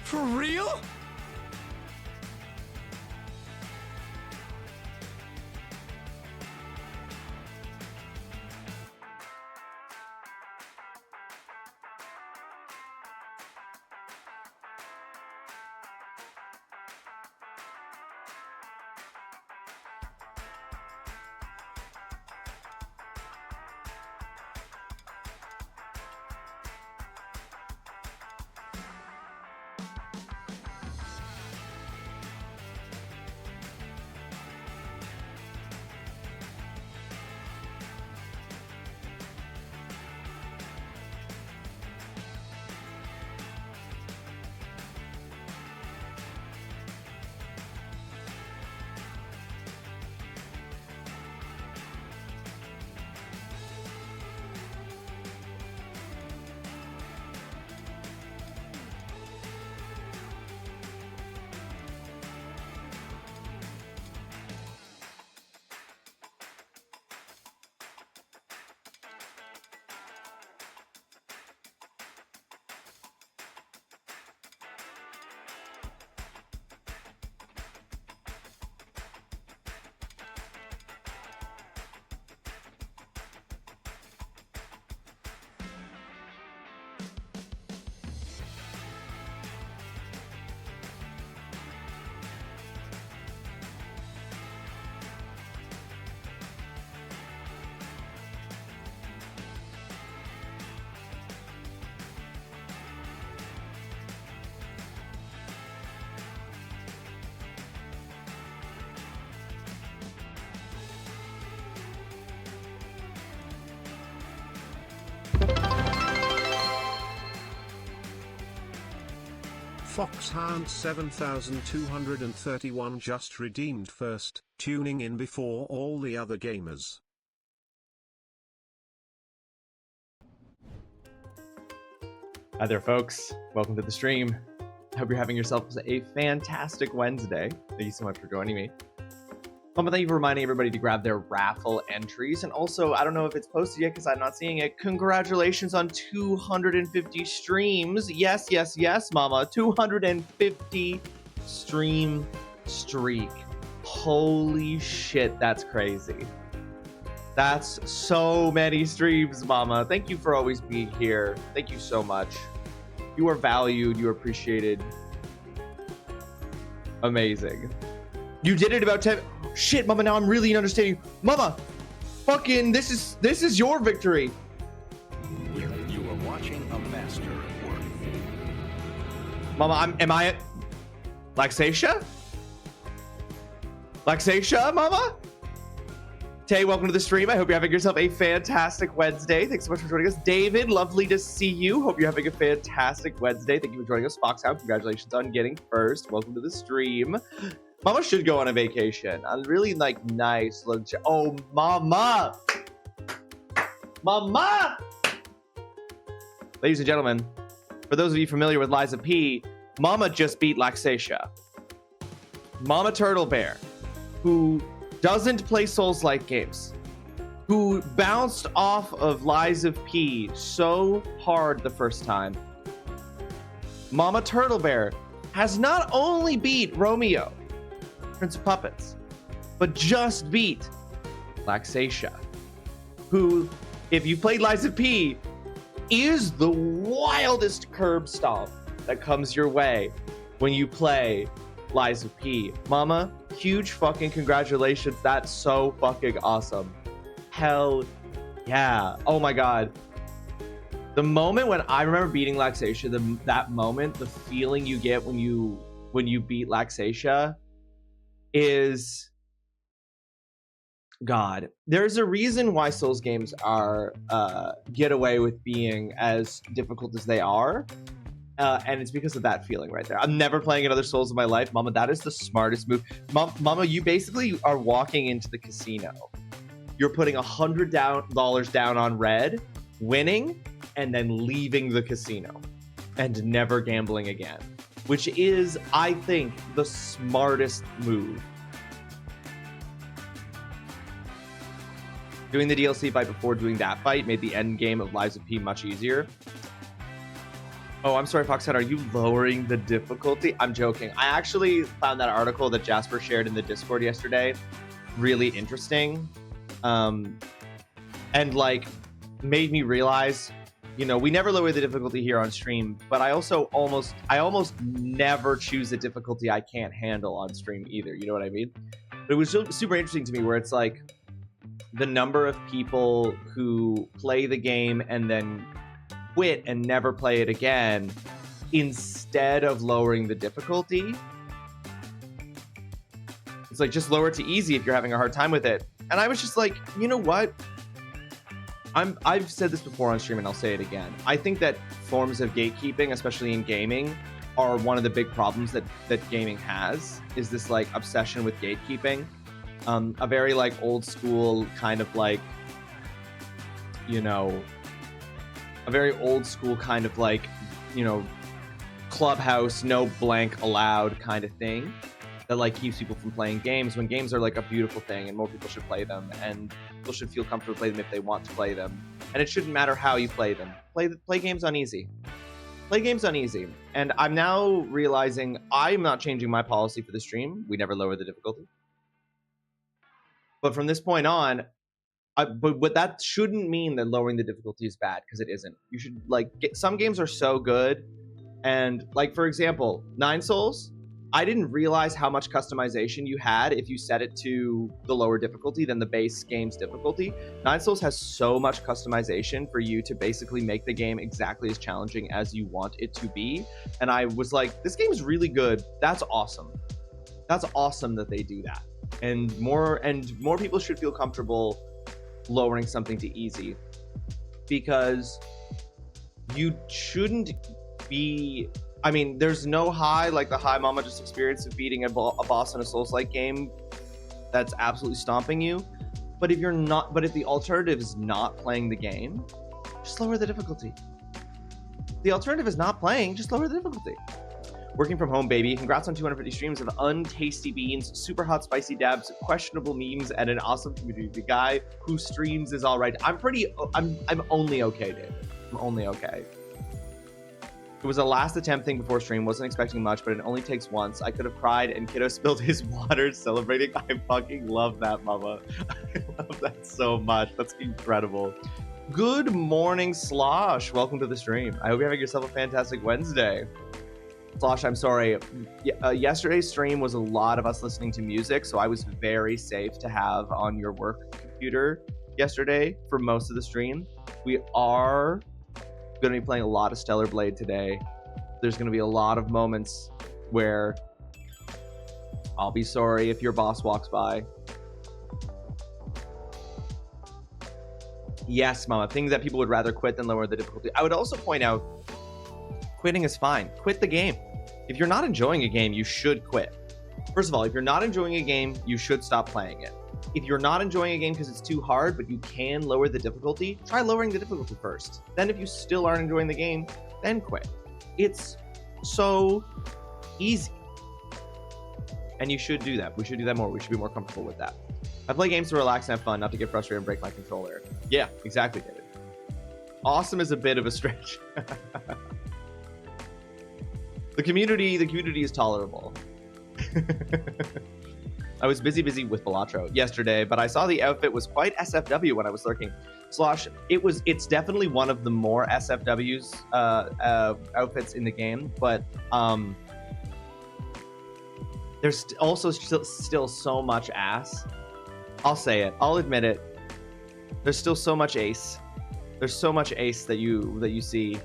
For real? Foxhound 7231 just redeemed first, tuning in before all the other gamers. Hi there, folks. Welcome to the stream. I hope you're having yourselves a fantastic Wednesday. Thank you so much for joining me. Thank you for reminding everybody to grab their raffle entries. And also, I don't know if it's posted yet because I'm not seeing it. Congratulations on 250 streams. Yes, yes, yes, mama. 250 stream streak. Holy shit, that's crazy. That's so many streams, mama. Thank you for always being here. Thank you so much. You are valued. You are appreciated. Amazing. You did it about 10. Shit, mama, now I'm really understanding. Mama, fucking, this is your victory. You are watching a master at work. Mama, am I at Laxatia? Laxatia, mama? Tay, welcome to the stream. I hope you're having yourself a fantastic Wednesday. Thanks so much for joining us. David, lovely to see you. Hope you're having a fantastic Wednesday. Thank you for joining us. Foxhound, congratulations on getting first. Welcome to the stream. Mama should go on a vacation. A really nice little. Oh, mama! Mama! Ladies and gentlemen, for those of you familiar with Liza P, Mama just beat Laxatia. Mama Turtle Bear, who doesn't play Souls-like games, who bounced off of Liza P so hard the first time. Mama Turtle Bear has not only beat Romeo, Prince of Puppets, but just beat Laxatia, who, if you played Liza P, is the wildest curb stomp that comes your way when you play Liza P. Mama, huge fucking congratulations. That's so fucking awesome. Hell yeah. Oh my god. The moment when I remember beating Laxatia, that moment, the feeling you get when you beat Laxatia is God. There's a reason why Souls games are get away with being as difficult as they are, and it's because of that feeling right there. I'm never playing another Souls in my life, Mama. That is the smartest move, Mama. You basically are walking into the casino. You're putting $100 down on red, winning, and then leaving the casino and never gambling again, which is, I think, the smartest move. Doing the DLC fight before doing that fight made the end game of Lies of P much easier. Oh, I'm sorry, Foxhead. Are you lowering the difficulty? I'm joking. I actually found that article that Jasper shared in the Discord yesterday really interesting. And like made me realize, you know, we never lower the difficulty here on stream, but I almost never choose a difficulty I can't handle on stream either. You know what I mean? But it was super interesting to me where it's like the number of people who play the game and then quit and never play it again instead of lowering the difficulty. It's like, just lower it to easy if you're having a hard time with it. And I was just like, you know what? I've said this before on stream and I'll say it again. I think that forms of gatekeeping, especially in gaming, are one of the big problems that gaming has, is this like obsession with gatekeeping. A very like old school kind of like, you know, a very old school kind of like, you know, clubhouse, no blank allowed kind of thing that like keeps people from playing games, when games are like a beautiful thing and more people should play them, and people should feel comfortable playing them if they want to play them. And it shouldn't matter how you play them. Play games on easy. Play games on easy. And I'm now realizing I'm not changing my policy for the stream. We never lower the difficulty. But from this point on, but that shouldn't mean that lowering the difficulty is bad, because it isn't. You should like some games are so good, and like for example, Nine Souls, I didn't realize how much customization you had if you set it to the lower difficulty than the base game's difficulty. Nine Souls has so much customization for you to basically make the game exactly as challenging as you want it to be. And I was like, this game is really good. That's awesome. That's awesome that they do that. And more people should feel comfortable lowering something to easy, because you shouldn't be, I mean, there's no high like the high Mama just experienced of beating a boss in a Souls-like game that's absolutely stomping you. But if the alternative is not playing the game, just lower the difficulty. The alternative is not playing, just lower the difficulty. Working from home, baby. Congrats on 250 streams of untasty beans, super hot spicy dabs, questionable memes, and an awesome community. The guy who streams is all right. I'm only okay, dude. I'm only okay. It was a last attempt thing before stream. Wasn't expecting much, but it only takes once. I could have cried and Kiddo spilled his water celebrating. I fucking love that, Mama. I love that so much. That's incredible. Good morning, Slosh. Welcome to the stream. I hope you're having yourself a fantastic Wednesday. Slosh, I'm sorry. Yesterday's stream was a lot of us listening to music, so I was very safe to have on your work computer yesterday for most of the stream. We are going to be playing a lot of Stellar Blade today. There's going to be a lot of moments where I'll be sorry if your boss walks by. Yes, Mama, things that people would rather quit than lower the difficulty. I would also point out, quitting is fine. Quit the game. If you're not enjoying a game, you should quit. First of all, if you're not enjoying a game, you should stop playing it. If you're not enjoying a game because it's too hard, but you can lower the difficulty, try lowering the difficulty first. Then if you still aren't enjoying the game, then quit. It's so easy. And you should do that. We should do that more. We should be more comfortable with that. I play games to relax and have fun, not to get frustrated and break my controller. Yeah, exactly, David. Awesome is a bit of a stretch. The community is tolerable. I was busy with Balatro yesterday, but I saw the outfit was quite SFW when I was lurking. Slosh, it's definitely one of the more SFW's outfits in the game, but there's also still so much ass. I'll say it. I'll admit it. There's still so much ace. There's so much ace that you see.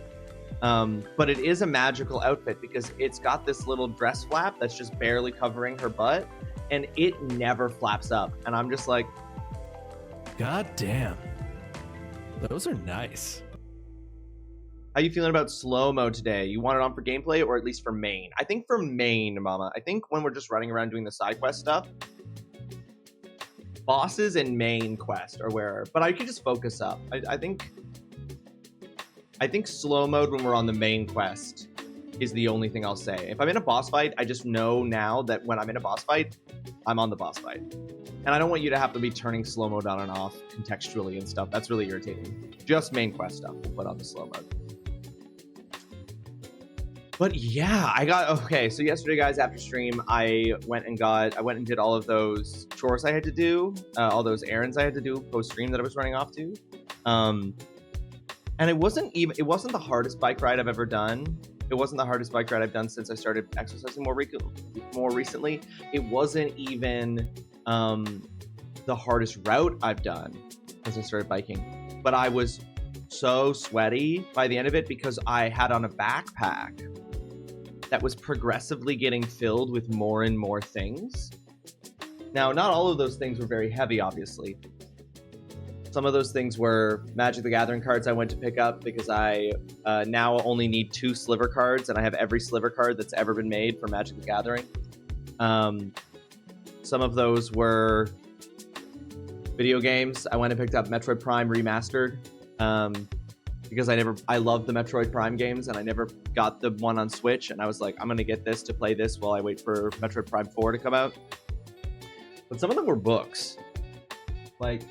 But it is a magical outfit because it's got this little dress flap that's just barely covering her butt, and it never flaps up. And I'm just like, God damn. Those are nice. How you feeling about slow-mo today? You want it on for gameplay or at least for main? I think for main, Mama. I think when we're just running around doing the side quest stuff, bosses and main quest are where, but I could just focus up. I think slow mode when we're on the main quest is the only thing I'll say. If I'm in a boss fight, I just know now that when I'm in a boss fight, I'm on the boss fight. And I don't want you to have to be turning slow mode on and off contextually and stuff. That's really irritating. Just main quest stuff we'll put on the slow mode. But yeah, okay. So yesterday, guys, after stream, I went and did all of those chores I had to do, all those errands I had to do post stream that I was running off to. And it wasn't the hardest bike ride I've ever done. It wasn't the hardest bike ride I've done since I started exercising more recently. It wasn't even the hardest route I've done since I started biking. But I was so sweaty by the end of it because I had on a backpack that was progressively getting filled with more and more things. Now, not all of those things were very heavy, obviously. Some of those things were Magic the Gathering cards I went to pick up because I now only need 2 sliver cards, and I have every sliver card that's ever been made for Magic the Gathering. Some of those were video games. I went and picked up Metroid Prime Remastered because I loved the Metroid Prime games, and I never got the one on Switch, and I was like, I'm gonna get this to play this while I wait for Metroid Prime 4 to come out. But some of them were books. Like,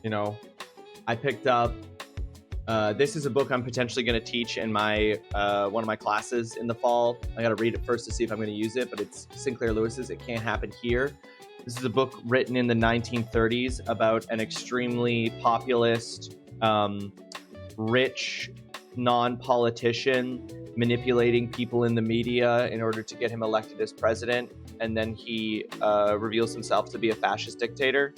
you know, I picked up, this is a book I'm potentially going to teach in my one of my classes in the fall. I got to read it first to see if I'm going to use it, but it's Sinclair Lewis's It Can't Happen Here. This is a book written in the 1930s about an extremely populist, rich, non-politician manipulating people in the media in order to get him elected as president. And then he reveals himself to be a fascist dictator.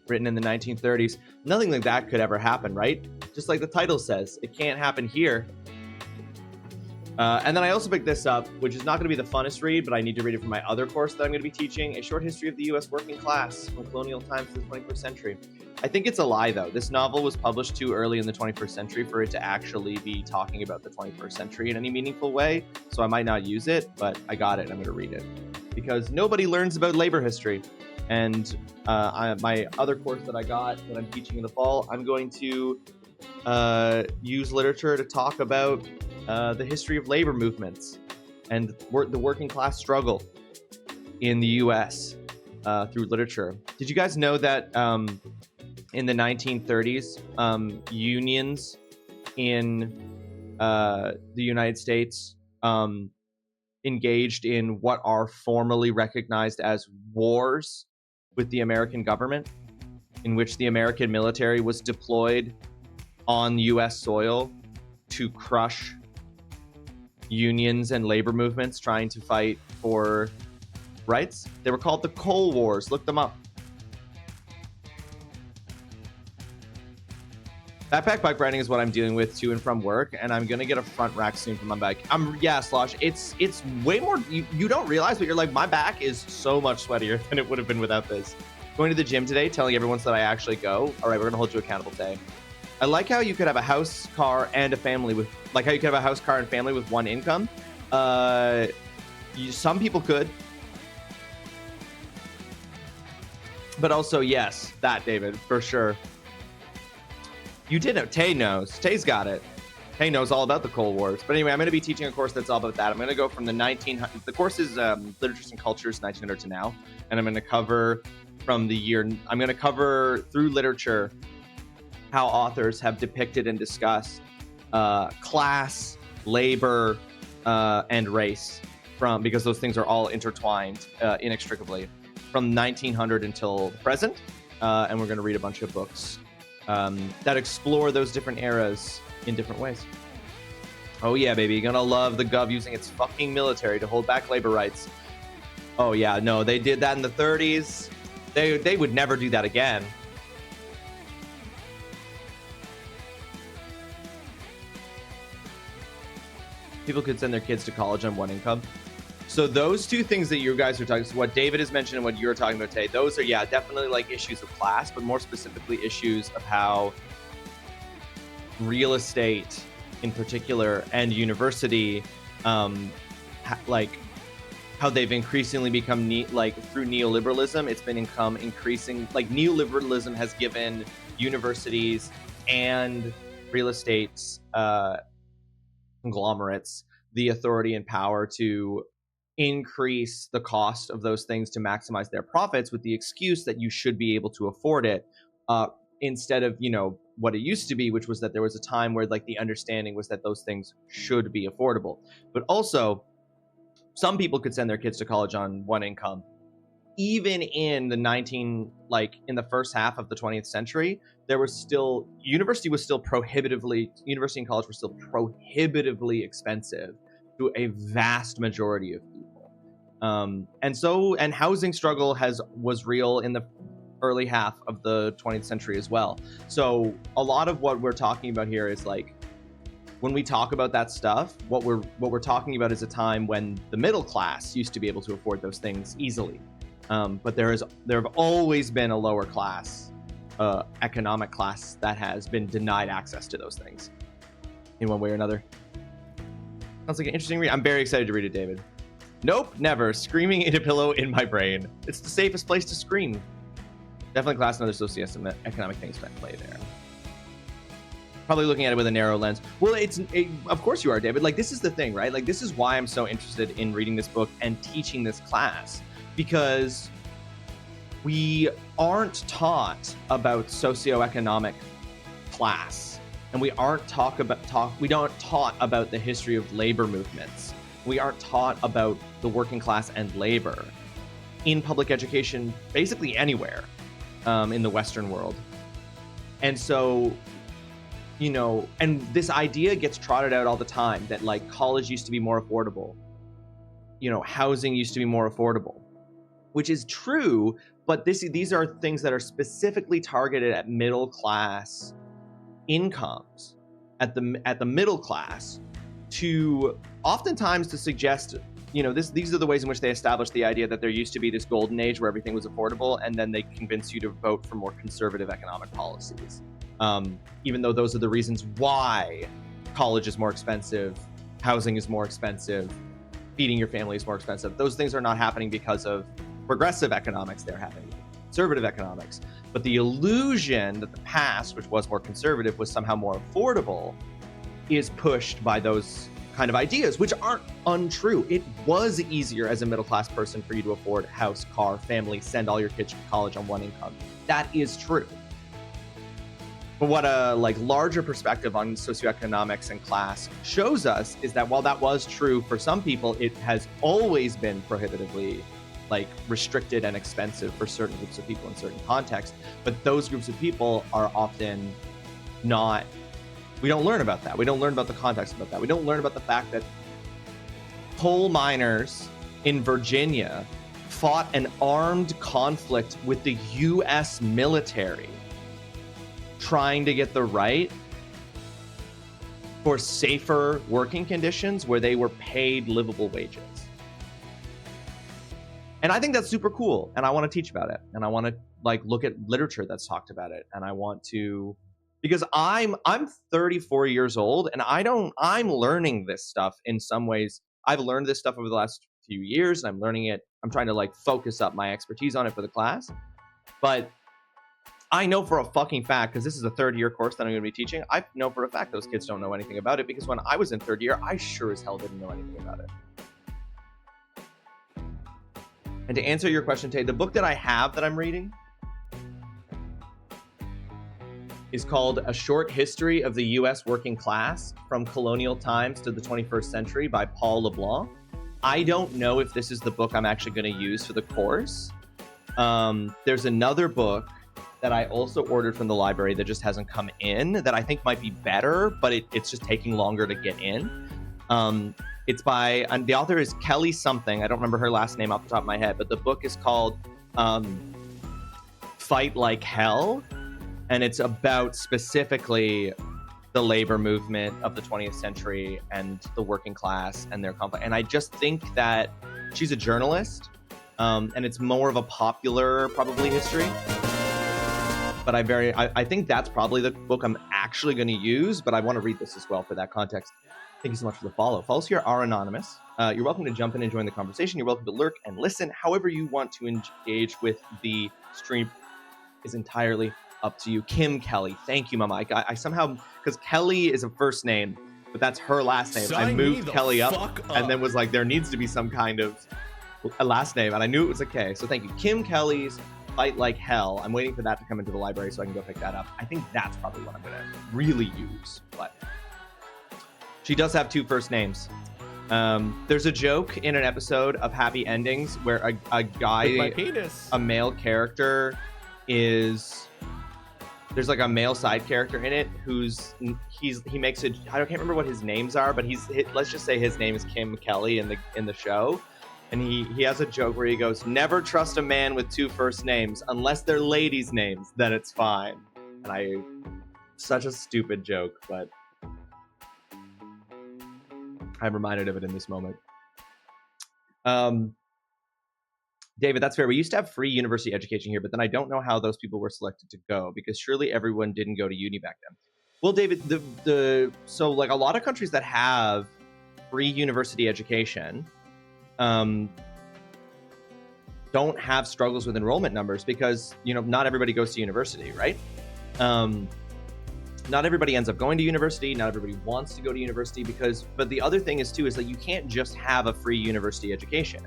Written in the 1930s. Nothing like that could ever happen, right? Just like the title says, it can't happen here. And then I also picked this up, which is not going to be the funnest read, but I need to read it for my other course that I'm going to be teaching, A Short History of the U.S. Working Class from Colonial Times to the 21st Century. I think it's a lie, though. This novel was published too early in the 21st century for it to actually be talking about the 21st century in any meaningful way, so I might not use it, but I got it and I'm going to read it. Because nobody learns about labor history. And my other course that I got that I'm teaching in the fall, I'm going to use literature to talk about the history of labor movements and the working class struggle in the U.S. Through literature. Did you guys know that in the 1930s, unions in the United States engaged in what are formally recognized as wars with the American government, in which the American military was deployed on U.S. soil to crush unions and labor movements trying to fight for rights? They were called the Coal Wars. Look them up. Backpack bike riding is what I'm dealing with to and from work, and I'm gonna get a front rack soon for my bike. Slosh. It's way more. You don't realize, but you're like, my back is so much sweatier than it would have been without this. Going to the gym today, telling everyone so that I actually go. All right, we're gonna hold you accountable today. I like how you could have a house, car, and a family with, like how you could have a house, car, and family with one income. Some people could, but also yes, that David for sure. You did know. Tay knows. Tay's got it. Tay knows all about the Coal Wars. But anyway, I'm going to be teaching a course that's all about that. I'm going to go from the 1900s. The course is Literatures and Cultures, 1900 to now. And I'm going to cover from the year. I'm going to cover through literature how authors have depicted and discussed class, labor, and race, because those things are all intertwined inextricably from 1900 until the present. And we're going to read a bunch of books that explore those different eras in different ways. Oh yeah, baby, you're gonna love the Gov using its fucking military to hold back labor rights. Oh yeah, no, they did that in the 30s. They would never do that again. People could send their kids to college on one income. So those two things that you guys are talking, so what David has mentioned and what you're talking about today, those are, yeah, definitely like issues of class, but more specifically issues of how real estate in particular and university, like how they've increasingly become, through neoliberalism, it's been increasing, like neoliberalism has given universities and real estates conglomerates the authority and power to increase the cost of those things to maximize their profits with the excuse that you should be able to afford it, instead of, what it used to be, which was that there was a time where like the understanding was that those things should be affordable. But also, some people could send their kids to college on one income. Even in the first half of the 20th century, there was still, university and college were still prohibitively expensive to a vast majority of people. And housing struggle was real in the early half of the 20th century as well. So a lot of what we're talking about here is like, when we talk about that stuff, what we're talking about is a time when the middle class used to be able to afford those things easily. But there have always been a lower class, economic class that has been denied access to those things in one way or another. Sounds like an interesting read. I'm very excited to read it, David. Nope, never. Screaming in a pillow in my brain. It's the safest place to scream. Definitely class and other socioeconomic things that play there. Probably looking at it with a narrow lens. Well, of course you are, David. Like, this is the thing, right? Like, this is why I'm so interested in reading this book and teaching this class, because we aren't taught about socioeconomic class, and we aren't taught about the history of labor movements. We aren't taught about the working class and labor in public education, basically anywhere in the Western world. And so, and this idea gets trotted out all the time that like college used to be more affordable, housing used to be more affordable, which is true, but these are things that are specifically targeted at middle class incomes, at the middle class, to oftentimes to suggest, these are the ways in which they establish the idea that there used to be this golden age where everything was affordable, and then they convince you to vote for more conservative economic policies. Even though those are the reasons why college is more expensive, housing is more expensive, feeding your family is more expensive. Those things are not happening because of progressive economics, they're happening conservative economics. But the illusion that the past, which was more conservative, was somehow more affordable is pushed by those kind of ideas, which aren't untrue. It was easier as a middle class person for you to afford house, car, family, send all your kids to college on one income. That is true. But what a larger perspective on socioeconomics and class shows us is that while that was true for some people, it has always been prohibitively restricted and expensive for certain groups of people in certain contexts. But those groups of people are often not, we don't learn about that. We don't learn about the context about that. We don't learn about the fact that coal miners in Virginia fought an armed conflict with the US military, trying to get the right for safer working conditions where they were paid livable wages. And I think that's super cool, and I want to teach about it, and I want to look at literature that's talked about it, and I want to, because I'm 34 years old, and I'm learning this stuff in some ways. I've learned this stuff over the last few years, and I'm learning it. I'm trying to focus up my expertise on it for the class, but I know for a fucking fact, because this is a third year course that I'm going to be teaching, I know for a fact those kids don't know anything about it, because when I was in third year, I sure as hell didn't know anything about it. And to answer your question, Tay, the book that I have that I'm reading is called A Short History of the U.S. Working Class from Colonial Times to the 21st Century by Paul LeBlanc. I don't know if this is the book I'm actually going to use for the course. There's another book that I also ordered from the library that just hasn't come in that I think might be better, but it's just taking longer to get in. It's by, the author is Kelly something. I don't remember her last name off the top of my head, but the book is called Fight Like Hell. And it's about specifically the labor movement of the 20th century and the working class and their conflict. And I just think that she's a journalist, and it's more of a popular, probably, history. But I think that's probably the book I'm actually going to use, but I want to read this as well for that context. Thank you so much for the follow. Follows here are anonymous. You're welcome to jump in and join the conversation. You're welcome to lurk and listen. However you want to engage with the stream is entirely up to you. Kim Kelly. Thank you, Mama. I somehow, because Kelly is a first name, but that's her last name. I moved Kelly up and then was like, there needs to be some kind of a last name. And I knew it was a K. So thank you. Kim Kelly's Fight Like Hell. I'm waiting for that to come into the library so I can go pick that up. I think that's probably what I'm going to really use. But she does have 2 first names. There's a joke in an episode of Happy Endings where a guy, a male character is... There's like a male side character in it he makes it. I can't remember what his names are, but let's just say his name is Kim Kelly in the show, and he has a joke where he goes, "Never trust a man with 2 first names unless they're ladies' names, then it's fine." And such a stupid joke, but I'm reminded of it in this moment. David, that's fair. We used to have free university education here, but then I don't know how those people were selected to go, because surely everyone didn't go to uni back then. Well, David, so like a lot of countries that have free university education don't have struggles with enrollment numbers because, not everybody goes to university, right? Not everybody ends up going to university. Not everybody wants to go to university but the other thing is that you can't just have a free university education.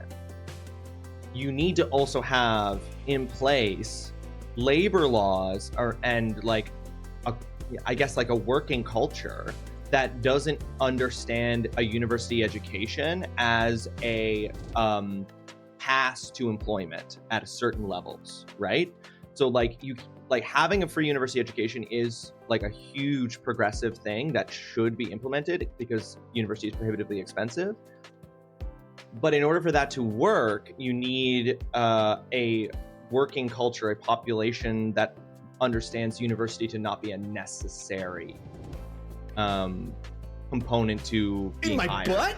You need to also have in place labor laws and like a working culture that doesn't understand a university education as a pass to employment at certain levels, right? So having a free university education is like a huge progressive thing that should be implemented because university is prohibitively expensive. But in order for that to work, you need a working culture, a population that understands university to not be a necessary component to being hired. Butt?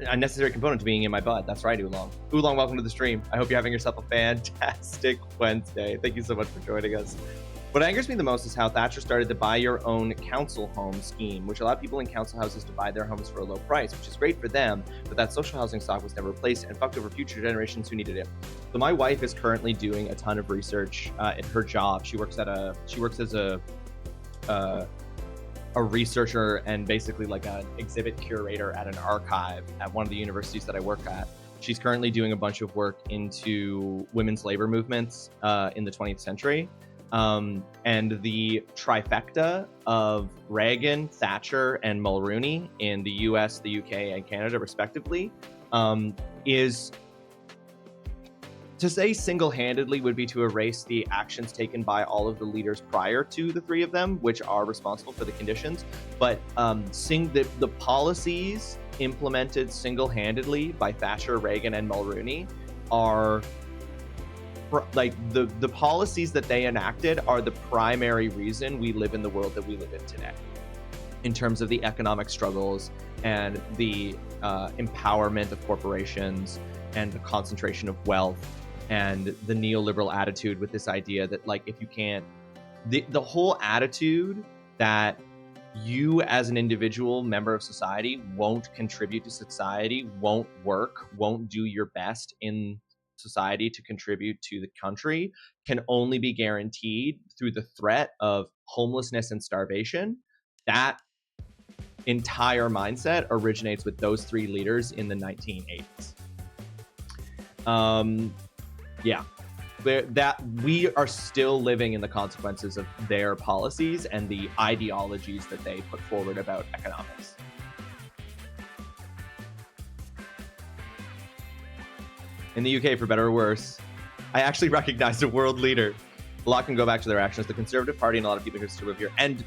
A necessary component to being in my butt. That's right, Oolong. Oolong, welcome to the stream. I hope you're having yourself a fantastic Wednesday. Thank you so much for joining us. What angers me the most is how Thatcher started the buy your own council home scheme, which allowed people in council houses to buy their homes for a low price, which is great for them, but that social housing stock was never replaced and fucked over future generations who needed it. So my wife is currently doing a ton of research in her job. She works as a researcher and basically like an exhibit curator at an archive at one of the universities that I work at. She's currently doing a bunch of work into women's labor movements in the 20th century. And the trifecta of Reagan, Thatcher, and Mulrooney in the US, the UK, and Canada, respectively, is to say single-handedly would be to erase the actions taken by all of the leaders prior to the 3 of them, which are responsible for the conditions. But the policies implemented single-handedly by Thatcher, Reagan, and Mulrooney are like the policies that they enacted are the primary reason we live in the world that we live in today, in terms of the economic struggles and the empowerment of corporations and the concentration of wealth and the neoliberal attitude with this idea that like if you can't the whole attitude that you as an individual member of society won't contribute to society, won't work, won't do your best in society to contribute to the country, can only be guaranteed through the threat of homelessness and starvation. That entire mindset originates with those 3 leaders in the 1980s. That we are still living in the consequences of their policies and the ideologies that they put forward about economics. In the UK, for better or worse, I actually recognized a world leader. A lot can go back to their actions. The Conservative Party and a lot of people who still live here. And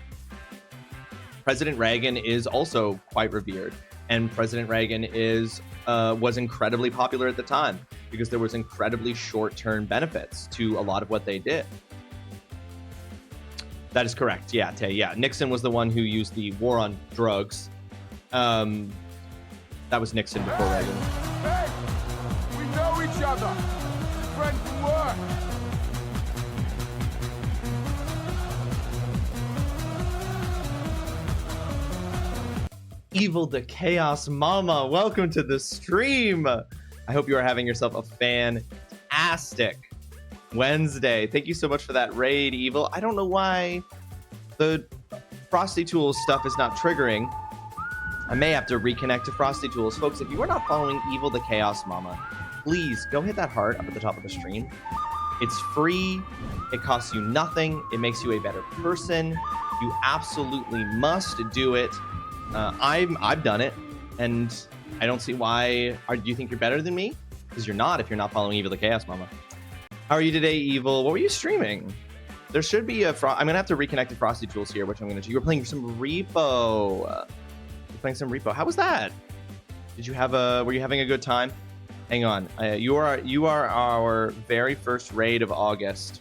President Reagan is also quite revered. And President Reagan was incredibly popular at the time because there was incredibly short-term benefits to a lot of what they did. That is correct. Yeah, Tay. Yeah, Nixon was the one who used the war on drugs. That was Nixon before Reagan. Hey, we know each other. Friend from work. Evil the Chaos Mama, welcome to the stream. I hope you are having yourself a fantastic Wednesday. Thank you so much for that raid, Evil. I don't know why the Frosty Tools stuff is not triggering. I may have to reconnect to Frosty Tools. Folks, if you are not following Evil the Chaos Mama, please go hit that heart up at the top of the stream. It's free. It costs you nothing. It makes you a better person. You absolutely must do it. I've done it, and I don't see why. Do you think you're better than me? Because you're not if you're not following Evil the Chaos Mama. How are you today, Evil? What were you streaming? There should be a... I'm going to have to reconnect to Frosty Tools here, which I'm going to do. You were playing some Repo. You're playing some Repo. How was that? Did you have a... Were you having a good time? Hang on. You are our very first raid of August,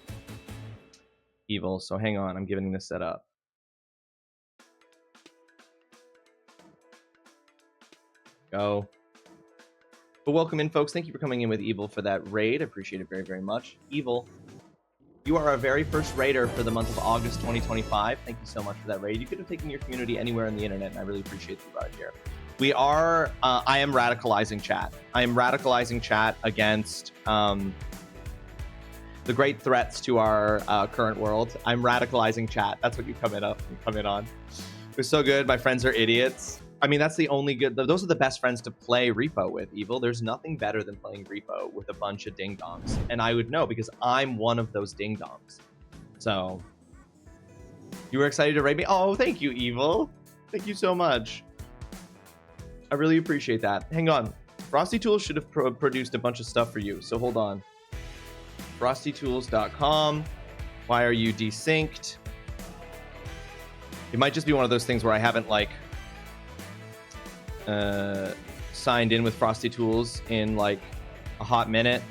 Evil. So hang on. I'm getting this set up. Go. But welcome in, folks. Thank you for coming in with Evil for that raid. I appreciate it very, very much. Evil, you are our very first raider for the month of August 2025. Thank you so much for that raid. You could have taken your community anywhere on the internet, and I really appreciate that you brought it here. We are, I am radicalizing chat. I am radicalizing chat against the great threats to our current world. I'm radicalizing chat. That's what you come in on. It's so good. My friends are idiots. I mean, that's the only good... Those are the best friends to play Repo with, Evil. There's nothing better than playing Repo with a bunch of ding-dongs. And I would know, because I'm one of those ding-dongs. So... You were excited to raid me? Oh, thank you, Evil. Thank you so much. I really appreciate that. Hang on. Frosty Tools should have produced a bunch of stuff for you, so hold on. FrostyTools.com. Why are you desynced? It might just be one of those things where I haven't, like... signed in with Frosty Tools in like a hot minute.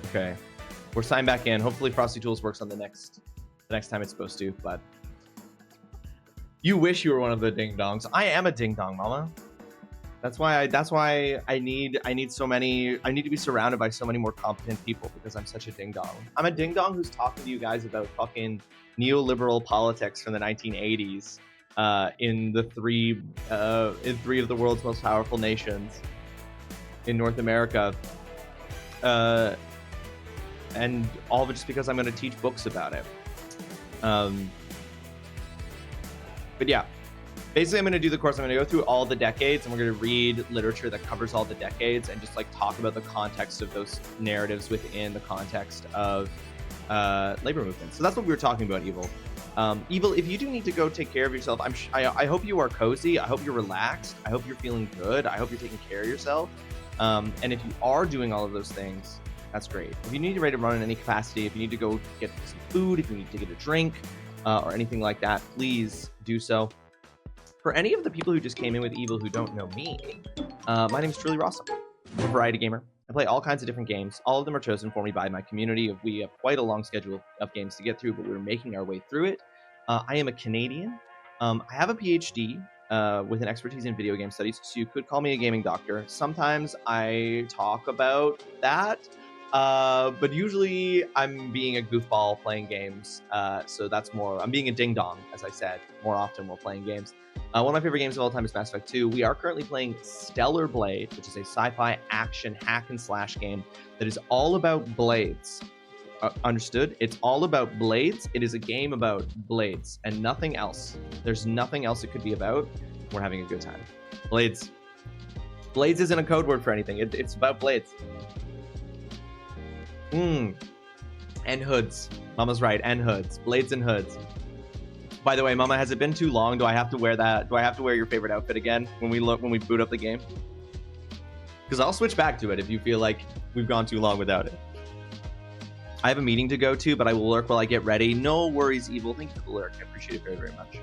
Okay, we're signed back in. Hopefully Frosty Tools works on the next time it's supposed to. But you wish you were one of the ding dongs. I am a ding dong, mama. That's why I need so many. I need to be surrounded by so many more competent people, because I'm such a ding dong. I'm a ding dong who's talking to you guys about fucking neoliberal politics from the 1980s in three of the world's most powerful nations in North America, and all of it just because I'm going to teach books about it. But yeah. Basically, I'm going to do the course. I'm going to go through all the decades, and we're going to read literature that covers all the decades and just like talk about the context of those narratives within the context of labor movements. So that's what we were talking about, Evil. Evil, if you do need to go take care of yourself, I hope you are cozy. I hope you're relaxed. I hope you're feeling good. I hope you're taking care of yourself. And if you are doing all of those things, that's great. If you need to ready to run in any capacity, if you need to go get some food, if you need to get a drink, or anything like that, please do so. For any of the people who just came in with Evil who don't know me, my name is TrulyRawesome. I'm a variety gamer. I play all kinds of different games. All of them are chosen for me by my community. We have quite a long schedule of games to get through, but we're making our way through it. I am a Canadian. I have a PhD with an expertise in video game studies, so you could call me a gaming doctor. Sometimes I talk about that, but usually I'm being a goofball playing games. So that's more, I'm being a ding-dong, as I said, more often while playing games. One of my favorite games of all time is Mass Effect 2. We are currently playing Stellar Blade, which is a sci-fi action hack and slash game that is all about blades. Understood? It's all about blades. It is a game about blades and nothing else. There's nothing else it could be about. We're having a good time. Blades. Blades isn't a code word for anything. It's about blades. And hoods. Mama's right. And hoods. Blades and hoods. By the way, Mama, has it been too long? Do I have to wear that? Do I have to wear your favorite outfit again when we boot up the game? Because I'll switch back to it if you feel like we've gone too long without it. I have a meeting to go to, but I will lurk while I get ready. No worries, Evil. Thank you for the lurk. I appreciate it very, very much.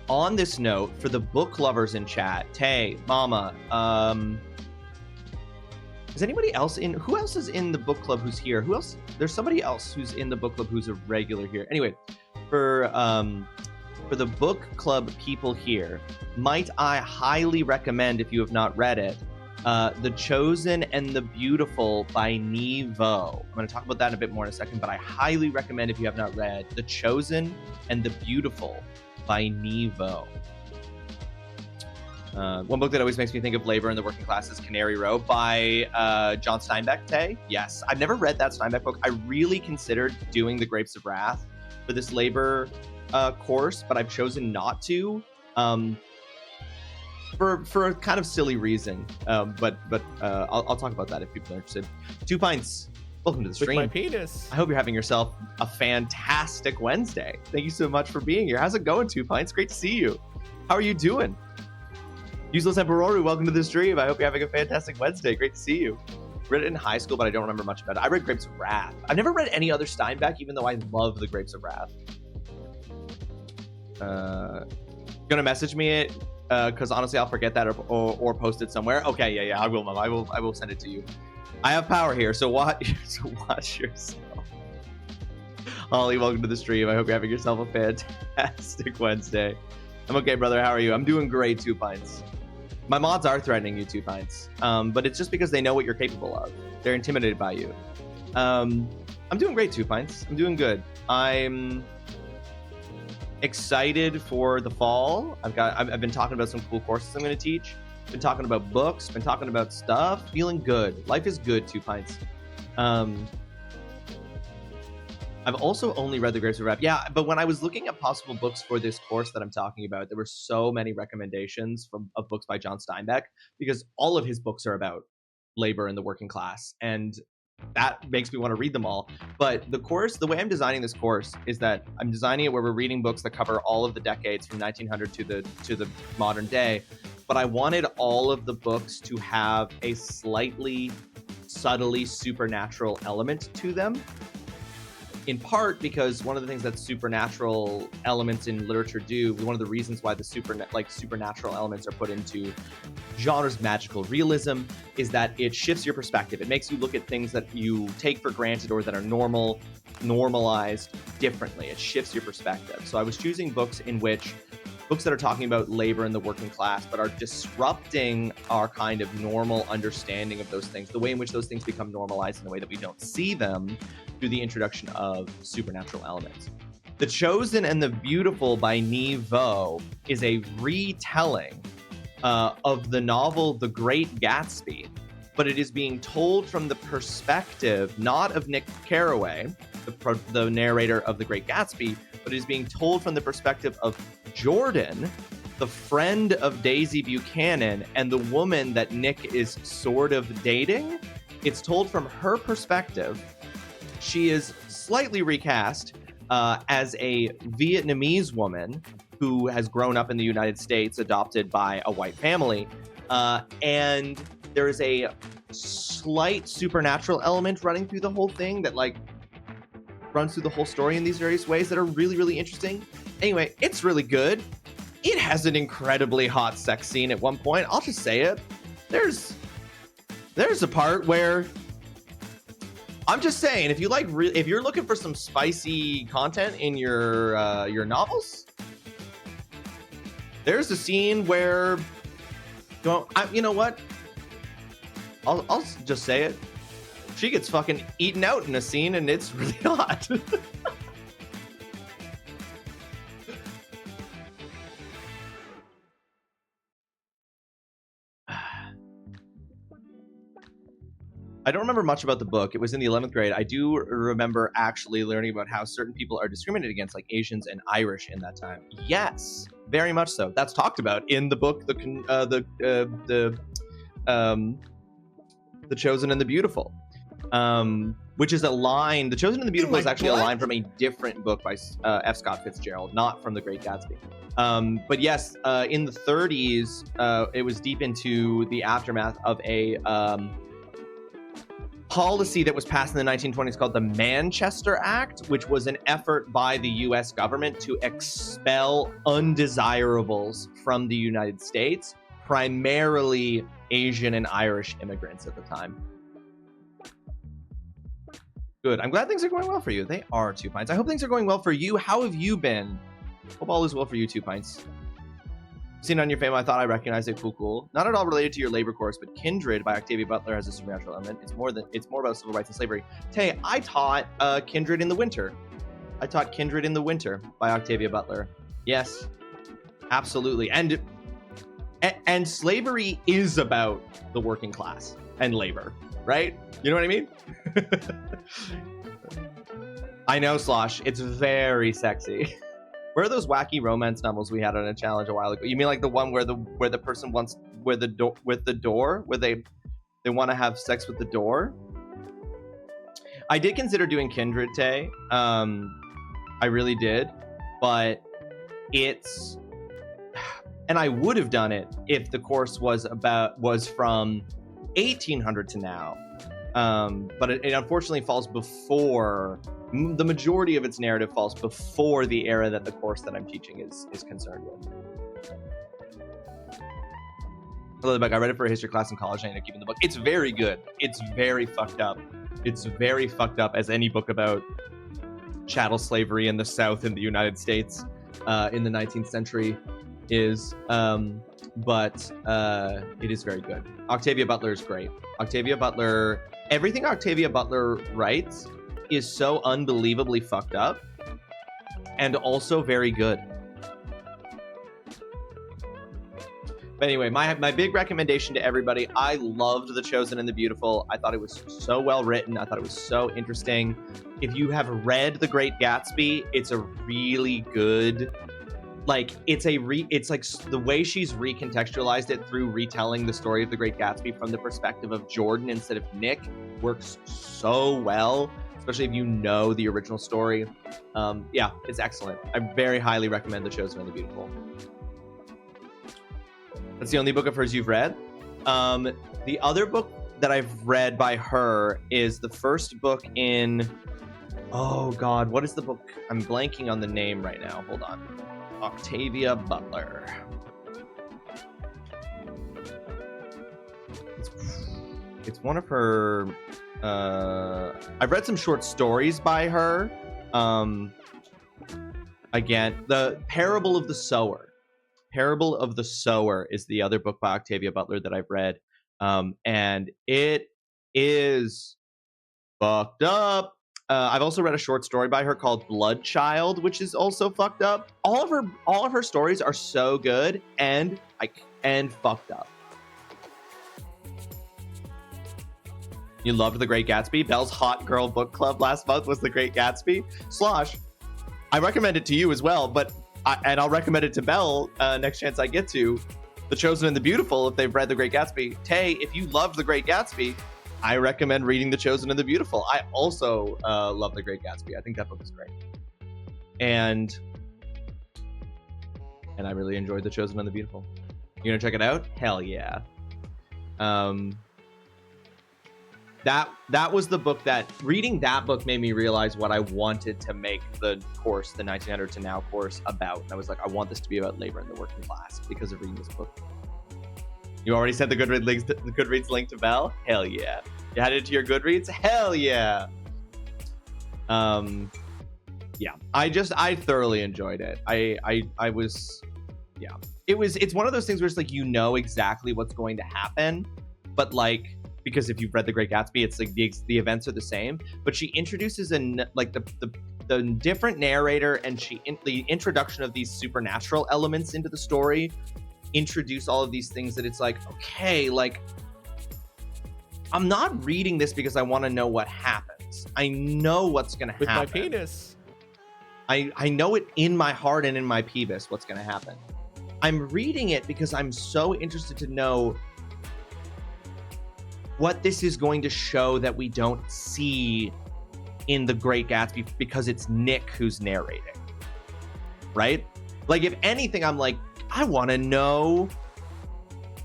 On this note, for the book lovers in chat, Tay, Mama, is anybody else in? Who else is in the book club who's here? Who else? There's somebody else who's in the book club who's a regular here. Anyway, for the book club people here, might I highly recommend, if you have not read it, The Chosen and the Beautiful by Nevo. I'm going to talk about that a bit more in a second, but I highly recommend, if you have not read, The Chosen and the Beautiful by Nevo. One book that always makes me think of labor and the working class is Canary Row by John Steinbeck. Tay? Yes. I've never read that Steinbeck book. I really considered doing the Grapes of Wrath for this labor course, but I've chosen not to. For a kind of silly reason, but I'll talk about that if people are interested. 2 Pints, welcome to the With my stream. penis. I hope you're having yourself a fantastic Wednesday. Thank you so much for being here. How's it going, 2 Pints? Great to see you. How are you doing? Useless Emperoru, welcome to the stream. I hope you're having a fantastic Wednesday. Great to see you. Read it in high school, but I don't remember much about it. I read Grapes of Wrath. I've never read any other Steinbeck, even though I love the Grapes of Wrath. Gonna message me it, because honestly, I'll forget that or post it somewhere. Okay, yeah, I will, Mom. I will send it to you. I have power here, so watch yourself. Ollie, welcome to the stream. I hope you're having yourself a fantastic Wednesday. I'm okay, brother. How are you? I'm doing great, 2 Pints. My mods are threatening you, 2 Pints, but it's just because they know what you're capable of. They're intimidated by you. I'm doing great, 2 Pints. I'm doing good. I'm excited for the fall. I've been talking about some cool courses I'm going to teach. Been talking about books. Been talking about stuff. Feeling good. Life is good, 2 Pints. I've also only read The Grapes of Wrath. Yeah, but when I was looking at possible books for this course that I'm talking about, there were so many recommendations of books by John Steinbeck, because all of his books are about labor and the working class, and that makes me want to read them all. But the course, the way I'm designing this course is that I'm designing it where we're reading books that cover all of the decades from 1900 to the modern day. But I wanted all of the books to have a slightly, subtly supernatural element to them. In part because one of the things that supernatural elements in literature do, one of the reasons why the supernatural elements are put into genres, magical realism, is that it shifts your perspective. It makes you look at things that you take for granted or that are normalized differently. It shifts your perspective. So I was choosing books that are talking about labor and the working class, but are disrupting our kind of normal understanding of those things, the way in which those things become normalized in a way that we don't see them, through the introduction of supernatural elements. The Chosen and the Beautiful by Neve Vo is a retelling of the novel The Great Gatsby, but it is being told from the perspective not of Nick Carraway, the narrator of The Great Gatsby, but it is being told from the perspective of Jordan, the friend of Daisy Buchanan and the woman that Nick is sort of dating. It's told from her perspective. She is slightly recast as a Vietnamese woman who has grown up in the United States, adopted by a white family. And there is a slight supernatural element running through the whole thing that runs through the whole story in these various ways that are really, really interesting. Anyway, it's really good. It has an incredibly hot sex scene at one point. I'll just say it. There's a part where I'm just saying, if you're looking for some spicy content in your novels, there's a scene where, you know what? I'll just say it. She gets fucking eaten out in a scene, and it's really hot. I don't remember much about the book. It was in the 11th grade. I do remember actually learning about how certain people are discriminated against, like Asians and Irish in that time. Yes, very much so. That's talked about in the book, The Chosen and the Beautiful, which is a line. The Chosen and the Beautiful is actually a line from a different book by F. Scott Fitzgerald, not from The Great Gatsby. But yes, in the 30s, it was deep into the aftermath of a policy that was passed in the 1920s called the Manchester Act, which was an effort by the US government to expel undesirables from the United States, primarily Asian and Irish immigrants at the time. Good. I'm glad things are going well for you. They are, 2 Pints. I hope things are going well for you. How have you been? Hope all is well for you, 2 Pints. Seen on your fame, I thought I recognized it. Cool. Not at all related to your labor course, but Kindred by Octavia Butler has a supernatural element. It's more about civil rights and slavery. Tay, I taught Kindred in the Winter. I taught Kindred in the Winter by Octavia Butler. Yes, absolutely. And slavery is about the working class and labor, right? You know what I mean? I know, Slosh. It's very sexy. Where are those wacky romance novels we had on a challenge a while ago? You mean like the one where the person wants where the door where they want to have sex with the door? I did consider doing Kindred Tay. I really did, but and I would have done it if the course was from 1800 to now. But it unfortunately falls before, the majority of its narrative falls before the era that the course that I'm teaching is concerned with. I love the book. I read it for a history class in college and I ended up keeping the book. It's very good. It's very fucked up. It's very fucked up as any book about chattel slavery in the South in the United States in the 19th century is. But it is very good. Octavia Butler is great. Everything Octavia Butler writes is so unbelievably fucked up and also very good. But anyway, my big recommendation to everybody, I loved The Chosen and the Beautiful. I thought it was so well written. I thought it was so interesting. If you have read The Great Gatsby, it's a really good, like, it's like the way she's recontextualized it through retelling the story of The Great Gatsby from the perspective of Jordan instead of Nick works so well, especially if you know the original story. Yeah, it's excellent. I very highly recommend The Chosen and the Beautiful. That's the only book of hers you've read. The other book that I've read by her is the first book in, oh God, what is the book? I'm blanking on the name right now. Hold on. Octavia Butler. It's one of her, I've read some short stories by her. Again, the Parable of the Sower. Parable of the Sower is the other book by Octavia Butler that I've read. And it is fucked up. I've also read a short story by her called Blood Child, which is also fucked up. All of her stories are so good and fucked up. You loved The Great Gatsby? Belle's Hot Girl Book Club last month was The Great Gatsby. Slosh, I recommend it to you as well, but and I'll recommend it to Belle next chance I get to. The Chosen and the Beautiful, if they've read The Great Gatsby. Tay, if you loved The Great Gatsby, I recommend reading The Chosen and the Beautiful. I also love The Great Gatsby. I think that book is great. And I really enjoyed The Chosen and the Beautiful. You gonna check it out? Hell yeah. That was the book that, reading that book made me realize what I wanted to make the course, the 1900 to now course, about. And I was like, I want this to be about labor in the working class because of reading this book. You already sent the Goodreads link to Belle? Hell yeah. You added it to your Goodreads? Hell yeah. Yeah. I thoroughly enjoyed it. I was, yeah. It's one of those things where it's like, you know exactly what's going to happen, but like, because if you've read The Great Gatsby, it's like the events are the same, but she introduces the different narrator, and the introduction of these supernatural elements into the story introduce all of these things that it's like, okay, like, I'm not reading this because I want to know what happens. I know what's going to happen. With my penis. I know it in my heart and in my penis what's going to happen. I'm reading it because I'm so interested to know what this is going to show that we don't see in The Great Gatsby, because it's Nick who's narrating, right? Like, if anything, I'm like, I want to know,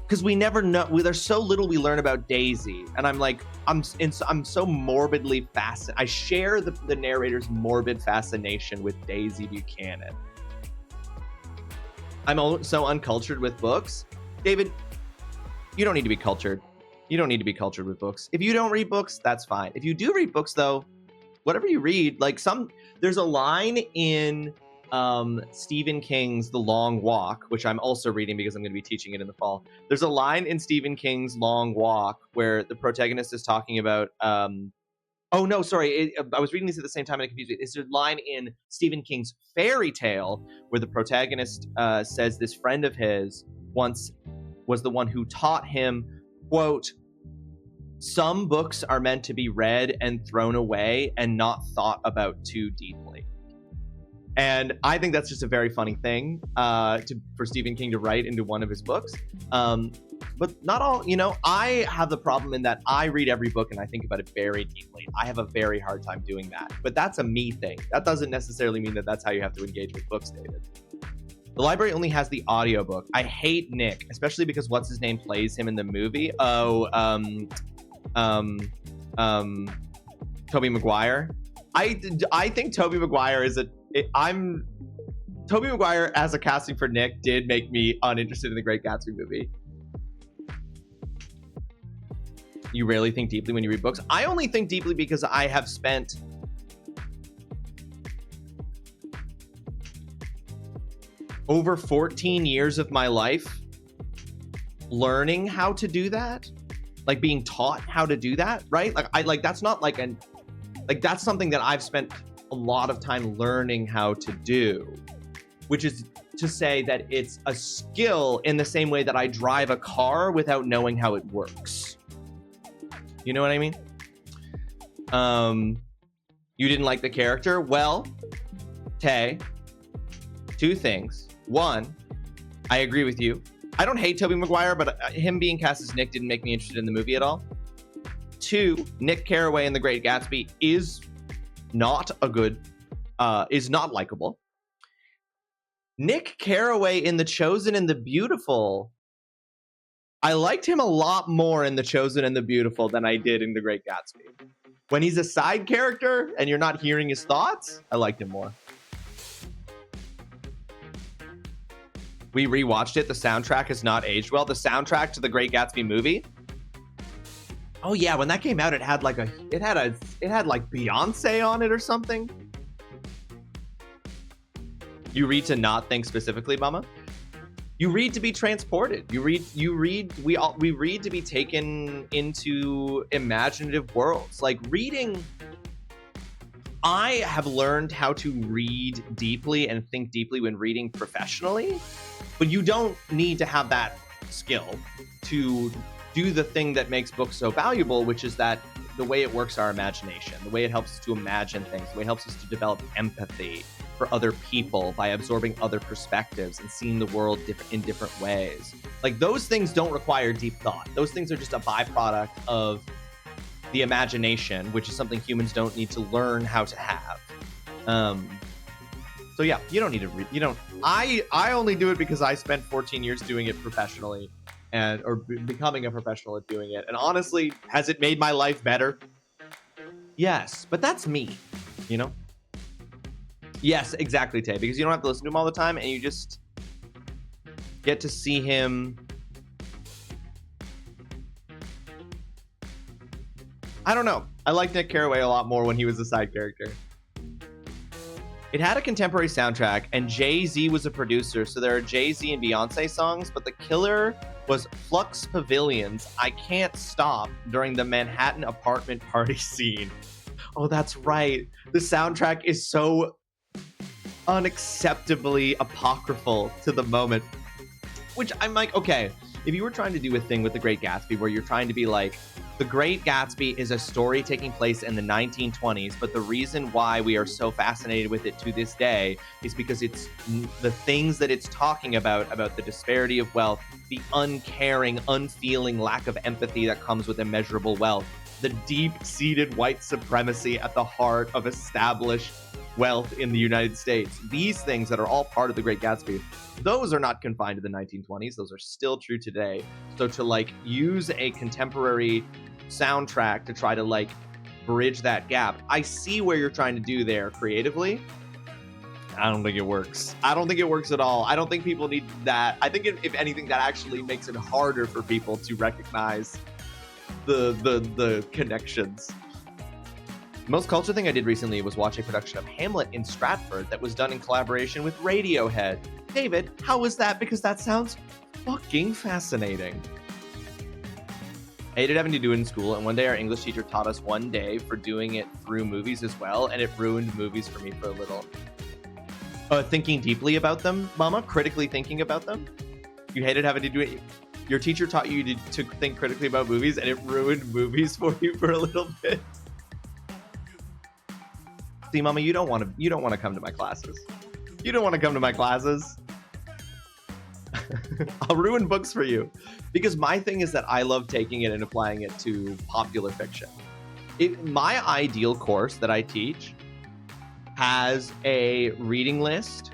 because we never know. There's so little we learn about Daisy, and I'm like, I'm so morbidly fascinated. I share the narrator's morbid fascination with Daisy Buchanan. I'm so uncultured with books. David, you don't need to be cultured. You don't need to be cultured with books. If you don't read books, that's fine. If you do read books, though, whatever you read, like there's a line in Stephen King's The Long Walk, which I'm also reading because I'm going to be teaching it in the fall. There's a line in Stephen King's Long Walk where the protagonist is talking about, oh no, sorry, I was reading these at the same time and I confused me. It's a line in Stephen King's Fairy Tale where the protagonist says this friend of his once was the one who taught him, quote, some books are meant to be read and thrown away and not thought about too deeply. And I think that's just a very funny thing for Stephen King to write into one of his books. But not all, I have the problem in that I read every book and I think about it very deeply. I have a very hard time doing that. But that's a me thing. That doesn't necessarily mean that that's how you have to engage with books, David. The library only has the audiobook. I hate Nick, especially because what's his name plays him in the movie. Tobey Maguire. I think Tobey Maguire is Tobey Maguire as a casting for Nick did make me uninterested in the Great Gatsby movie. You rarely think deeply when you read books. I only think deeply because I have spent over 14 years of my life learning how to do that, like being taught how to do that, right? That's not that's something that I've spent a lot of time learning how to do, which is to say that it's a skill in the same way that I drive a car without knowing how it works. You know what I mean? You didn't like the character? Well, Tay, two things. One, I agree with you. I don't hate Tobey Maguire, but him being cast as Nick didn't make me interested in the movie at all. Two, Nick Carraway in The Great Gatsby is not likable. Nick Carraway in The Chosen and the Beautiful, I liked him a lot more in The Chosen and the Beautiful than I did in The Great Gatsby. When he's a side character and you're not hearing his thoughts, I liked him more. We rewatched it. The soundtrack has not aged well. The soundtrack to The Great Gatsby movie. Oh yeah, when that came out, it had Beyonce on it or something. You read to not think specifically, Mama. You read to be transported. We read to be taken into imaginative worlds. Like reading, I have learned how to read deeply and think deeply when reading professionally, but you don't need to have that skill to do the thing that makes books so valuable, which is that the way it works our imagination, the way it helps us to imagine things, the way it helps us to develop empathy for other people by absorbing other perspectives and seeing the world in different ways. Like those things don't require deep thought. Those things are just a byproduct of the imagination, which is something humans don't need to learn how to have. So yeah, you don't need to read. You don't. I only do it because I spent 14 years doing it professionally, becoming a professional at doing it. And honestly, has it made my life better? Yes, but that's me, you know? Yes, exactly, Tay, because you don't have to listen to him all the time and you just get to see him. I don't know. I like Nick Carraway a lot more when he was a side character. It had a contemporary soundtrack, and Jay-Z was a producer, so there are Jay-Z and Beyonce songs, but the killer was Flux Pavilion's I Can't Stop during the Manhattan apartment party scene. Oh, that's right. The soundtrack is so unacceptably apocryphal to the moment, which I'm like, okay, if you were trying to do a thing with The Great Gatsby where you're trying to be like, The Great Gatsby is a story taking place in the 1920s, but the reason why we are so fascinated with it to this day is because it's the things that it's talking about the disparity of wealth, the uncaring, unfeeling lack of empathy that comes with immeasurable wealth, the deep-seated white supremacy at the heart of established wealth in the United States. These things that are all part of The Great Gatsby, those are not confined to the 1920s. Those are still true today. So to like use a contemporary soundtrack to try to like bridge that gap, I see where you're trying to do there creatively. I don't think it works. I don't think it works at all. I don't think people need that. I think if anything, that actually makes it harder for people to recognize the connections. The most culture thing I did recently was watch a production of Hamlet in Stratford that was done in collaboration with Radiohead. David, how was that? Because that sounds fucking fascinating. I hated having to do it in school, and one day our English teacher taught us one day for doing it through movies as well, and it ruined movies for me for a little. Thinking deeply about them, Mama, critically thinking about them. You hated having to do it. Your teacher taught you to think critically about movies, and it ruined movies for you for a little bit. See, Mama, you don't want to come to my classes. You don't want to come to my classes. I'll ruin books for you, because my thing is that I love taking it and applying it to popular fiction. My ideal course that I teach has a reading list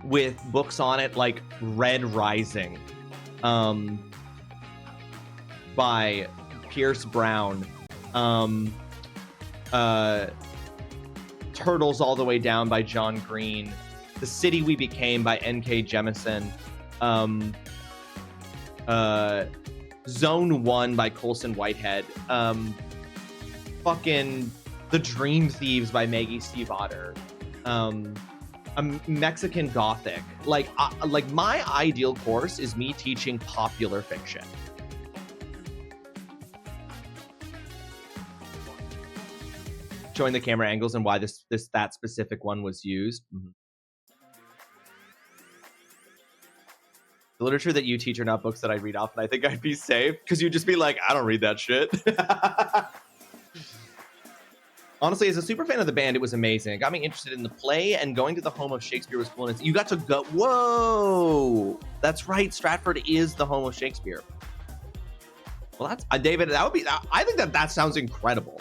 with books on it like Red Rising by Pierce Brown, Turtles All the Way Down by John Green, The City We Became by N.K. Jemisin, Zone 1 by Colson Whitehead, fucking The Dream Thieves by Maggie Steve Otter, a Mexican Gothic. Like my ideal course is me teaching popular fiction. Showing the camera angles and why that specific one was used. Mm-hmm. The literature that you teach are not books that I read often. I think I'd be safe, because you'd just be like, I don't read that shit. Honestly, as a super fan of the band, it was amazing. It got me interested in the play, and going to the home of Shakespeare was cool. And you got to go, whoa, that's right. Stratford is the home of Shakespeare. Well, that's David. That would be. I think that sounds incredible.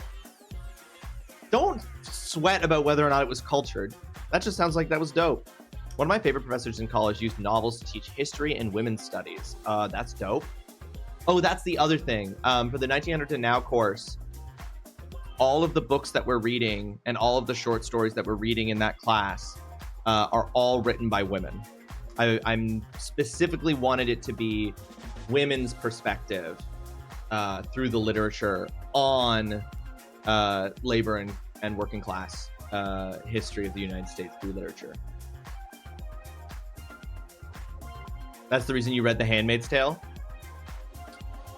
Don't sweat about whether or not it was cultured. That just sounds like that was dope. One of my favorite professors in college used novels to teach history and women's studies. That's dope. Oh, that's the other thing. For the 1900 to now course, all of the books that we're reading and all of the short stories that we're reading in that class are all written by women. I'm specifically wanted it to be women's perspective through the literature on labor and working class history of the United States through literature. That's the reason you read The Handmaid's Tale?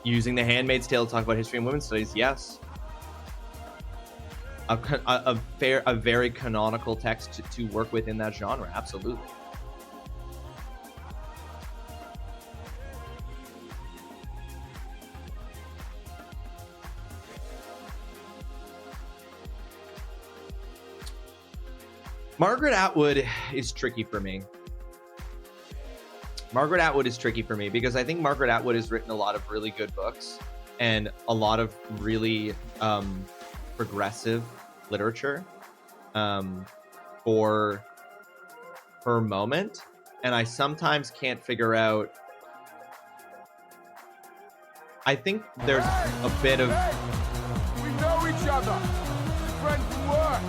Using The Handmaid's Tale to talk about history and women's studies, yes. A very canonical text to work with in that genre, absolutely. Margaret Atwood is tricky for me. Margaret Atwood is tricky for me because I think Margaret Atwood has written a lot of really good books and a lot of really progressive literature for her moment. And I sometimes can't figure out. I think there's a bit of. We know each other. Friends from work.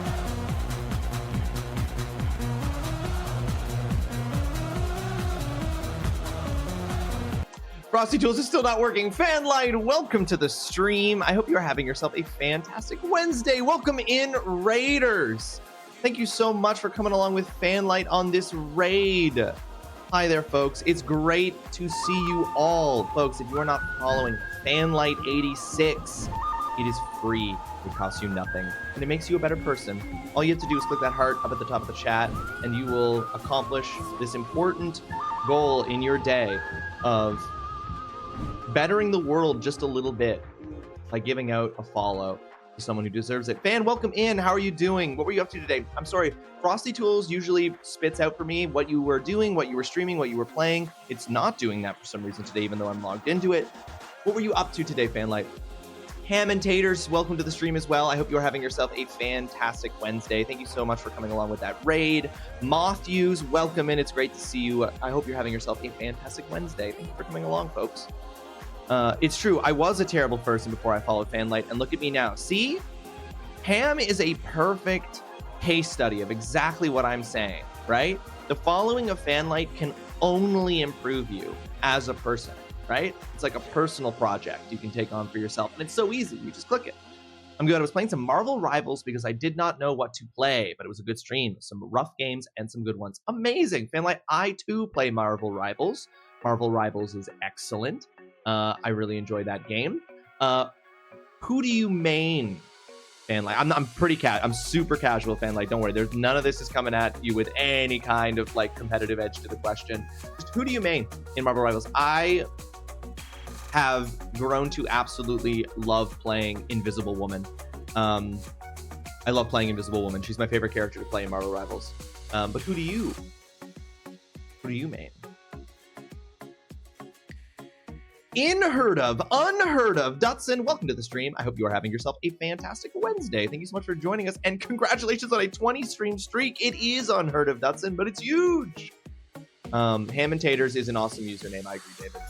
Frosty Tools is still not working. Fanlight, welcome to the stream. I hope you're having yourself a fantastic Wednesday. Welcome in, Raiders. Thank you so much for coming along with Fanlight on this raid. Hi there, folks. It's great to see you all. Folks, if you are not following Fanlight86, it is free. It costs you nothing, and it makes you a better person. All you have to do is click that heart up at the top of the chat, and you will accomplish this important goal in your day of bettering the world just a little bit by giving out a follow to someone who deserves it. Fan, welcome in. How are you doing? What were you up to today? I'm sorry, Frosty Tools usually spits out for me what you were doing, what you were streaming, what you were playing. It's not doing that for some reason today, even though I'm logged into it. What were you up to today, Fanlight? Ham and Taters, welcome to the stream as well. I hope you're having yourself a fantastic Wednesday. Thank you so much for coming along with that raid. Mothuse, welcome in. It's great to see you. I hope you're having yourself a fantastic Wednesday. Thank you for coming along, folks. It's true. I was a terrible person before I followed Fanlight, and look at me now. See? Ham is a perfect case study of exactly what I'm saying, right? The following of Fanlight can only improve you as a person, right? It's like a personal project you can take on for yourself, and it's so easy. You just click it. I'm good. I was playing some Marvel Rivals because I did not know what to play, but it was a good stream. Some rough games and some good ones. Amazing. Fanlight, I too play Marvel Rivals. Marvel Rivals is excellent. I really enjoy that game. Who do you main, Fanlight? I'm pretty I'm super casual, Fanlight. Don't worry. There's none of this is coming at you with any kind of like competitive edge to the question. Just who do you main in Marvel Rivals? I have grown to absolutely love playing Invisible Woman. I love playing Invisible Woman. She's my favorite character to play in Marvel Rivals. But who do you main? Unheard of, Dutson, welcome to the stream. I hope you are having yourself a fantastic Wednesday. Thank you so much for joining us, and congratulations on a 20 stream streak. It is unheard of, Dutson, but it's huge. Ham and Taters is an awesome username. I agree, David.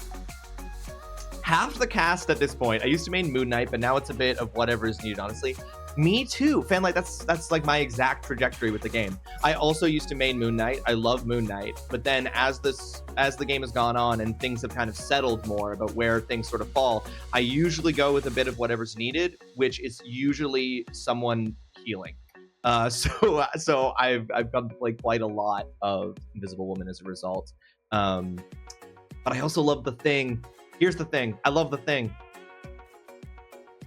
Half the cast at this point. I used to main Moon Knight, but now it's a bit of whatever is needed, honestly. Me too, Fanlight. That's like my exact trajectory with the game. I also used to main Moon Knight. I love Moon Knight, but then as the game has gone on and things have kind of settled more about where things sort of fall, I usually go with a bit of whatever's needed, which is usually someone healing. So I've come to play quite a lot of Invisible Woman as a result. But I also love the Thing. Here's the thing. I love the Thing.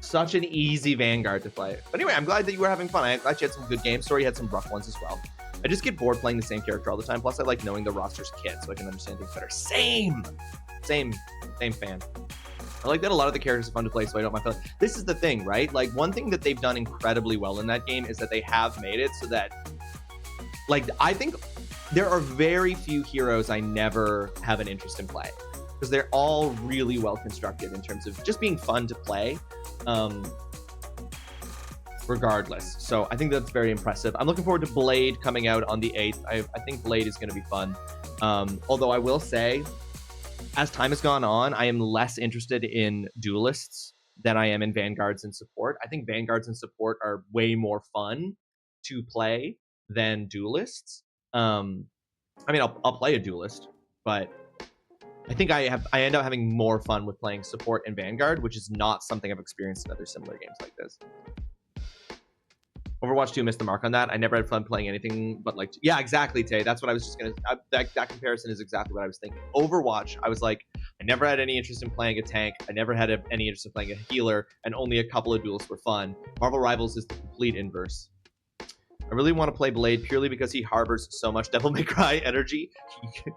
Such an easy Vanguard to play. But anyway, I'm glad that you were having fun. I'm glad you had some good games. Story had some rough ones as well. I just get bored playing the same character all the time. Plus, I like knowing the roster's kit so I can understand things better. Same fan. I like that a lot of the characters are fun to play, so I don't mind. This is the thing, right? Like, one thing that they've done incredibly well in that game is that they have made it so that, like, I think there are very few heroes I never have an interest in playing, because they're all really well constructed in terms of just being fun to play. Regardless, so I think that's very impressive. I'm looking forward to Blade coming out on the 8th. I think Blade is going to be fun. Although I will say, as time has gone on, I am less interested in duelists than I am in Vanguards and support. I think Vanguards and support are way more fun to play than duelists. I mean, I'll play a duelist, but I think I end up having more fun with playing support and Vanguard, which is not something I've experienced in other similar games like this. Overwatch 2 missed the mark on that. I never had fun playing anything but like... Yeah, exactly, Tay. That's what I was just going to... That comparison is exactly what I was thinking. Overwatch, I was like, I never had any interest in playing a tank. I never had any interest in playing a healer, and only a couple of duels were fun. Marvel Rivals is the complete inverse. I really want to play Blade purely because he harbors so much Devil May Cry energy.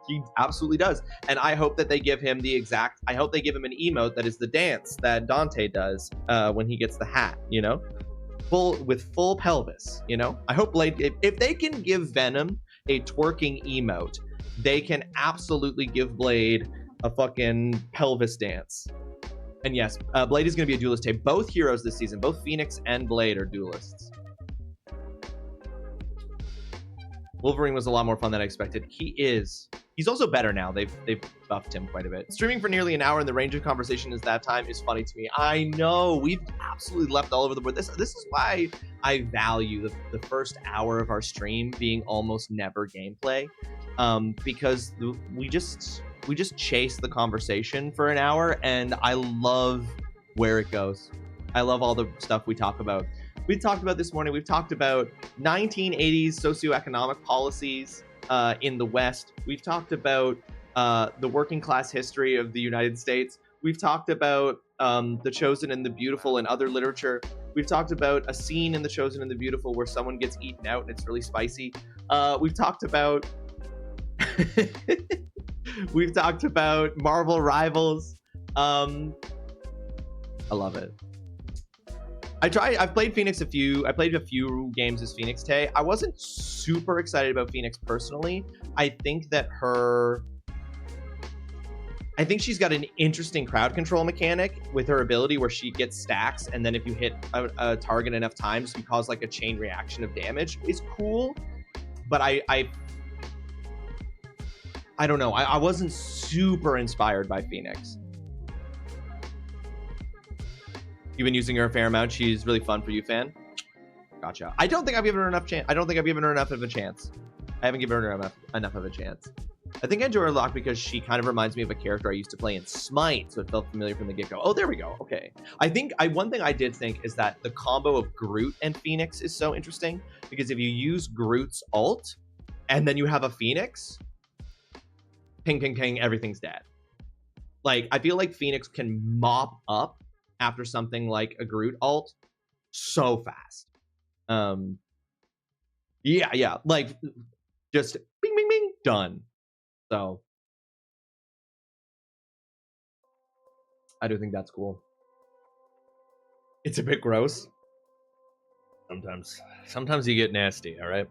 He absolutely does. And I hope that they give him the exact... I hope they give him an emote that is the dance that Dante does when he gets the hat, you know? With full pelvis, you know? I hope Blade... If they can give Venom a twerking emote, they can absolutely give Blade a fucking pelvis dance. And yes, Blade is going to be a duelist tape. Both heroes this season, both Phoenix and Blade are duelists. Wolverine was a lot more fun than I expected. He is. He's also better now. They've buffed him quite a bit. Streaming for nearly an hour and the range of conversation is that time is funny to me. I know. We've absolutely left all over the board. This is why I value the first hour of our stream being almost never gameplay. Because we just chase the conversation for an hour, and I love where it goes. I love all the stuff we talk about. We talked about this morning. We've talked about 1980s socioeconomic policies in the West. We've talked about the working class history of the United States. We've talked about The Chosen and the Beautiful and other literature. We've talked about a scene in The Chosen and the Beautiful where someone gets eaten out and it's really spicy. We've talked about we've talked about Marvel Rivals. I love it. I've played Phoenix I played a few games as Phoenix Tay. I wasn't super excited about Phoenix personally. I think she's got an interesting crowd control mechanic with her ability where she gets stacks, and then if you hit a target enough times, you cause like a chain reaction of damage. It's cool, but I don't know. I wasn't super inspired by Phoenix. You've been using her a fair amount. She's really fun for you, fan. Gotcha. I don't think I've given her enough chance. I don't think I've given her enough of a chance. I haven't given her enough of a chance. I think I enjoy her a lot because she kind of reminds me of a character I used to play in Smite, so it felt familiar from the get-go. Oh, there we go. Okay. I think one thing I did think is that the combo of Groot and Phoenix is so interesting, because if you use Groot's ult and then you have a Phoenix, ping, ping, ping, everything's dead. Like, I feel like Phoenix can mop up after something like a Groot ult so fast. Yeah, like just bing, bing, bing, done. So I do think that's cool. It's a bit gross. Sometimes you get nasty. All right.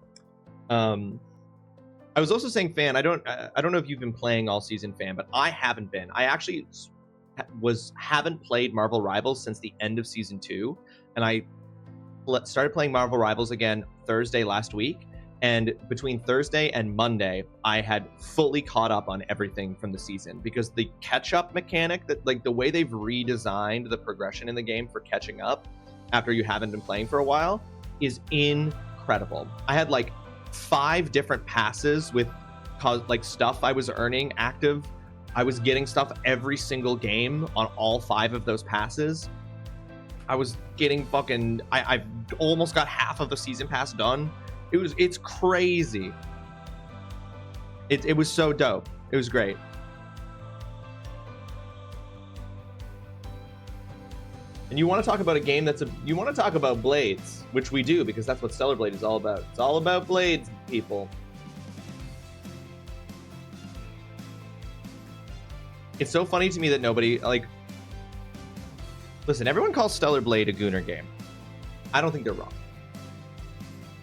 I was also saying, Fan, I don't know if you've been playing all season, Fan, but I haven't been. I actually haven't played Marvel Rivals since the end of season 2, and I started playing Marvel Rivals again Thursday last week. And between Thursday and Monday, I had fully caught up on everything from the season, because the catch-up mechanic, that like the way they've redesigned the progression in the game for catching up after you haven't been playing for a while, is incredible. I had like 5 different passes with like stuff I was earning active. I was getting stuff every single game on all 5 of those passes. I was getting fucking I've almost got half of the season pass done. It's crazy. It was so dope. It was great. And you want to talk about a game you want to talk about blades, which we do, because that's what Stellar Blade is all about. It's all about blades, people. It's so funny to me that nobody, like, listen, everyone calls Stellar Blade a Gooner game. I don't think they're wrong.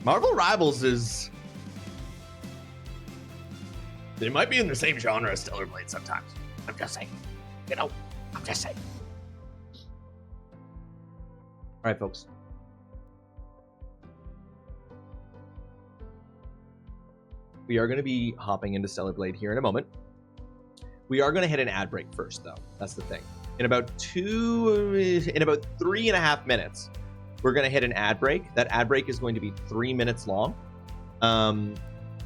Marvel Rivals is, they might be in the same genre as Stellar Blade sometimes. I'm just saying. You know, I'm just saying. All right, folks. We are going to be hopping into Stellar Blade here in a moment. We are going to hit an ad break first, though. That's the thing. In about 3.5 minutes, we're going to hit an ad break. That ad break is going to be 3 minutes long. I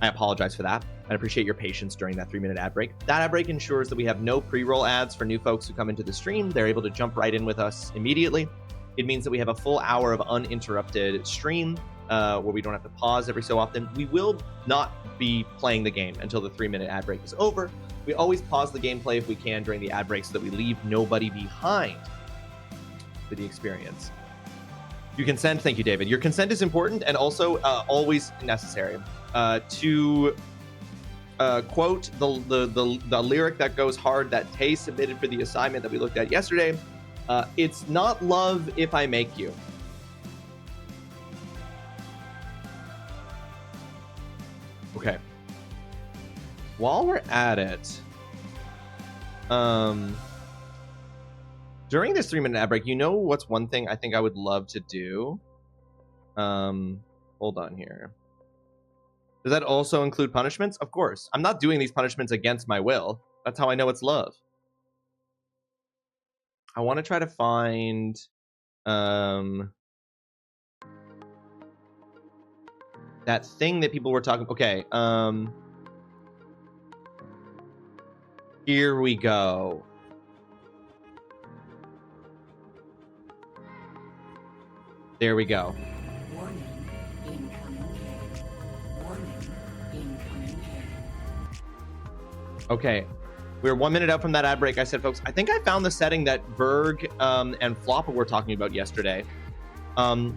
apologize for that. I appreciate your patience during that 3-minute ad break. That ad break ensures that we have no pre-roll ads for new folks who come into the stream. They're able to jump right in with us immediately. It means that we have a full hour of uninterrupted stream where we don't have to pause every so often. We will not be playing the game until the 3-minute ad break is over. We always pause the gameplay if we can during the ad break so that we leave nobody behind for the experience. You consent. Thank you, David. Your consent is important and also always necessary. To quote the lyric that goes hard that Tay submitted for the assignment that we looked at yesterday, it's not love if I make you. Okay. While we're at it, during this 3-minute ad break, you know what's one thing I think I would love to do? Hold on here. Does that also include punishments? Of course. I'm not doing these punishments against my will. That's how I know it's love. I want to try to find that thing that people were talking. Okay. Here we go. There we go. Warning, incoming cage. Warning, incoming cage. Okay. We're 1 minute out from that ad break. I said, folks, I think I found the setting that Berg and Floppa were talking about yesterday. And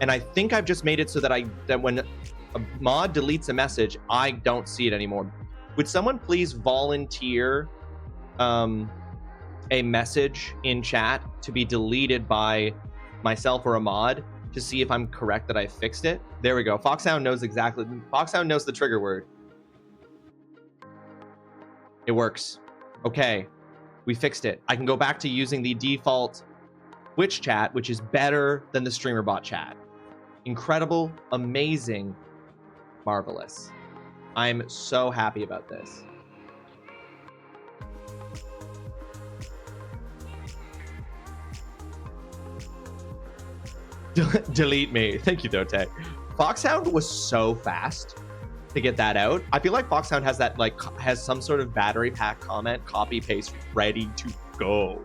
I think I've just made it so that when a mod deletes a message, I don't see it anymore. Would someone please volunteer a message in chat to be deleted by myself or a mod to see if I'm correct that I fixed it? There we go. Foxhound knows exactly. Foxhound knows the trigger word. It works. Okay. We fixed it. I can go back to using the default Twitch chat, which is better than the StreamerBot chat. Incredible, amazing, marvelous. I'm so happy about this. Delete me. Thank you, Dote. Foxhound was so fast to get that out. I feel like Foxhound has that, like, has some sort of battery pack comment, copy paste, ready to go.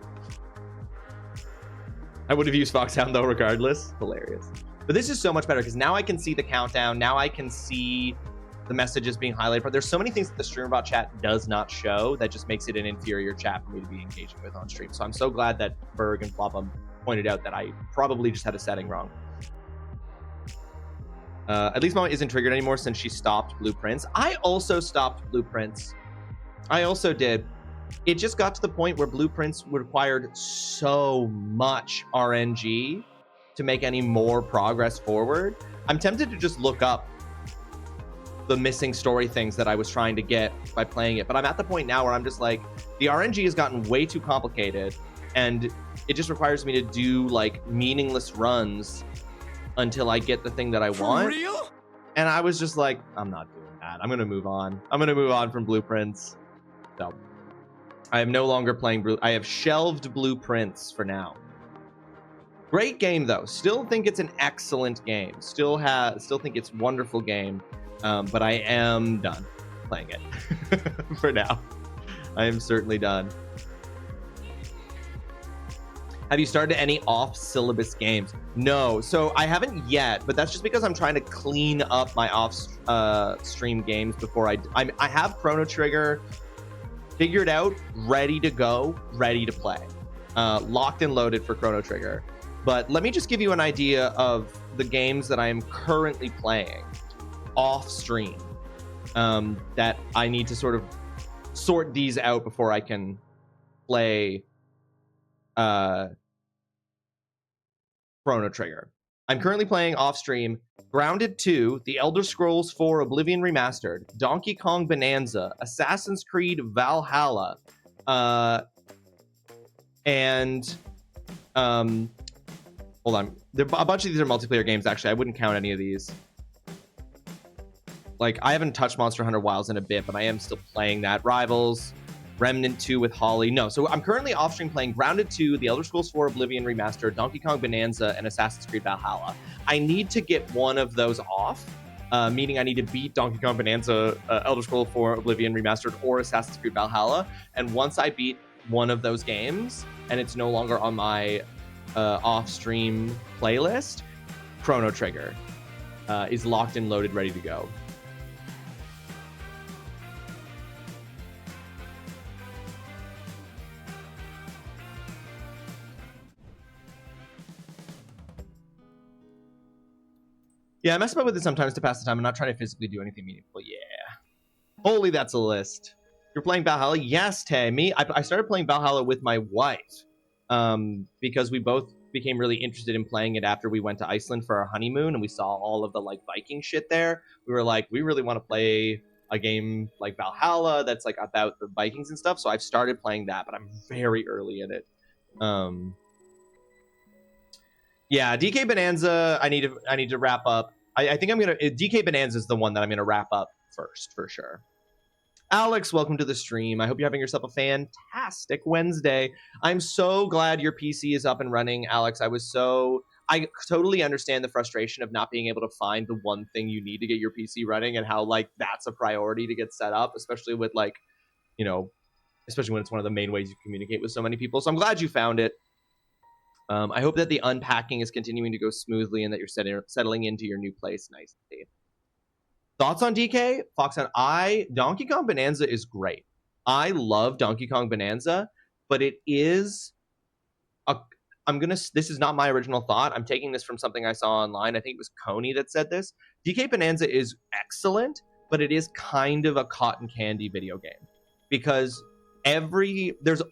I would have used Foxhound though, regardless. Hilarious. But this is so much better because now I can see the countdown. Now I can see the messages being highlighted. But there's so many things that the StreamerBot chat does not show that just makes it an inferior chat for me to be engaging with on stream. So I'm so glad that Berg and Flopham pointed out that I probably just had a setting wrong. At least Mama isn't triggered anymore since she stopped Blueprints. I also stopped Blueprints. I also did. It just got to the point where Blueprints required so much RNG to make any more progress forward, I'm tempted to just look up the missing story things that I was trying to get by playing it. But I'm at the point now where I'm just like, the RNG has gotten way too complicated, and it just requires me to do like meaningless runs until I get the thing that I want. For real? And I was just like, I'm not doing that. I'm gonna move on. I'm gonna move on from Blueprints. So I am no longer playing I have shelved Blueprints for now. Great game though. Still think it's an excellent game. Still think it's a wonderful game. But I am done playing it for now. I am certainly done. Have you started any off-syllabus games? No, so I haven't yet, but that's just because I'm trying to clean up my off-stream games before I have Chrono Trigger figured out, ready to go, ready to play. Locked and loaded for Chrono Trigger. But let me just give you an idea of the games that I am currently playing off stream, that I need to sort of sort these out before I can play Chrono Trigger. I'm currently playing off stream Grounded 2, The Elder Scrolls 4 Oblivion Remastered, Donkey Kong Bonanza, Assassin's Creed Valhalla, and hold on, a bunch of these are multiplayer games. Actually, I wouldn't count any of these. Like, I haven't touched Monster Hunter Wilds in a bit, but I am still playing that. Rivals, Remnant 2 with Holly. No, so I'm currently off-stream playing Grounded 2, The Elder Scrolls 4 Oblivion Remastered, Donkey Kong Bonanza, and Assassin's Creed Valhalla. I need to get one of those off, meaning I need to beat Donkey Kong Bonanza, Elder Scrolls 4 Oblivion Remastered, or Assassin's Creed Valhalla. And once I beat one of those games, and it's no longer on my off-stream playlist, Chrono Trigger is locked and loaded, ready to go. Yeah, I mess about with it sometimes to pass the time. I'm not trying to physically do anything meaningful. Yeah. Holy, that's a list. You're playing Valhalla? Yes, Tay. I started playing Valhalla with my wife because we both became really interested in playing it after we went to Iceland for our honeymoon and we saw all of the like Viking shit there. We were like, we really want to play a game like Valhalla that's like about the Vikings and stuff. So I've started playing that, but I'm very early in it. Yeah, DK Bonanza, I need to wrap up. I think I'm gonna DK Bonanza is the one that I'm gonna wrap up first for sure. Alex, welcome to the stream. I hope you're having yourself a fantastic Wednesday. I'm so glad your PC is up and running, Alex. I totally understand the frustration of not being able to find the one thing you need to get your PC running and how like that's a priority to get set up, especially with like, you know, especially when it's one of the main ways you communicate with so many people. So I'm glad you found it. I hope that the unpacking is continuing to go smoothly and that you're settling into your new place nicely. Thoughts on DK? Foxhound, Donkey Kong Bonanza is great. I love Donkey Kong Bonanza, but it is this is not my original thought. I'm taking this from something I saw online. I think it was Coney that said this. DK Bonanza is excellent, but it is kind of a cotton candy video game because there's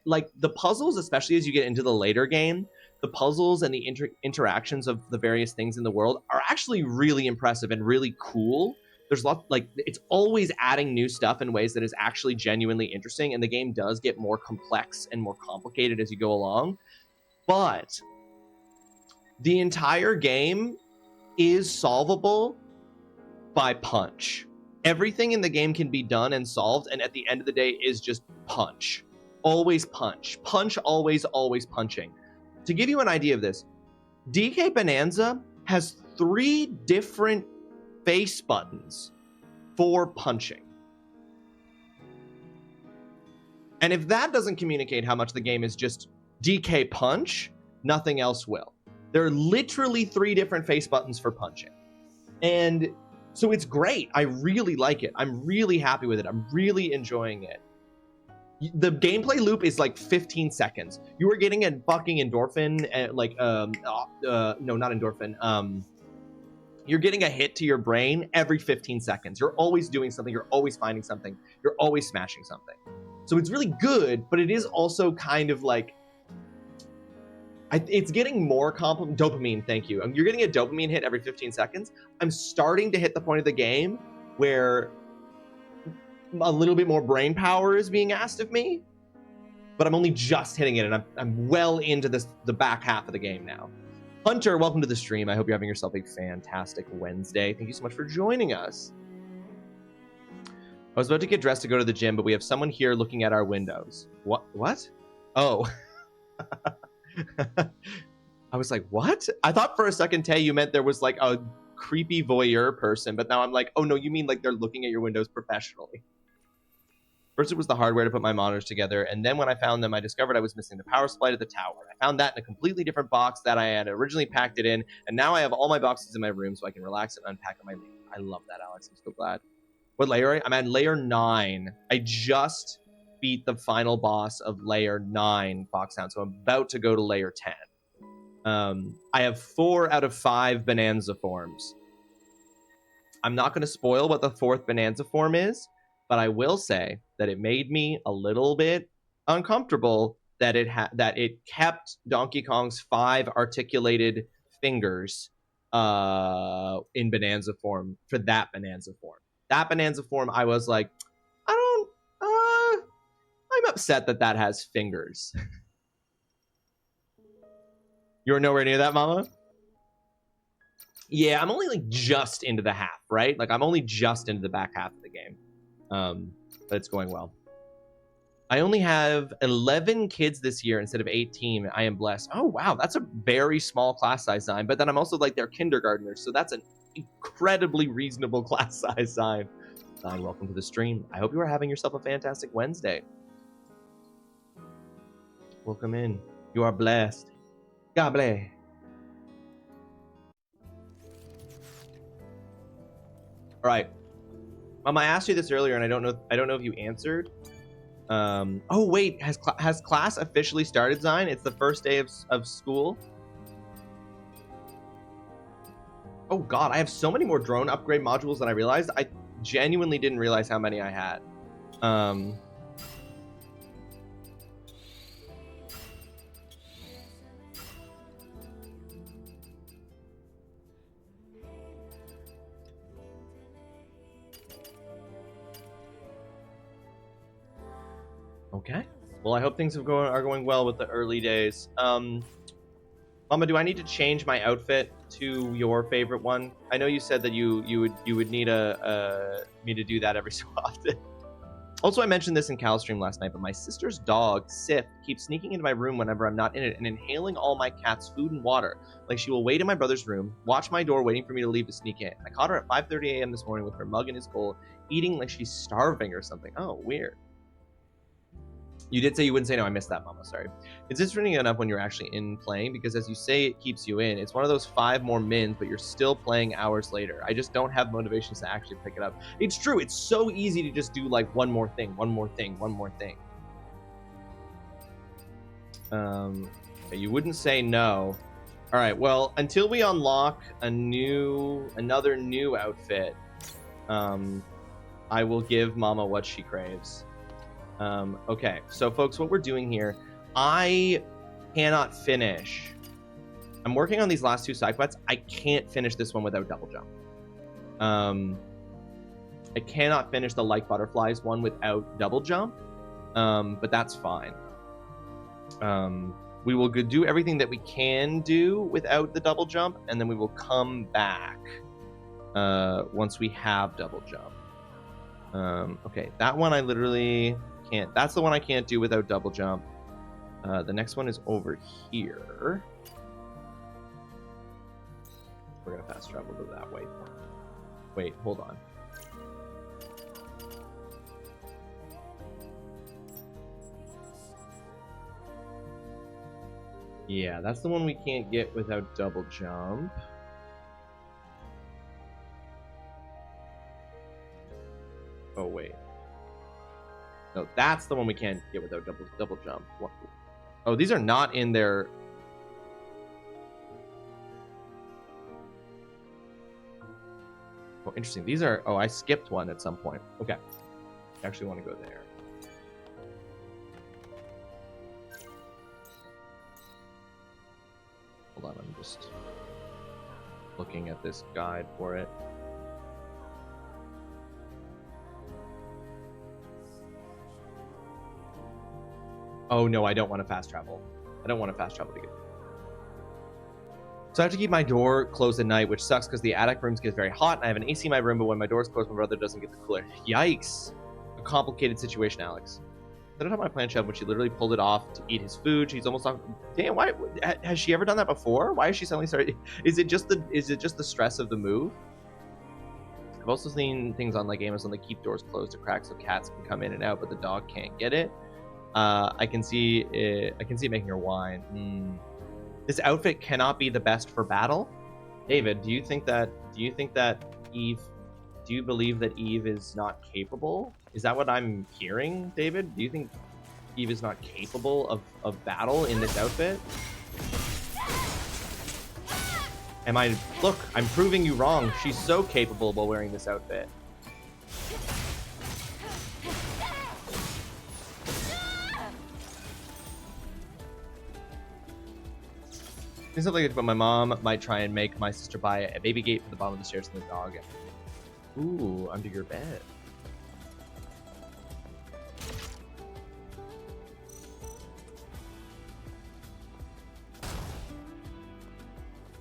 like the puzzles, especially as you get into the later game, the puzzles and the interactions of the various things in the world are actually really impressive and really cool. There's lots, like, it's always adding new stuff in ways that is actually genuinely interesting, and the game does get more complex and more complicated as you go along. But the entire game is solvable by punch. Everything in the game can be done and solved, and at the end of the day is just punch. Always punch. Punch, always, always punching. To give you an idea of this, DK Bonanza has 3 different face buttons for punching. And if that doesn't communicate how much the game is just DK punch, nothing else will. There are literally 3 different face buttons for punching. And so it's great. I really like it. I'm really happy with it. I'm really enjoying it. The gameplay loop is like 15 seconds. You are getting a fucking endorphin, no, not endorphin. You're getting a hit to your brain every 15 seconds. You're always doing something. You're always finding something. You're always smashing something. So it's really good, but it is also kind of like, It's getting more dopamine. Thank you. You're getting a dopamine hit every 15 seconds. I'm starting to hit the point of the game where a little bit more brain power is being asked of me, but I'm only just hitting it, and I'm well into the back half of the game now. Hunter, welcome to the stream. I hope you're having yourself a fantastic Wednesday. Thank you so much for joining us. I was about to get dressed to go to the gym, but we have someone here looking at our windows. What? Oh. I was like, what? I thought for a second, Tay, you meant there was like a creepy voyeur person, but now I'm like, oh no, you mean like they're looking at your windows professionally. First, it was the hardware to put my monitors together, and then when I found them, I discovered I was missing the power supply to the tower. I found that in a completely different box that I had originally packed it in, and now I have all my boxes in my room so I can relax and unpack on my leave. I love that, Alex. I'm so glad. What layer are you? I'm at layer 9. I just beat the final boss of layer 9 Foxhound, so I'm about to go to layer 10. I have 4 out of 5 Bonanza forms. I'm not going to spoil what the 4th Bonanza form is, but I will say that it made me a little bit uncomfortable that it kept Donkey Kong's 5 articulated fingers in Bonanza form for that Bonanza form. That Bonanza form, I was like, I'm upset that has fingers. You're nowhere near that, Mama? Yeah, I'm only like just into the half, right? Like I'm only just into the back half of the game. But it's going well. I only have 11 kids this year instead of 18. I am blessed. Oh, wow. That's a very small class size, Zine. But then I'm also like their kindergartners. So that's an incredibly reasonable class size, Zine. Zine, welcome to the stream. I hope you are having yourself a fantastic Wednesday. Welcome in. You are blessed. God bless. All right. I asked you this earlier, and I don't know if you answered. Oh wait, has class officially started, Zine? It's the first day of school. Oh god, I have so many more drone upgrade modules than I realized. I genuinely didn't realize how many I had. Okay. Well, I hope things are going well with the early days. Mama, do I need to change my outfit to your favorite one? I know you said that you would need me to do that every so often. Also, I mentioned this in Cal stream last night, but my sister's dog, Sif, keeps sneaking into my room whenever I'm not in it and inhaling all my cat's food and water. Like, she will wait in my brother's room, watch my door waiting for me to leave to sneak in. I caught her at 5:30 a.m. this morning with her mug in his bowl, eating like she's starving or something. Oh, weird. You did say you wouldn't say no. I missed that, Mama. Sorry. It's interesting enough when you're actually in playing, because as you say, it keeps you in. It's one of those 5 more mins, but you're still playing hours later. I just don't have motivations to actually pick it up. It's true. It's so easy to just do like one more thing, one more thing, one more thing. You wouldn't say no. All right. Well, until we unlock another new outfit, I will give Mama what she craves. Okay, so folks, what we're doing here, I cannot finish. I'm working on these last 2 side quests. I can't finish this one without double jump. I cannot finish the like butterflies one without double jump, but that's fine. We will do everything that we can do without the double jump, and then we will come back once we have double jump. Okay, that one I literally can't. That's the one I can't do without double jump. The next one is over here. We're gonna fast travel to that way. Wait, hold on. Yeah, that's the one we can't get without double jump. Oh wait. No, that's the one we can't get without double jump. What? Oh, these are not in there. Oh, interesting. These are. Oh, I skipped one at some point. Okay. I actually want to go there. Hold on, I'm just looking at this guide for it. Oh no, I don't want to fast travel. I don't want to fast travel to get. So I have to keep my door closed at night, which sucks because the attic rooms get very hot, and I have an AC in my room, but when my door's closed, my brother doesn't get the cooler. Yikes. A complicated situation, Alex. I don't have my plant shed when she literally pulled it off to eat his food. She's almost off. Damn, why has she ever done that before? Why is she suddenly started? Is it just the stress of the move? I've also seen things on like Amazon that keep doors closed to crack so cats can come in and out, but the dog can't get it. I can see it making her whine. This outfit cannot be the best for battle. David, do you think that Eve? Do you believe that Eve is not capable? Is that what I'm hearing, David? Do you think Eve is not capable of battle in this outfit? Look, I'm proving you wrong. She's so capable while wearing this outfit. Things like it, but my mom might try and make my sister buy a baby gate for the bottom of the stairs and the dog. Ooh, under your bed. I'm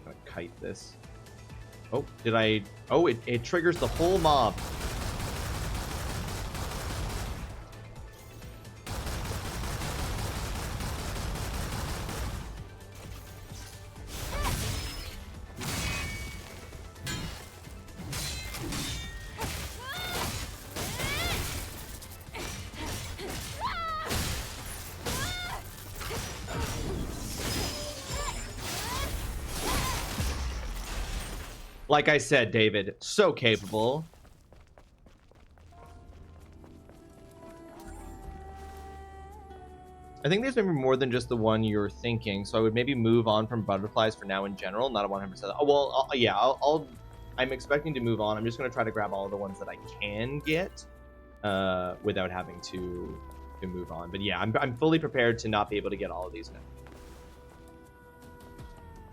gonna kite this. Oh, did I? Oh, it triggers the whole mob. Like I said, David, so capable. I think there's maybe more than just the one you're thinking, so I would maybe move on from butterflies for now in general, not a 100%. Oh, well, yeah, I'm expecting to move on. I'm just going to try to grab all the ones that I can get without having to move on. But yeah, I'm fully prepared to not be able to get all of these now.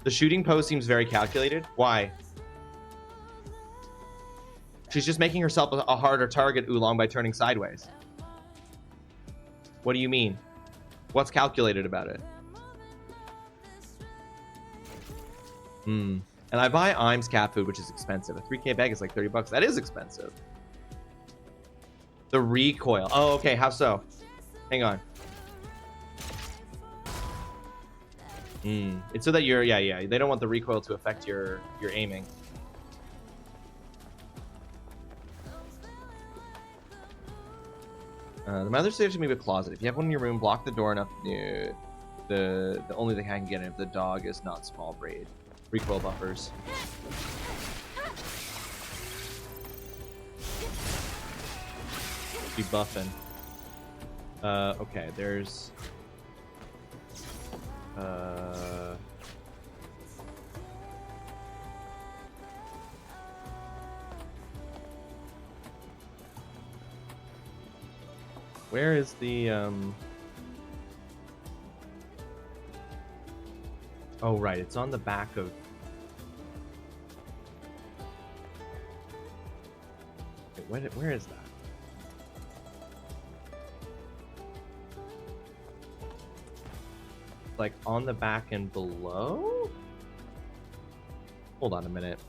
The shooting pose seems very calculated. Why? She's just making herself a harder target, Oolong, by turning sideways. What do you mean? What's calculated about it? And I buy Imes cat food, which is expensive. A 3K bag is like 30 bucks. That is expensive. The recoil. Oh, okay. How so? Hang on. It's so that you're, yeah. They don't want the recoil to affect your aiming. The mother says to me, a closet. If you have one in your room, block the door enough. The only thing I can get in if the dog is not small braid. Recoil buffers. Be buffing. Okay, there's. Where is the Oh right, it's on the back of. Wait, where is that? Like on the back and below? Hold on a minute.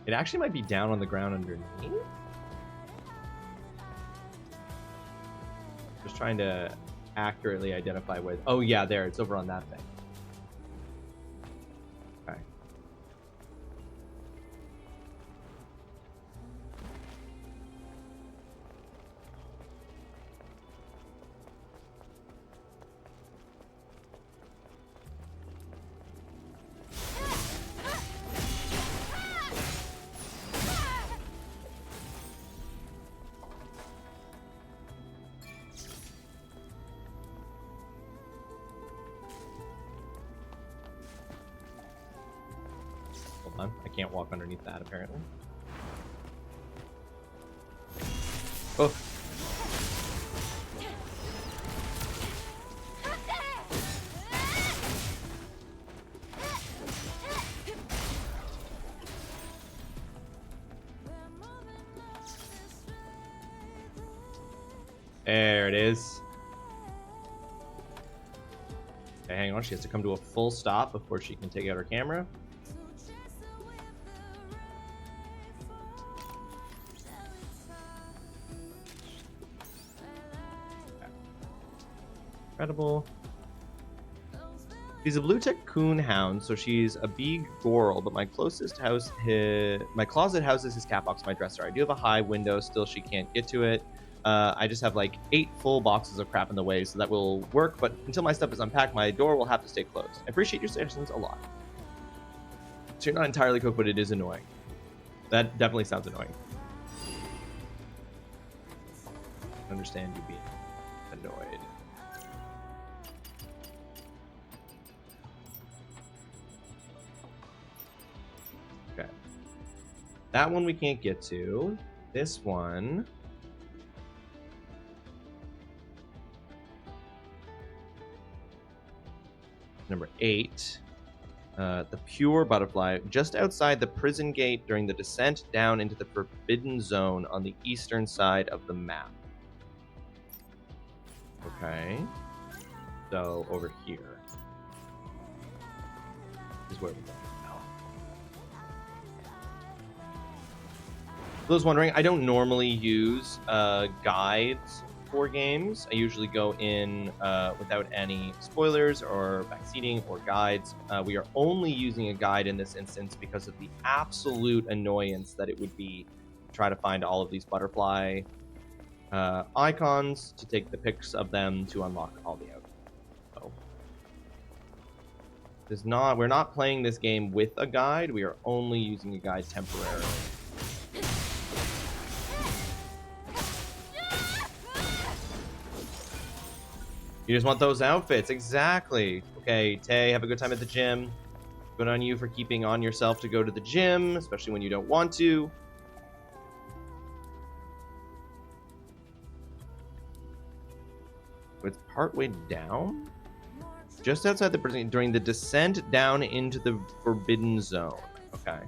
It actually might be down on the ground underneath. Just trying to accurately identify where. Oh yeah, there. It's over on that thing. Okay. on. I can't walk underneath that, apparently. Oh. There it is. Okay, hang on. She has to come to a full stop before she can take out her camera. Incredible. She's a blue tick coon hound, so she's a big goral, but my closest house, my closet houses his cat box, my dresser. I do have a high window, still she can't get to it. I just have like 8 full boxes of crap in the way, so that will work, but until my stuff is unpacked, my door will have to stay closed. I appreciate your suggestions a lot. So you're not entirely cooked, but it is annoying. That definitely sounds annoying. I understand you being annoyed. Okay. That one we can't get to. This one... Number 8. The pure butterfly, just outside the prison gate during the descent down into the forbidden zone on the eastern side of the map. Okay. So, over here is where we're going now. For those wondering, I don't normally use guides for games. I usually go in without any spoilers or backseating or guides. We are only using a guide in this instance because of the absolute annoyance that it would be to try to find all of these butterfly icons, to take the pics of them to unlock all the outfits. So we're not playing this game with a guide. We are only using a guide temporarily. You just want those outfits. Exactly. Okay, Tay, have a good time at the gym. Good on you for keeping on yourself to go to the gym, especially when you don't want to. It's partway down? Just outside the prison, during the descent down into the forbidden zone. Okay.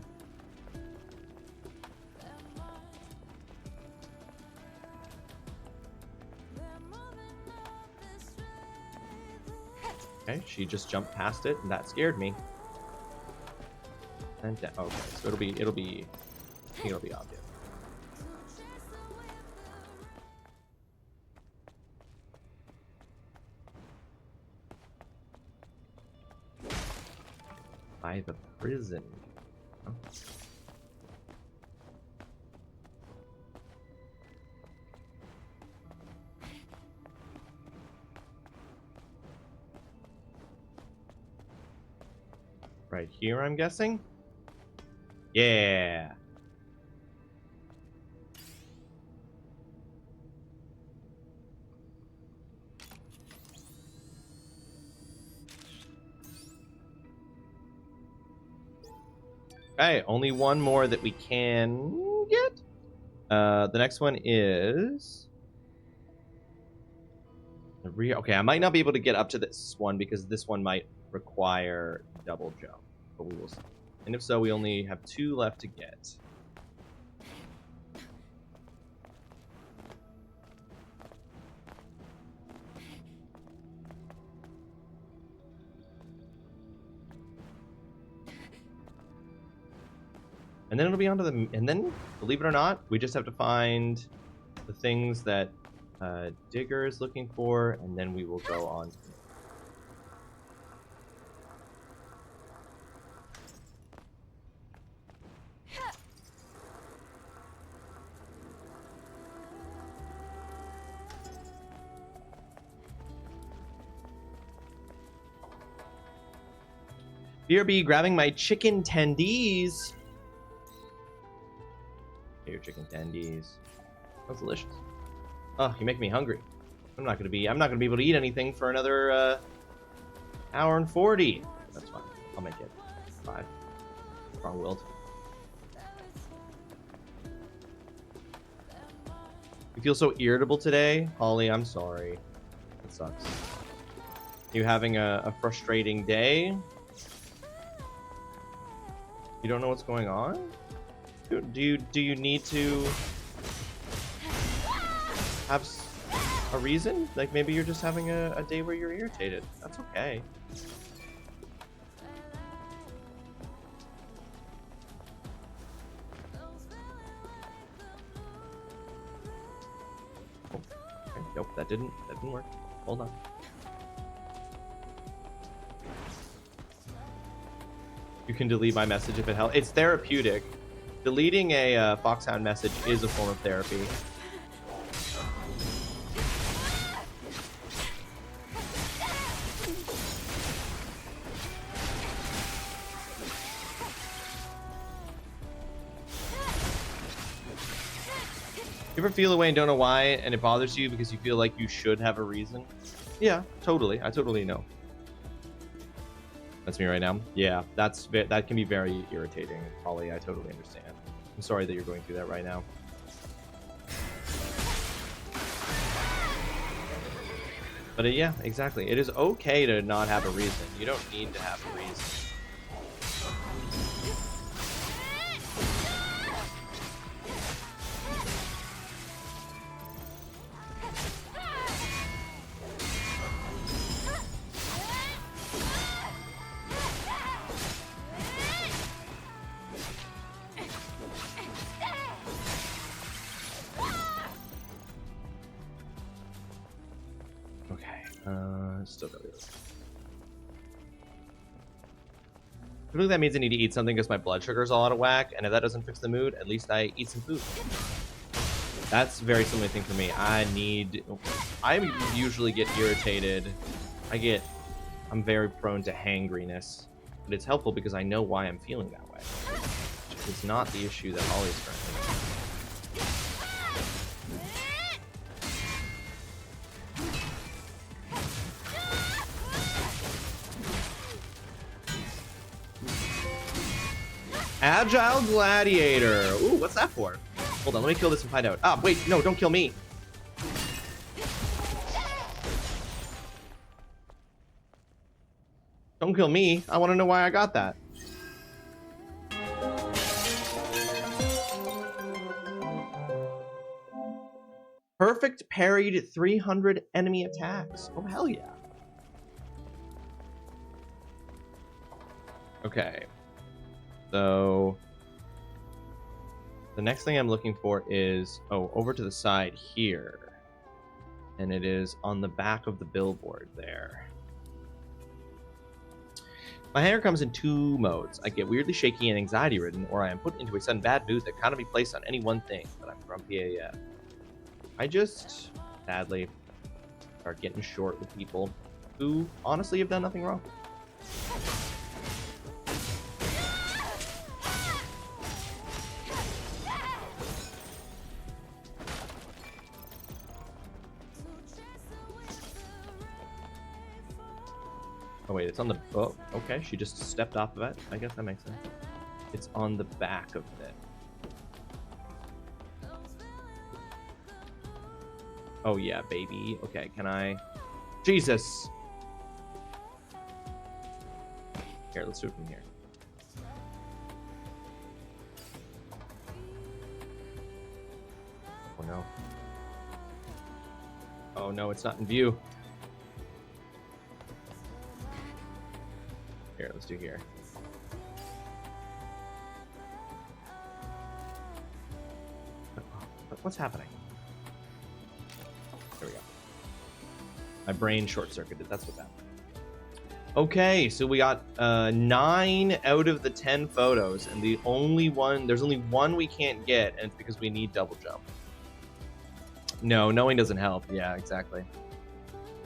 Okay, she just jumped past it, and that scared me. And okay, so it'll be obvious. By the prison. Oh. Right here, I'm guessing? Yeah. Okay, only one more that we can get. The next one is... Okay, I might not be able to get up to this one because this one might require double jump, but we will see. And if so, we only have 2 left to get. And then it'll be onto the... And then, believe it or not, we just have to find the things that Digger is looking for, and then we will go on. BRB grabbing my chicken tendies. Here, chicken tendies. That's delicious. Oh, you make me hungry. I'm not gonna be able to eat anything for another hour and 40. That's fine. I'll make it 5. Strong-willed. You feel so irritable today? Holly, I'm sorry. It sucks. You having a frustrating day? You don't know what's going on? Do you need to have a reason? Like maybe you're just having a day where you're irritated. That's okay. Oh, okay. Nope, that didn't work. Hold on. You can delete my message if it helps. It's therapeutic. Deleting a Foxhound message is a form of therapy. You ever feel away and don't know why, and it bothers you because you feel like you should have a reason? Yeah, totally. I totally know. That's me right now. Yeah, that can be very irritating, Holly. I totally understand. I'm sorry that you're going through that right now. But yeah, exactly. It is okay to not have a reason. You don't need to have a reason. Still got it. I think that means I need to eat something because my blood sugar's all out of whack, and if that doesn't fix the mood, at least I eat some food. That's a very similar thing for me. I usually get irritated. I'm very prone to hangriness, but it's helpful because I know why I'm feeling that way. It's not the issue that Holly's currently having. Agile Gladiator. Ooh, what's that for? Hold on, let me kill this and find out. Ah, wait, no, don't kill me. Don't kill me. I want to know why I got that. Perfect parried 300 enemy attacks. Oh, hell yeah. Okay. So the next thing I'm looking for is, over to the side here. And it is on the back of the billboard there. My hair comes in two modes. I get weirdly shaky and anxiety ridden, or I am put into a sudden bad mood that cannot be placed on any one thing, but I'm grumpy AF. I just, sadly, start getting short with people who honestly have done nothing wrong. Oh wait, it's on the... Oh, okay, she just stepped off of it. I guess that makes sense. It's on the back of it. Oh yeah, baby. Okay, can I... Jesus! Here, let's do it from here. Oh no. Oh no, it's not in view. Here, let's do here. What's happening? There we go. My brain short-circuited. That's what's happening. Okay, so we got 9 out of the 10 photos, and there's only one we can't get, and it's because we need double jump. No, knowing doesn't help. Yeah, exactly.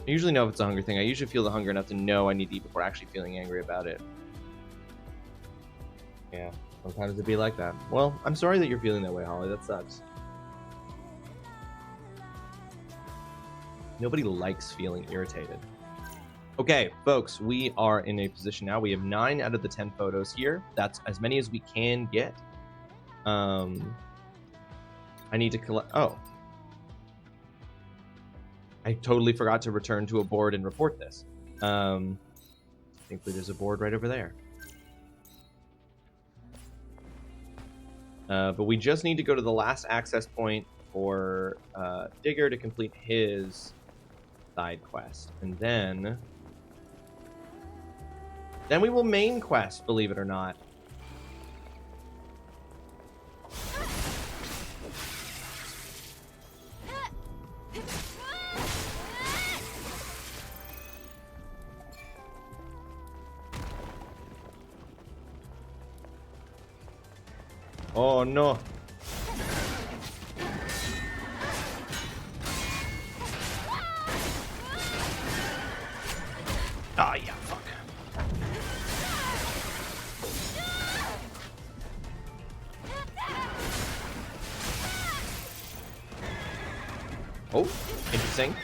I usually know if it's a hunger thing. I usually feel the hunger enough to know I need to eat before actually feeling angry about it. Yeah, sometimes it'd be like that. Well, I'm sorry that you're feeling that way, Holly. That sucks. Nobody likes feeling irritated. Okay, folks, we are in a position now. We have 9 out of the 10 photos here. That's as many as we can get. I need to collect. Oh, I totally forgot to return to a board and report this. I think there's a board right over there. But we just need to go to the last access point for Digger to complete his side quest, and then we will main quest, believe it or not. Oh no. Ah, yeah, fuck. Oh, interesting.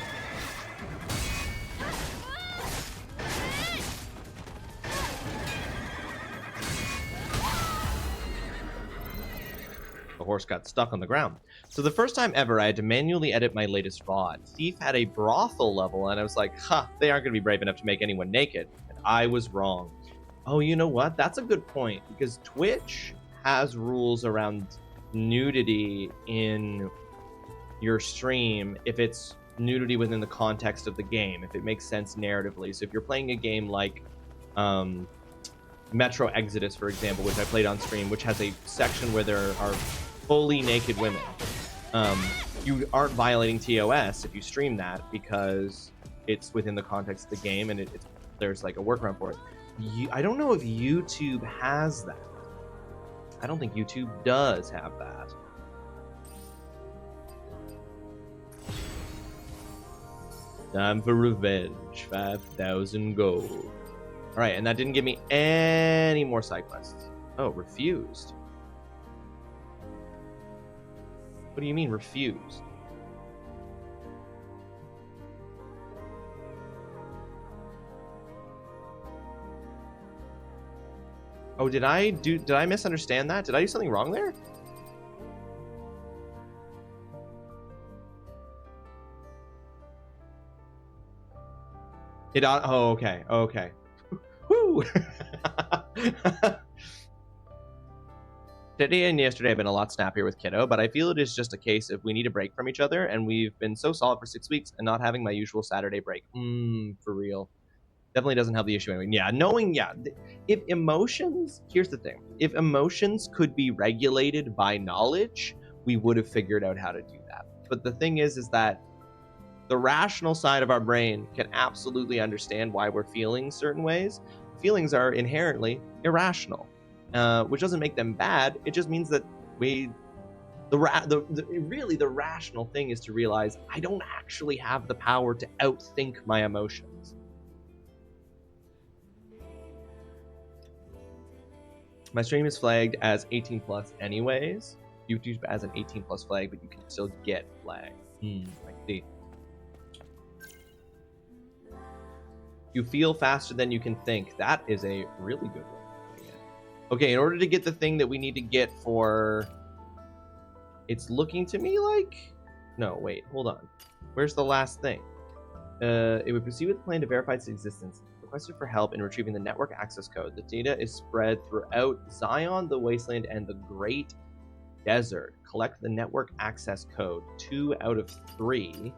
The horse got stuck on the ground. So the first time ever, I had to manually edit my latest VOD. Thief had a brothel level, and I was like, huh, they aren't going to be brave enough to make anyone naked. And I was wrong. Oh, you know what? That's a good point, because Twitch has rules around nudity in your stream if it's nudity within the context of the game, if it makes sense narratively. So if you're playing a game like Metro Exodus, for example, which I played on stream, which has a section where there are fully naked women, you aren't violating TOS if you stream that, because it's within the context of the game, and there's like a workaround for it. I don't know if YouTube has that. I don't think YouTube does have that. Time for revenge. 5,000 gold. All right, and that didn't give me any more side quests. Oh, refused. What do you mean refused? Oh, did I misunderstand that? Did I do something wrong there? Oh, okay. Okay. Woo! Today and yesterday have been a lot snappier with Kiddo, but I feel it is just a case of we need a break from each other, and we've been so solid for 6 weeks and not having my usual Saturday break. For real. Definitely doesn't help the issue anyway. Yeah, if emotions, here's the thing. If emotions could be regulated by knowledge, we would have figured out how to do that. But the thing is that the rational side of our brain can absolutely understand why we're feeling certain ways. Feelings are inherently irrational, which doesn't make them bad. It just means that really the rational thing is to realize I don't actually have the power to outthink my emotions. My stream is flagged as 18 plus anyways. YouTube has an 18 plus flag, but you can still get flagged. I see. You feel faster than you can think. That is a really good one. Okay, in order to get the thing that we need to get for... It's looking to me like... No, wait, hold on. Where's the last thing? It would proceed with the plan to verify its existence. Requested for help in retrieving the network access code. The data is spread throughout Zion, the Wasteland, and the Great Desert. Collect the network access code. 2 out of 3.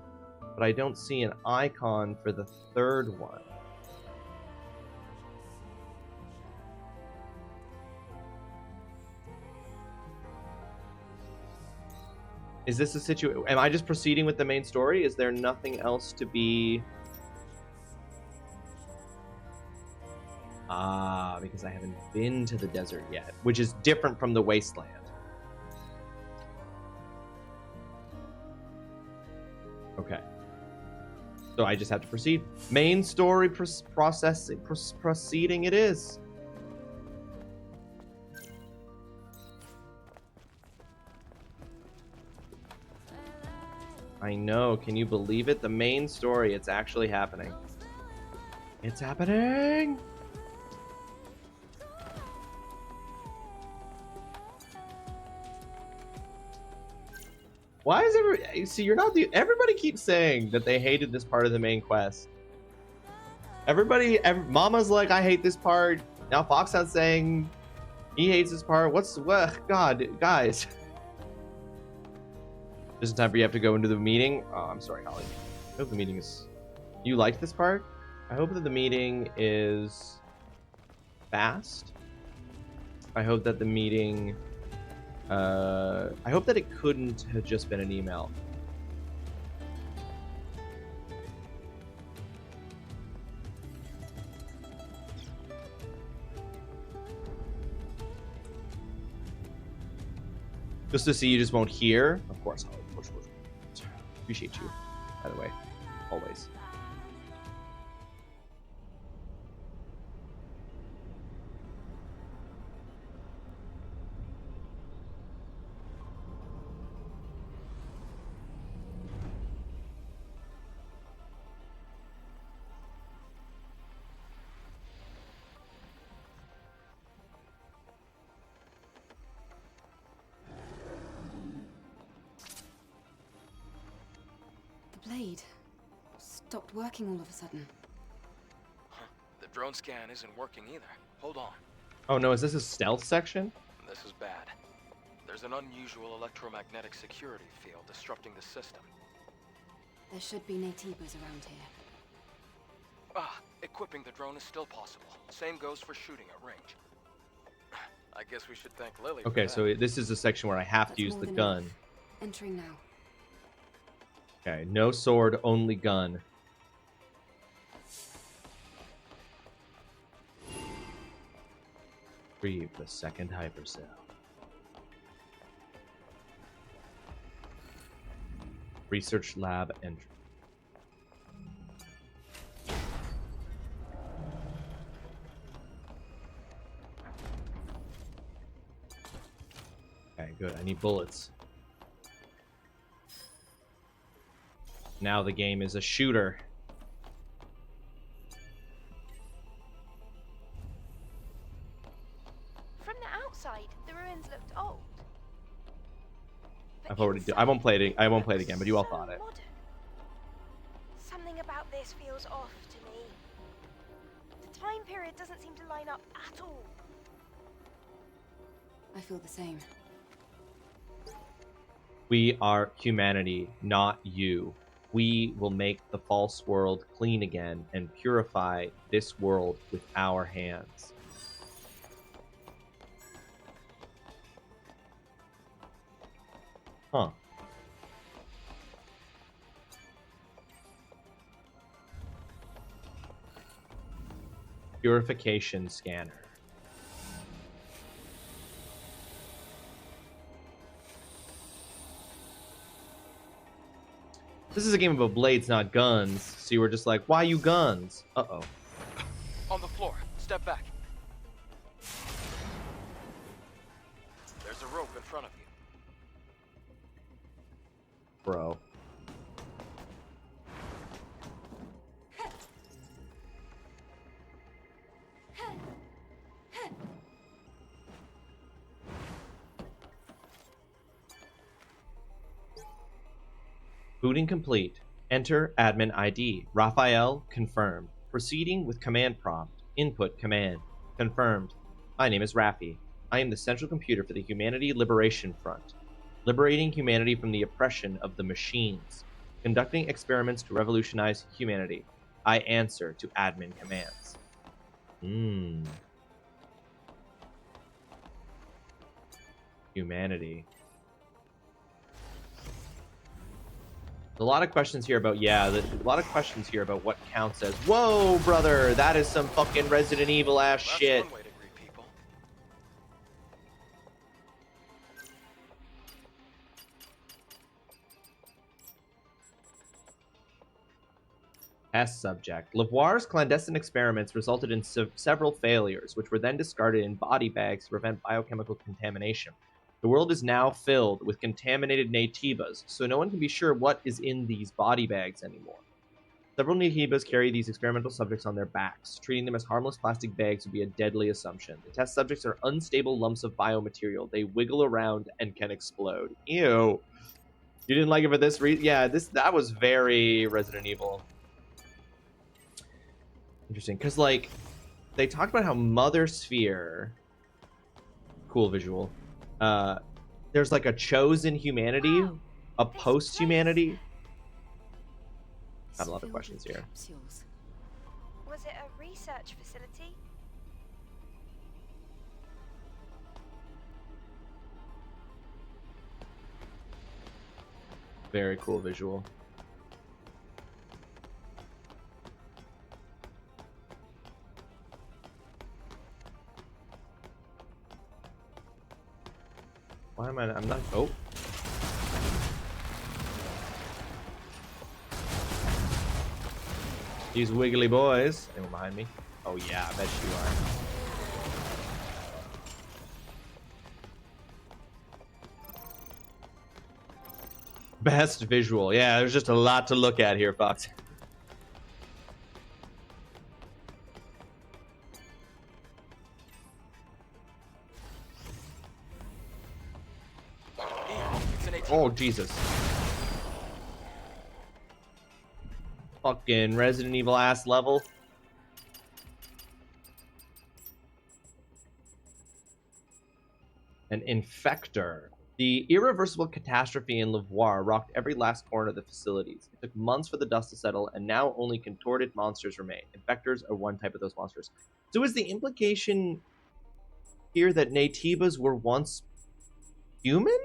But I don't see an icon for the third one. Is this a situation? Am I just proceeding with the main story? Is there nothing else to be... Ah, because I haven't been to the desert yet, which is different from the wasteland. Okay. So I just have to proceed. Main story proceeding it is. I know, can you believe it? The main story, it's actually happening. It's happening. Why is see, you're not the everybody keeps saying that they hated this part of the main quest. Mama's like, I hate this part. Now Foxhound's saying he hates this part. God, guys. Just in time for you have to go into the meeting. Oh, I'm sorry, Holly. I hope the meeting is... You liked this part? I hope that the meeting is fast. I hope that the meeting... I hope that it couldn't have just been an email. Just to see you just won't hear. Of course, Holly. Of course. Appreciate you, by the way. Always. Blade stopped working all of a sudden. Huh. The drone scan isn't working either. Hold on. Oh no, is this a stealth section? This is bad. There's an unusual electromagnetic security field disrupting the system. There should be Natives around here. Ah, equipping the drone is still possible. Same goes for shooting at range. I guess we should thank Lily. Okay, for so that. this is a section where I have That's to use more the than gun. enough. Entering now. Okay, no sword, only gun. Retrieve the second hypercell. Research lab entry. Okay, good. I need bullets. Now the game is a shooter. From the outside, the ruins looked old. But I've already. inside, I won't play it. I won't play it looks again. But you all so thought it. modern. Something about this feels off to me. The time period doesn't seem to line up at all. I feel the same. We are humanity, not you. We will make the false world clean again and purify this world with our hands. Huh. Purification scanner. This is a game about blades, not guns. So you were just like, why you guns? Uh-oh. On the floor. Step back. There's a rope in front of you. Bro. Booting complete. Enter admin ID. Raphael, confirmed. Proceeding with command prompt. Input command. Confirmed. My name is Rafi. I am the central computer for the Humanity Liberation Front. Liberating humanity from the oppression of the machines. Conducting experiments to revolutionize humanity. I answer to admin commands. Humanity. A lot of questions here about, a lot of questions here about what counts as, whoa, brother, that is some fucking Resident Evil ass That's shit. one way to greet people. Test subject. Lavoir's clandestine experiments resulted in several failures, which were then discarded in body bags to prevent biochemical contamination. The world is now filled with contaminated nativas, so no one can be sure what is in these body bags anymore. Several Nahibas carry these experimental subjects on their backs. Treating them as harmless plastic bags would be a deadly assumption. The test subjects are unstable lumps of biomaterial. They wiggle around and can explode. Ew. You didn't like it for this reason? Yeah, that was very Resident Evil. Interesting, because, like, they talked about how Mother Sphere... Cool visual. There's, like, a chosen humanity, a post-humanity. Got a lot of questions here. Capsules. Was it a research facility? Very cool visual. Why am I'm not... Oh. These wiggly boys. Anyone behind me? Oh yeah, I bet you are. Best visual. Yeah, there's just a lot to look at here, Fox. Oh, Jesus. Fucking Resident Evil ass level. An infector. The irreversible catastrophe in Lavoir rocked every last corner of the facilities. It took months for the dust to settle, and now only contorted monsters remain. Infectors are one type of those monsters. So is the implication here that Naytibas were once human?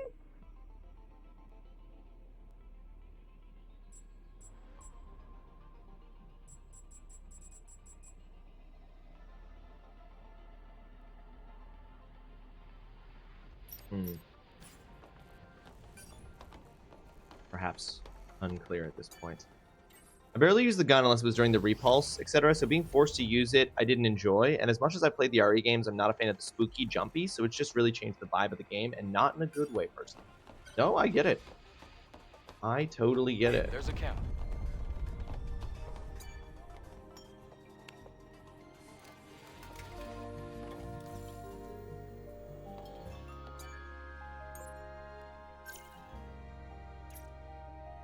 Perhaps unclear at this point. I barely used the gun unless it was during the repulse, etc. So being forced to use it, I didn't enjoy. And as much as I played the RE games, I'm not a fan of the spooky, jumpy. So it's just really changed the vibe of the game, and not in a good way, personally. No, I get it. I totally get it. There's a camp.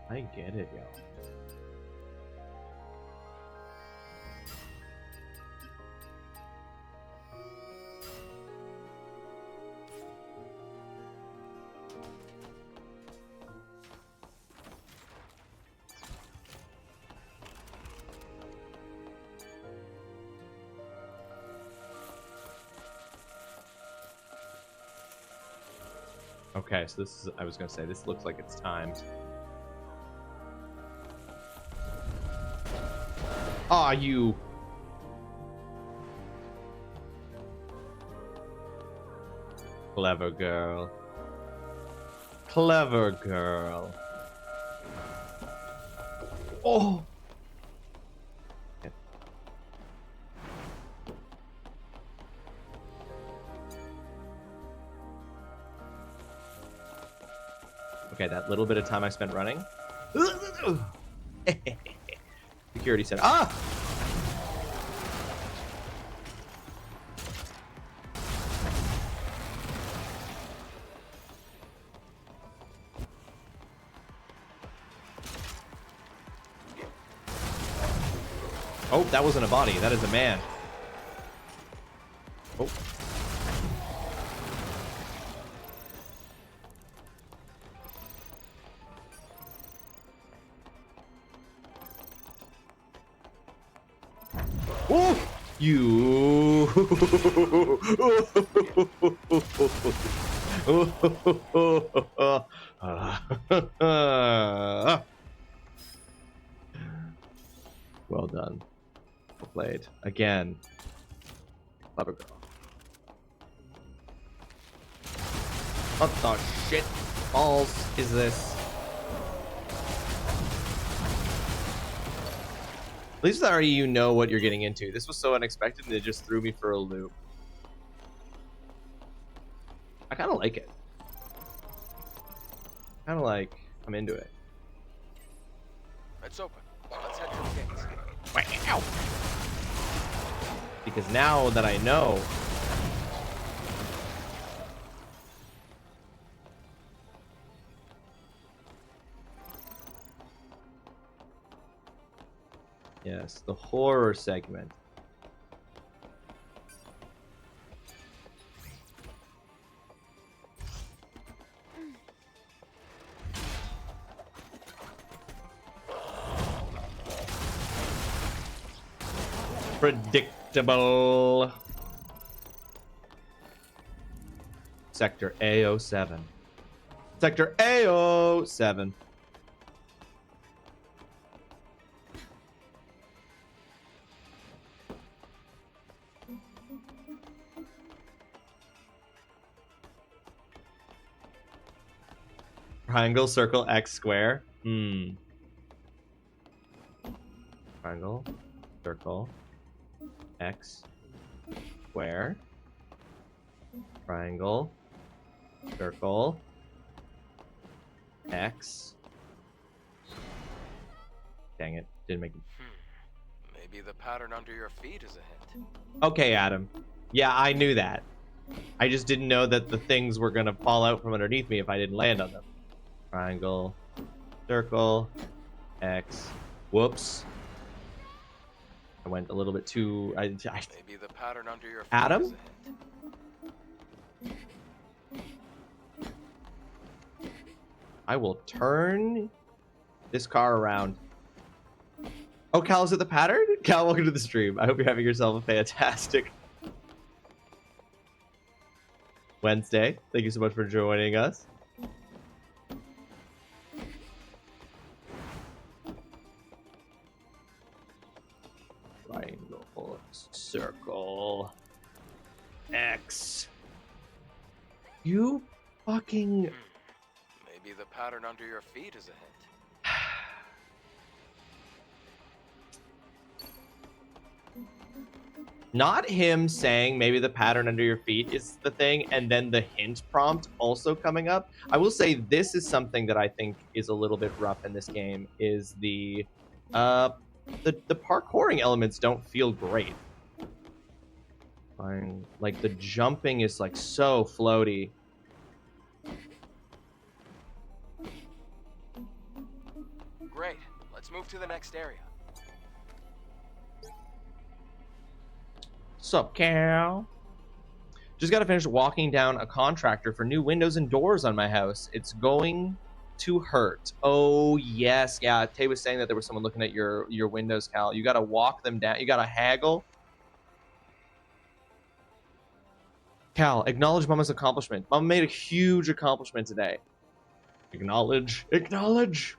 I get it, yo. Okay, so this is, I was gonna say, this looks like it's timed. Aw, you. Clever girl. Clever girl. Oh! Okay. Okay, that little bit of time I spent running. Security center. Ah! Oh, that wasn't a body. That is a man. Oh. Oh, you. Well done. Well played. Again. Clever girl. What the shit balls is this? At least with RE, you know what you're getting into. This was so unexpected and it just threw me for a loop. I kind of like it. Kind of like, I'm into it. It's open. Let's head to the gates. Ow! Because now that I know... Yes, the horror segment. Predictable. Sector A07. Sector A07. Triangle, circle, X, square. Triangle, circle, X, square. Triangle, circle, X. Dang it, didn't make it. Maybe the pattern under your feet is a hint. Okay, Adam. Yeah, I knew that. I just didn't know that the things were gonna fall out from underneath me if I didn't land on them. Triangle, circle, X. Whoops. I went a little bit too... Maybe the pattern under your feet Adam? is a hint. I will turn this car around. Oh, Cal, is it the pattern? Cal, welcome to the stream. I hope you're having yourself a fantastic Wednesday. Thank you so much for joining us. Triangle, circle, X. You fucking... Maybe the pattern under your feet is a hint. Not him saying maybe the pattern under your feet is the thing, and then the hint prompt also coming up. I will say this is something that I think is a little bit rough in this game, is the parkouring elements don't feel great. Like the jumping is like so floaty. Great. Let's move to the next area. Sup, Cal? Just got to finish walking down a contractor for new windows and doors on my house. It's going to hurt. Oh, yes. Yeah, Tay was saying that there was someone looking at your windows, Cal. You got to walk them down. You got to haggle. Cal, acknowledge Mama's accomplishment. Mama made a huge accomplishment today. Acknowledge. Acknowledge.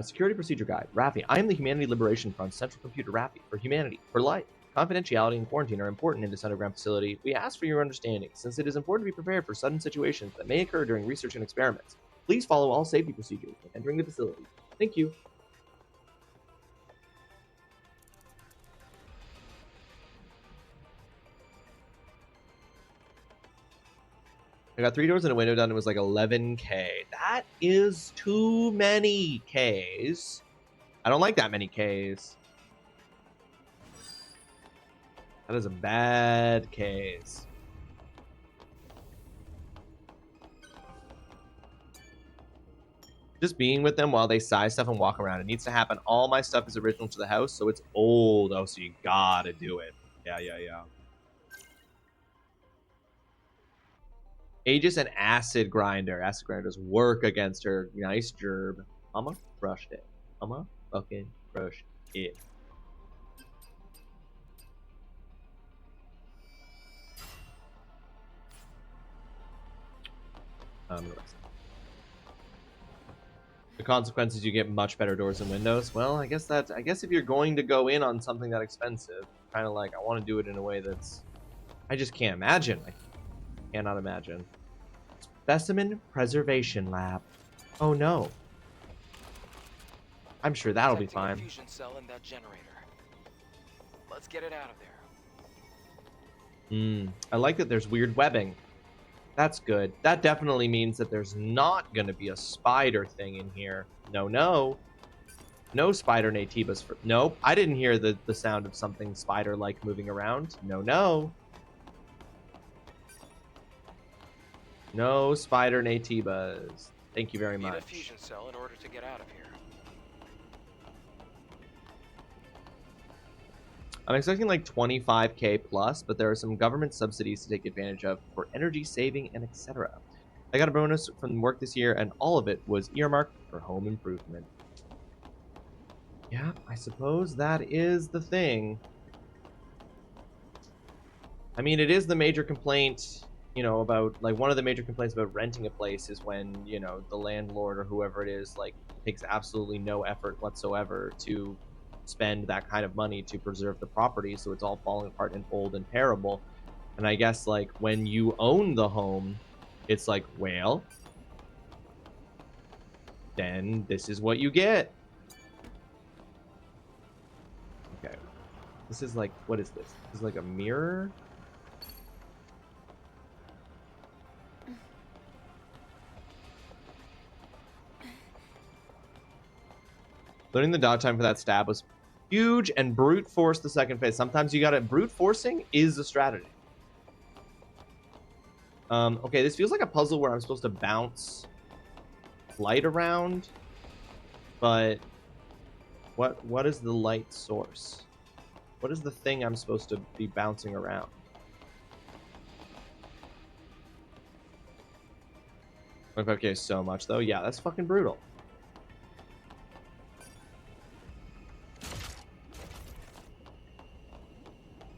Security Procedure Guide. Raffi, I am the Humanity Liberation Front's Central Computer Raffi. For humanity. For life. Confidentiality and quarantine are important in this underground facility. We ask for your understanding, since it is important to be prepared for sudden situations that may occur during research and experiments. Please follow all safety procedures when entering the facility. Thank you. I got 3 doors and a window done. It was like 11K. That is too many Ks. I don't like that many Ks. That is a bad case. Just being with them while they size stuff and walk around. It needs to happen. All my stuff is original to the house, so it's old. Oh, so you gotta do it. Yeah. Aegis and Acid Grinder. Acid Grinders work against her. Nice gerb. Mama crushed it. Mama fucking crushed it. The consequences, you get much better doors and windows. Well, I guess if you're going to go in on something that expensive, kind of like I want to do it in a way that's, I just can't imagine. I cannot imagine. Specimen Preservation Lab. Oh no. I'm sure that'll be fine. Fusion cell in that generator. Let's get it out of there. I like that there's weird webbing. That's good. That definitely means that there's not going to be a spider thing in here. No. No spider natibas for... Nope, I didn't hear the sound of something spider-like moving around. No, no. No spider natibas. Thank you very Need a much. fusion cell in order to get out of here. I'm expecting like 25k plus, but there are some government subsidies to take advantage of for energy saving and etc. I got a bonus from work this year, and all of it was earmarked for home improvement. Yeah, I suppose that is the thing. I mean, it is the major complaint, you know, about, like, one of the major complaints about renting a place is when, you know, the landlord or whoever it is, like, takes absolutely no effort whatsoever to spend that kind of money to preserve the property, so it's all falling apart and old and terrible. And I guess, like, when you own the home, it's like, well, then this is what you get. Okay. This is like, what is this? This is like a mirror? Learning the dodge time for that stab was huge, and brute force the second phase. Sometimes you gotta... Brute forcing is a strategy. Okay, this feels like a puzzle where I'm supposed to bounce light around, but what is the light source? What is the thing I'm supposed to be bouncing around? 25k is so much, though. Yeah, that's fucking brutal.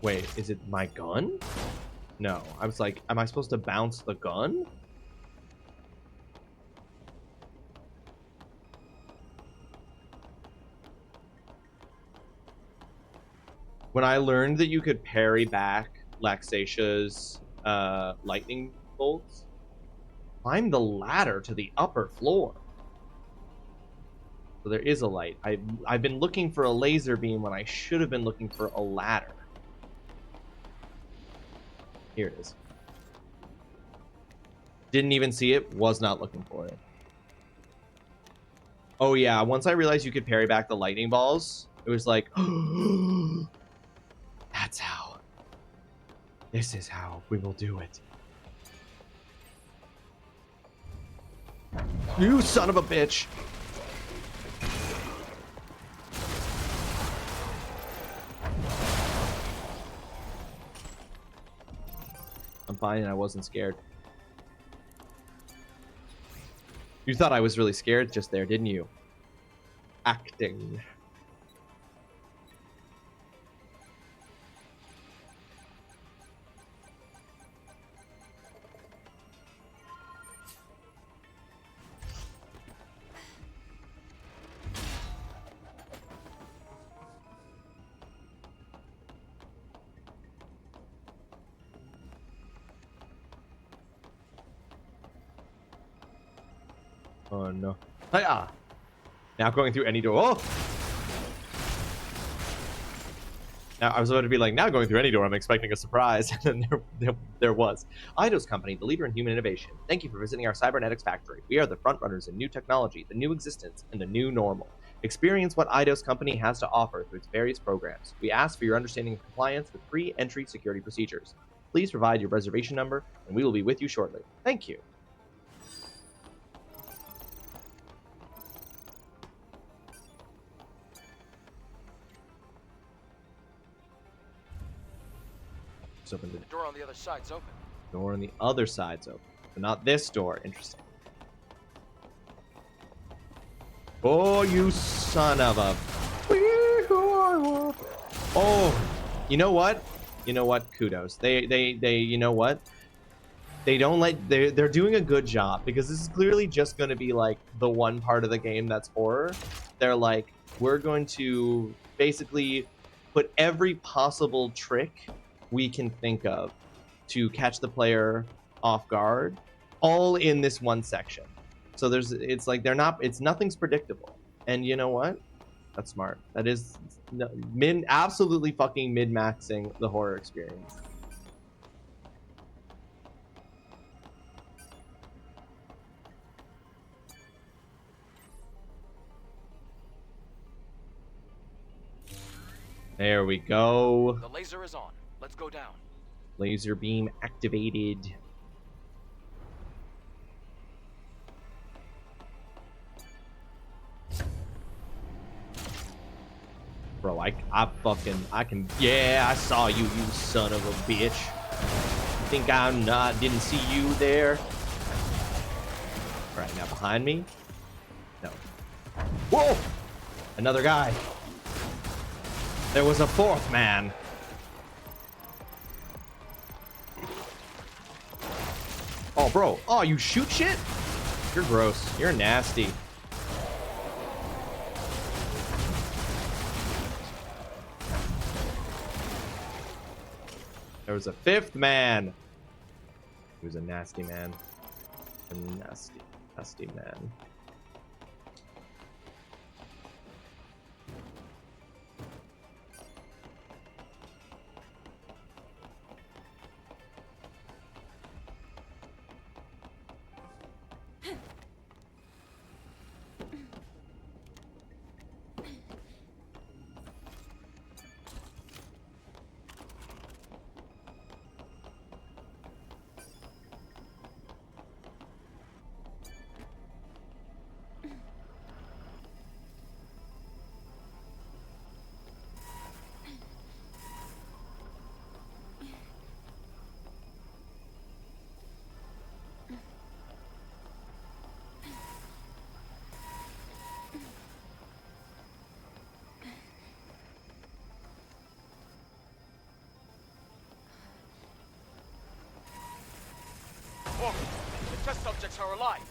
Wait, is it my gun? No, I was like, am I supposed to bounce the gun? When I learned that you could parry back Laxatia's lightning bolts, climb the ladder to the upper floor. So there is a light. I've been looking for a laser beam when I should have been looking for a ladder. Here it is. Didn't even see it. Was not looking for it. Oh yeah, once I realized you could parry back the lightning balls, it was like, that's how. This is how we will do it. You son of a bitch. I'm fine and I wasn't scared. You thought I was really scared just there, didn't you? Acting. Oh no. Hiya! Now going through any door. Oh! Now I was about to be like, now going through any door, I'm expecting a surprise. And then there was. Eidos Company, the leader in human innovation. Thank you for visiting our cybernetics factory. We are the front runners in new technology, the new existence, and the new normal. Experience what Eidos Company has to offer through its various programs. We ask for your understanding of compliance with pre-entry security procedures. Please provide your reservation number, and we will be with you shortly. Thank you. Open the The door on the other side's open. door on the other side's open, but not this door. Interesting. Oh, you son of a... Oh, you know what? You know what? Kudos. They you know what? They don't let... They're doing a good job, because this is clearly just going to be, like, the one part of the game that's horror. They're like, we're going to basically put every possible trick we can think of to catch the player off guard, all in this one section. So it's like nothing's predictable. And you know what? That's smart. That is absolutely fucking min-maxing the horror experience. There we go. The laser is on. Let's go down. Laser beam activated. Bro, I can. Yeah, I saw you, you son of a bitch. You think didn't see you there? All right, now behind me. No. Whoa! Another guy. There was a fourth man. Oh, bro. Oh, you shoot shit? You're gross. You're nasty. There was a fifth man. He was a nasty man. A nasty, nasty man. Walker, the test subjects are alive.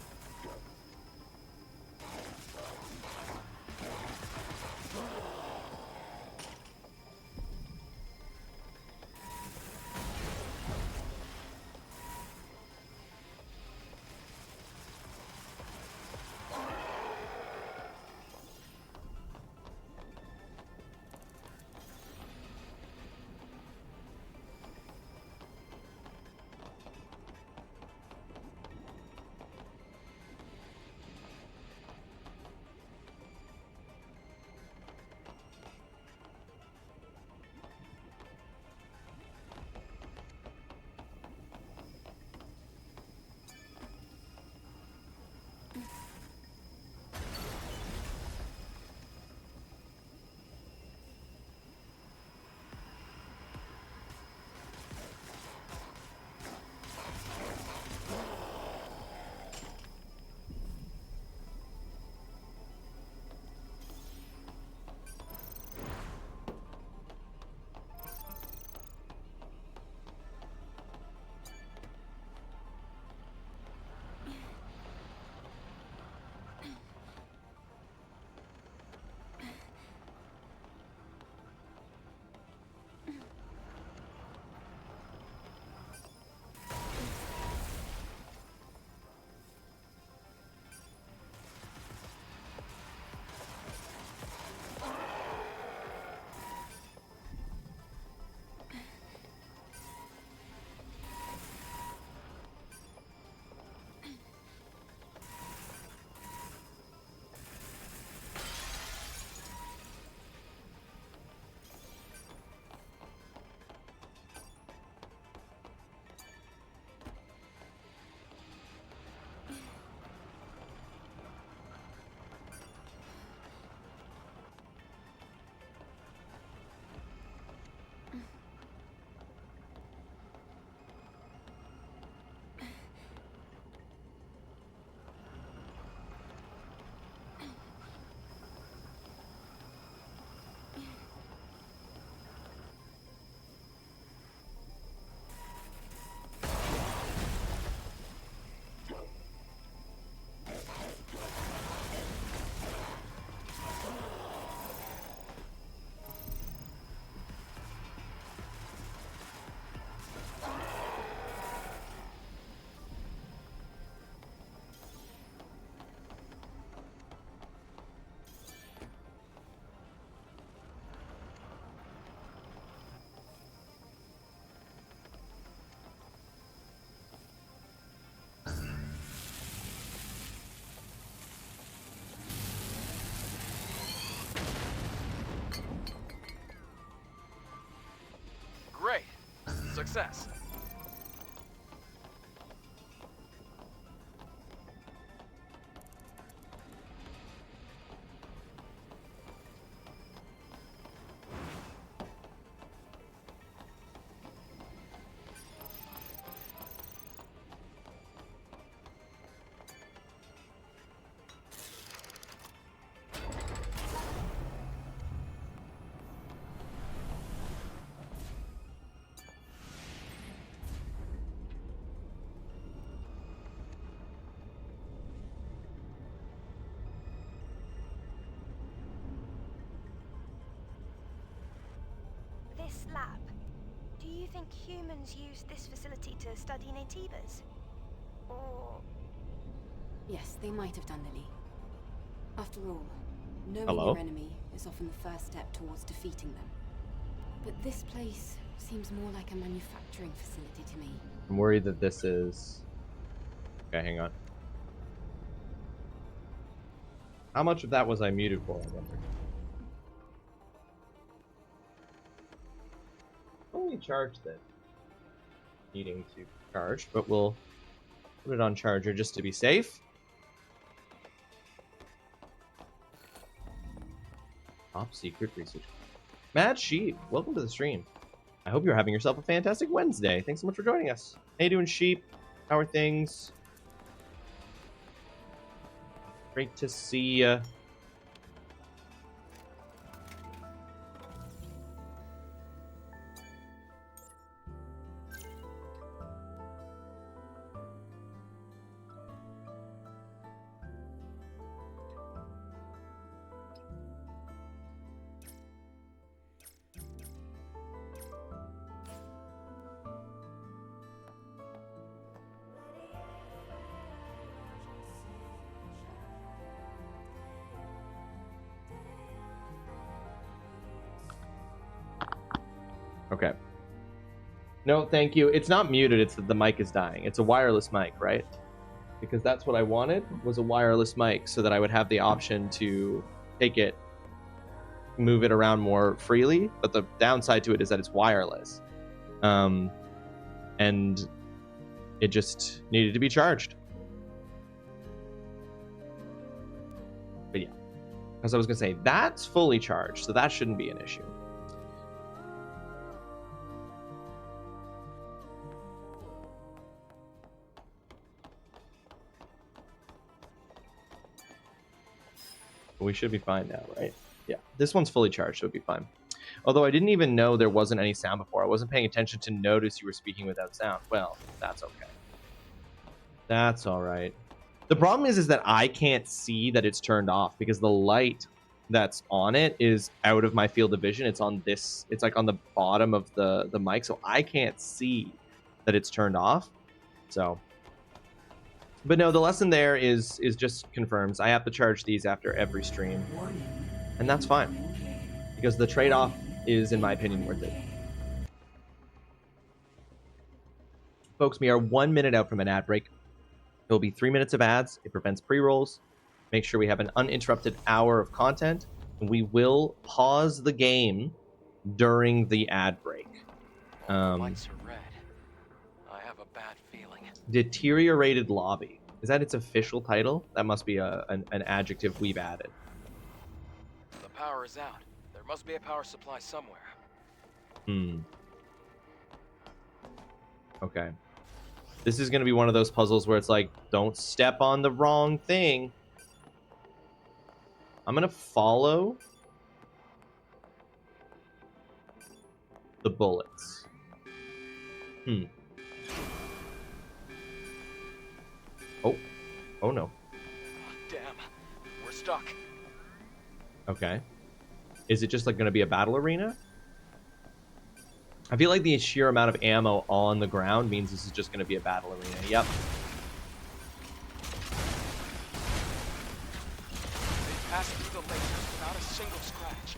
Success. This lab, do you think humans use this facility to study Naytibas? Or... Yes, they might have done, Lily. After all, knowing Hello? your enemy is often the first step towards defeating them. But this place seems more like a manufacturing facility to me. I'm worried that this is... Okay, hang on. How much of that was I muted for, I wonder? Only charged it. Needing to charge, but we'll put it on charger just to be safe. Top secret research. Mad Sheep, welcome to the stream. I hope you're having yourself a fantastic Wednesday. Thanks so much for joining us. How you doing, Sheep? How are things? Great to see ya. Okay. No, thank you. It's not muted, it's that the mic is dying. It's a wireless mic, right? Because that's what I wanted, was a wireless mic, so that I would have the option to take it, move it around more freely. But the downside to it is that it's wireless. And it just needed to be charged. But yeah. As I was going to say, that's fully charged, so that shouldn't be an issue. We should be fine now, right? Yeah, this one's fully charged, so it'll be fine. Although I didn't even know there wasn't any sound before. I wasn't paying attention to notice you were speaking without sound. Well, that's okay. That's all right. The problem is that I can't see that it's turned off because the light that's on it is out of my field of vision. It's on this, it's like on the bottom of the mic, so I can't see that it's turned off. So... But no, the lesson there is just confirms I have to charge these after every stream. And that's fine. Because the trade-off is, in my opinion, worth it. Folks, we are 1 minute out from an ad break. It will be 3 minutes of ads. It prevents pre-rolls. Make sure we have an uninterrupted hour of content. And we will pause the game during the ad break. Lights are red. I have a bad feeling. Deteriorated lobby. Is that its official title? That must be an adjective we've added. The power is out. There must be a power supply somewhere. Okay. This is going to be one of those puzzles where it's like, don't step on the wrong thing. I'm going to follow the bullets. Oh no. Damn. We're stuck. Okay. Is it just like going to be a battle arena? I feel like the sheer amount of ammo on the ground means this is just going to be a battle arena. Yep. They passed through the lasers without a single scratch.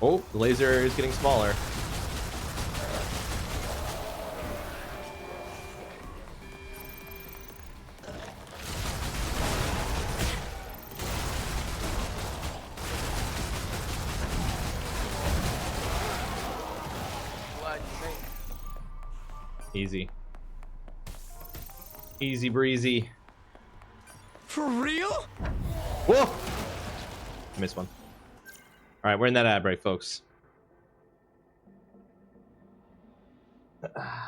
Oh, the laser is getting smaller. Glad you made it. Easy. Easy breezy. For real? Whoa! Missed one. All right, we're in that ad break, folks. I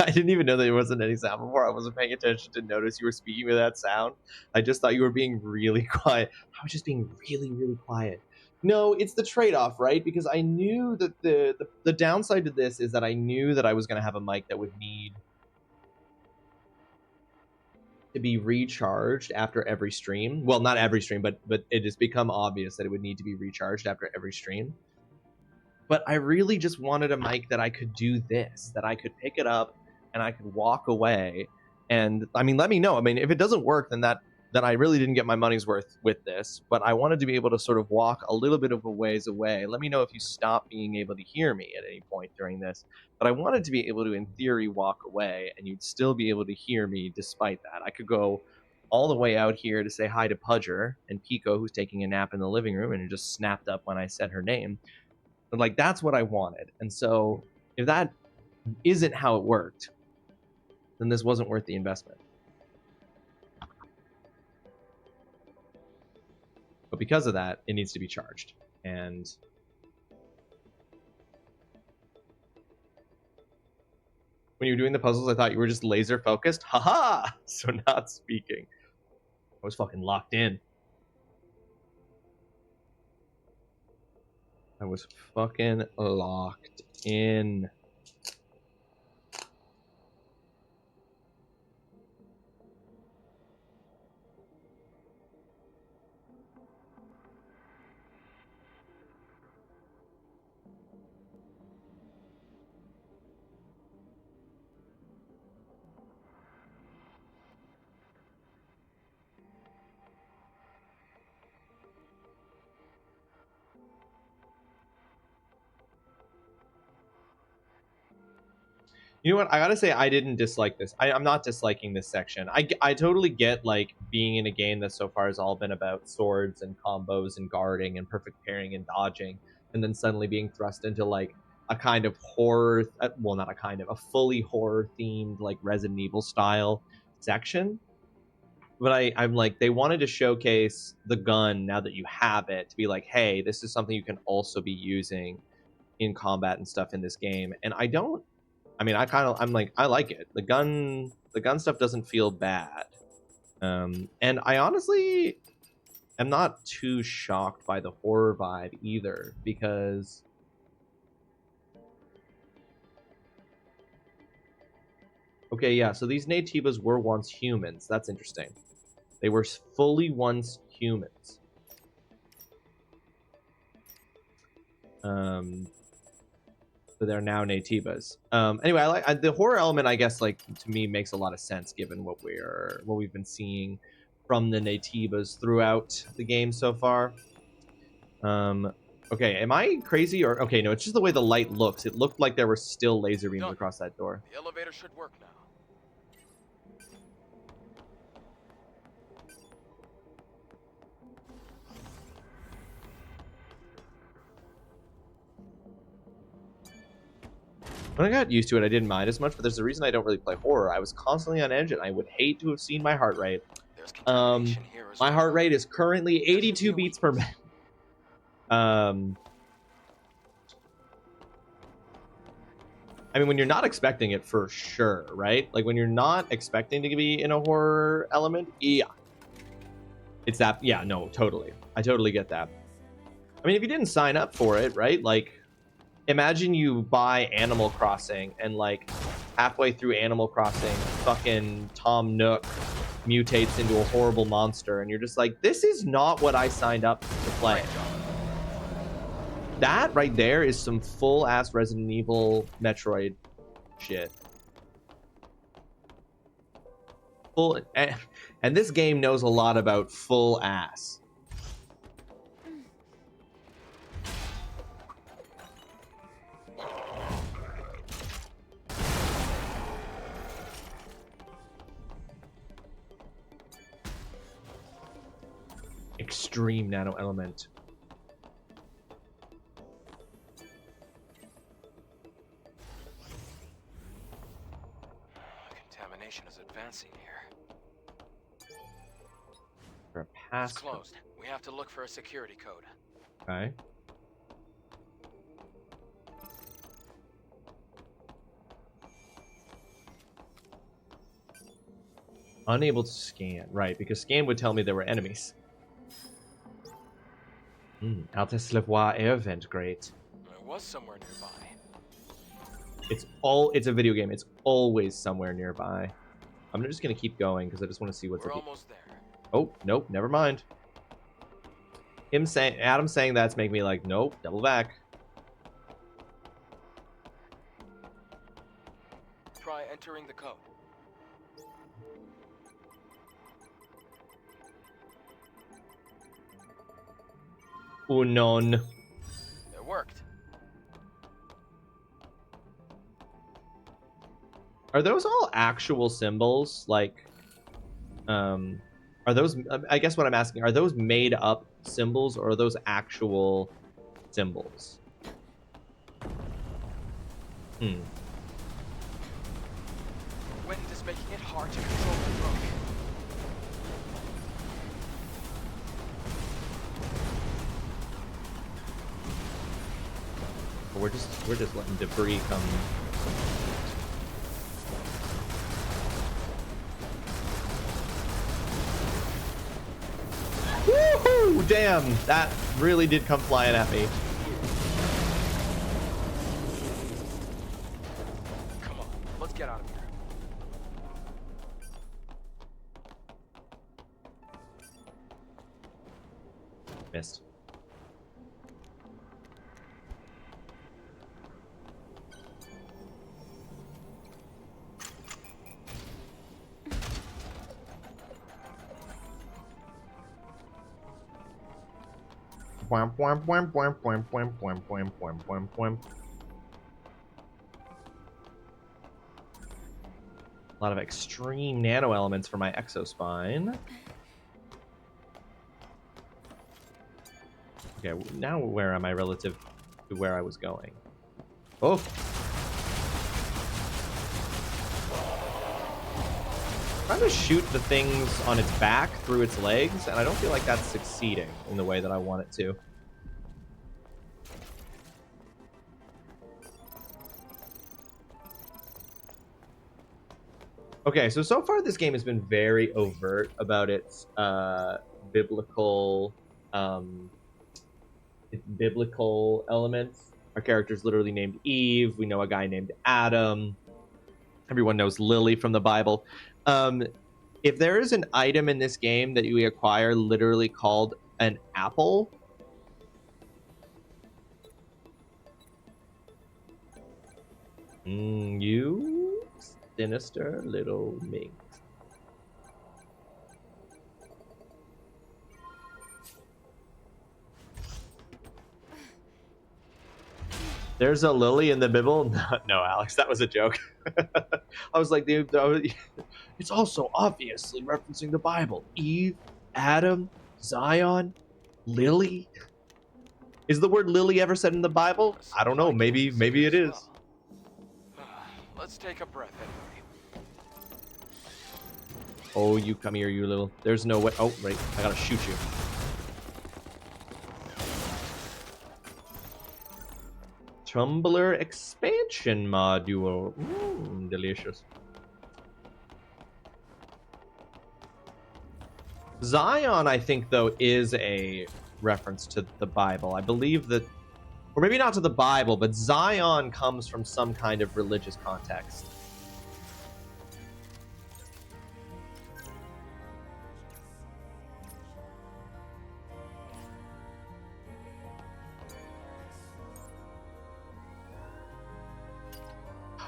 didn't even know that there wasn't any sound before. I wasn't paying attention to notice you were speaking with that sound. I just thought you were being really quiet. I was just being really, really quiet. No, it's the trade-off, right? Because I knew that the downside to this is that I knew that I was going to have a mic that would need to be recharged after every stream. Well, not every stream, but it has become obvious that it would need to be recharged after every stream. But I really just wanted a mic that I could do this, that I could pick it up and I could walk away. And I mean, let me know. I mean, if it doesn't work, then I really didn't get my money's worth with this. But I wanted to be able to sort of walk a little bit of a ways away. Let me know if you stop being able to hear me at any point during this. But I wanted to be able to, in theory, walk away and you'd still be able to hear me despite that. I could go all the way out here to say hi to Pudger and Pico, who's taking a nap in the living room and just snapped up when I said her name. But like, that's what I wanted. And so if that isn't how it worked, then this wasn't worth the investment. But because of that, it needs to be charged. And when you were doing the puzzles, I thought you were just laser focused. Haha! So not speaking. I was fucking locked in. I was fucking locked in. You know what? I gotta say, I didn't dislike this. I'm not disliking this section. I totally get, like, being in a game that so far has all been about swords and combos and guarding and perfect pairing and dodging, and then suddenly being thrust into, like, a kind of horror, well, not a kind of, a fully horror-themed, like, Resident Evil style section. But I'm like, they wanted to showcase the gun now that you have it, to be like, hey, this is something you can also be using in combat and stuff in this game. And I'm like, I like it. The gun stuff doesn't feel bad. And I honestly am not too shocked by the horror vibe either, because okay, yeah, so these Naytibas were once humans. That's interesting. They were fully once humans. But they're now Naytibas. Anyway, I like the horror element. I guess, like, to me, makes a lot of sense given what we've been seeing from the Naytibas throughout the game so far. Okay, am I crazy or okay? No, it's just the way the light looks. It looked like there were still laser beams across that door. The elevator should work now. When I got used to it, I didn't mind as much, but there's a reason I don't really play horror. I was constantly on edge, and I would hate to have seen my heart rate. My heart rate is currently 82 beats per minute. I mean, when you're not expecting it, for sure, right? Like, when you're not expecting to be in a horror element, yeah. It's that, yeah, no, totally. I totally get that. I mean, if you didn't sign up for it, right? Like, imagine you buy Animal Crossing and, like, halfway through Animal Crossing, fucking Tom Nook mutates into a horrible monster, and you're just like, this is not what I signed up to play. That right there is some full-ass Resident Evil Metroid shit. Full, and this game knows a lot about full ass. extreme nano element. Contamination is advancing here. For a It's pass. closed. We have to look for a security code. Okay. Unable to scan. Right, because scan would tell me there were enemies. Altesse Levois air vent, great. It was somewhere nearby. It's a video game. It's always somewhere nearby. I'm just gonna keep going because I just want to see what's We're up. almost there. Oh, nope, never mind. Adam saying that's making me like, nope, double back. Try entering the code. Unknown. It worked. Are those all actual symbols? Like, are those? I guess what I'm asking, are those made up symbols or are those actual symbols? Wind is making it hard to control the drone. We're just letting debris come. Woohoo! Damn, that really did come flying at me. Come on, let's get out of here. Missed. Wham, wham, wham, wham, wham, wham, wham, wham, wham, wham, wham. A lot of extreme nano elements for my exospine. Okay, now where am I relative to where I was going? Oh! I'm trying to shoot the things on its back through its legs, and I don't feel like that's succeeding in the way that I want it to. Okay, so far this game has been very overt about its biblical elements. Our character's literally named Eve. We know a guy named Adam. Everyone knows Lily from the Bible. If there is an item in this game that we acquire literally called an apple, you sinister little minx. There's a lily in the Bible? No, Alex, that was a joke. I was like, dude, it's also obviously referencing the Bible. Eve, Adam, Zion, Lily. Is the word lily ever said in the Bible? I don't know. Maybe it is. Let's take a breath anyway. Oh, you come here, you little. There's no way. Oh, right. I gotta shoot you. Tumbler expansion module. Delicious. Zion, I think, though, is a reference to the Bible. I believe that, or maybe not to the Bible, but Zion comes from some kind of religious context.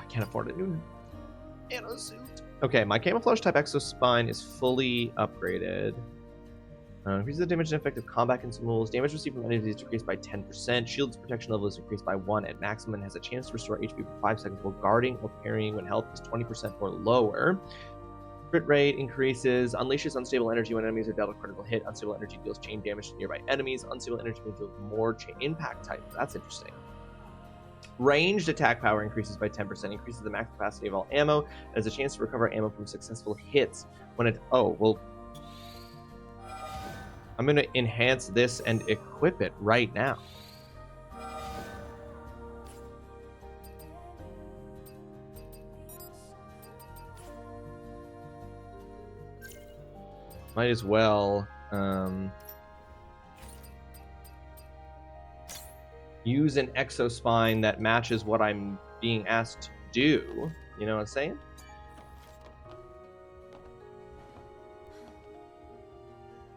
Can't afford a new nano suit. Okay, my camouflage type exospine is fully upgraded. Increases the damage and effect of combat consumables. Damage received from enemies is decreased by 10%. Shield's protection level is increased by 1 at maximum and has a chance to restore HP for 5 seconds while guarding or parrying when health is 20% or lower. Crit rate increases, unleashes unstable energy when enemies are dealt a critical hit. Unstable energy deals chain damage to nearby enemies. Unstable energy deals more chain impact type. That's interesting. Ranged attack power increases by 10%, increases the max capacity of all ammo, and has a chance to recover ammo from successful hits when it... Oh, well... I'm going to enhance this and equip it right now. Might as well use an exospine that matches what I'm being asked to do. You know what I'm saying?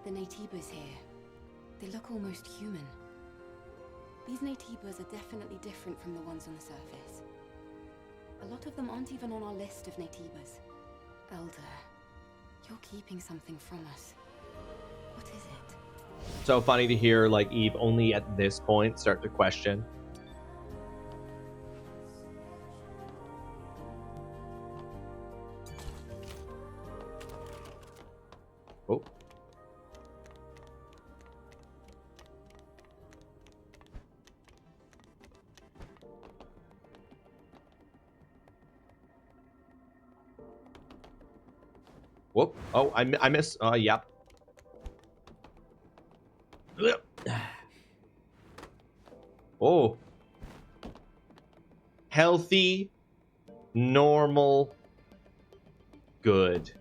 The Naytibas here. They look almost human. These Naytibas are definitely different from the ones on the surface. A lot of them aren't even on our list of Naytibas. Elder, you're keeping something from us. What is it? So funny to hear, like, Eve only at this point start to question. Oh. Whoop. Oh, I missed. Yep. Oh. Healthy, normal, good.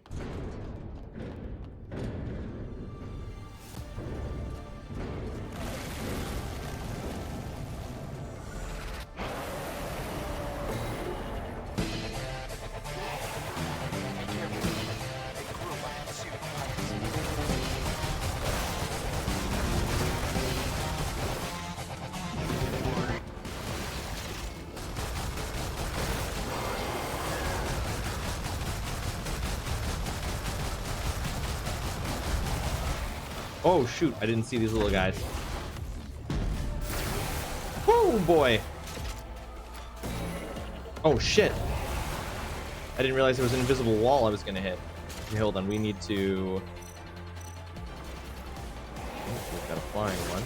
Oh shoot, I didn't see these little guys. Oh boy. Oh shit. I didn't realize there was an invisible wall I was gonna hit. Okay, hold on, we need to... Oh, we've got a flying one.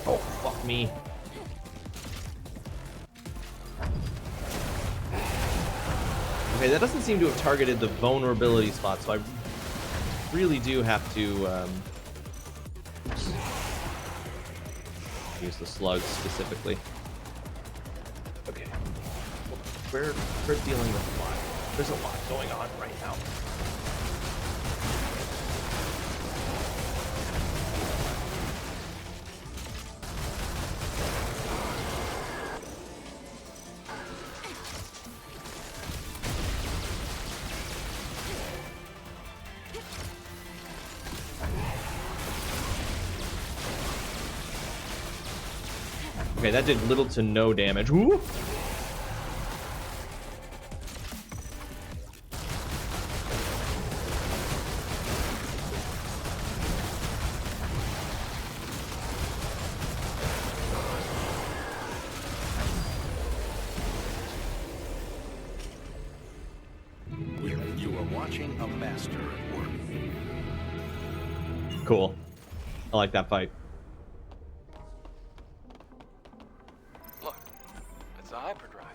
Oh, fuck me. Okay, that doesn't seem to have targeted the vulnerability spot, so I really do have to use the slugs specifically. Okay, we're dealing with a lot. There's a lot going on right now. Okay, that did little to no damage. Ooh. You are watching a master at work. Cool. I like that fight. Look, it's a hyperdrive.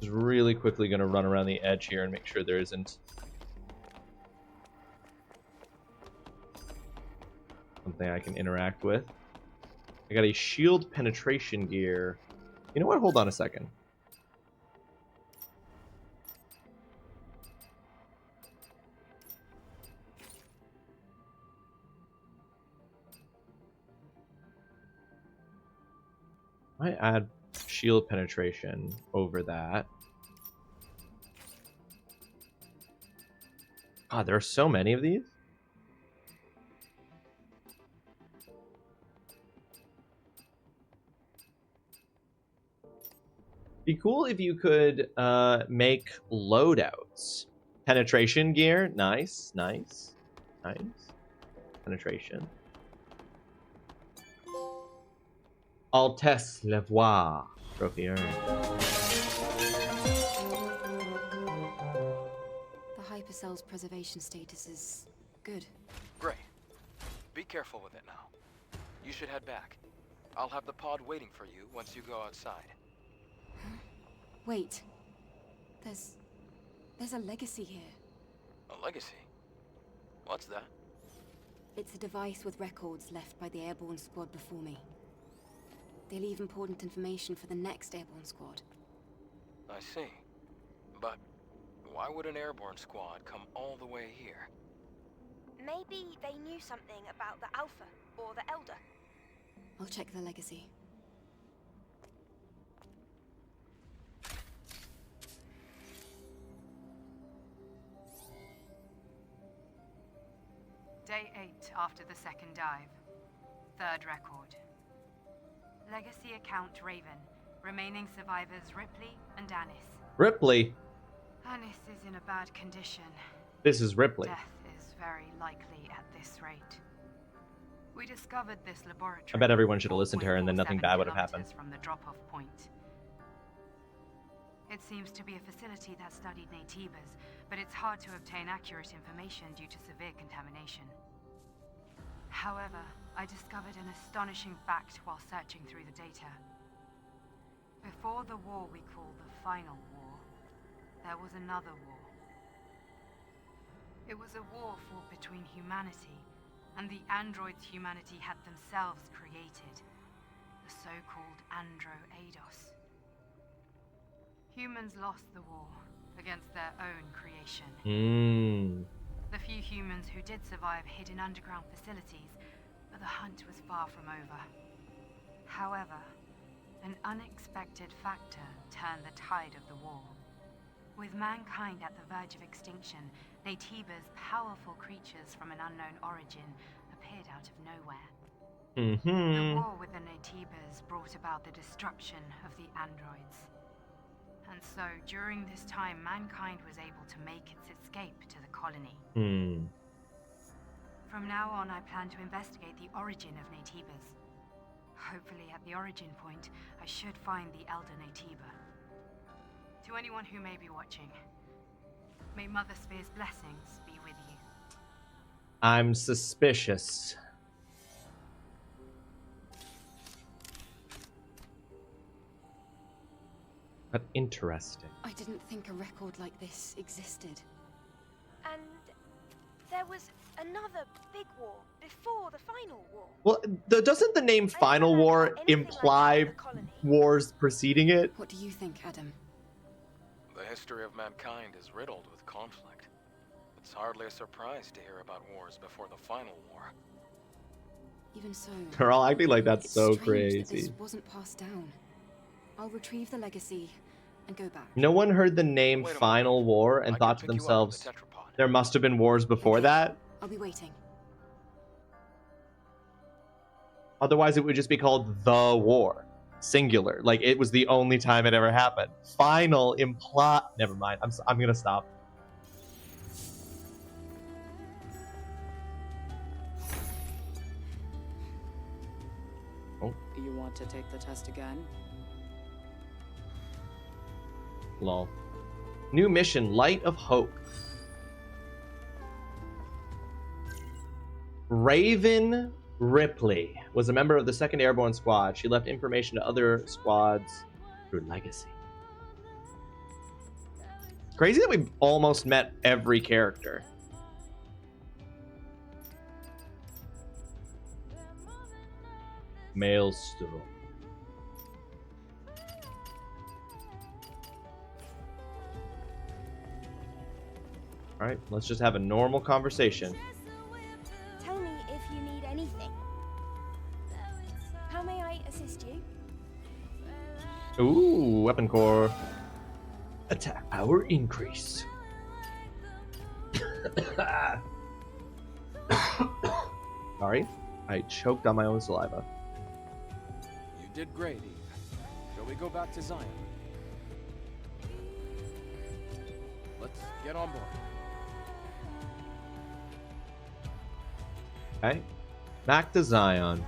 Just really quickly going to run around the edge here and make sure there isn't something I can interact with. I got a shield penetration gear. You know what? Hold on a second. I add shield penetration over that. God, there are so many of these. Be cool if you could make loadouts. Penetration gear, nice, nice, nice. penetration. Altesse Levoix. Trophy earned. The hypercell's preservation status is good. Great. Be careful with it now. You should head back. I'll have the pod waiting for you once you go outside. Wait. There's a legacy here. A legacy? What's that? It's a device with records left by the airborne squad before me. They leave important information for the next airborne squad. I see. But why would an airborne squad come all the way here? Maybe they knew something about the Alpha or the Elder. I'll check the legacy. Day 8 after the second dive. Third record. Legacy account Raven. Remaining survivors Ripley and Anis. Ripley. Anis is in a bad condition. This is Ripley. Death is very likely at this rate. We discovered this laboratory. I bet everyone should have listened to her and then nothing bad would have happened. From the drop-off point. It seems to be a facility that studied Naytibas, but it's hard to obtain accurate information due to severe contamination. However, I discovered an astonishing fact while searching through the data. Before the war we call the Final War, there was another war. It was a war fought between humanity and the androids humanity had themselves created, the so-called Andro-Eidos. Humans lost the war against their own creation. The few humans who did survive hid in underground facilities, but the hunt was far from over. However, an unexpected factor turned the tide of the war. With mankind at the verge of extinction, Naytibas, powerful creatures from an unknown origin, appeared out of nowhere. The war with the Naytibas brought about the destruction of the androids. And so, during this time, mankind was able to make its escape to the colony. From now on, I plan to investigate the origin of Naytibas. Hopefully, at the origin point, I should find the Elder Naytiba. To anyone who may be watching, may Mother Sphere's blessings be with you. I'm suspicious. But interesting. I didn't think a record like this existed. And there was another big war before the Final War. Well, doesn't the name Final War imply wars preceding it? What do you think, Adam? The history of mankind is riddled with conflict. It's hardly a surprise to hear about wars before the Final War. Even so, They're all acting like that's it's so strange crazy. That this wasn't passed down. I'll retrieve the legacy and go back. No one heard the name Wait a Final moment. War I and can thought to pick you up in themselves, the tetrapod. there must have been wars before that. I'll be waiting. Otherwise, it would just be called The War. Singular. Like, it was the only time it ever happened. Final Never mind. I'm gonna stop. Oh. You want to take the test again? Lol. New mission, Light of Hope. Raven Ripley was a member of the 2nd Airborne Squad. She left information to other squads through Legacy. Crazy that we almost met every character. Maelstrom. Alright, let's just have a normal conversation. Tell me if you need anything. How may I assist you? Ooh, weapon core. Attack power increase. Sorry, I choked on my own saliva. You did great, Eve. Shall we go back to Zion? Let's get on board. Okay. Back to Zion.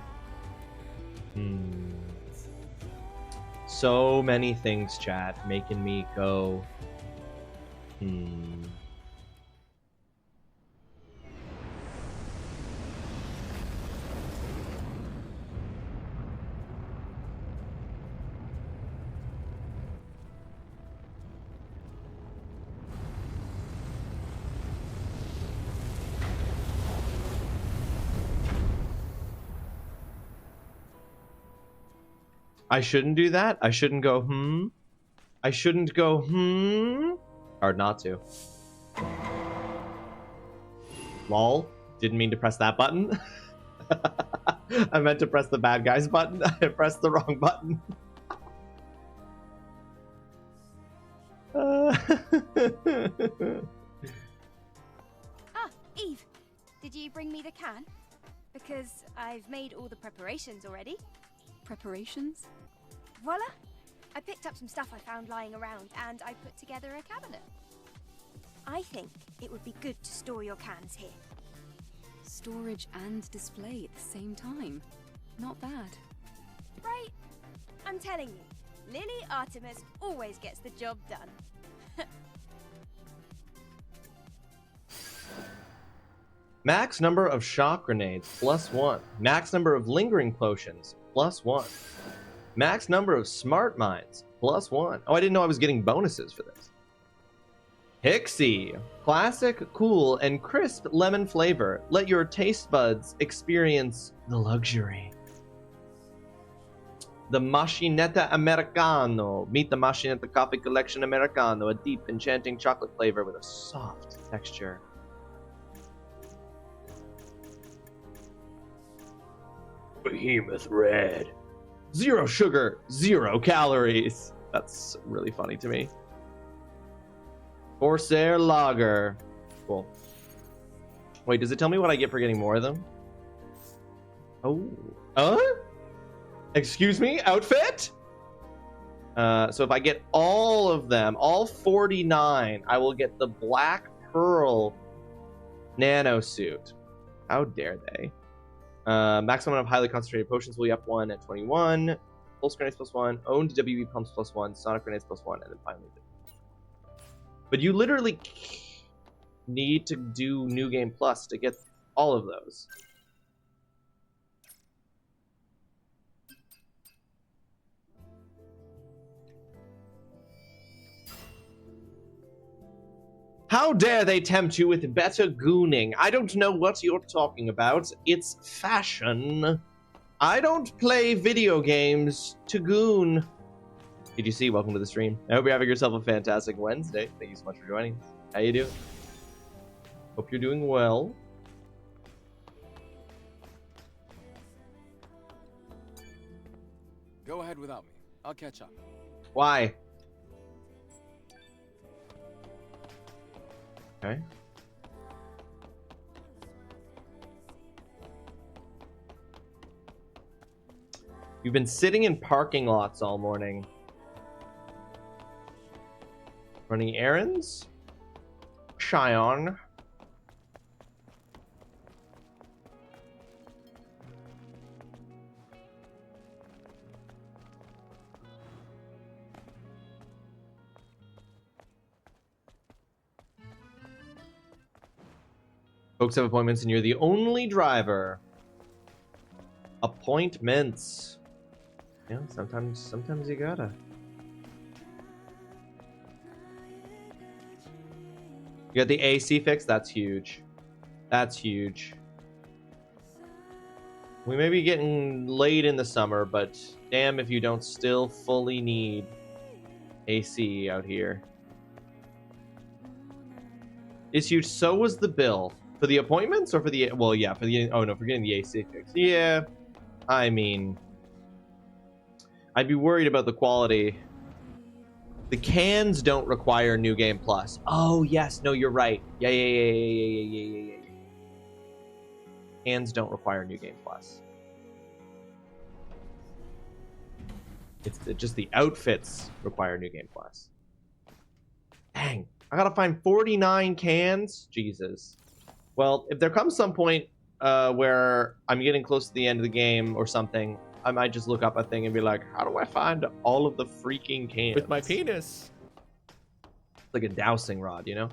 So many things, chat, making me go. I shouldn't do that. I shouldn't go, I shouldn't go, Hard not to. Lol. Didn't mean to press that button. I meant to press the bad guys button. I pressed the wrong button. Eve, did you bring me the can? Because I've made all the preparations already. Preparations? Voila! I picked up some stuff I found lying around and I put together a cabinet. I think it would be good to store your cans here. Storage and display at the same time. Not bad. Right? I'm telling you, Lily Artemis always gets the job done. Max number of shock grenades, +1. Max number of lingering potions, +1. Max number of smart mines, +1. Oh, I didn't know I was getting bonuses for this. Pixie. Classic, cool, and crisp lemon flavor. Let your taste buds experience the luxury. The Machinetta Americano. Meet the Machinetta Coffee Collection Americano, a deep, enchanting chocolate flavor with a soft texture. Behemoth Red. 0 sugar, 0 calories. That's really funny to me. Corsair Lager. Cool. Wait, does it tell me what I get for getting more of them? Oh. Excuse me? Outfit? So if I get all of them, all 49, I will get the Black Pearl Nano Suit. How dare they? Maximum of highly concentrated potions will be up 1 at 21. Pulse grenades +1. Owned WB pumps +1. Sonic grenades +1. And then finally. But you literally need to do New Game Plus to get all of those. How dare they tempt you with better gooning? I don't know what you're talking about. It's fashion. I don't play video games to goon. Did you see? Welcome to the stream. I hope you're having yourself a fantastic Wednesday. Thank you so much for joining. How you doing? Hope you're doing well. Go ahead without me. I'll catch up. Why? Okay. You've been sitting in parking lots all morning. Running errands? Cheyenne. Folks have appointments and you're the only driver. Appointments. Yeah, sometimes you gotta. You got the AC fixed? That's huge. That's huge. We may be getting late in the summer, but damn if you don't still fully need AC out here. It's huge. So was the bill. For the appointments or for the... Well, yeah, for the... Oh, no, for getting the AC fixed. Yeah. I mean... I'd be worried about the quality. The cans don't require New Game Plus. Oh, yes. No, you're right. Yeah. Cans don't require New Game Plus. It's just the outfits require New Game Plus. Dang. I gotta find 49 cans? Jesus. Well, if there comes some point where I'm getting close to the end of the game or something, I might just look up a thing and be like, how do I find all of the freaking cans? With my penis. It's like a dowsing rod, you know?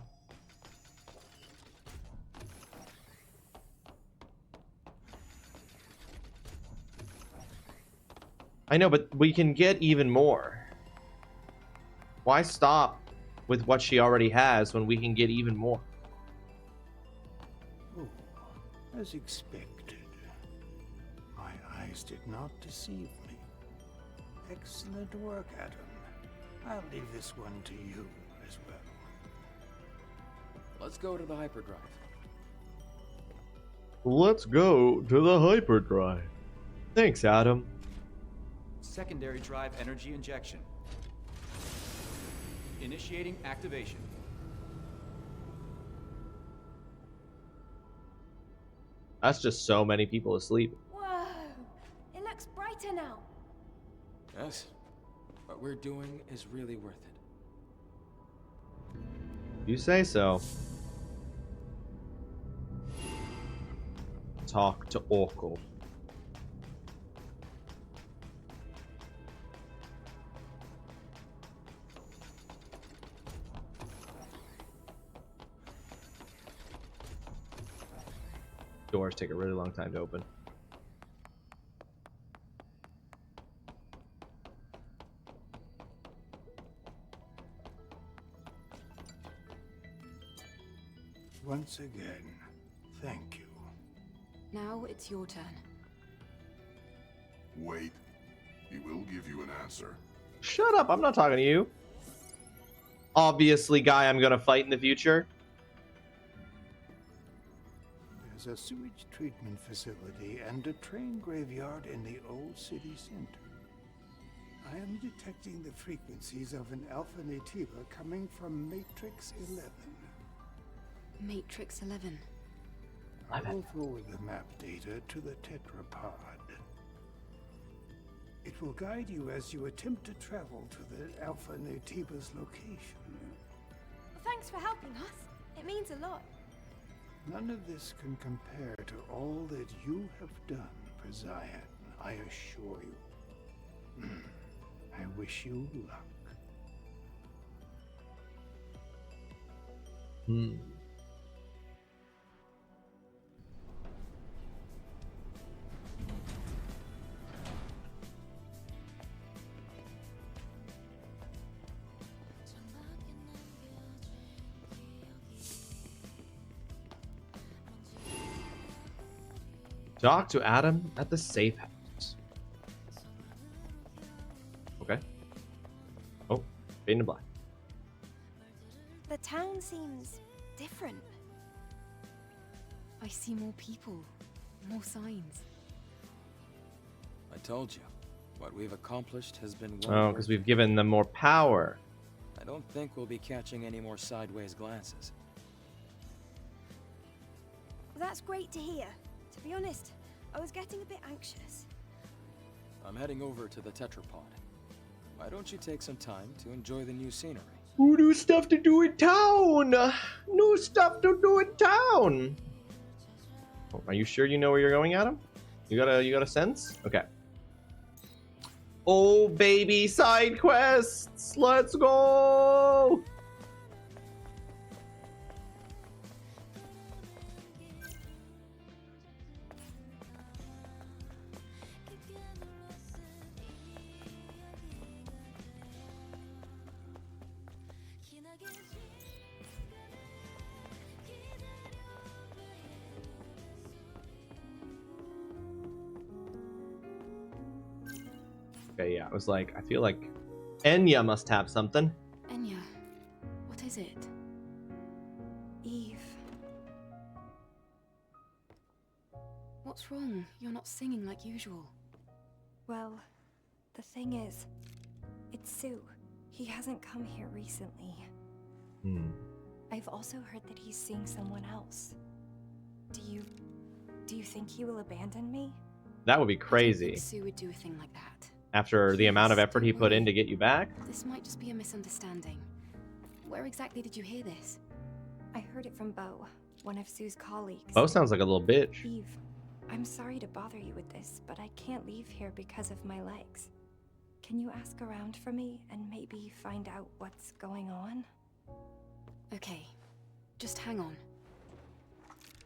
I know, but we can get even more. Why stop with what she already has when we can get even more? Oh, as expected. My eyes did not deceive me. Excellent work, Adam. I'll leave this one to you as well. Let's go to the hyperdrive. Let's go to the hyperdrive. Thanks, Adam. Secondary drive energy injection. Initiating activation. That's just so many people asleep. Whoa! It looks brighter now. Yes. What we're doing is really worth it. You say so. Talk to Oracle. Doors take a really long time to open. Once again, thank you. Now it's your turn. Wait. He will give you an answer. Shut up, I'm not talking to you. Obviously, guy I'm gonna fight in the future. There's a sewage treatment facility and a train graveyard in the old city center. I am detecting the frequencies of an Alpha Nativa coming from Matrix 11. Matrix 11. I will forward the map data to the tetrapod. It will guide you as you attempt to travel to the Alpha Nativa's location. Thanks for helping us. It means a lot. None of this can compare to all that you have done for Zion, I assure you. I wish you luck. Talk to Adam at the safe house. Okay. Oh, fading to black. The town seems different. I see more people, more signs. I told you. What we've accomplished has been Oh, because we've given them more power. I don't think we'll be catching any more sideways glances. That's great to hear. To be honest, I was getting a bit anxious. I'm heading over to the tetrapod. Why don't you take some time to enjoy the new scenery? Ooh, new stuff to do in town! New stuff to do in town! Oh, are you sure you know where you're going, Adam? You got a sense? Okay. Oh, baby, side quests! Let's go! Okay, yeah, it was like, I feel like Enya must have something. Enya, what is it? Eve. What's wrong? You're not singing like usual. Well, the thing is, it's Sue. He hasn't come here recently. I've also heard that he's seeing someone else. Do you think he will abandon me? That would be I don't crazy. think Sue would do a thing like that. After the amount of effort he put in to get you back? This might just be a misunderstanding. Where exactly did you hear this? I heard it from Bo. one of Sue's colleagues. Bo sounds like a little bitch. Eve, I'm sorry to bother you with this, but I can't leave here because of my legs. Can you ask around for me and maybe find out what's going on? Okay, just hang on.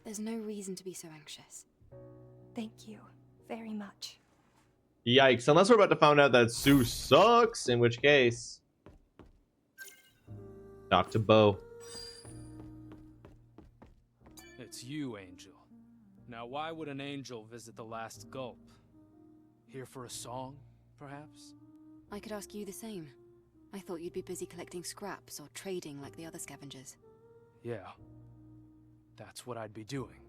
There's no reason to be so anxious. Thank you very much. Yikes, unless we're about to find out that Sue sucks, in which case... Talk to Bo. It's you, Angel. Now, why would an angel visit the last gulp? Here for a song, perhaps? I could ask you the same. I thought you'd be busy collecting scraps or trading like the other scavengers. Yeah. That's what I'd be doing.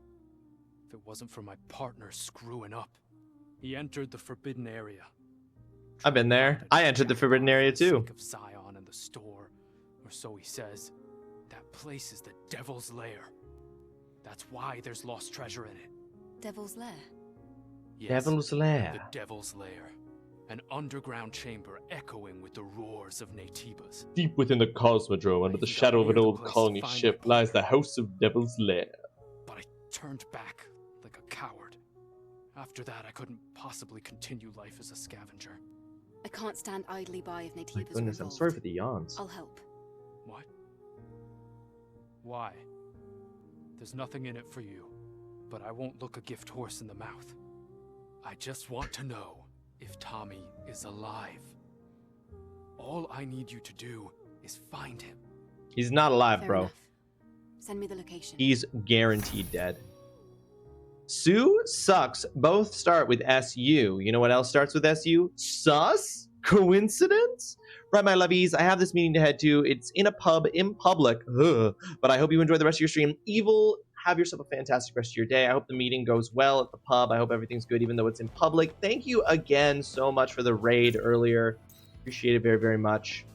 If it wasn't for my partner screwing up. He entered the forbidden area. I've been there. I entered the forbidden area too. Of Zion and the store, or so he says. That place is the Devil's Lair. That's why there's lost treasure in it. Devil's Lair? Yes, Devil's Lair. The Devil's Lair. An underground chamber echoing with the roars of Natibas. Deep within the Cosmodrome, under the shadow of an old colony ship, lies the House of Devil's Lair. But I turned back like a coward. After that, I couldn't possibly continue life as a scavenger. I can't stand idly by if Natibas My goodness, I'm sorry for the yawns. I'll help. What? Why? There's nothing in it for you, but I won't look a gift horse in the mouth. I just want to know if Tommy is alive. All I need you to do is find him. He's not alive, Fair bro. enough. Send me the location. He's guaranteed dead. Sue sucks. Both start with SU. You know what else starts with SU? Sus? Coincidence? Right, my lovies, I have this meeting to head to. It's in a pub in public. Ugh. But I hope you enjoy the rest of your stream. Evil, have yourself a fantastic rest of your day. I hope the meeting goes well at the pub. I hope everything's good, even though it's in public. Thank you again so much for the raid earlier. Appreciate it very, very much.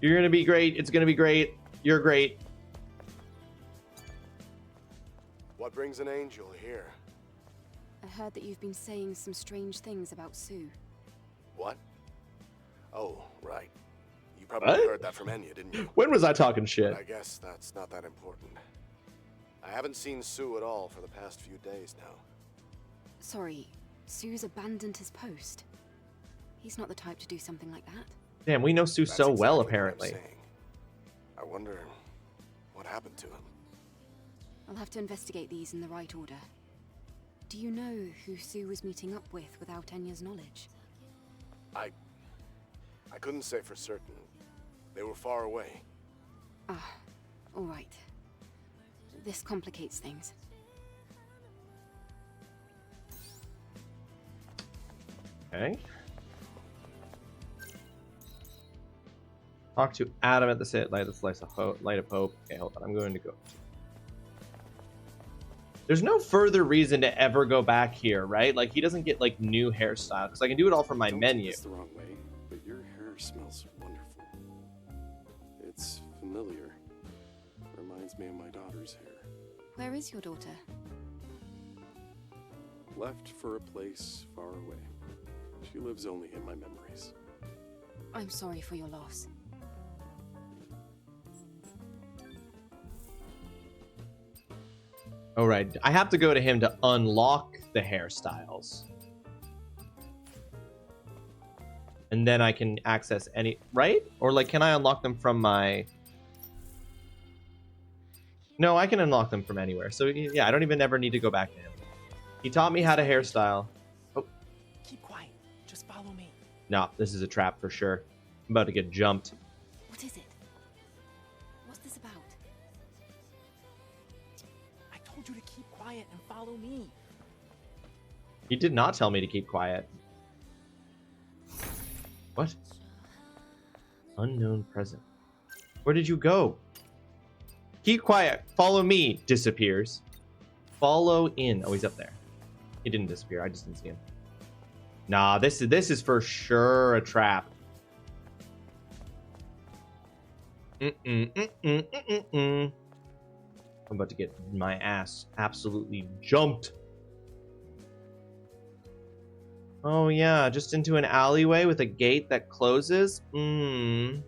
You're going to be great. It's going to be great. You're great. What brings an angel here? I heard that you've been saying some strange things about Sue. What? Oh, right. You probably heard that from Enya, didn't you? When was I talking shit? But I guess that's not that important. I haven't seen Sue at all for the past few days now. Sorry, Sue's abandoned his post. He's not the type to do something like that. Damn, we know Sue That's so well, exactly what I'm apparently. saying. I wonder what happened to him. I'll have to investigate these in the right order. Do you know who Sue was meeting up with without Enya's knowledge? I couldn't say for certain. They were far away. Ah, all right. This complicates things. Okay. Talk to Adam at the sit. Light a slice of hope. Light of hope. Okay, hold on. I'm going to go. There's no further reason to ever go back here, right? Like, he doesn't get, like, new hairstyle. Because I can do it all from my menu. It's the wrong way, but your hair smells wonderful. It's familiar. Reminds me of my daughter's hair. Where is your daughter? Left for a place far away. She lives only in my memories. I'm sorry for your loss. All right, I have to go to him to unlock the hairstyles. And then I can access any, right? Or like, can I unlock them from my... No, I can unlock them from anywhere. So yeah, I don't even ever need to go back to him. He taught me how to hairstyle. Oh. Keep quiet. Just follow me. No, this is a trap for sure. I'm about to get jumped. What is it? What's this about? I told you to keep quiet and follow me. He did not tell me to keep quiet. What? Unknown present. Where did you go? Keep quiet. Follow me. Disappears. Follow in. Oh, he's up there. He didn't disappear. I just didn't see him. Nah, this is for sure a trap. I'm about to get my ass absolutely jumped. Oh yeah, just into an alleyway with a gate that closes? You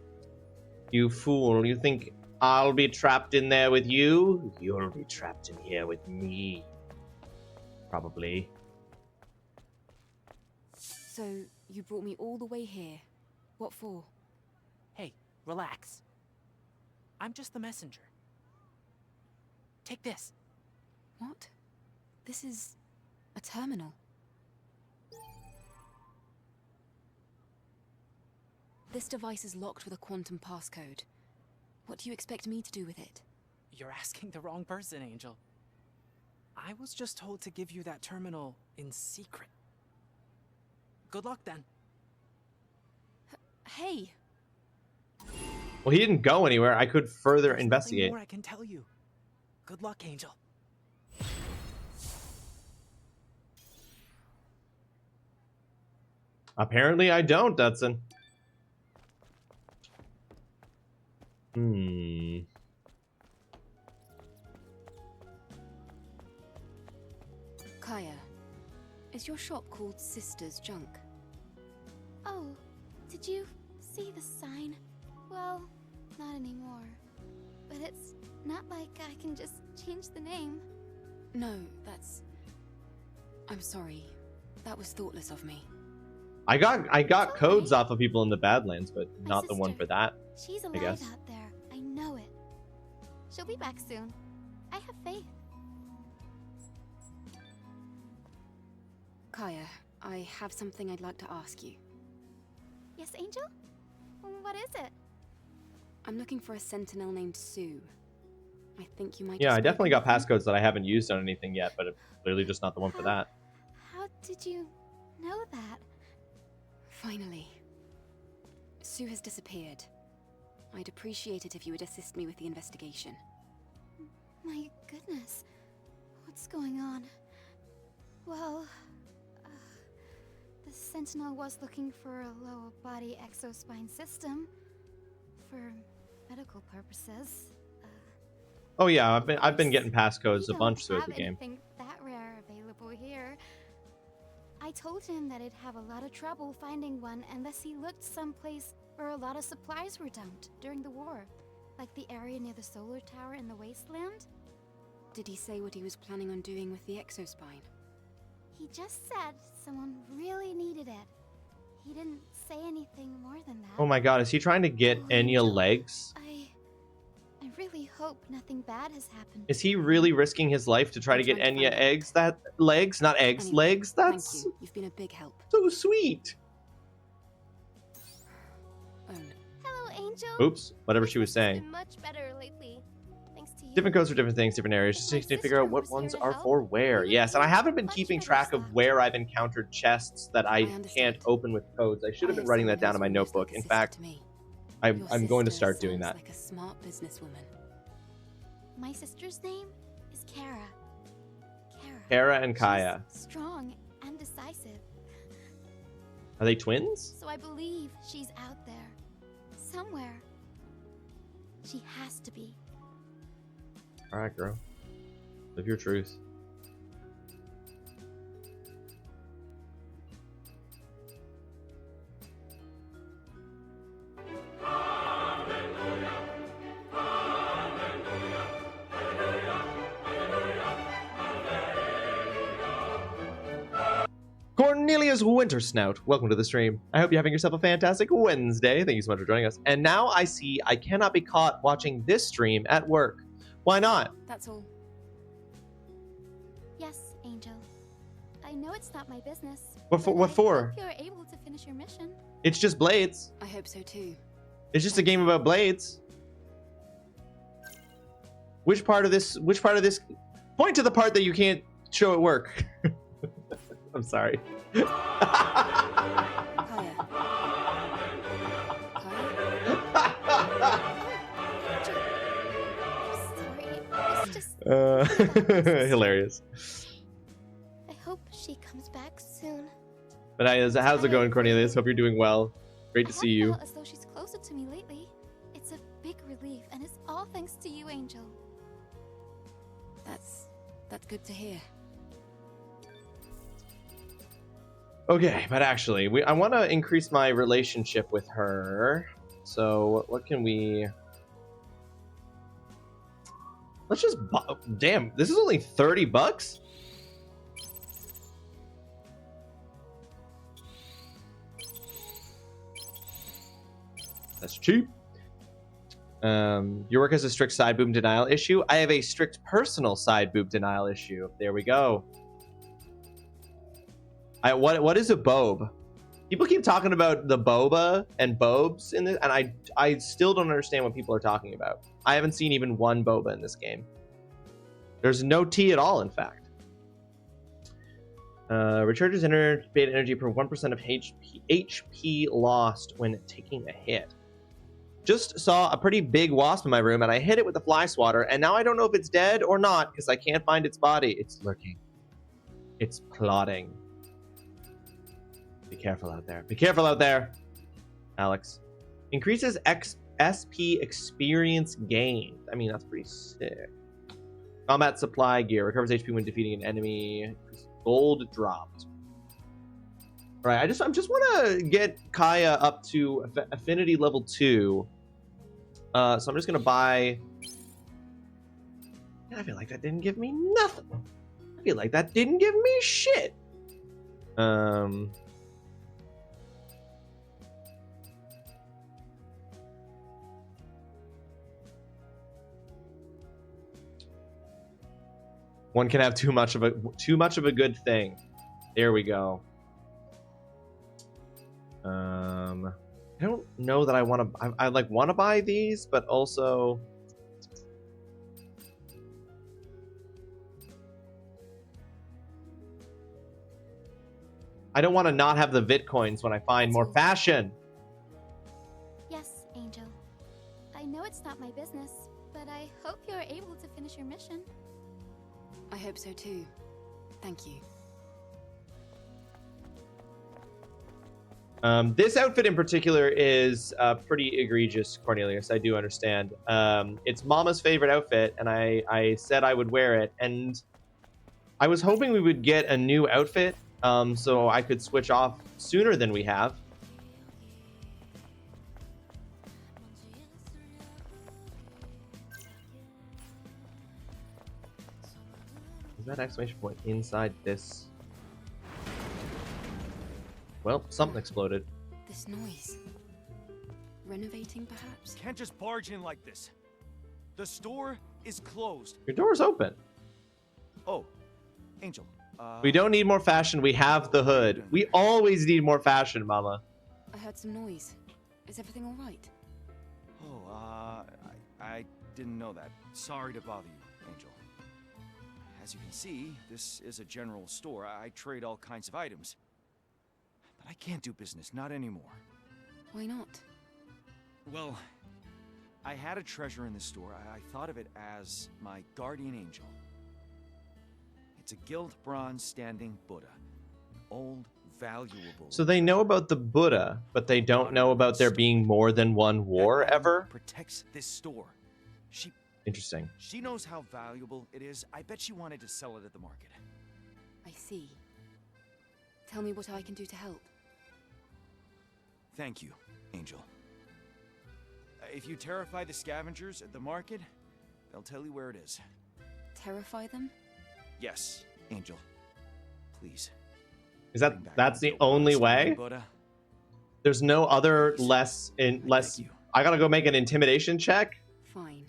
fool. You think I'll be trapped in there with you. You'll be trapped in here with me. Probably. So, you brought me all the way here. What for? Hey, relax. I'm just the messenger. Take this. What? This is a terminal. This device is locked with a quantum passcode. What do you expect me to do with it? You're asking the wrong person, Angel. I was just told to give you that terminal in secret. Good luck then. Hey! Well, he didn't go anywhere. I could further There's investigate. nothing more I can tell you. Good luck, Angel. Apparently I don't, Dudson. Kaya, is your shop called Sister's Junk? Oh, did you see the sign? Well, not anymore. But it's not like I can just change the name. No, that's... I'm sorry. That was thoughtless of me. I got codes off of people in the Badlands, but not the one for that. She's I alive guess. out there. I know it. She'll be back soon. I have faith. Kaya, I have something I'd like to ask you. Yes, Angel? What is it? I'm looking for a sentinel named Sue. I think you might... Yeah, have I definitely spoken got with him. passcodes that I haven't used on anything yet, but clearly just not the one for that. How did you know that? Finally. Sue has disappeared. I'd appreciate it if you would assist me with the investigation. My goodness. What's going on? Well, the Sentinel was looking for a lower body exospine system for medical purposes. Oh yeah, I've been getting passcodes a bunch throughout the Have game. anything that rare available here. I told him that he'd have a lot of trouble finding one unless he looked someplace where a lot of supplies were dumped during the war, like the area near the solar tower in the wasteland. Did he say what he was planning on doing with the exospine? He just said someone really needed it. He didn't say anything more than that. Oh my god, is he trying to get Enya legs? I really hope nothing bad has happened. Is he really risking his life to try to get Enya eggs? That legs, not eggs, Anyway, legs. That's Thank you. You've been a big help. so sweet. Hello, Angel. Oops, whatever she was saying. Been much better lately. Thanks to you. Different codes for different things, different areas. Just need to figure out what ones are for where. Yes, and I haven't been keeping track of where I've encountered chests that I can't open with codes. I should have been writing that down in my notebook. In fact, I'm going to start doing that. Like a smart businesswoman. My sister's name is Kara. Kara and Kaya. Strong and decisive. Are they twins? So I believe she's out there. Somewhere. She has to be. Alright, girl. Live your truth. Cornelius Wintersnout, welcome to the stream. I hope you're having yourself a fantastic Wednesday. Thank you so much for joining us. And now I see I cannot be caught watching this stream at work. Why not? That's all. Yes, Angel. I know it's not my business. What for? What for? I hope you're able to finish your mission. It's just blades. I hope so too. It's just a game about blades. Which part of this? Point to the part that you can't show at work. I'm sorry. Hilarious. I hope she comes back soon. But how's it going, Cornelius? Hope you're doing well. Great to see you. Felt as though she's closer to me lately. It's a big relief, and it's all thanks to you, Angel. That's good to hear. Okay, but actually, I want to increase my relationship with her. So what can we... Let's just damn, this is only 30 bucks? That's cheap. Your work has a strict side boob denial issue. I have a strict personal side boob denial issue. There we go. What is a bobe? People keep talking about the boba and bobes in this, and I still don't understand what people are talking about. I haven't seen even one boba in this game. There's no tea at all, in fact. Recharges beta energy per 1% of HP lost when taking a hit. Just saw a pretty big wasp in my room, and I hit it with the fly swatter, and now I don't know if it's dead or not because I can't find its body. It's lurking. It's plotting. Be careful out there. Be careful out there, Alex. Increases SP experience gained. I mean, that's pretty sick. Combat supply gear. Recovers HP when defeating an enemy. Gold dropped. All right, I just want to get Kaya up to affinity level 2. So I'm just gonna buy. I feel like that didn't give me nothing. I feel like that didn't give me shit. One can have too much of a good thing. There we go. I don't know that I want to. I like want to buy these, but also I don't want to not have the Bitcoins when I find more fashion. Yes, Angel. I know it's not my business, but I hope you're able to finish your mission. I hope so too. Thank you. This outfit in particular is pretty egregious, Cornelius. I do understand. It's Mama's favorite outfit, and I said I would wear it. And I was hoping we would get a new outfit so I could switch off sooner than we have. Is that exclamation point inside this? Well, something exploded. This noise. Renovating, perhaps? Can't just barge in like this. The store is closed. Your door's open. Oh, Angel. We don't need more fashion. We have the hood. We always need more fashion, Mama. I heard some noise. Is everything all right? Oh, I didn't know that. Sorry to bother you, Angel. As you can see, this is a general store. I trade all kinds of items. But I can't do business, not anymore. Why not? Well, I had a treasure in the store. I thought of it as my guardian angel. It's a gilt bronze standing Buddha. Old, valuable. So they know about the Buddha, but they don't know about there being more than one war ever? Protects this store. Interesting. She knows how valuable it is. I bet she wanted to sell it at the market. I see. Tell me what I can do to help. Thank you, Angel. If you terrify the scavengers at the market, they'll tell you where it is. Terrify them? Yes, Angel. Please. Is that's the only way? There's no other less. I gotta go make an intimidation check. Fine.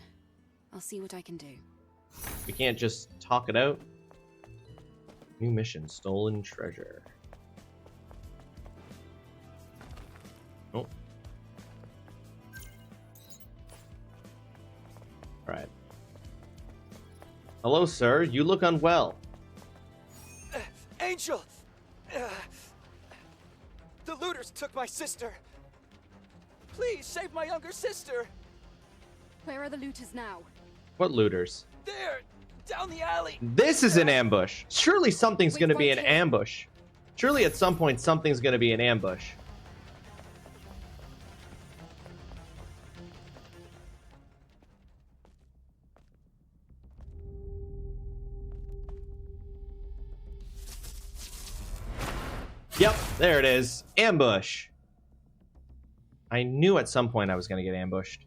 I'll see what I can do. We can't just talk it out. New mission: stolen treasure. Oh. Right. Hello, sir. You look unwell. Angel! The looters took my sister. Please save my younger sister. Where are the looters now? What looters? There, down the alley. This is an ambush. Surely something's going to be an ambush. Surely at some point something's going to be an ambush. Yep, there it is. Ambush. I knew at some point I was going to get ambushed.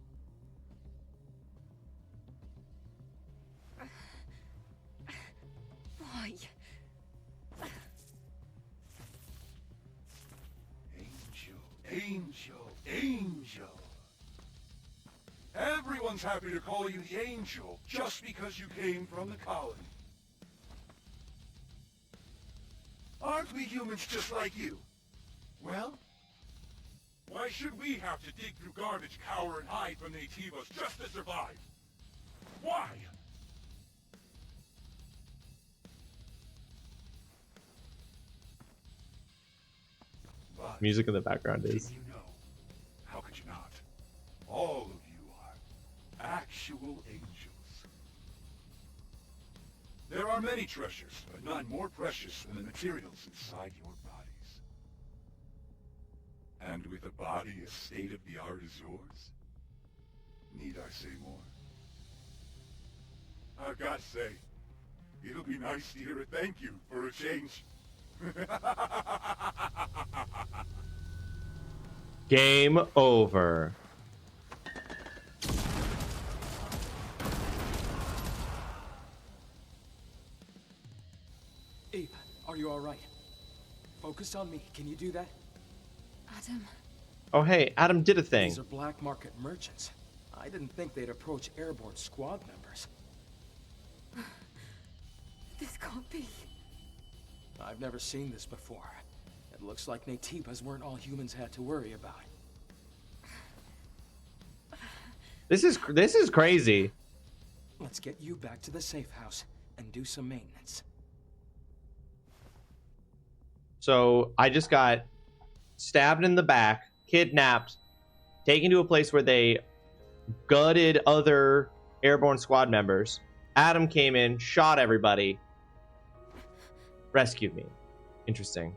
Angel, Angel. Everyone's happy to call you the Angel just because you came from the colony. Aren't we humans just like you? Well, why should we have to dig through garbage, cower, and hide from nativos just to survive? Why? But Music in the background is. you know, how could you not? All of you are actual angels. There are many treasures, but none more precious than the materials inside your bodies. And with a body as state-of-the-art as yours, need I say more? I've got to say, it'll be nice to hear a thank you for a change. Game over. Eve, are you alright? Focus on me. Can you do that? Adam. Oh hey, Adam did a thing. These are black market merchants. I didn't think they'd approach airborne squad members. This can't be. I've never seen this before. It looks like Nativas weren't all humans had to worry about. This is crazy. Let's get you back to the safe house and do some maintenance. So I just got stabbed in the back, kidnapped, taken to a place where they gutted other airborne squad members. Adam came in, shot everybody, rescued me. Interesting.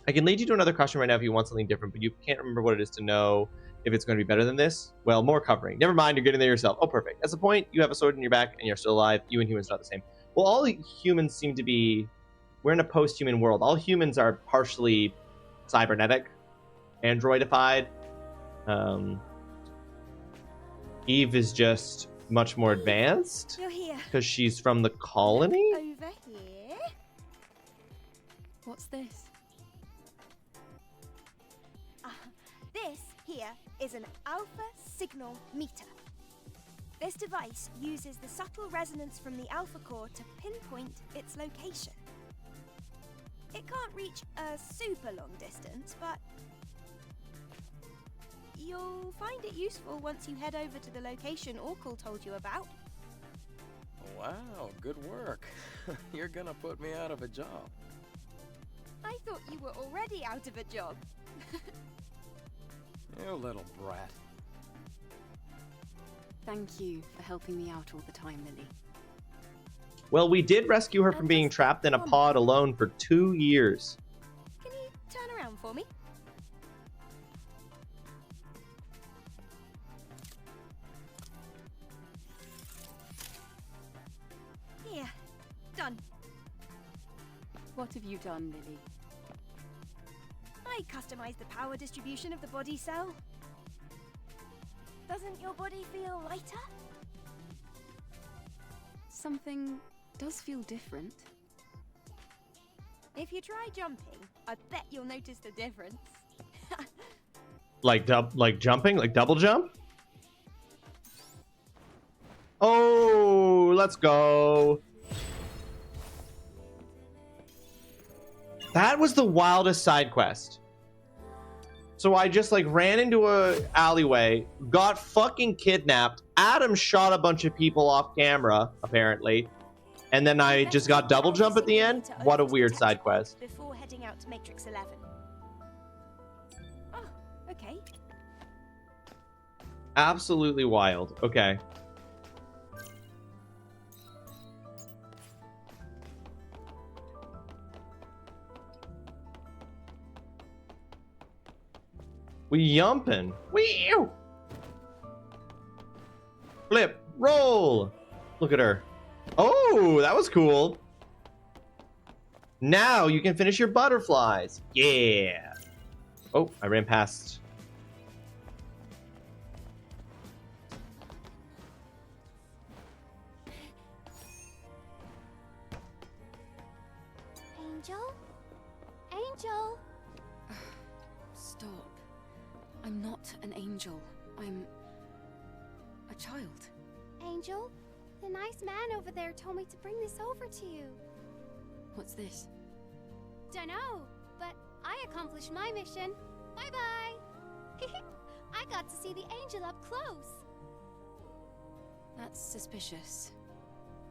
I can lead you to another costume right now if you want something different, but you can't remember what it is to know if it's going to be better than this. Well, more covering. Never mind, you're getting there yourself. Oh, perfect. That's the point. You have a sword in your back and you're still alive. You and humans are not the same. Well, all humans seem to be... We're in a post-human world. All humans are partially cybernetic, androidified. Eve is just much more advanced. You're here. Because she's from the colony? Over here. What's this? This here is an alpha signal meter. This device uses the subtle resonance from the alpha core to pinpoint its location. It can't reach a super long distance, but you'll find it useful once you head over to the location Orkul told you about. Wow, good work. You're gonna put me out of a job. I thought you were already out of a job. You little brat. Thank you for helping me out all the time, Lily. Well, we did rescue her from being trapped in a pod alone for 2 years. Can you turn around for me? Here, done. What have you done, Lily? I customized the power distribution of the body cell. Doesn't your body feel lighter? Something does feel different. If you try jumping, I bet you'll notice the difference. Like jumping? Like double jump? Oh, let's go. That was the wildest side quest. So I just like ran into a alleyway, got fucking kidnapped. Adam shot a bunch of people off camera, apparently. And then I just got double jump at the end. What a weird side quest. Before heading out to Matrix 11. Oh, okay. Absolutely wild. Okay. We yumpin'. Wee! Flip. Roll. Look at her. Oh, that was cool. Now you can finish your butterflies. Yeah. Oh, I ran past. Angel? Angel? Stop. I'm not an angel. I'm a child. Angel, the nice man over there told me to bring this over to you. What's this? Dunno, but I accomplished my mission. Bye-bye. I got to see the angel up close. That's suspicious.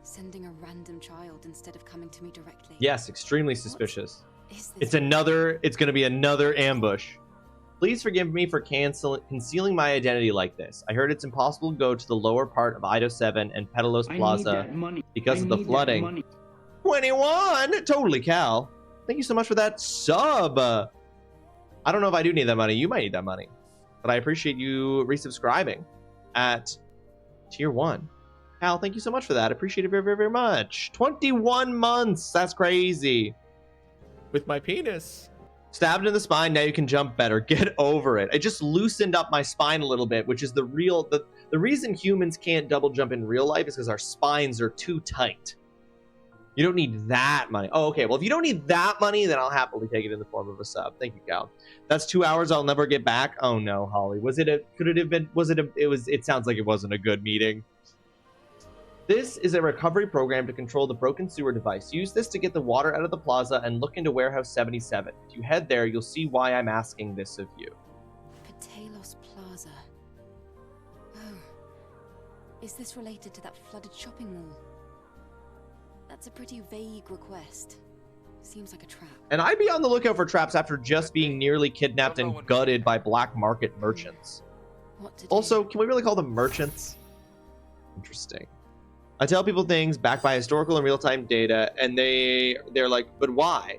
Sending a random child instead of coming to me directly. Yes, extremely suspicious. Is this? It's going to be another ambush. Please forgive me for concealing my identity like this. I heard it's impossible to go to the lower part of Ido 7 and Petalos Plaza because of the flooding. 21! Totally, Cal. Thank you so much for that sub. I don't know if I do need that money. You might need that money. But I appreciate you resubscribing at tier 1. Cal, thank you so much for that. I appreciate it very, very, very much. 21 months. That's crazy. With my penis. Stabbed in the spine, now you can jump better. Get over it. It just loosened up my spine a little bit, which is the reason humans can't double jump in real life is because our spines are too tight. You don't need that money. Oh, okay. Well, if you don't need that money, then I'll happily take it in the form of a sub. Thank you, Cal. That's 2 hours I'll never get back. Oh no, Holly. It sounds like it wasn't a good meeting. This is a recovery program to control the broken sewer device. Use this to get the water out of the plaza and look into warehouse 77. If you head there, you'll see why I'm asking this of you. Petalos Plaza. Oh. Is this related to that flooded shopping mall? That's a pretty vague request. Seems like a trap. And I'd be on the lookout for traps after just being nearly kidnapped and gutted by black market merchants. Also, can we really call them merchants? Interesting. I tell people things backed by historical and real-time data, and they're like, but why?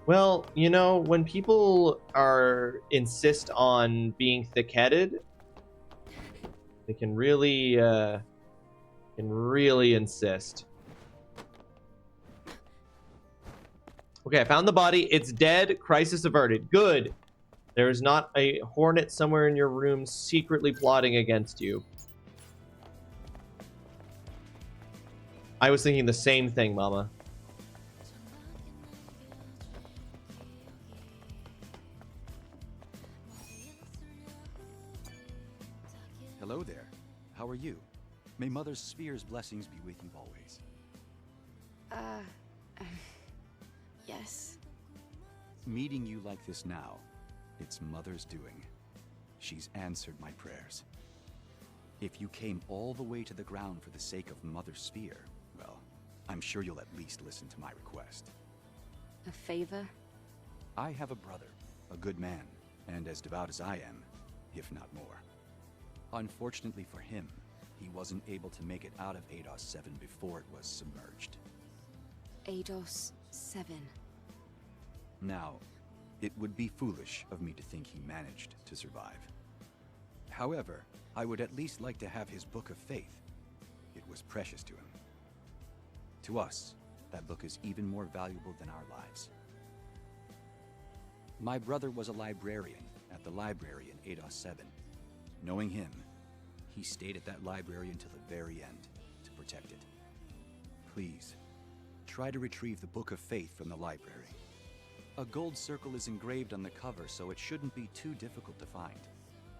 Well, you know, when people insist on being thick-headed, they can really insist. Okay, I found the body. It's dead. Crisis averted. Good. There is not a hornet somewhere in your room secretly plotting against you. I was thinking the same thing, Mama. Hello there. How are you? May Mother's Sphere's blessings be with you always. Yes. Meeting you like this now, it's Mother's doing. She's answered my prayers. If you came all the way to the ground for the sake of Mother's Sphere, well, I'm sure you'll at least listen to my request. A favor? I have a brother, a good man, and as devout as I am, if not more. Unfortunately for him, he wasn't able to make it out of Eidos 7 before it was submerged. Eidos 7. Now, it would be foolish of me to think he managed to survive. However, I would at least like to have his Book of Faith. It was precious to him. To us, that book is even more valuable than our lives. My brother was a librarian at the library in Eidos 7. Knowing him, he stayed at that library until the very end to protect it. Please, try to retrieve the Book of Faith from the library. A gold circle is engraved on the cover, so it shouldn't be too difficult to find.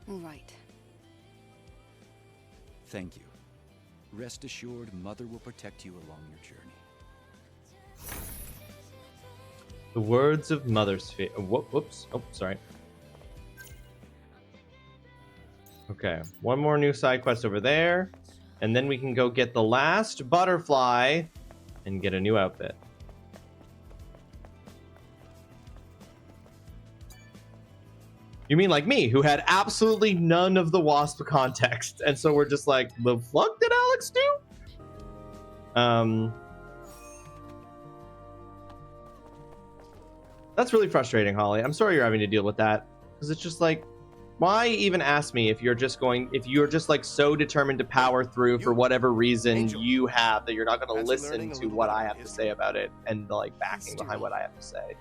All right. Thank you. Rest assured, Mother will protect you along your journey. The words of Mother's Sphere. Whoops. Oh, sorry. Okay, one more new side quest over there, and then we can go get the last butterfly and get a new outfit. You mean like me, who had absolutely none of the Wasp context, and so we're just like, the fuck did Alex do? That's really frustrating, Holly. I'm sorry you're having to deal with that, because it's just like, why even ask me if you're just like so determined to power through for whatever reason you have that you're not going to listen to what I have to say about it and the like backing behind what I have to say.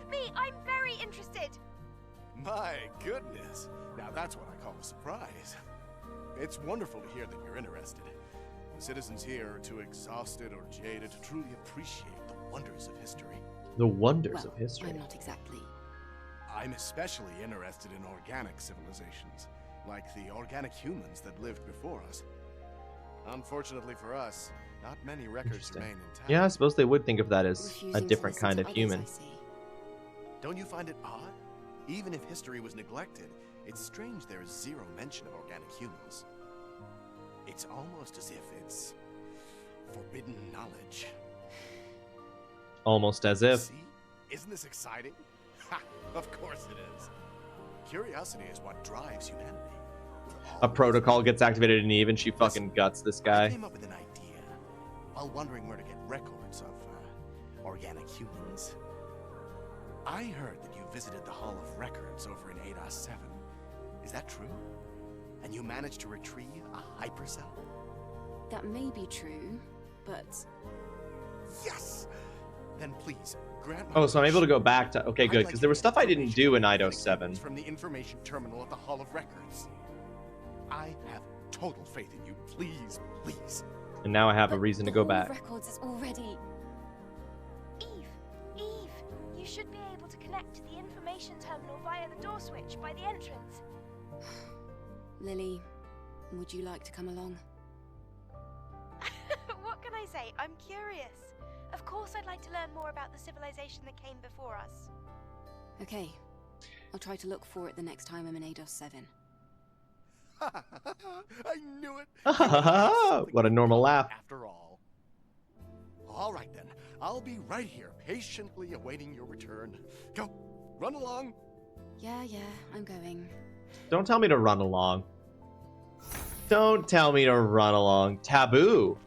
Me, I'm very interested. My goodness. Now that's what I call a surprise. It's wonderful to hear that you're interested. The citizens here are too exhausted or jaded to truly appreciate the wonders of history. The wonders of history. I'm not exactly I'm especially interested in organic civilizations, like the organic humans that lived before us. Unfortunately for us, not many records remain intact. Yeah, I suppose they would think of that as a Refusing to different listen kind to of others, human. I see. Don't you find it odd? Even if history was neglected, it's strange there is zero mention of organic humans. It's almost as if it's forbidden knowledge. Almost as if. See? Isn't this exciting? Ha! Of course it is. Curiosity is what drives humanity. A protocol gets activated in Eve and she fucking guts this I guy. came up with an idea while wondering where to get records of organic humans. I heard that you visited the Hall of Records over in 8-7. Is that true? And you managed to retrieve a hypercell? That may be true, but... Yes! Then please, grant my Oh, so I'm able to go back to... Okay, I'd good, like because to there was get stuff I didn't do in IDO 7. from the information terminal at the Hall of Records. I have total faith in you. Please, please. And now I have a reason to go Hall of back. Records is already... Eve, you should be able to connect to the information terminal via the door switch by the entrance. Lily, would you like to come along? What can I say? I'm curious. Of course I'd like to learn more about the civilization that came before us. Okay. I'll try to look for it the next time I'm in ADOS 7. I knew it. What a normal laugh. After all. All right then. I'll be right here, patiently awaiting your return. Go, run along. Yeah, I'm going. Don't tell me to run along. Don't tell me to run along. Taboo.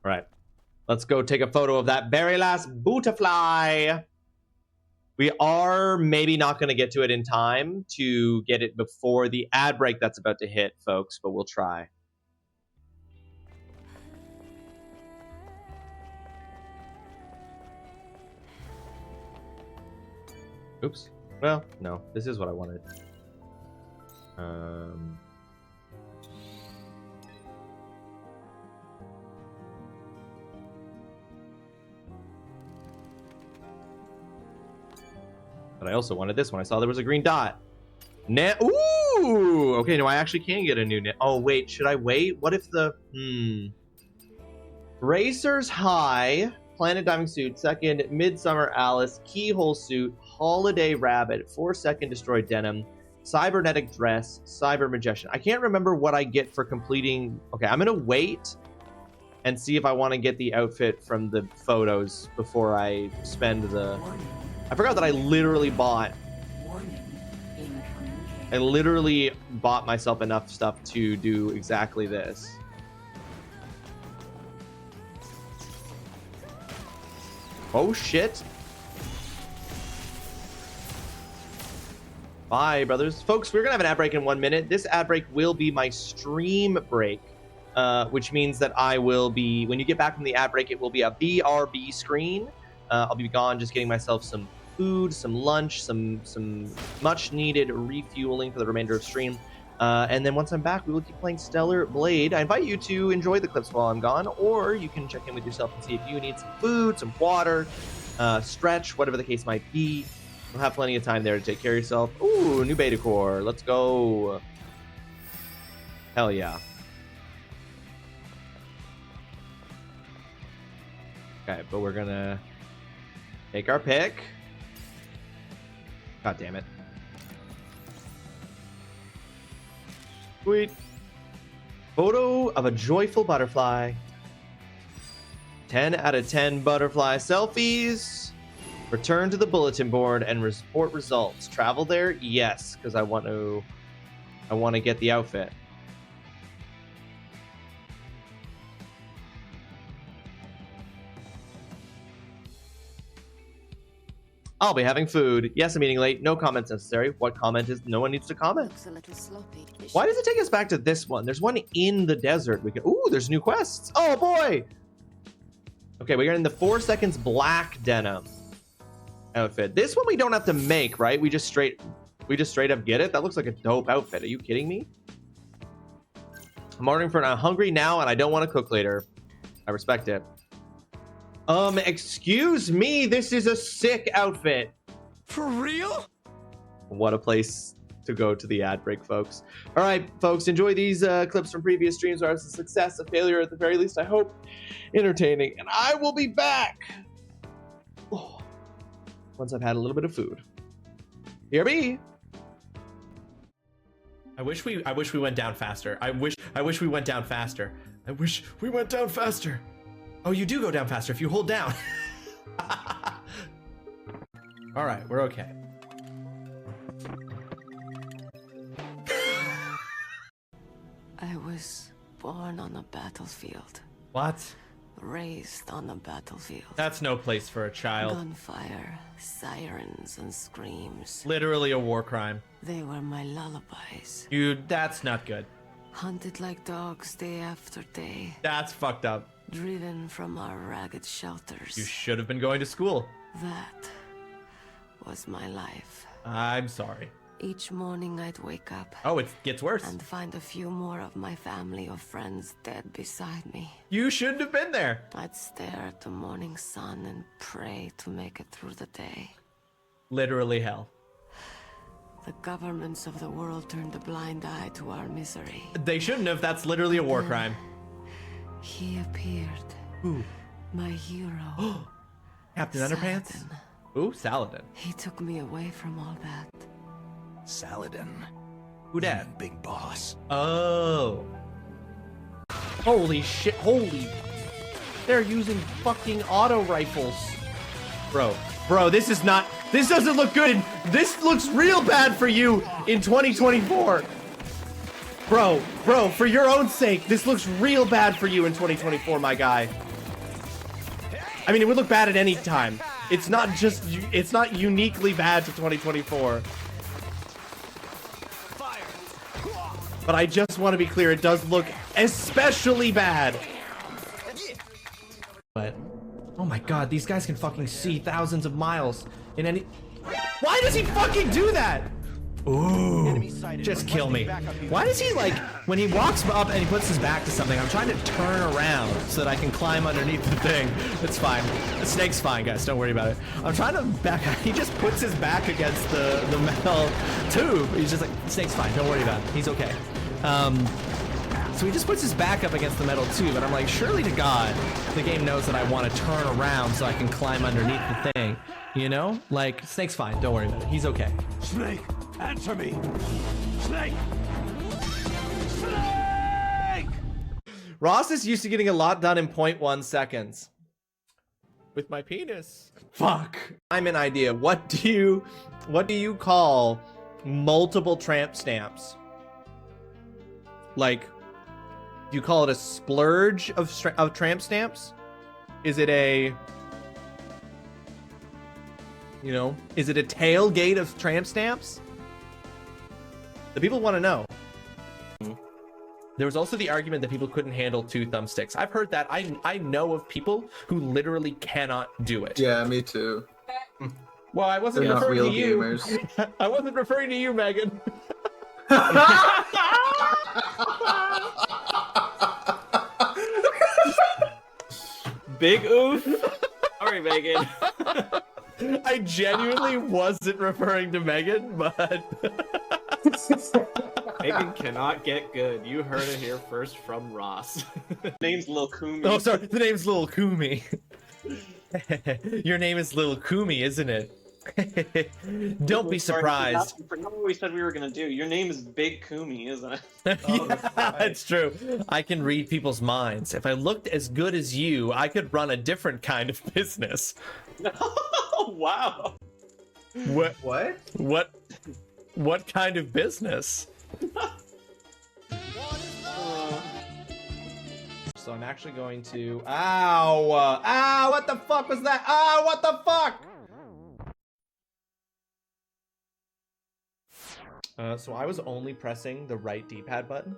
All right. Let's go take a photo of that very last butterfly. We are maybe not going to get to it in time to get it before the ad break that's about to hit, folks, but we'll try. Oops. Well, no, this is what I wanted. But I also wanted this one. I saw there was a green dot. Ooh! Okay, no, I actually can get a new net. Oh, wait, should I wait? What if the... Racers High, Planet Diving Suit, second, Midsummer Alice, Keyhole Suit, Holiday Rabbit, 4-second Destroy Denim, Cybernetic Dress, Cyber Magician. I can't remember what I get for completing... Okay, I'm going to wait and see if I want to get the outfit from the photos before I spend the... I forgot that I literally bought... I literally bought myself enough stuff to do exactly this. Oh, shit. Bye, brothers. Folks, we're going to have an ad break in 1 minute. This ad break will be my stream break, which means that I will be... When you get back from the ad break, it will be a BRB screen. I'll be gone just getting myself some food, some lunch, some much needed refueling for the remainder of stream. And then once I'm back, we will keep playing Stellar Blade. I invite you to enjoy the clips while I'm gone, or you can check in with yourself and see if you need some food, some water, stretch, whatever the case might be. You'll have plenty of time there to take care of yourself. Ooh, new beta core. Let's go. Hell yeah. Okay, but we're gonna take our pick. God damn it. Sweet. Photo of a joyful butterfly. 10 out of 10 butterfly selfies. Return to the bulletin board and report results. Travel there? Yes, because I want to get the outfit. I'll be having food. Yes, I'm eating late. No comments necessary. What comment is... No one needs to comment. Looks a little sloppy. Why does it take us back to this one? There's one in the desert. We can... Ooh, there's new quests. Oh, boy. Okay, we're in the 4 seconds black denim outfit. This one we don't have to make, right? We just straight... We just straight up get it? That looks like a dope outfit. Are you kidding me? I'm ordering for I'm hungry now and I don't want to cook later. I respect it. Excuse me, this is a sick outfit. For real? What a place to go to the ad break, folks. All right, folks, enjoy these clips from previous streams where I was a success, a failure at the very least, I hope. Entertaining. And I will be back once I've had a little bit of food. BRB. I wish we went down faster. I wish we went down faster. I wish we went down faster. Oh, you do go down faster if you hold down. All right, we're okay. I was born on a battlefield. What? Raised on a battlefield. That's no place for a child. Gunfire, sirens, and screams. Literally a war crime. They were my lullabies. That's not good. Hunted like dogs day after day. That's fucked up. Driven from our ragged shelters. You should have been going to school. That was my life. I'm sorry. Each morning I'd wake up. Oh, it gets worse. And find a few more of my family or friends dead beside me. You shouldn't have been there. I'd stare at the morning sun and pray to make it through the day. Literally hell. The governments of the world turned a blind eye to our misery. They shouldn't have. That's literally a war crime. He appeared. Who? My hero. Captain Underpants? Ooh, Saladin. He took me away from all that. Saladin. Who dat? Big boss. Oh. Holy shit. Holy. They're using fucking auto rifles. Bro, this doesn't look good. This looks real bad for you in 2024. Bro, for your own sake, this looks real bad for you in 2024, my guy. I mean, it would look bad at any time. It's not uniquely bad to 2024. But I just want to be clear, it does look especially bad. But, oh my god, these guys can fucking see thousands of miles in any... Why does he fucking do that? Ooh, just kill me. Why does he, like, when he walks up and he puts his back to something, I'm trying to turn around so that I can climb underneath the thing. It's fine. The snake's fine, guys. Don't worry about it. I'm trying to back... He just puts his back against the metal tube. He's just like, snake's fine. Don't worry about it. He's okay. So he just puts his back up against the metal tube, and I'm like, surely to God, the game knows that I want to turn around so I can climb underneath the thing. You know? Like, snake's fine. Don't worry about it. He's okay. Snake, answer me. Snake! Snake! Ross is used to getting a lot done in 0.1 seconds. With my penis. Fuck. I'm an idea. What do you call multiple tramp stamps? Like, do you call it a splurge of tramp stamps? Is it a, you know, is it a tailgate of tramp stamps? The people want to know. There was also the argument that people couldn't handle 2 thumbsticks. I've heard that. I know of people who literally cannot do it. Yeah, me too. Well, I wasn't They're not referring real to you. gamers. I wasn't referring to you, Megan. Big oof. Sorry, Megan. I genuinely wasn't referring to Megan, but Megan cannot get good. You heard it here first from Ross. Name's Lil Kumi. Oh, sorry. The name's Lil Kumi. Your name is Lil Kumi, isn't it? Don't be surprised. I forgot what we said we were gonna do. Your name is Big Kumi, isn't it? Yeah, that's true. I can read people's minds. If I looked as good as you, I could run a different kind of business. Wow. What kind of business? So I'm actually going to... Ow! Ow! What the fuck was that? Ow! What the fuck? So I was only pressing the right D-pad button.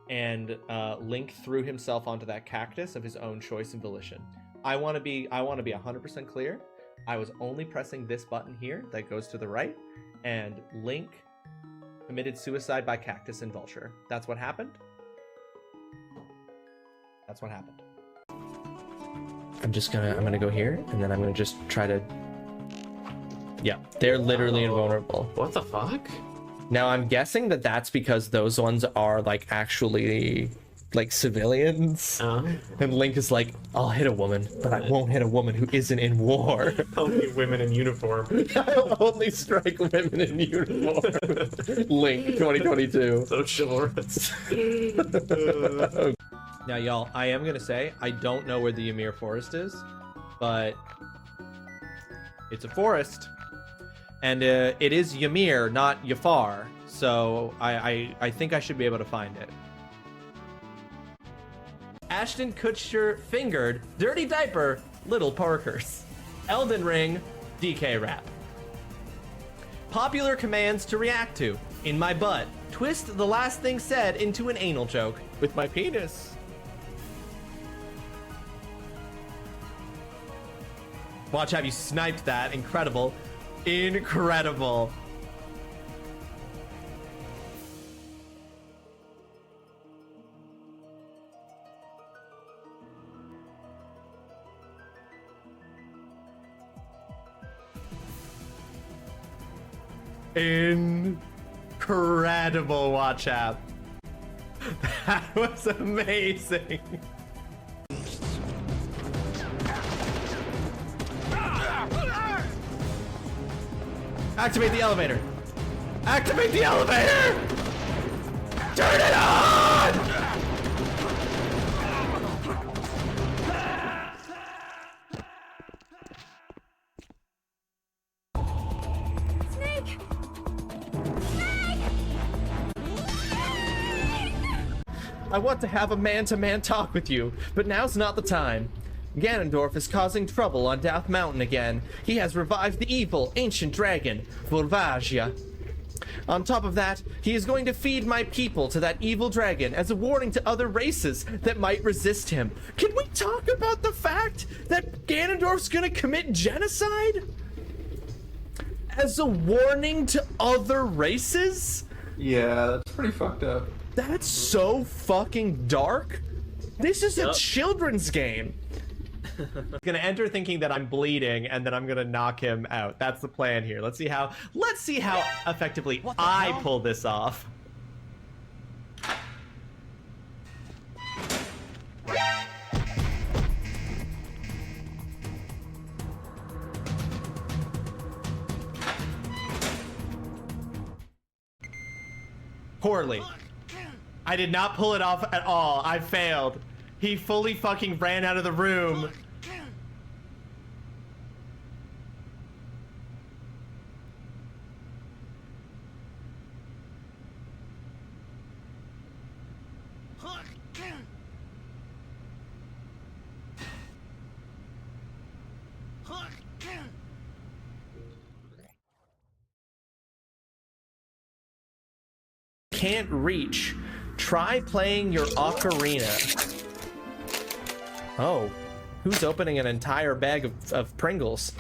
And Link threw himself onto that cactus of his own choice and volition. I want to be 100% clear. I was only pressing this button here that goes to the right, and Link committed suicide by Cactus and Vulture. That's what happened. That's what happened. I'm gonna go here, and then I'm gonna just try to... Yeah, they're literally invulnerable. What the fuck? Now, I'm guessing that that's because those ones are, like, actually, like, civilians. And Link is like, I'll hit a woman, but I won't hit a woman who isn't in war. Only women in uniform. I'll only strike women in uniform. Link 2022. So chivalrous. Now, y'all, I am gonna say, I don't know where the Ymir Forest is, but it's a forest. And it is Ymir, not Yafar, so I think I should be able to find it. Ashton Kutcher fingered, dirty diaper, little Parkers. Elden Ring, DK rap. Popular commands to react to. In my butt. Twist the last thing said into an anal joke. With my penis. Watch, have you sniped that. Incredible. Incredible. Incredible, watch app. That was amazing. Activate the elevator. Activate the elevator! Turn it on! Snake! I want to have a man-to-man talk with you, but now's not the time. Ganondorf is causing trouble on Death Mountain again. He has revived the evil, ancient dragon, Volvagia. On top of that, he is going to feed my people to that evil dragon as a warning to other races that might resist him. Can we talk about the fact that Ganondorf's gonna commit genocide? As a warning to other races? Yeah, that's pretty fucked up. That's so fucking dark. This is a children's game. I'm gonna enter thinking that I'm bleeding, and then I'm gonna knock him out. That's the plan here. Let's see how effectively I pull this off. Poorly. I did not pull it off at all. I failed. He fully fucking ran out of the room. Can't reach. Try playing your ocarina. Oh, who's opening an entire bag of Pringles?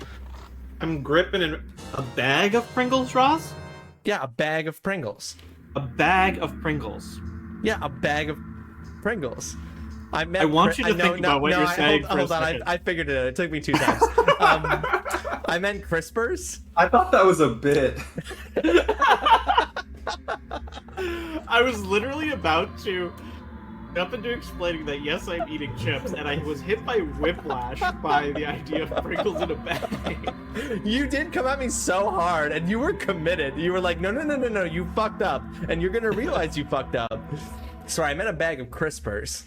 I'm gripping a bag of Pringles, Ross? Yeah, a bag of Pringles. A bag of Pringles. Yeah, a bag of Pringles. I want you to think about what you're saying for a second. I figured it out. It took me 2 times. I meant Crispers. I thought that was a bit. I was literally about to jump into explaining that yes, I'm eating chips, and I was hit by whiplash by the idea of Pringles in a bag. You did come at me so hard, and you were committed. You were like, no, you fucked up, and you're gonna realize you fucked up. Sorry, I meant a bag of Crispers.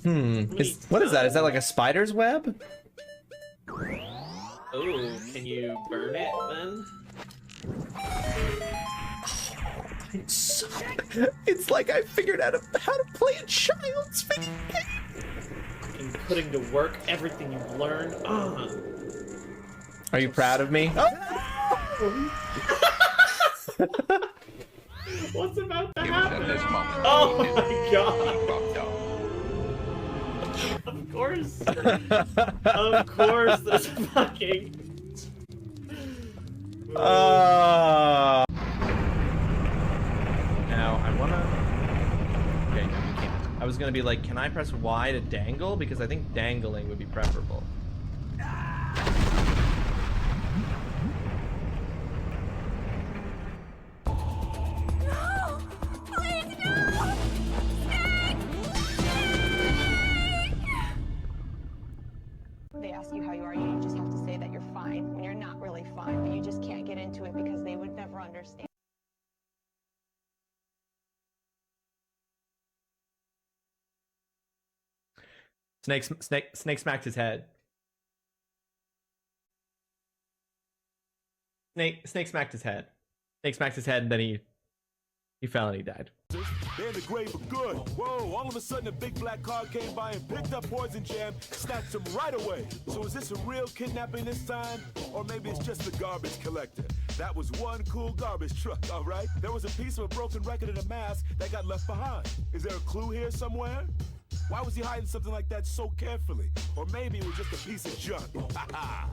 What is that? Is that like a spider's web? Oh, can you burn it then? It's like I figured out how to play a child's video game. And putting to work everything you've learned. Are you proud of me? What's about to It was happen? at this moment Oh he knew my god! he fucked up. course. Of course, there's fucking. Now I wanna. Okay, no, you can't. I was gonna be like, can I press Y to dangle? Because I think dangling would be preferable. They ask you how you are, you just have to say that you're fine when you're not really fine, but you just can't get into it because they would never understand. Snake smacked his head. Snake smacked his head. Snake smacked his head and then he fell and he died. They're in the grave for good. Whoa, all of a sudden a big black car came by and picked up Poison Jam, snatched him right away. So is this a real kidnapping this time? Or maybe it's just the garbage collector? That was one cool garbage truck, all right? There was a piece of a broken record and a mask that got left behind. Is there a clue here somewhere? Why was he hiding something like that so carefully? Or maybe it was just a piece of junk. Ha ha!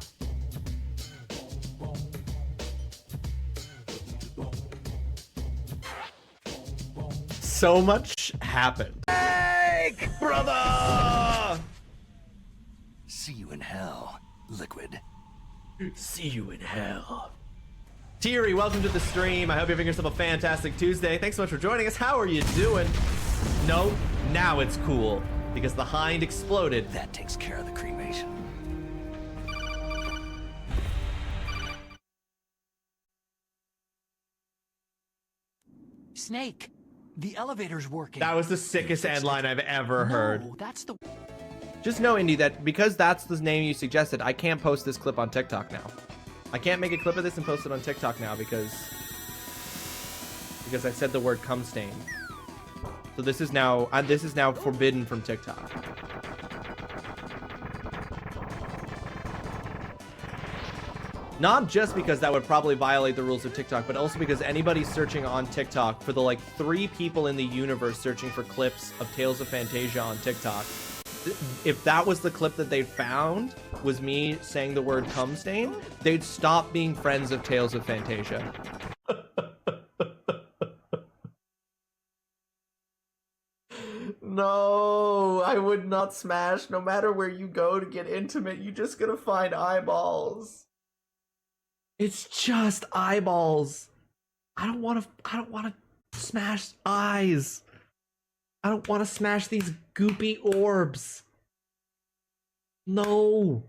So much happened. Snake! Brother! See you in hell, Liquid. See you in hell. Thierry, welcome to the stream. I hope you're having yourself a fantastic Tuesday. Thanks so much for joining us. How are you doing? No, now it's cool. Because the hind exploded. That takes care of the cremation. Snake, the elevator's working. That was the sickest end line I've ever heard. No, that's the... Just know, Indy, that because that's the name you suggested, I can't post this clip on TikTok now. I can't make a clip of this and post it on TikTok now because I said the word cum stain. So this is now forbidden from TikTok. Not just because that would probably violate the rules of TikTok, but also because anybody searching on TikTok, for the like 3 people in the universe searching for clips of Tales of Fantasia on TikTok, if that was the clip that they found, was me saying the word cum stain, they'd stop being friends of Tales of Fantasia. No, I would not smash. No matter where you go to get intimate, you're just gonna find eyeballs. It's just eyeballs. I don't want to smash eyes. I don't want to smash these goopy orbs. No.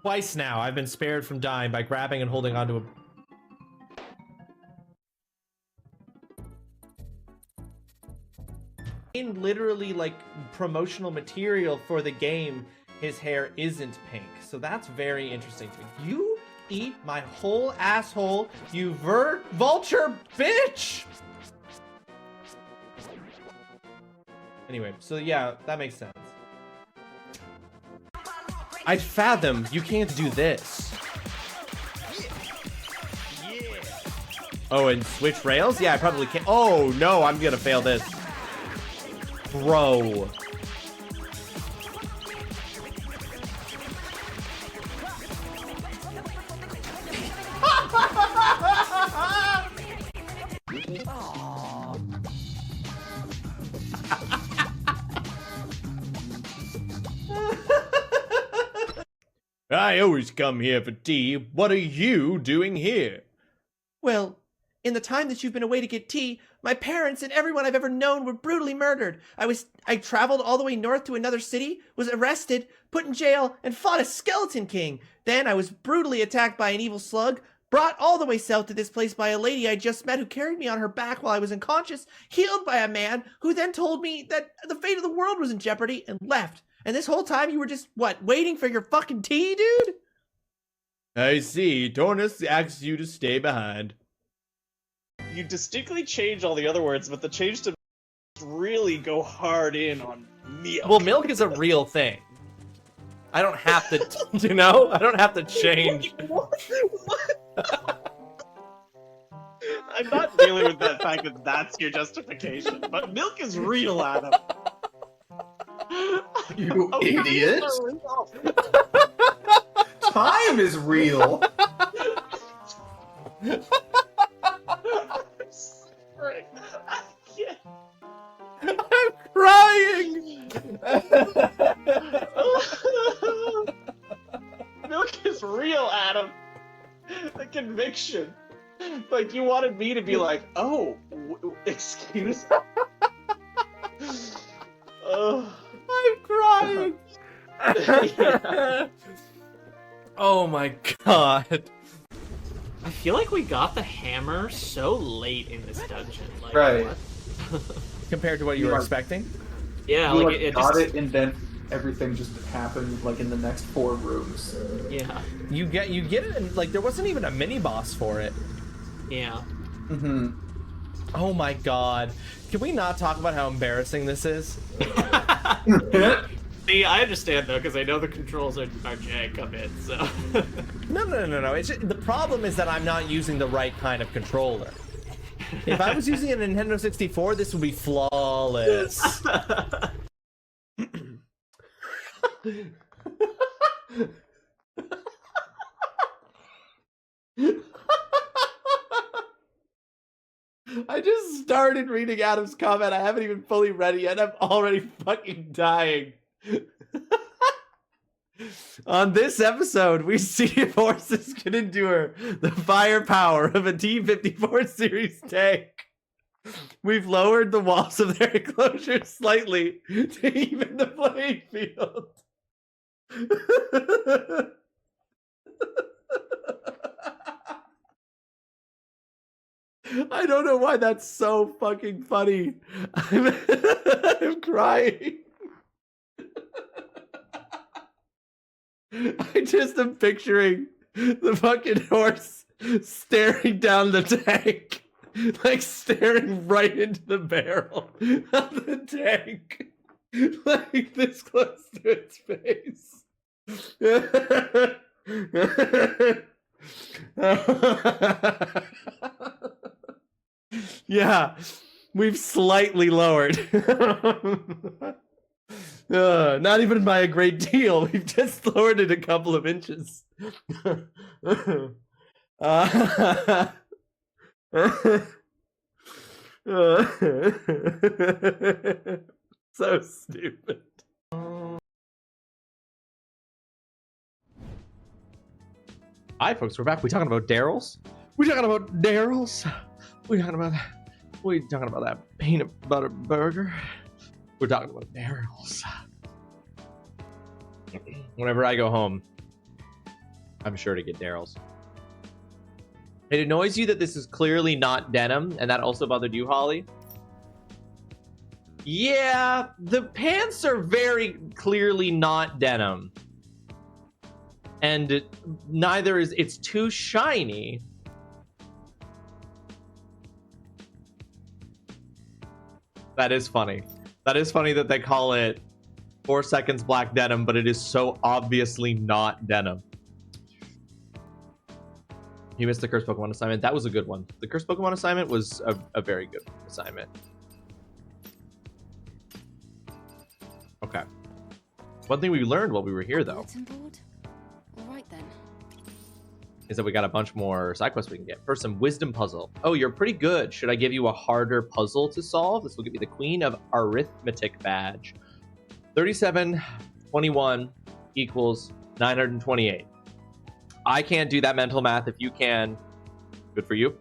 Twice now, I've been spared from dying by grabbing and holding onto a... In literally, like, promotional material for the game, his hair isn't pink. So that's very interesting to me. You eat my whole asshole, you vulture bitch! Anyway, so yeah, that makes sense. I'd fathom you can't do this. Oh, and switch rails? Yeah, I probably can't. Oh, no, I'm gonna fail this. Bro. I always come here for tea. What are you doing here? Well, in the time that you've been away to get tea, my parents and everyone I've ever known were brutally murdered. I traveled all the way north to another city, was arrested, put in jail, and fought a skeleton king. Then I was brutally attacked by an evil slug, brought all the way south to this place by a lady I just met who carried me on her back while I was unconscious, healed by a man who then told me that the fate of the world was in jeopardy and left. And this whole time you were just, what, waiting for your fucking tea, dude? I see. Tornus asks you to stay behind. You distinctly change all the other words, but the change to really go hard in on milk. Well, milk is a real thing. I don't have to, you know? I don't have to change. I'm not dealing with that fact that that's your justification, but milk is real, Adam. You Okay, idiot. it's real. Time is real. I can't. I'm crying. Milk is real, Adam. The conviction. Like, you wanted me to be like, oh, excuse me. I'm crying. Yeah. Oh my god. I feel like we got the hammer so late in this dungeon. Like, Right. what? Compared to what you were expecting? Yeah, You, like, it got just... it, and then everything just happened like in the next 4 rooms. Yeah. You get it, and like there wasn't even a mini boss for it. Yeah. Mm-hmm. Oh my god. Can we not talk about how embarrassing this is? See, I understand though, because I know the controls are jank a bit, so... No. It's just, the problem is that I'm not using the right kind of controller. If I was using a Nintendo 64, this would be flawless. I just started reading Adam's comment. I haven't even fully read it yet. I'm already fucking dying. On this episode, we see if horses can endure the firepower of a T-54 series tank. We've lowered the walls of their enclosure slightly to even the playing field. I don't know why that's so fucking funny. I'm crying. I just am picturing the fucking horse staring down the tank. Like staring right into the barrel of the tank. Like this close to its face. Yeah, we've slightly lowered. Not even by a great deal. We've just lowered it a couple of inches. So stupid. Hi, folks. We're back. We talking about Daryl's? We talking about Daryl's? We talking about that peanut butter burger? We're talking about Daryl's. Whenever I go home, I'm sure to get Daryl's. It annoys you that this is clearly not denim, and that also bothered you, Holly? Yeah, the pants are very clearly not denim. And neither is, it's too shiny. That is funny. That is funny that they call it 4 seconds black denim, but it is so obviously not denim. You missed the Cursed Pokemon assignment. That was a good one. The Cursed Pokemon assignment was a very good assignment. Okay. One thing we learned while we were here, though, Alright then. is that we got a bunch more side quests we can get. First, some wisdom puzzle. Oh, you're pretty good. Should I give you a harder puzzle to solve? This will give you the Queen of Arithmetic badge. 3721 equals 928. I can't do that mental math. If you can, good for you.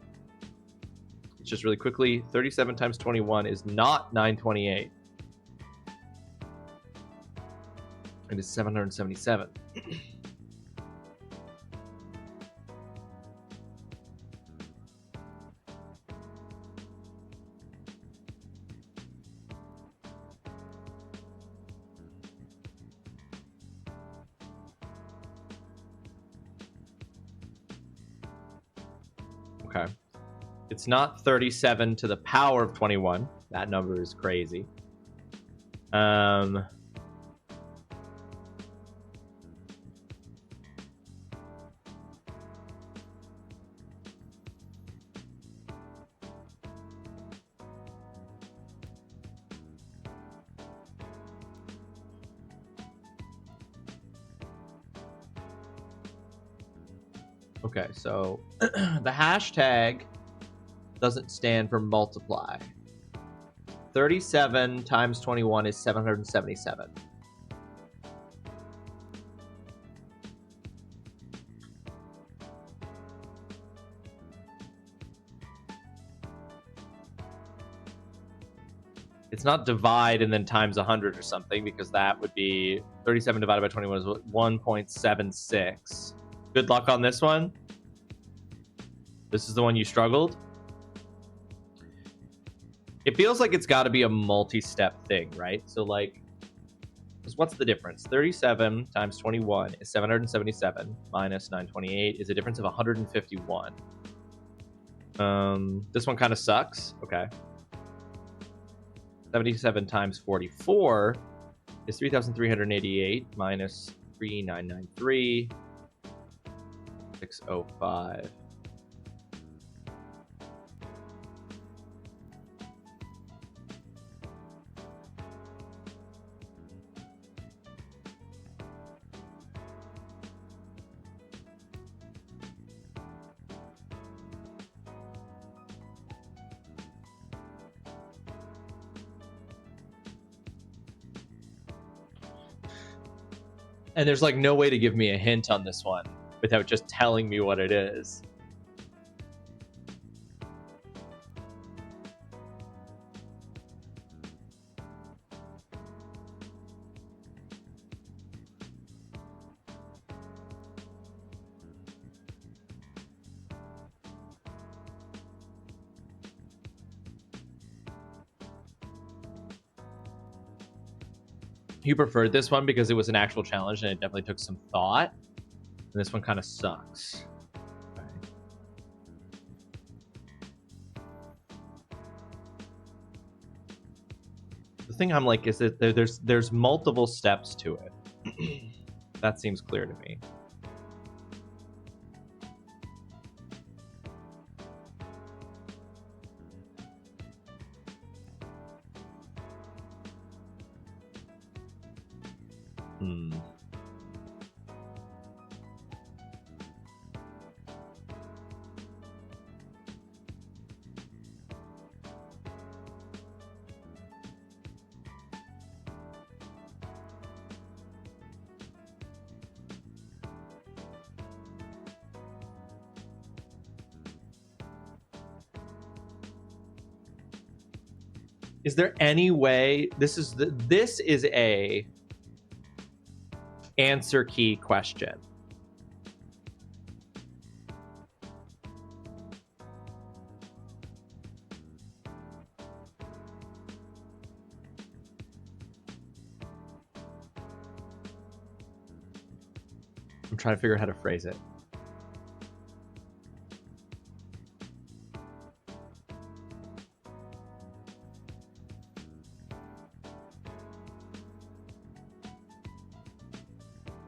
It's just really quickly, 37 times 21 is not 928. It is 777. Okay. It's not 37 to the power of 21. That number is crazy. Okay, so the hashtag doesn't stand for multiply. 37 times 21 is 777. It's not divide and then times 100 or something, because that would be 37 divided by 21 is 1.76. Good luck on this one. This is the one you struggled. It feels like it's got to be a multi-step thing, right? So like, what's the difference? 37 times 21 is 777 minus 928 is a difference of 151. This one kind of sucks. Okay. 77 times 44 is 3,388 minus 3,993, 605. And there's like no way to give me a hint on this one without just telling me what it is. You preferred this one because it was an actual challenge and it definitely took some thought. And this one kind of sucks. Okay. The thing I'm like is that there's multiple steps to it. That seems clear to me. Is there any way this is a answer key question? I'm trying to figure out how to phrase it.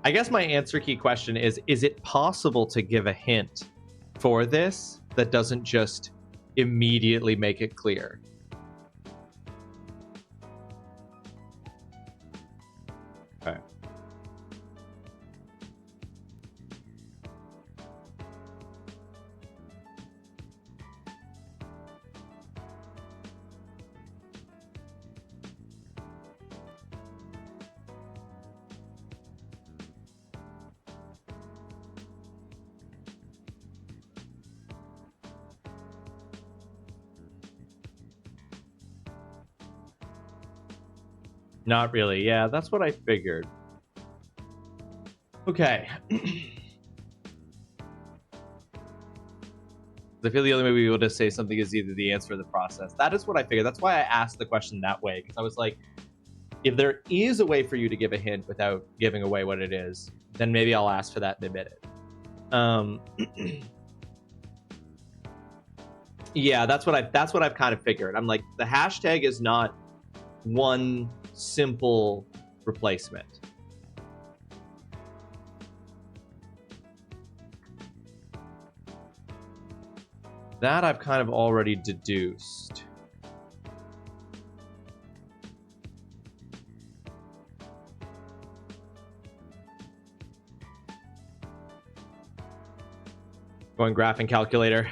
I guess my answer key question is it possible to give a hint for this that doesn't just immediately make it clear? Okay. Not really. Yeah, that's what I figured. Okay. I feel the only way we would say something is either the answer or the process. That is what I figured. That's why I asked the question that way, because I was like, if there is a way for you to give a hint without giving away what it is, then maybe I'll ask for that in a minute. Yeah, that's what I've kind of figured. I'm like, the hashtag is not one simple replacement. That I've kind of already deduced. Going graphing calculator.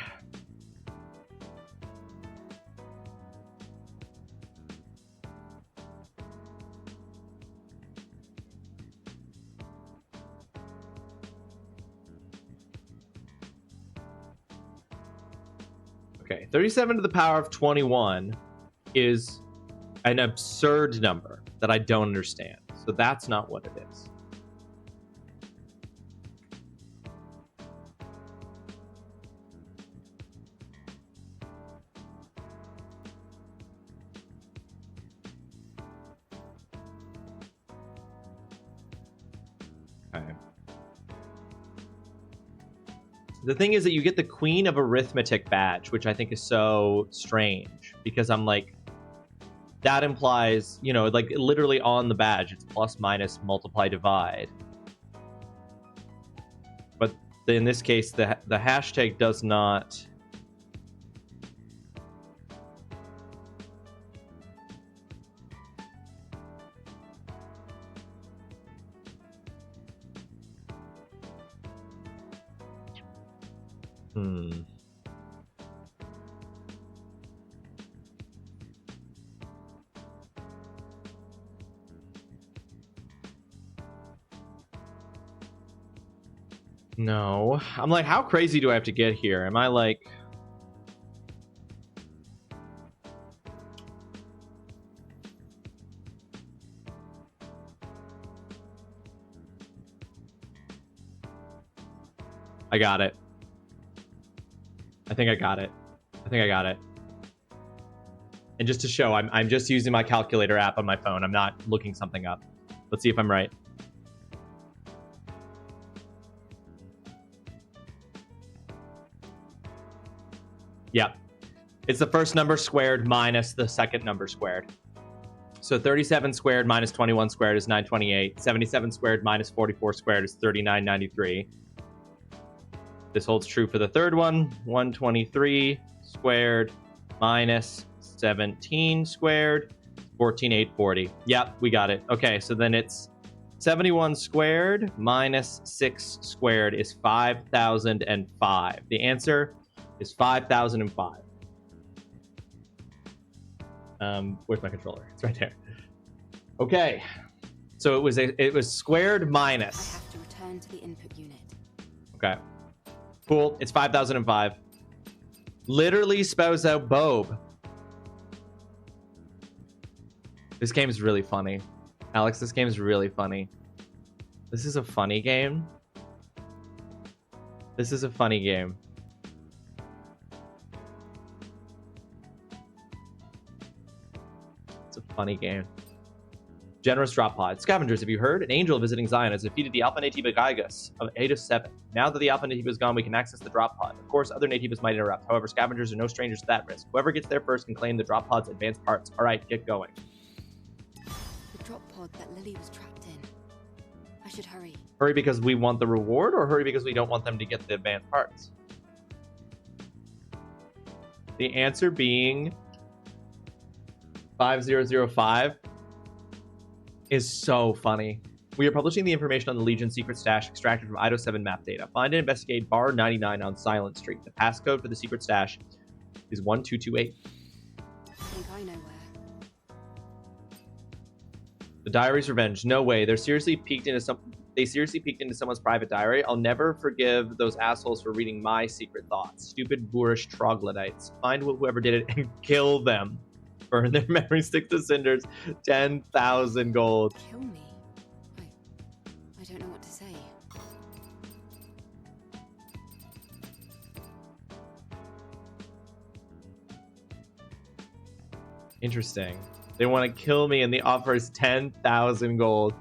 Okay, 37 to the power of 21 is an absurd number that I don't understand. So that's not what it is. Okay. The thing is that you get the Queen of Arithmetic badge, which I think is so strange because I'm like, that implies, you know, like literally on the badge, it's plus, minus, multiply, divide. But in this case, the hashtag does not. No. I'm like, how crazy do I have to get here? Am I like... I got it. I think I got it. I think I got it. And just to show, I'm just using my calculator app on my phone. I'm not looking something up. Let's see if I'm right. Yeah. It's the first number squared minus the second number squared. So 37 squared minus 21 squared is 928. 77 squared minus 44 squared is 3993. This holds true for the third one. 123 squared minus 17 squared, 14840. Yep, we got it. Okay, so then it's 71 squared minus 6 squared is 5,005. The answer is 5,005. Where's my controller? It's right there. Okay, so it was squared minus. I have to return to the input unit. Okay, cool. It's 5,005. Literally spells out Bob. This game is really funny. Alex, this game is really funny. This is a funny game. This is a funny game. It's a funny game. Generous drop pod. Scavengers, have you heard? An angel visiting Zion has defeated the Alpha Natiba Gygus of 8 of 7. Now that the Alpha Natiba is gone, we can access the drop pod. Of course, other Natibas might interrupt. However, scavengers are no strangers to that risk. Whoever gets there first can claim the drop pod's advanced parts. Alright, get going. The drop pod that Lily was trapped in. I should hurry. Hurry because we want the reward, or hurry because we don't want them to get the advanced parts? The answer being 5005 is so funny. We are publishing the information on the Legion secret stash extracted from IDO 7 map data. Find and investigate bar 99 on Silent Street. The passcode for the secret stash is 1228. I think I know where. The diary's revenge. No way. They seriously peeked into someone's private diary. I'll never forgive those assholes for reading my secret thoughts. Stupid, boorish troglodytes. Find whoever did it and kill them. Burn their memory stick to cinders. 10,000 gold. Kill me? I don't know what to say. Interesting. They want to kill me and the offer is 10,000 gold.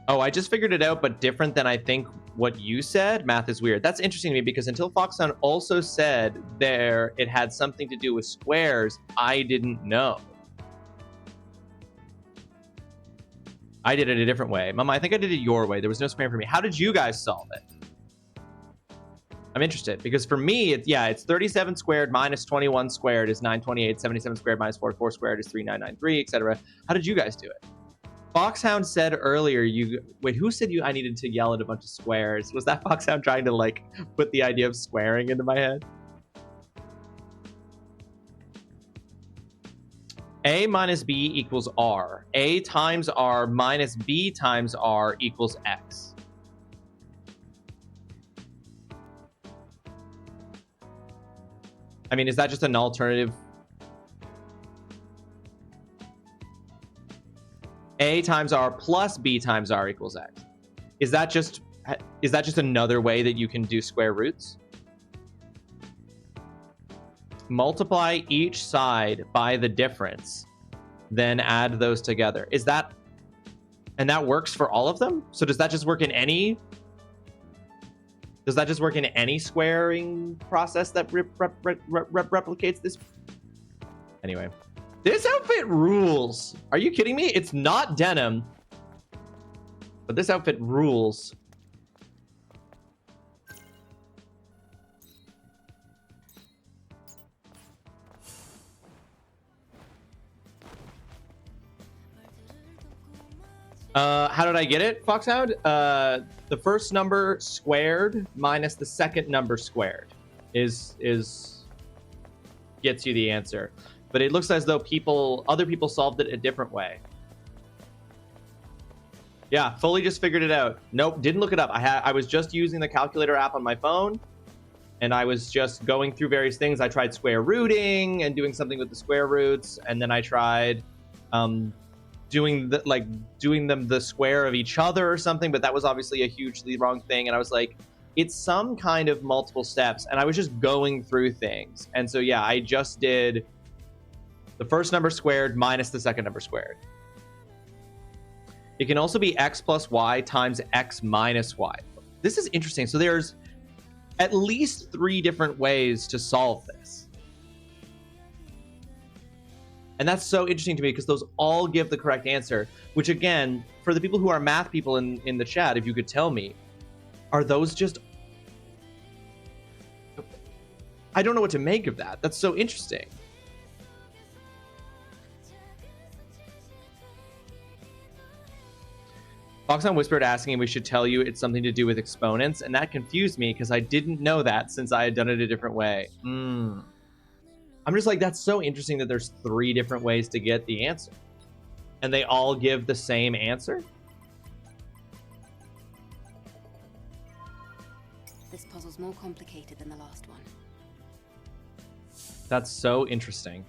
Oh, I just figured it out, but different than I think what you said. Math is weird. That's interesting to me because until Foxhound also said there it had something to do with squares, I didn't know. I did it a different way. Mama, I think I did it your way. There was no square for me. How did you guys solve it? I'm interested because for me, it's 37 squared minus 21 squared is 928, 77 squared minus 44 squared is 3993, etc. How did you guys do it? Foxhound said earlier, wait, who said I needed to yell at a bunch of squares? Was that Foxhound trying to like put the idea of squaring into my head? A minus B equals R. A times R minus B times R equals X. I mean, is that just an alternative? A times R plus B times R equals X. Is that just another way that you can do square roots? Multiply each side by the difference, then add those together. Is that, and that works for all of them? So does that just work in any? Does that just work in any squaring process that replicates this? Anyway, this outfit rules. Are you kidding me? It's not denim, but this outfit rules. How did I get it, Foxhound? The first number squared minus the second number squared gets you the answer. But it looks as though other people solved it a different way. Yeah, fully just figured it out. Nope, didn't look it up. I was just using the calculator app on my phone, and I was just going through various things. I tried square rooting and doing something with the square roots, and then I tried doing them the square of each other or something, but that was obviously a hugely wrong thing. And I was like, it's some kind of multiple steps, and I was just going through things. And so yeah, I just did the first number squared minus the second number squared. It can also be x plus y times x minus y. This is interesting. So there's at least 3 different ways to solve this. And that's so interesting to me because those all give the correct answer, which again, for the people who are math people in the chat, if you could tell me, are those just... I don't know what to make of that. That's so interesting. Foxhound whispered asking if we should tell you it's something to do with exponents, and that confused me because I didn't know that since I had done it a different way. I'm just like, that's so interesting that there's 3 different ways to get the answer. And they all give the same answer? This puzzle's more complicated than the last one. That's so interesting.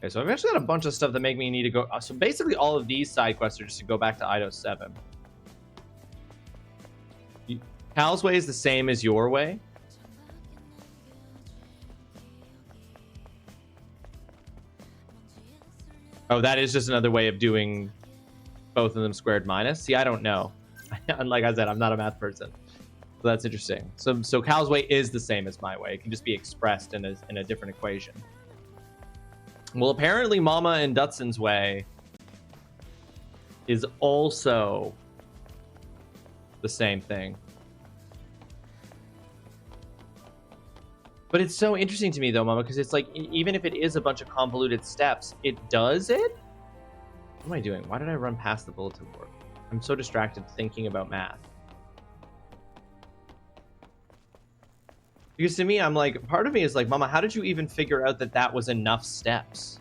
Okay, so I've actually got a bunch of stuff that make me need to go. So basically all of these side quests are just to go back to Eidos 7. Cal's way is the same as your way. Oh, that is just another way of doing both of them squared minus. See, I don't know. And like I said, I'm not a math person. So that's interesting. So Cal's way is the same as my way. It can just be expressed in a different equation. Well, apparently Mama and Dutson's way is also the same thing. But it's so interesting to me though, Mama, because it's like, even if it is a bunch of convoluted steps, it does it? What am I doing? Why did I run past the bulletin board? I'm so distracted thinking about math. Because to me, I'm like, part of me is like, Mama, how did you even figure out that that was enough steps?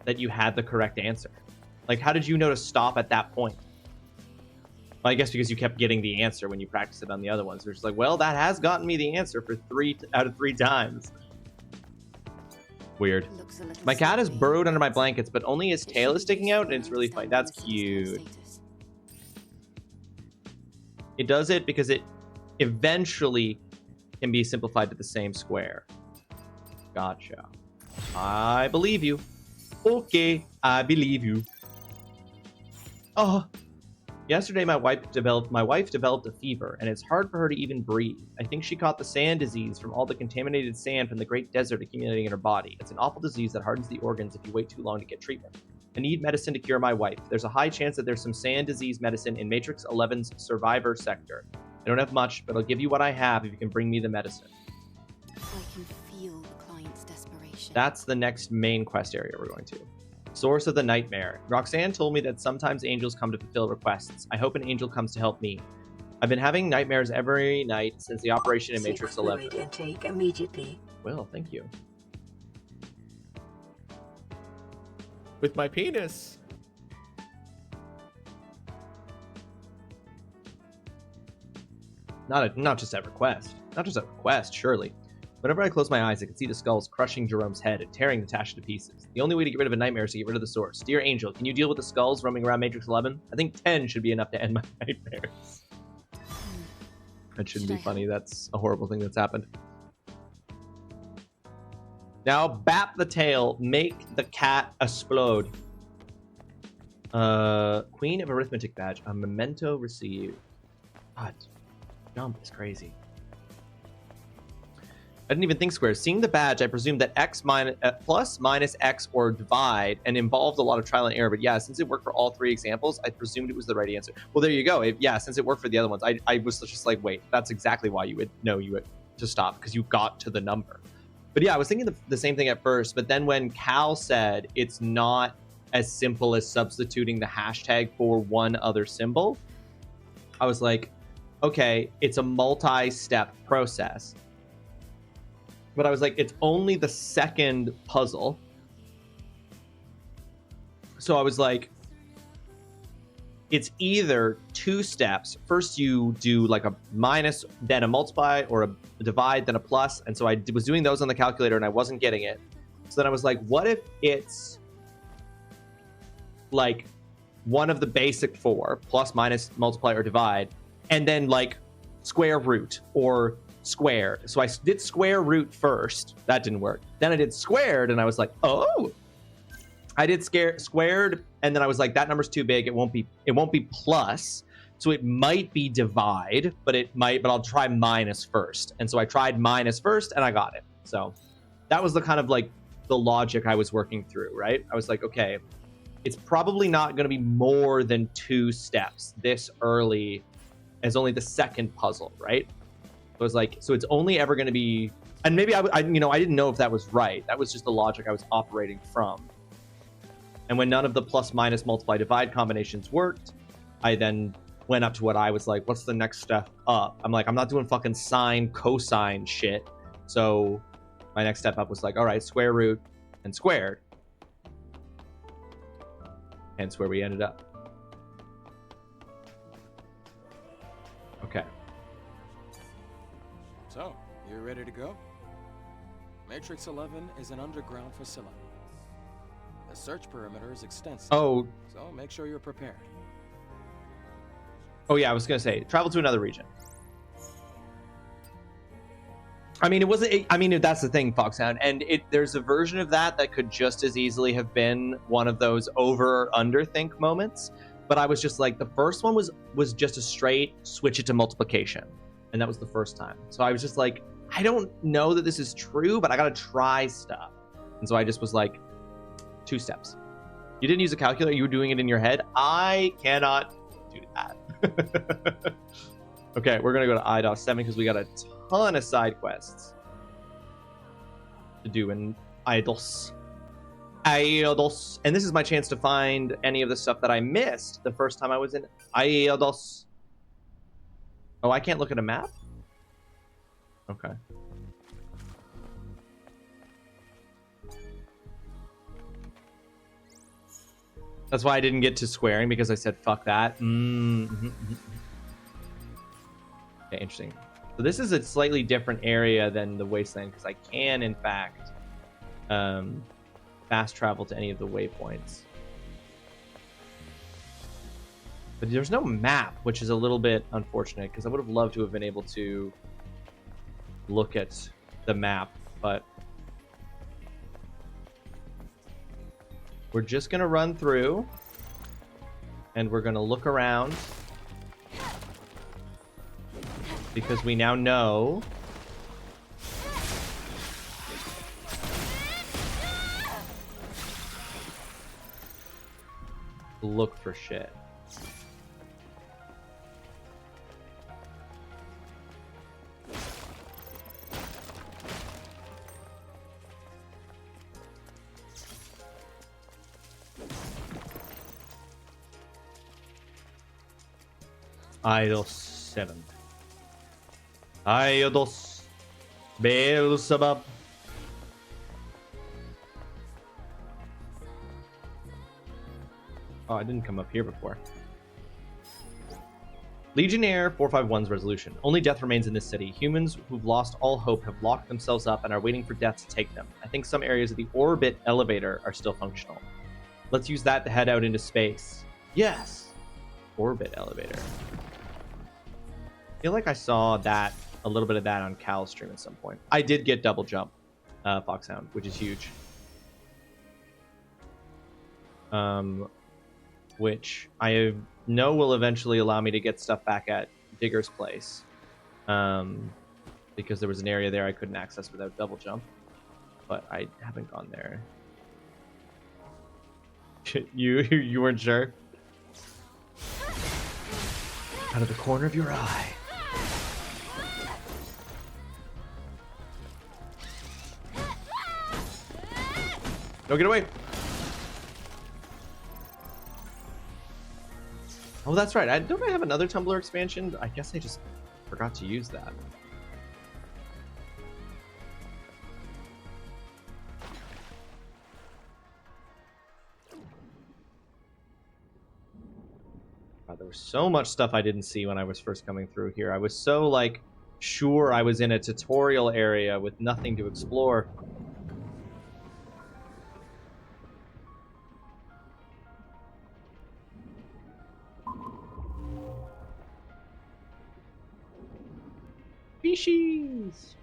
That you had the correct answer? Like, how did you know to stop at that point? Well, I guess because you kept getting the answer when you practiced it on the other ones. You're just like, well, that has gotten me the answer for 3 out of 3 times. Weird. My cat is burrowed under my blankets, but only his tail is sticking out, and it's really funny. That's cute. It does it because it eventually can be simplified to the same square. Gotcha. I believe you. Okay, I believe you. Oh, yesterday my wife developed a fever, and it's hard for her to even breathe. I think she caught the sand disease from all the contaminated sand from the Great Desert accumulating in her body. It's an awful disease that hardens the organs if you wait too long to get treatment. I need medicine to cure my wife. There's a high chance that there's some sand disease medicine in Matrix 11's survivor sector. I don't have much, but I'll give you what I have if you can bring me the medicine. I can feel the client's desperation. That's the next main quest area we're going to. Source of the nightmare. Roxanne told me that sometimes angels come to fulfill requests. I hope an angel comes to help me. I've been having nightmares every night since the operation in Matrix 11. Intake immediately. Well, thank you. With my penis. Not just at request. Not just at request, surely. Whenever I close my eyes, I can see the skulls crushing Jerome's head and tearing Natasha to pieces. The only way to get rid of a nightmare is to get rid of the source. Dear Angel, can you deal with the skulls roaming around Matrix 11? I think 10 should be enough to end my nightmares. That shouldn't be funny. That's a horrible thing that's happened. Now, bap the tail. Make the cat explode. Queen of Arithmetic Badge. A memento received. God, jump is crazy. I didn't even think squares. Seeing the badge, I presumed that x minus, plus, minus, x, or divide, and involved a lot of trial and error. But yeah, since it worked for all three examples, I presumed it was the right answer. Well, there you go. Yeah, since it worked for the other ones, I was just like, wait, that's exactly why you would know you would to stop, because you got to the number. But yeah, I was thinking the same thing at first. But then when Cal said it's not as simple as substituting the hashtag for one other symbol, I was like, okay, it's a multi-step process. But I was like, it's only the second puzzle. So I was like, it's either two steps. First you do like a minus, then a multiply, or a divide, then a plus. And so I was doing those on the calculator and I wasn't getting it. So then I was like, what if it's like one of the basic four, plus, minus, multiply, or divide, and then like square root or squared. So I did square root first. That didn't work. Then I did squared and I was like, oh. I did squared and then I was like, that number's too big. It won't be plus. So it might be divide, but I'll try minus first. And so I tried minus first and I got it. So that was the kind of like the logic I was working through, right? I was like, okay, it's probably not going to be more than two steps this early as only the second puzzle, right? I was like, so it's only ever going to be, and maybe I didn't know if that was right. That was just the logic I was operating from. And when none of the plus, minus, multiply, divide combinations worked, I then went up to what I was like, what's the next step up? I'm like, I'm not doing fucking sine, cosine shit. So my next step up was like, all right, square root and squared. Hence where we ended up. Okay. So, you ready to go? Matrix 11 is an underground facility. The search perimeter is extensive. Oh. So make sure you're prepared. Oh yeah, I was gonna say, travel to another region. I mean, it wasn't. I mean, that's the thing, Foxhound, and there's a version of that could just as easily have been one of those over or under think moments. But I was just like, the first one was just a straight switch it to multiplication, and that was the first time. So I was just like, I don't know that this is true, but I gotta try stuff. And so I just was like, 2 steps. You didn't use a calculator, you were doing it in your head. I cannot do that. Okay, we're gonna go to IDOS 7 because we got a ton of side quests to do in IDOS. And this is my chance to find any of the stuff that I missed the first time I was in IDOS. Oh, I can't look at a map? Okay. That's why I didn't get to squaring, because I said, fuck that. Okay, interesting. So this is a slightly different area than the Wasteland, because I can, in fact, fast travel to any of the waypoints. But there's no map, which is a little bit unfortunate, because I would have loved to have been able to look at the map, but we're just gonna run through and we're gonna look around because we now know look for shit. Idol 7. Iodos. Beelzebub. Oh, I didn't come up here before. Legionnaire 451's resolution. Only death remains in this city. Humans who've lost all hope have locked themselves up and are waiting for death to take them. I think some areas of the orbit elevator are still functional. Let's use that to head out into space. Yes! Orbit elevator. I feel like I saw that, a little bit of that on Cal's stream at some point. I did get double jump, Foxhound, which is huge. Which I know will eventually allow me to get stuff back at Digger's place. Because there was an area there I couldn't access without double jump. But I haven't gone there. You weren't sure? Out of the corner of your eye. No, get away. Oh, that's right. Don't I have another Tumblr expansion? I guess I just forgot to use that. God, there was so much stuff I didn't see when I was first coming through here. I was so, like, sure I was in a tutorial area with nothing to explore. Species.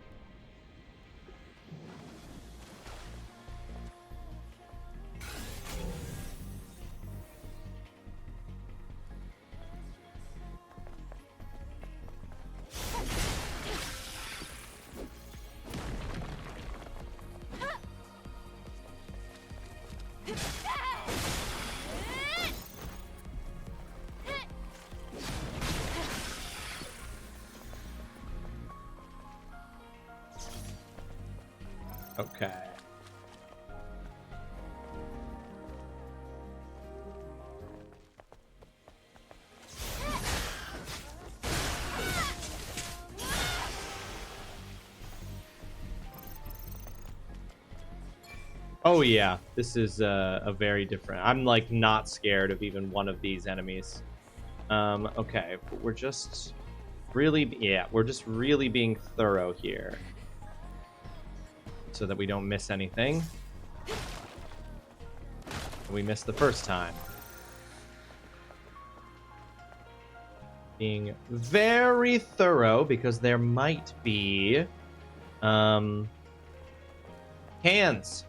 Okay. Oh yeah, this is a very different. I'm like not scared of even one of these enemies. Okay, but we're just really, we're just really being thorough here, so that we don't miss anything. We missed the first time. Being very thorough because there might be hands.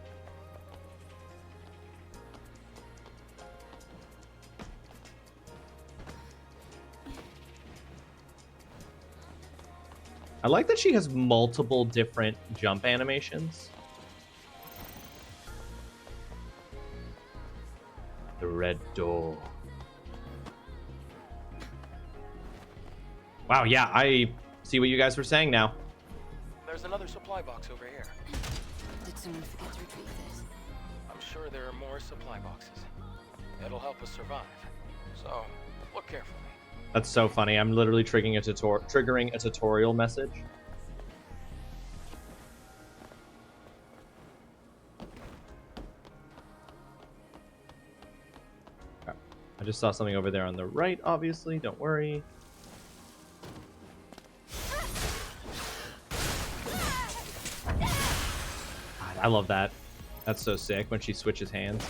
I like that she has multiple different jump animations. The red door. Wow, yeah, I see what you guys were saying now. There's another supply box over here. Did someone forget to retrieve this? I'm sure there are more supply boxes. It'll help us survive. So, look carefully. That's so funny. I'm literally triggering a tutorial message. Okay. I just saw something over there on the right, obviously. Don't worry. God, I love that. That's so sick when she switches hands.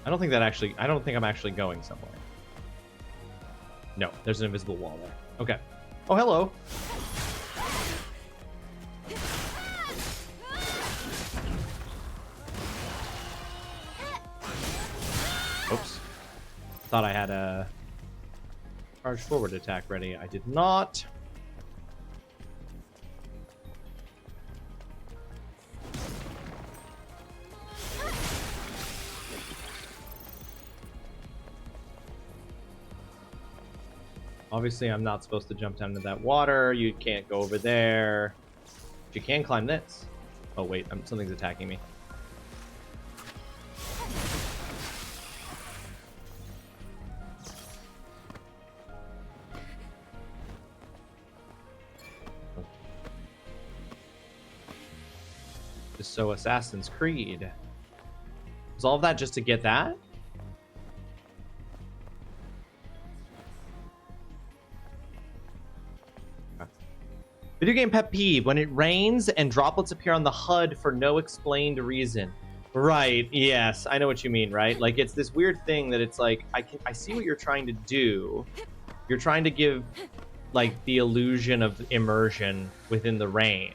I don't think I'm actually going somewhere. No, there's an invisible wall there. Okay. Oh, hello. Oops. Thought I had a charge forward attack ready. I did not. Obviously, I'm not supposed to jump down into that water. You can't go over there. But you can climb this. Oh, wait. Something's attacking me. Just so Assassin's Creed. Was all of that just to get that? Video game pet peeve: when it rains and droplets appear on the HUD for no explained reason. Right, yes, I know what you mean, right? Like, it's this weird thing that it's like, I see what you're trying to do. You're trying to give, like, the illusion of immersion within the rain.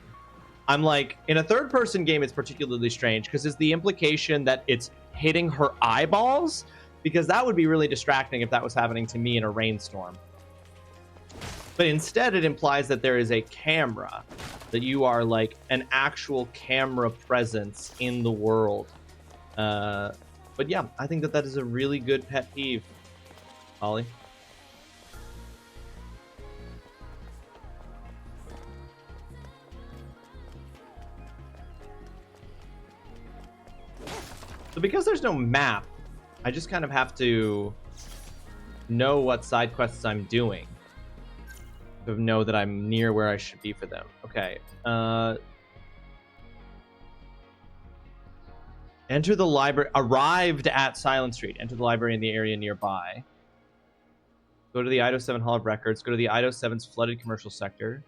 I'm like, in a third-person game, it's particularly strange, because it's the implication that it's hitting her eyeballs, because that would be really distracting if that was happening to me in a rainstorm. But instead, it implies that there is a camera, that you are like an actual camera presence in the world. But yeah, I think that is a really good pet peeve. Ollie? So because there's no map, I just kind of have to know what side quests I'm doing. To know that I'm near where I should be for them. Okay. Enter the library. Arrived at Silent Street. Enter the library in the area nearby. Go to the Idaho 7 Hall of Records. Go to the Idaho 7's flooded commercial sector.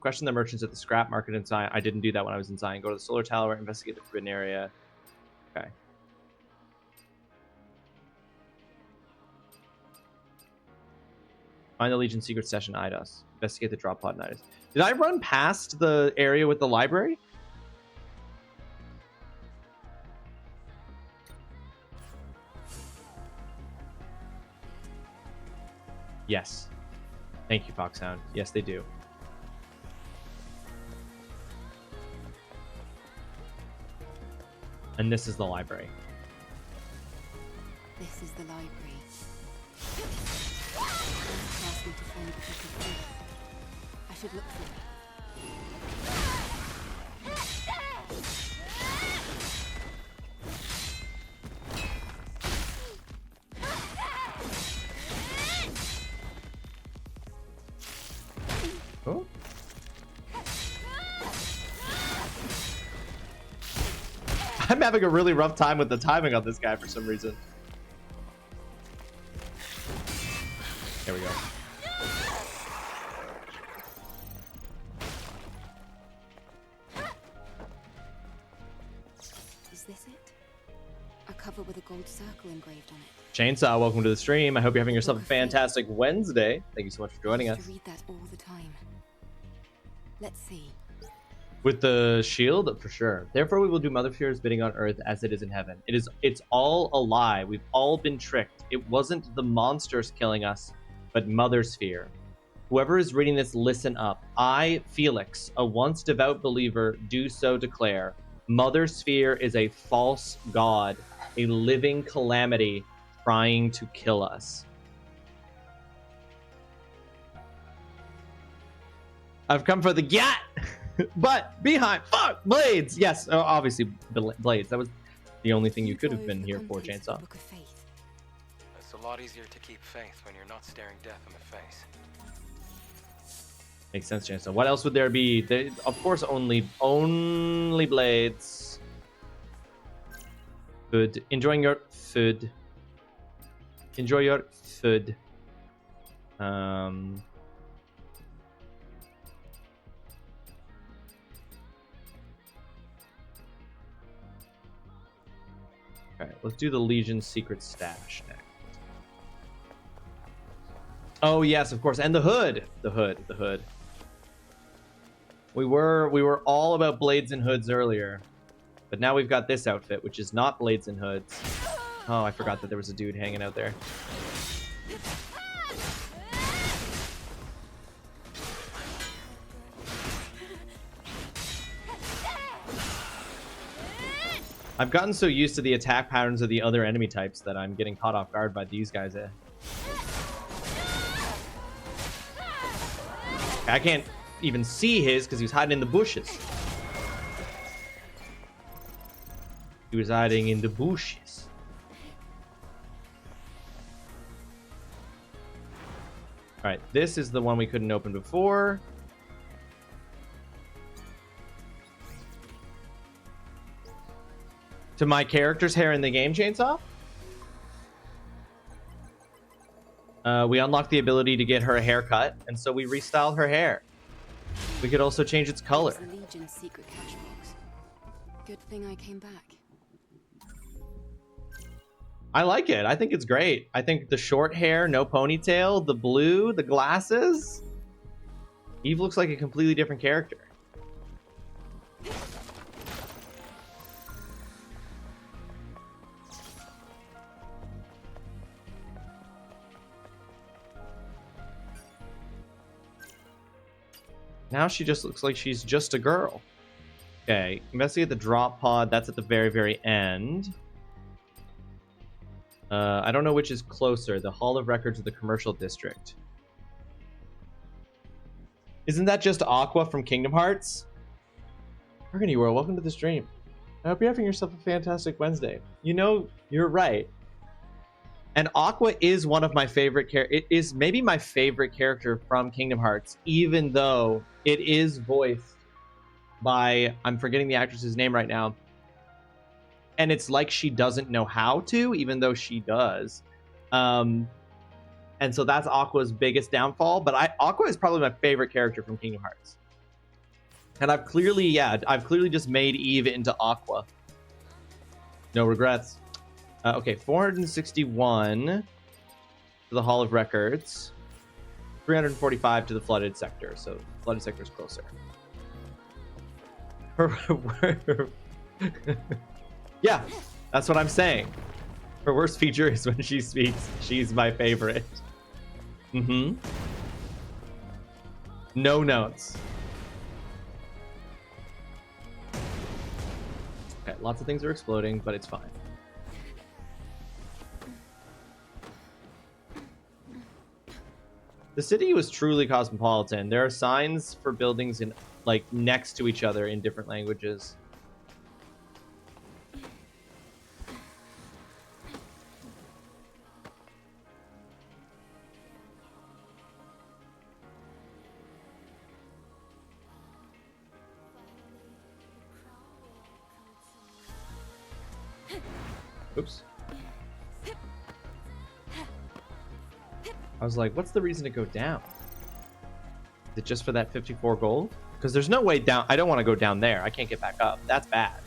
Question the merchants at the scrap market in Zion. I didn't do that when I was in Zion. Go to the solar tower. Investigate the forbidden area. Okay. Find the Legion secret session IDOS. Investigate the drop pod in IDOS. Did I run past the area with the library? Yes. Thank you, Foxhound. Yes, they do. And this is the library. This is the library. I should look for it. Oh. I'm having a really rough time with the timing on this guy for some reason. There we go. Is this it? A cover with a gold circle engraved on it. Chainsaw, welcome to the stream. I hope you're having yourself a fantastic Wednesday. Thank you so much for joining us. I read that all the time. Let's see. With the shield, for sure. Therefore, we will do Mother Fear's bidding on Earth as it is in heaven. It's all a lie. We've all been tricked. It wasn't the monsters killing us, but Mother Sphere. Whoever is reading this, listen up. I, Felix, a once devout believer, do so declare. Mother Sphere is a false god, a living calamity trying to kill us. I've come for the gat! But behind, fuck, blades. Yes, obviously blades. That was the only thing you could have been here for, Chainsaw. It's a lot easier to keep faith when you're not staring death in the face. Makes sense, Chainsaw. What else would there be? Of course, only blades. Food. Enjoying your food. Enjoy your food. Okay, let's do the Legion secret stash next. Oh yes, of course, and the hood, the hood. We were all about blades and hoods earlier, but now we've got this outfit, which is not blades and hoods. Oh, I forgot that there was a dude hanging out there. I've gotten so used to the attack patterns of the other enemy types that I'm getting caught off guard by these guys I can't even see his because he was hiding in the bushes. He was hiding in the bushes. Alright, this is the one we couldn't open before. To my character's hair in the game, Chainsaw? We unlocked the ability to get her a haircut, and so we restyled her hair. We could also change its color. It's the Legion's secret cache box. Good thing I came back. I like it. I think it's great. I think the short hair, no ponytail, the blue, the glasses. Eve looks like a completely different character. Now she just looks like she's just a girl. Okay, investigate the drop pod. That's at the very, very end. I don't know which is closer, the Hall of Records or the Commercial District. Isn't that just Aqua from Kingdom Hearts? Burgundy World, welcome to the stream. I hope you're having yourself a fantastic Wednesday. You know, you're right. And Aqua is one of my favorite characters. It is maybe my favorite character from Kingdom Hearts, even though it is voiced by, I'm forgetting the actress's name right now. And it's like she doesn't know how to, even though she does. And so that's Aqua's biggest downfall. But Aqua is probably my favorite character from Kingdom Hearts. And I've clearly just made Eve into Aqua. No regrets. Okay, 461 to the Hall of Records. 345 to the Flooded Sector. So Flooded Sector is closer. Yeah, that's what I'm saying. Her worst feature is when she speaks. She's my favorite. Mm-hmm. No notes. Okay, lots of things are exploding, but it's fine. The city was truly cosmopolitan. There are signs for buildings in like next to each other in different languages. Oops. I was like, what's the reason to go down? Is it just for that 54 gold? Because there's no way down. I don't want to go down there. I can't get back up. That's bad.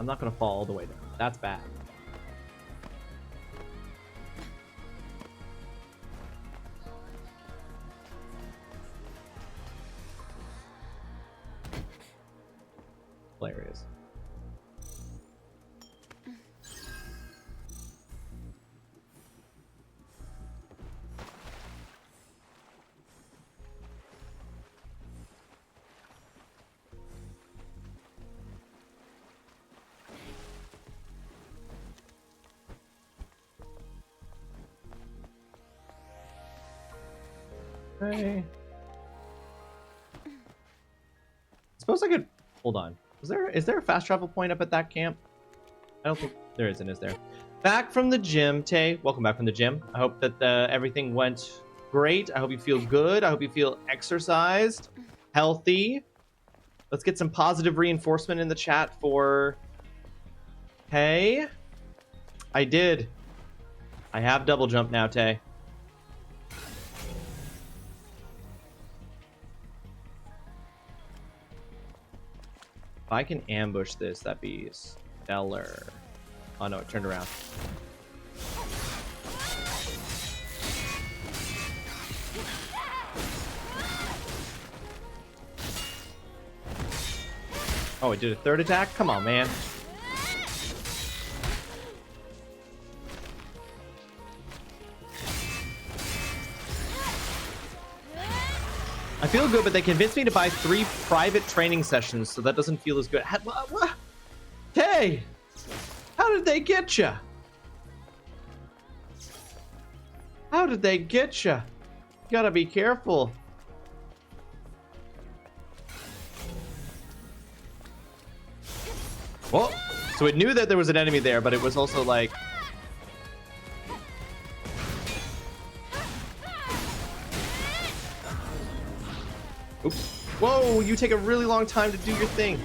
I'm not going to fall all the way down. That's bad. Hilarious. Hey. Suppose I could hold on. Is there a fast travel point up at that camp? I don't think there isn't, is there? Back from the gym, Tay. Welcome back from the gym. I hope that everything went great. I hope you feel good. I hope you feel exercised, healthy. Let's get some positive reinforcement in the chat for. Hey, I did. I have double jump now, Tay. If I can ambush this, that'd be stellar. Oh no, it turned around. Oh, it did a third attack? Come on, man. I feel good, but they convinced me to buy 3 private training sessions, so that doesn't feel as good. Hey! How did they get you? How did they get you? Gotta be careful. Whoa. So it knew that there was an enemy there, but it was also like... Oops. Whoa, you take a really long time to do your thing.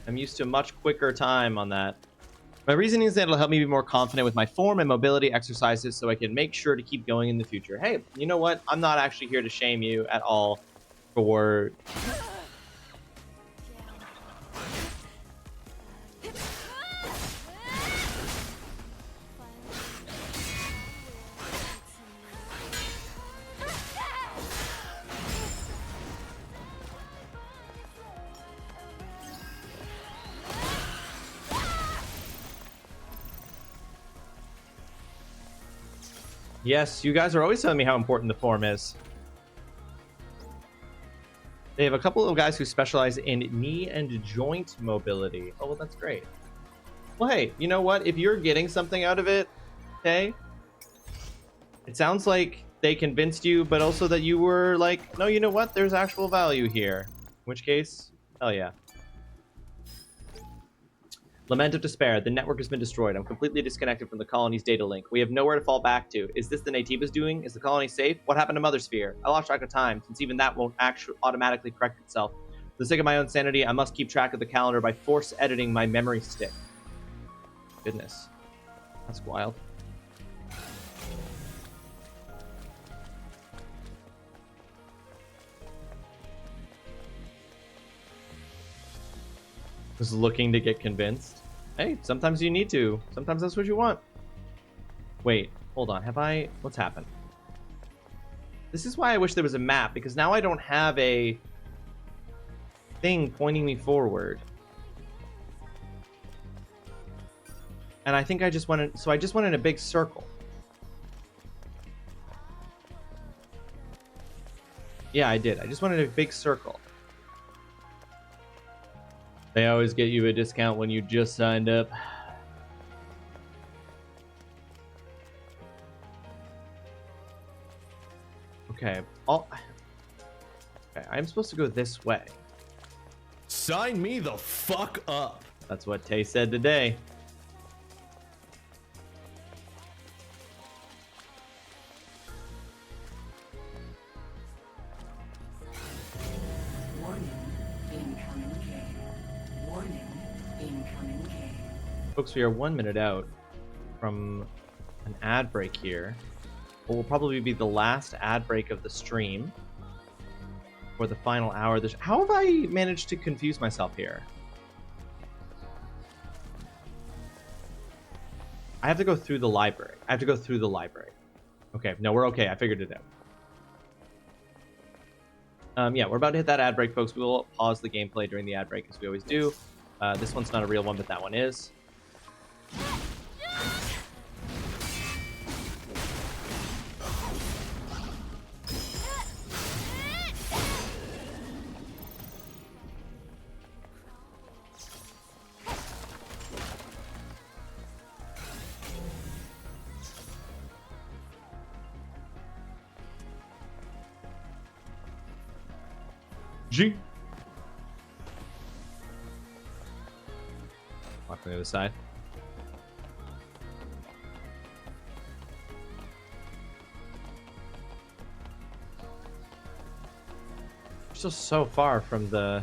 I'm used to a much quicker time on that. My reasoning is that it'll help me be more confident with my form and mobility exercises so I can make sure to keep going in the future. Hey, you know what? I'm not actually here to shame you at all for... Yes, you guys are always telling me how important the form is. They have a couple of guys who specialize in knee and joint mobility. Oh, well, that's great. Well, hey, you know what? If you're getting something out of it, okay, it sounds like they convinced you, but also that you were like, no, you know what? There's actual value here. In which case, hell yeah. Lament of despair. The network has been destroyed. I'm completely disconnected from the colony's data link. We have nowhere to fall back to. Is this the Naytiba's doing? Is the colony safe? What happened to Mother Sphere? I lost track of time, since even that won't actually automatically correct itself. For the sake of my own sanity, I must keep track of the calendar by force editing my memory stick. Goodness. That's wild. Was looking to get convinced. Hey, sometimes you need to. Sometimes that's what you want. Wait, hold on. Have I... What's happened? This is why I wish there was a map, because now I don't have a thing pointing me forward. And I think I just went in... So I just went in a big circle. Yeah, I did. I just went in a big circle. They always get you a discount when you just signed up. Okay. Okay, I'm supposed to go this way. Sign me the fuck up. That's what Tay said today. Folks, we are 1 minute out from an ad break here. What will probably be the last ad break of the stream for the final hour. How have I managed to confuse myself here? I have to go through the library. Okay, no, we're okay. I figured it out. Yeah, we're about to hit that ad break, folks. We will pause the gameplay during the ad break, as we always do. This one's not a real one, but that one is. G. Walk on the other side. We're still so far from the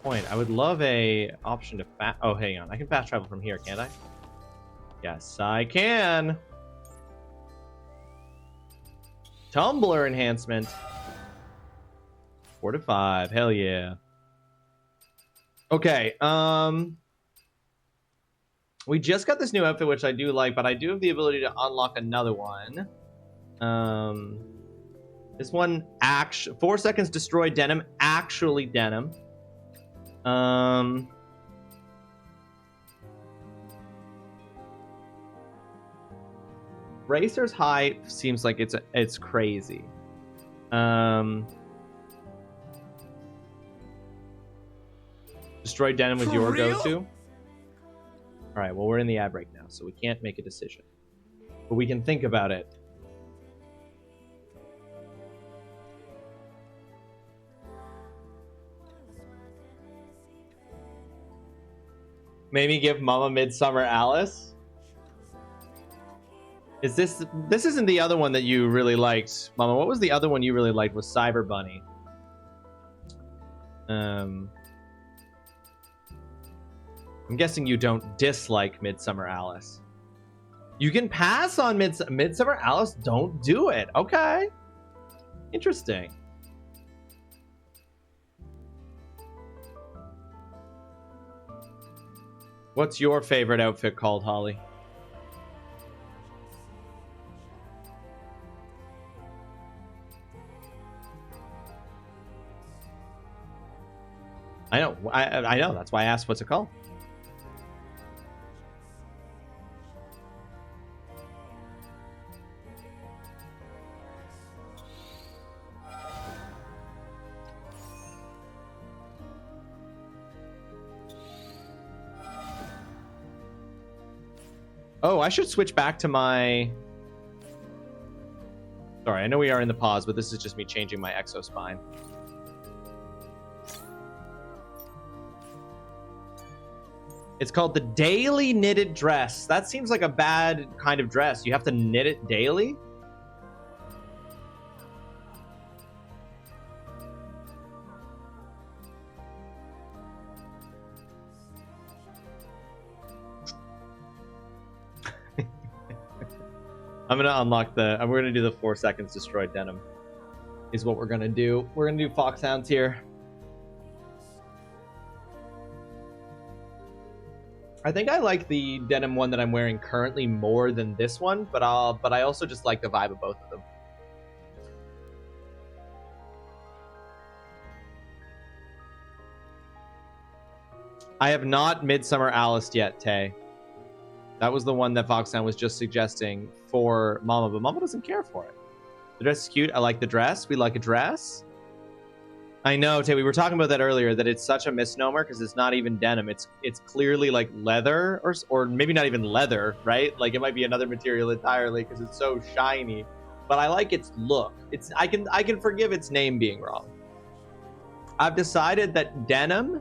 point. I would love a option to oh, hang on. I can fast travel from here, can't I? Yes, I can. Tumbler enhancement. 4 to 5. Hell yeah. Okay. We just got this new outfit, which I do like, but I do have the ability to unlock another one. This one, 4 seconds destroy denim, actually denim. Racer's hype seems like it's crazy. Destroy denim was your go-to. All right, well, we're in the ad break now, so we can't make a decision. but we can think about it. Maybe give Mama Midsummer Alice. Is this isn't the other one that you really liked, Mama? What was the other one you really liked? Was Cyber Bunny? I'm guessing you don't dislike Midsummer Alice. You can pass on Midsummer Alice. Don't do it. Okay. Interesting. What's your favorite outfit called, Holly? I know. I know. That's why I asked what's it called. Oh, I should switch back to my... Sorry, I know we are in the pause, but this is just me changing my exospine. It's called the Daily Knitted Dress. That seems like a bad kind of dress. You have to knit it daily? I'm gonna unlock we're gonna do the 4 seconds destroyed denim is what we're gonna do. We're gonna do foxhounds here. I think I like the denim one that I'm wearing currently more than this one, but I also just like the vibe of both of them. I have not Midsummer Alice yet, Tay. That was the one that Foxhound was just suggesting for Mama, but Mama doesn't care for it. The dress is cute. I like the dress. We like a dress. I know, Tay, we were talking about that earlier, that it's such a misnomer because it's not even denim. It's clearly like leather or maybe not even leather, right? Like it might be another material entirely because it's so shiny. But I like its look. I can forgive its name being wrong. I've decided that denim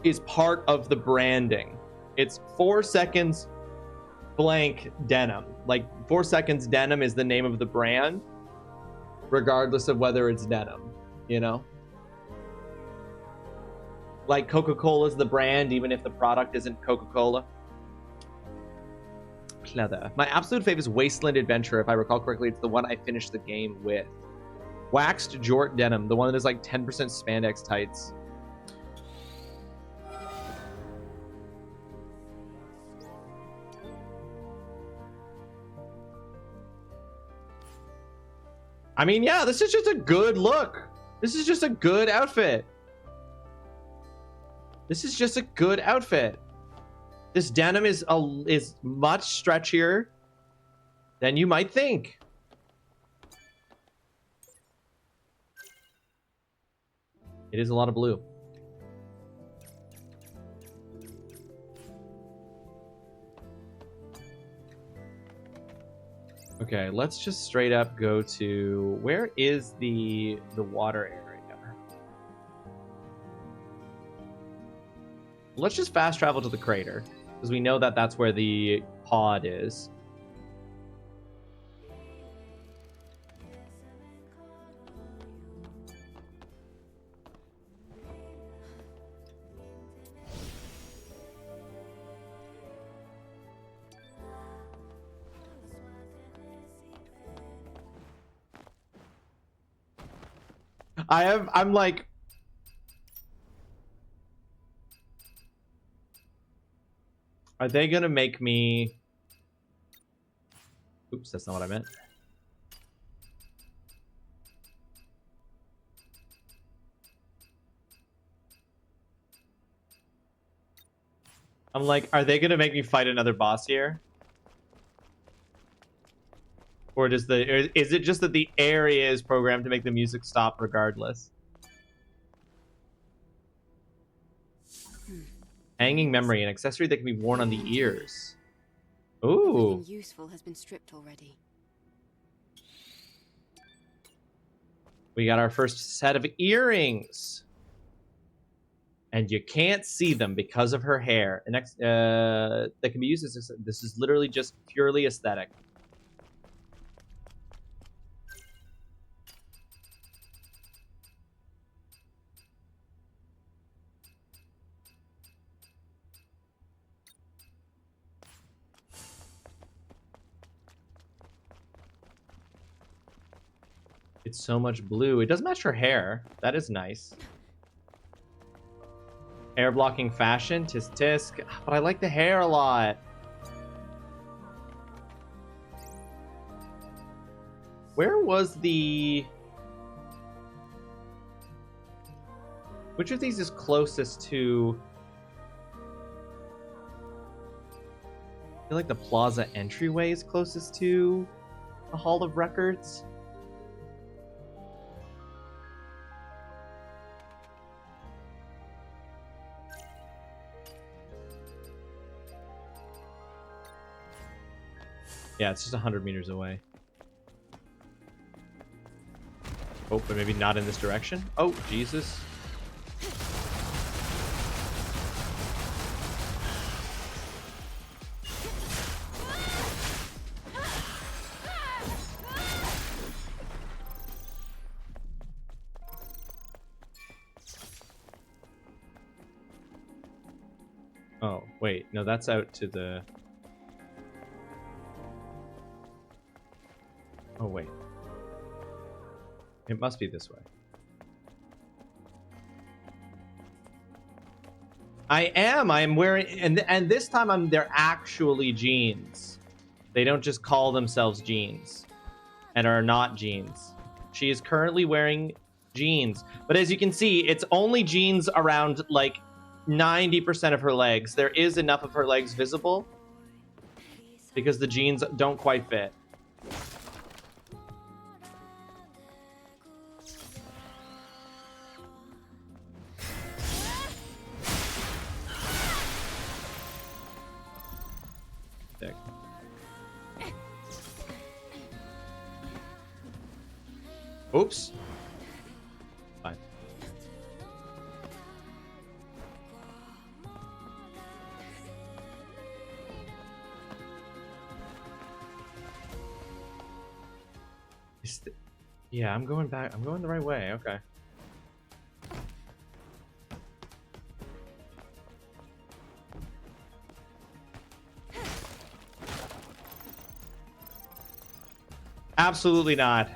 is part of the branding. It's 4 seconds blank denim. Like 4 seconds denim is the name of the brand, regardless of whether it's denim, you know? Like Coca-Cola's the brand, even if the product isn't Coca-Cola. Pleather. My absolute favorite is Wasteland Adventure. If I recall correctly, it's the one I finished the game with. Waxed Jort denim, the one that is like 10% spandex tights. I mean, yeah, this is just a good look. This is just a good outfit. This is just a good outfit. This denim is much stretchier than you might think. It is a lot of blue. Okay, let's just straight up go to... Where is the water area? Let's just fast travel to the crater, because we know that that's where the pod is. I'm like... Are they gonna make me... Oops, that's not what I meant. I'm like, are they gonna make me fight another boss here? Or is it just that the area is programmed to make the music stop regardless? Hanging memory, an accessory that can be worn on the ears. Ooh. Everything useful has been stripped already. We got our first set of earrings. And you can't see them because of her hair. The next, that can be used as this is literally just purely aesthetic. It's so much blue. It does match her hair. That is nice. Hair blocking fashion, tisk tisk. But I like the hair a lot. Where was the... Which of these is closest to... I feel like the plaza entryway is closest to the Hall of Records. Yeah, it's just 100 meters away. Oh, but maybe not in this direction. Oh, Jesus. Oh, wait. No, that's out to the... Oh, wait. It must be this way. I am wearing... And this time they're actually jeans. They don't just call themselves jeans. And are not jeans. She is currently wearing jeans. But as you can see, it's only jeans around, like, 90% of her legs. There is enough of her legs visible. Because the jeans don't quite fit. Dick. Oops. Fine. Yeah, I'm going back. I'm going the right way. Okay. Absolutely not.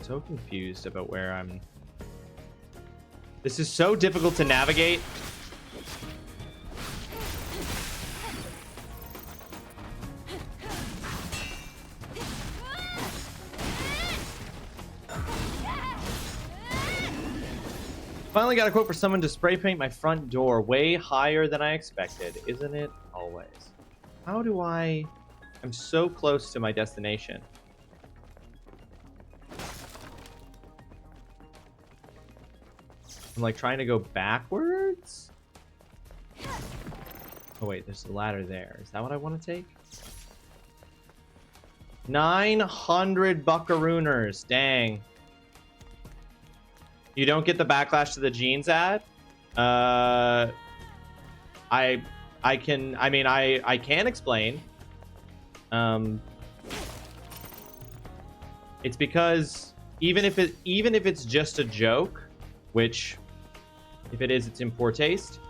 So confused about where I'm... This is so difficult to navigate. Finally got a quote for someone to spray paint my front door way higher than I expected. Isn't it always? How do I... I'm so close to my destination. I'm like trying to go backwards? Oh wait, there's a ladder there. Is that what I want to take? 900 buckarooners. Dang. You don't get the backlash to the jeans ad? I can explain. It's because even if it's just a joke, which if it is, it's in poor taste.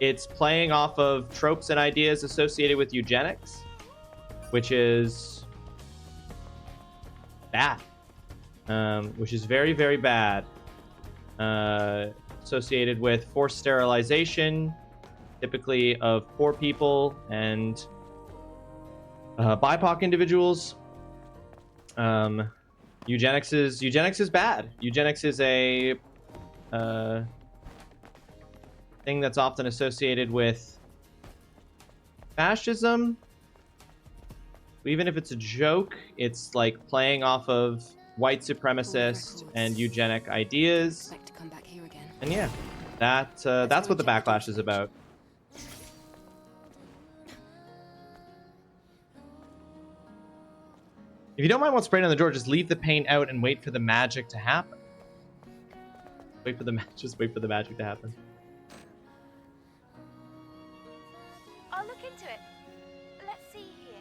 It's playing off of tropes and ideas associated with eugenics, which is bad. Which is very, very bad. Associated with forced sterilization, typically of poor people and BIPOC individuals. Eugenics is bad. Eugenics is a thing that's often associated with fascism Even if it's a joke, it's like playing off of white supremacist and eugenic ideas. To come back here again. And yeah, that's what the backlash is about. If you don't mind what's sprayed on the door, just leave the paint out and wait for the magic to happen. Just wait for the magic to happen. I'll look into it. Let's see here.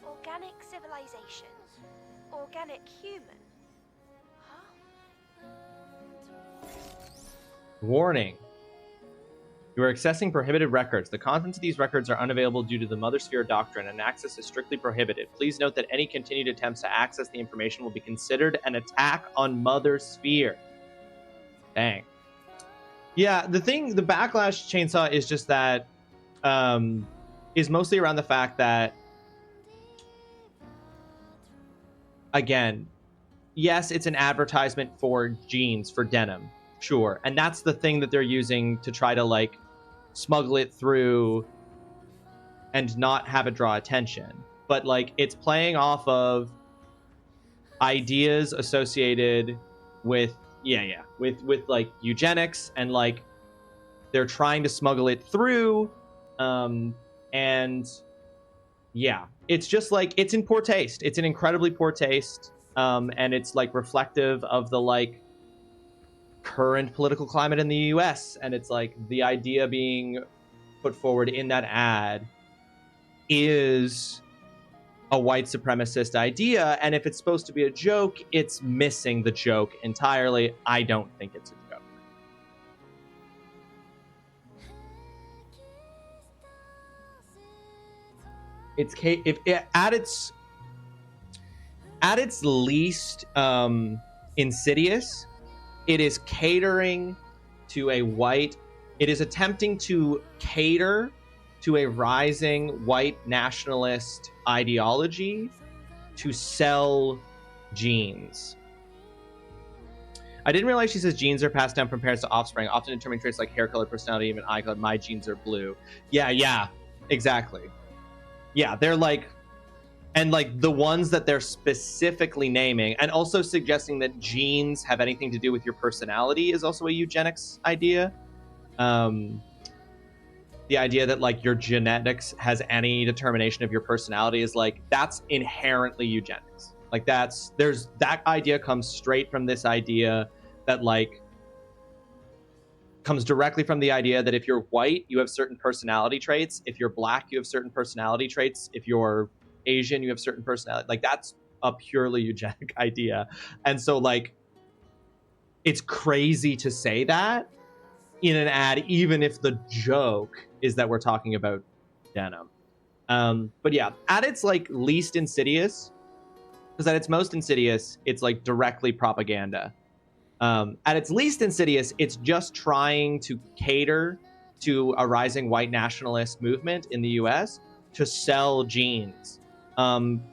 Organic civilization. Organic human. Warning. You are accessing prohibited records. The contents of these records are unavailable due to the Mother Sphere doctrine, and access is strictly prohibited. Please note that any continued attempts to access the information will be considered an attack on Mother Sphere. Dang. Yeah, the backlash, Chainsaw, is just that is mostly around the fact that, again, yes, it's an advertisement for jeans, for denim, sure, and that's the thing that they're using to try to like smuggle it through and not have it draw attention. But like, it's playing off of ideas associated with with like eugenics, and like they're trying to smuggle it through, and yeah, it's just like, it's in poor taste. It's in incredibly poor taste, and it's like reflective of the like current political climate in the US, and it's like the idea being put forward in that ad is a white supremacist idea, and if it's supposed to be a joke, it's missing the joke entirely. I don't think it's a joke. It's at its least insidious, it is catering to a white, it is attempting to cater to a rising white nationalist ideology to sell jeans. I didn't realize she says genes are passed down from parents to offspring, often determining traits like hair color, personality, even eye color. My genes are blue. Yeah, exactly. Yeah, they're like, and like the ones that they're specifically naming, and also suggesting that genes have anything to do with your personality, is also a eugenics idea. The idea that like your genetics has any determination of your personality is like, that's inherently eugenics. Like that idea comes straight from this idea that like comes directly from the idea that if you're white, you have certain personality traits. If you're black, you have certain personality traits. If you're Asian, you have certain personality. Like that's a purely eugenic idea. And so like, it's crazy to say that in an ad, even if the joke is that we're talking about denim. But yeah, at its like least insidious, because at its most insidious, it's like directly propaganda. At its least insidious, it's just trying to cater to a rising white nationalist movement in the US to sell jeans.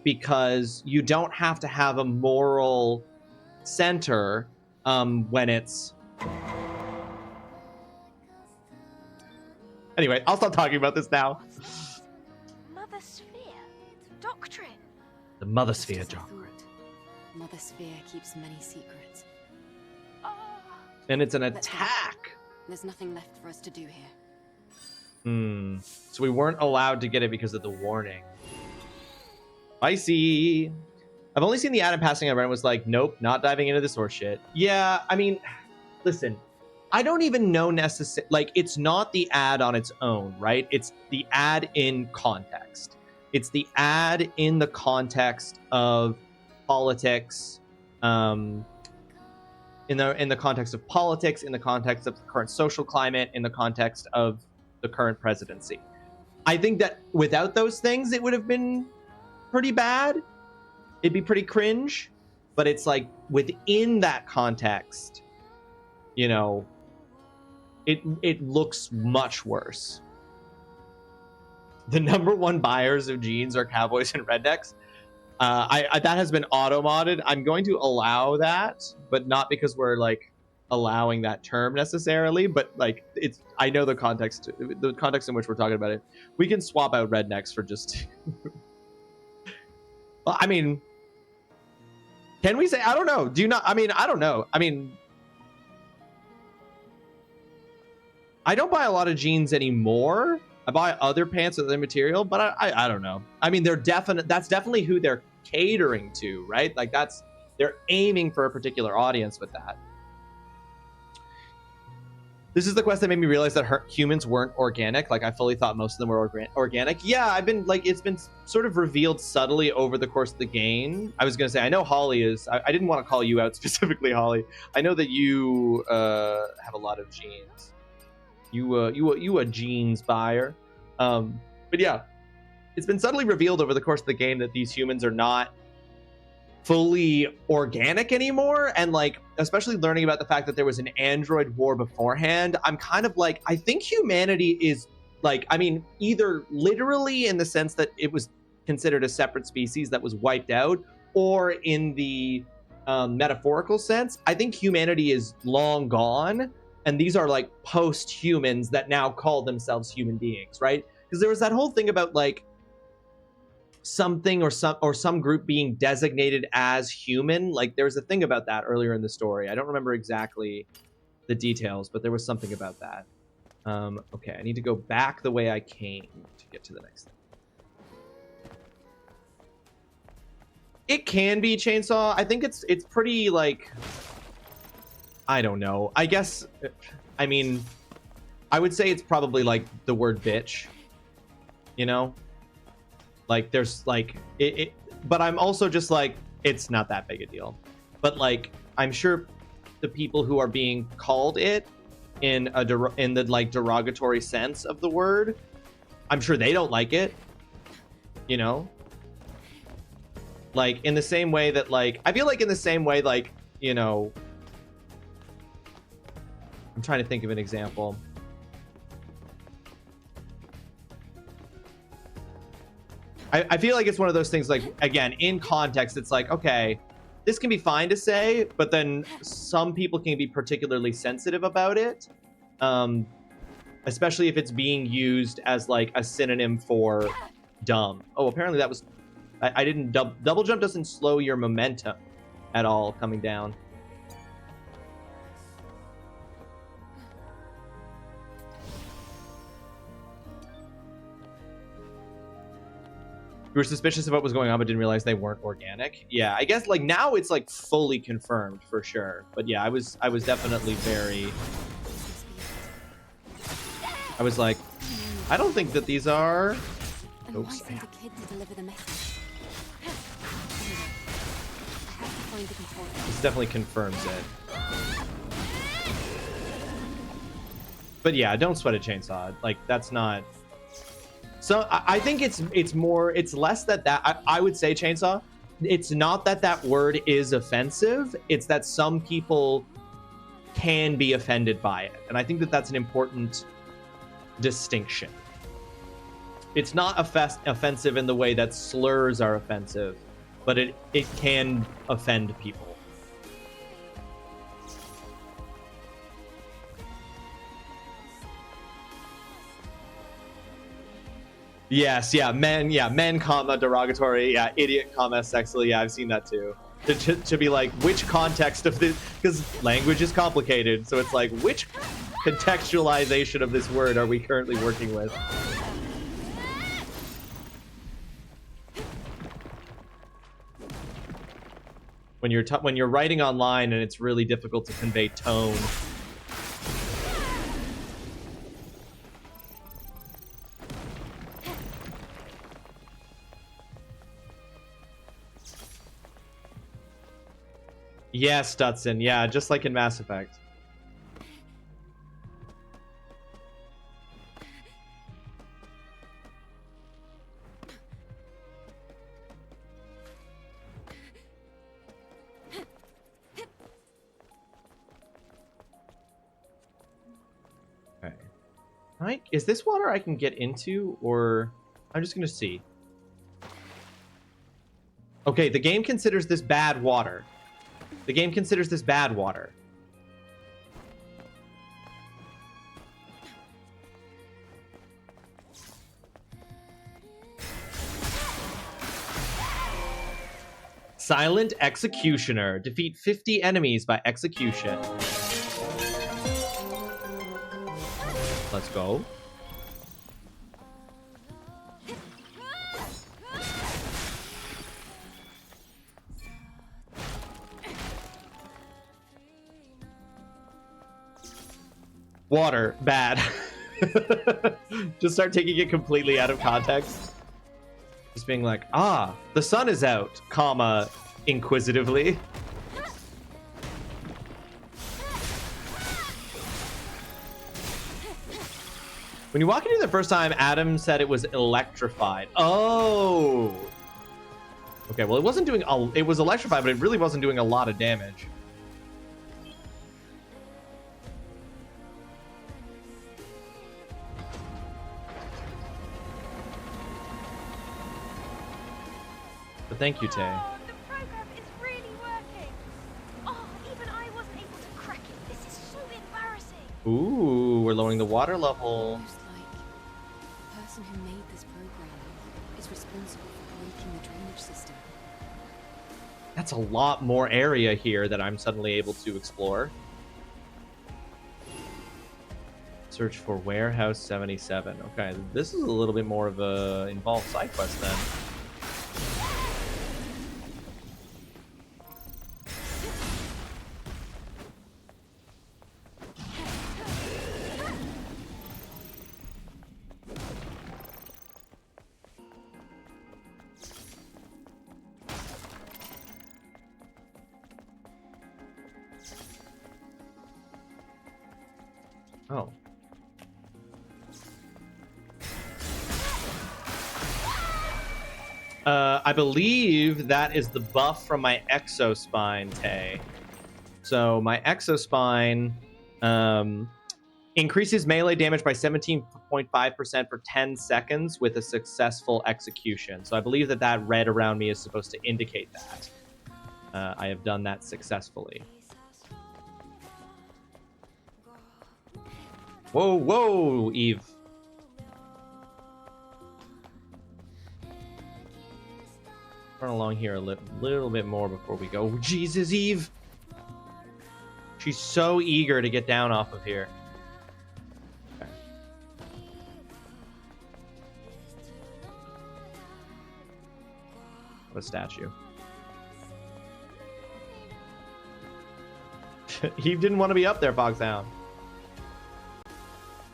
Because you don't have to have a moral center when it's... Anyway, I'll stop talking about this now. Mother Sphere doctrine. The Mother Sphere doctrine. Mother Sphere keeps many secrets. And it's an attack. There's nothing left for us to do here. So we weren't allowed to get it because of the warning. I see. I've only seen the ad in passing. I read, was like, nope, not diving into this horse shit. Yeah, I mean, listen, I don't even know necessarily, like, it's not the ad on its own, right? It's the ad in context. It's the ad in the context of politics, in the context of politics, in the context of the current social climate, in the context of the current presidency. I think that without those things, it would have been pretty bad. It'd be pretty cringe. But it's like within that context, you know, it looks much worse. The number one buyers of jeans are cowboys and rednecks. That has been auto-modded. I'm going to allow that, but not because we're like allowing that term necessarily, but like it's, I know the context in which we're talking about it. We can swap out rednecks for just Well, I mean, can we say? I don't know. Do you not? I mean, I don't know. I mean, I don't buy a lot of jeans anymore. I buy other pants with other material, but I don't know. I mean, they're definite. That's definitely who they're catering to, right? Like they're aiming for a particular audience with that. This is the quest that made me realize that humans weren't organic. Like, I fully thought most of them were organic. Yeah, it's been sort of revealed subtly over the course of the game. I was going to say, I know Holly is... I didn't want to call you out specifically, Holly. I know that you have a lot of genes. You a jeans buyer. But yeah, it's been subtly revealed over the course of the game that these humans are not fully organic anymore, and like especially learning about the fact that there was an android war beforehand, I'm kind of like, I think humanity is like, I mean, either literally in the sense that it was considered a separate species that was wiped out, or in the metaphorical sense, I think humanity is long gone, and these are like post-humans that now call themselves human beings, right? Because there was that whole thing about like something or some group being designated as human. Like there was a thing about that earlier in the story. I don't remember exactly the details, but there was something about that. Okay, I need to go back the way I came to get to the next thing. It can be chainsaw. I think it's pretty like, I don't know. I guess, I mean, I would say it's probably like the word bitch, you know? Like there's like it, but I'm also just like, it's not that big a deal. But like I'm sure the people who are being called it in the like derogatory sense of the word, I'm sure they don't like it, you know? Like in the same way that like, I feel like in the same way, like, you know, I'm trying to think of an example. I feel like it's one of those things, like, again, in context, it's like, okay, this can be fine to say, but then some people can be particularly sensitive about it, especially if it's being used as, like, a synonym for dumb. Oh, apparently that was... I didn't... Double jump doesn't slow your momentum at all coming down. You were suspicious of what was going on, but didn't realize they weren't organic. Yeah, I guess like now it's like fully confirmed for sure. But yeah, I was definitely very. I was like, I don't think that these are. Oops. This definitely confirms it. But yeah, don't sweat a chainsaw. Like that's not. So I think it's less that I would say chainsaw. It's not that word is offensive. It's that some people can be offended by it. And I think that that's an important distinction. It's not offensive in the way that slurs are offensive, but it can offend people. Yes, men, comma, derogatory, yeah, idiot, comma, sexually, yeah, I've seen that too. To be like, which context of this, because language is complicated, so it's like, which contextualization of this word are we currently working with? When you're writing online and it's really difficult to convey tone. Yes, Stutson. Yeah, just like in Mass Effect. Okay. Right? Is this water I can get into, or I'm just gonna see. Okay, the game considers this bad water. The game considers this bad water. Silent Executioner. Defeat 50 enemies by execution. Let's go. Water, bad. Just start taking it completely out of context. Just being like, ah, the sun is out, comma, inquisitively. When you walk into the first time, Adam said it was electrified. Oh. Okay, well, it wasn't doing it was electrified, but it really wasn't doing a lot of damage. But thank you, Tay. Oh, the program is really working. Oh, even I wasn't able to crack it. This is so embarrassing. Ooh, we're lowering the water level. Almost like the person who made this program is responsible for breaking the drainage system. That's a lot more area here that I'm suddenly able to explore. Search for Warehouse 77. Okay, this is a little bit more of a involved side quest then. Oh. I believe that is the buff from my exospine, Tay. So my exospine increases melee damage by 17.5% for 10 seconds with a successful execution. So I believe that that red around me is supposed to indicate that. I have done that successfully. Whoa, whoa, Eve. Run along here a little bit more before we go. Oh, Jesus, Eve! She's so eager to get down off of here. Okay. What a statue. Eve didn't want to be up there, Foxhound.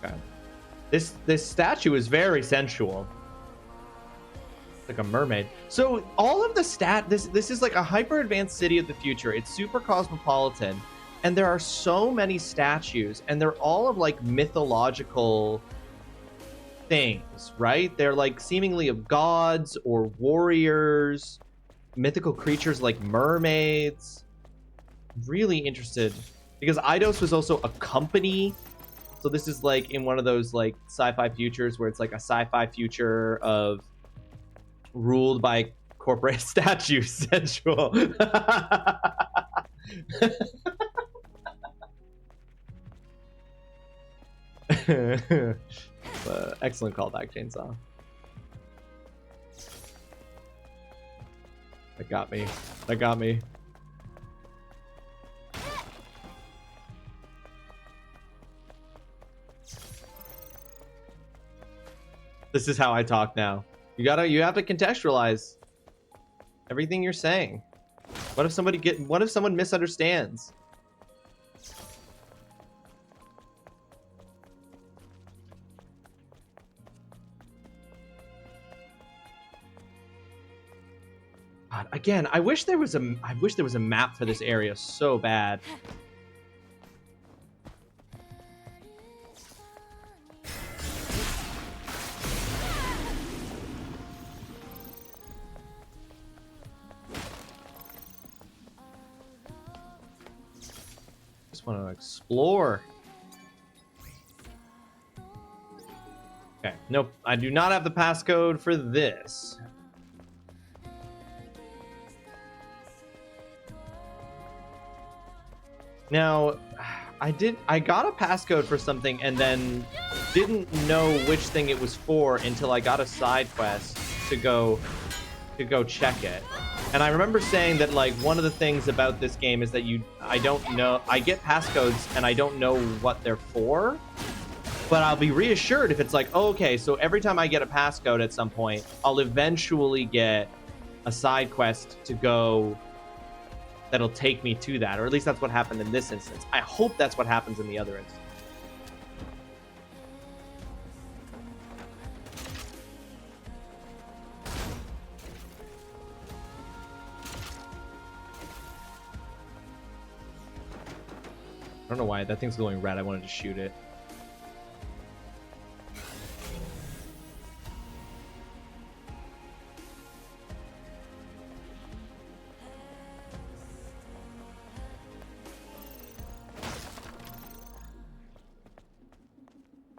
Okay. This statue is very sensual. Like a mermaid. So all of the this is like a hyper advanced city of the future. It's super cosmopolitan, and there are so many statues, and they're all of like mythological things, right? They're like seemingly of gods or warriors, mythical creatures like mermaids. Really interested because Eidos was also a company. So this is like in one of those like sci-fi futures where it's like a sci-fi future of ruled by corporate statues. Sensual. Excellent callback, Chainsaw. That got me. That got me. This is how I talk now. You have to contextualize everything you're saying. What if someone misunderstands? God, again, I wish there was a map for this area so bad. Want to explore. Okay, nope, I do not have the passcode for this. Now, I got a passcode for something and then didn't know which thing it was for until I got a side quest to go check it. And I remember saying that, like, one of the things about this game is that I don't know, I get passcodes and I don't know what they're for, but I'll be reassured if it's like, oh, okay, so every time I get a passcode at some point, I'll eventually get a side quest to go that'll take me to that, or at least that's what happened in this instance. I hope that's what happens in the other instance. I don't know why that thing's glowing red. I wanted to shoot it.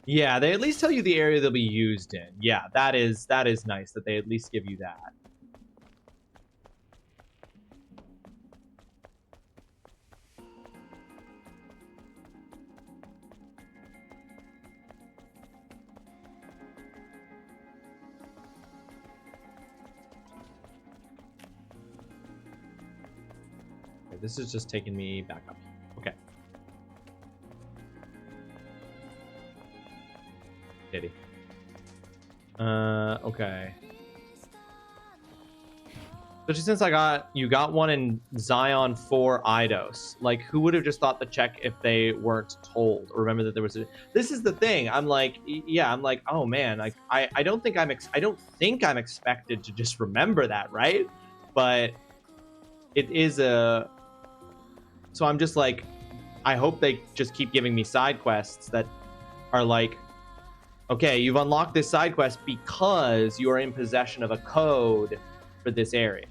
Yeah, they at least tell you the area they'll be used in. Yeah, that is nice that they at least give you that. Okay, this is just taking me back up. Okay. Pity. Okay. Especially since you got one in Zion for Eidos. Like, who would have just thought to check if they weren't told or remember that there was a... This is the thing. I'm like, yeah, I'm like, oh man, like I don't think I'm expected to just remember that, right? But it is a... So I'm just like, I hope they just keep giving me side quests that are like, okay, you've unlocked this side quest because you are in possession of a code for this area.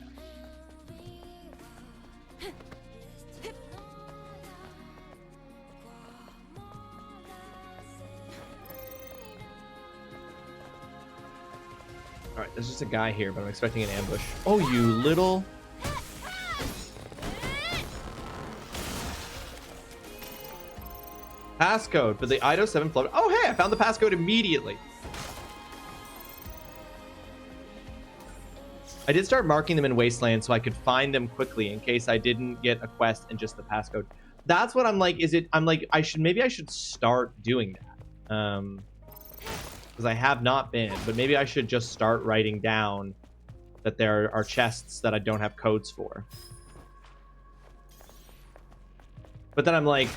All right, there's just a guy here, but I'm expecting an ambush. Oh, you little... Passcode for the Eidos 7 float. Oh, hey, I found the passcode immediately. I did start marking them in Wasteland so I could find them quickly in case I didn't get a quest and just the passcode. That's what I'm like, maybe I should start doing that. Because I have not been, but maybe I should just start writing down that there are chests that I don't have codes for. But then I'm like,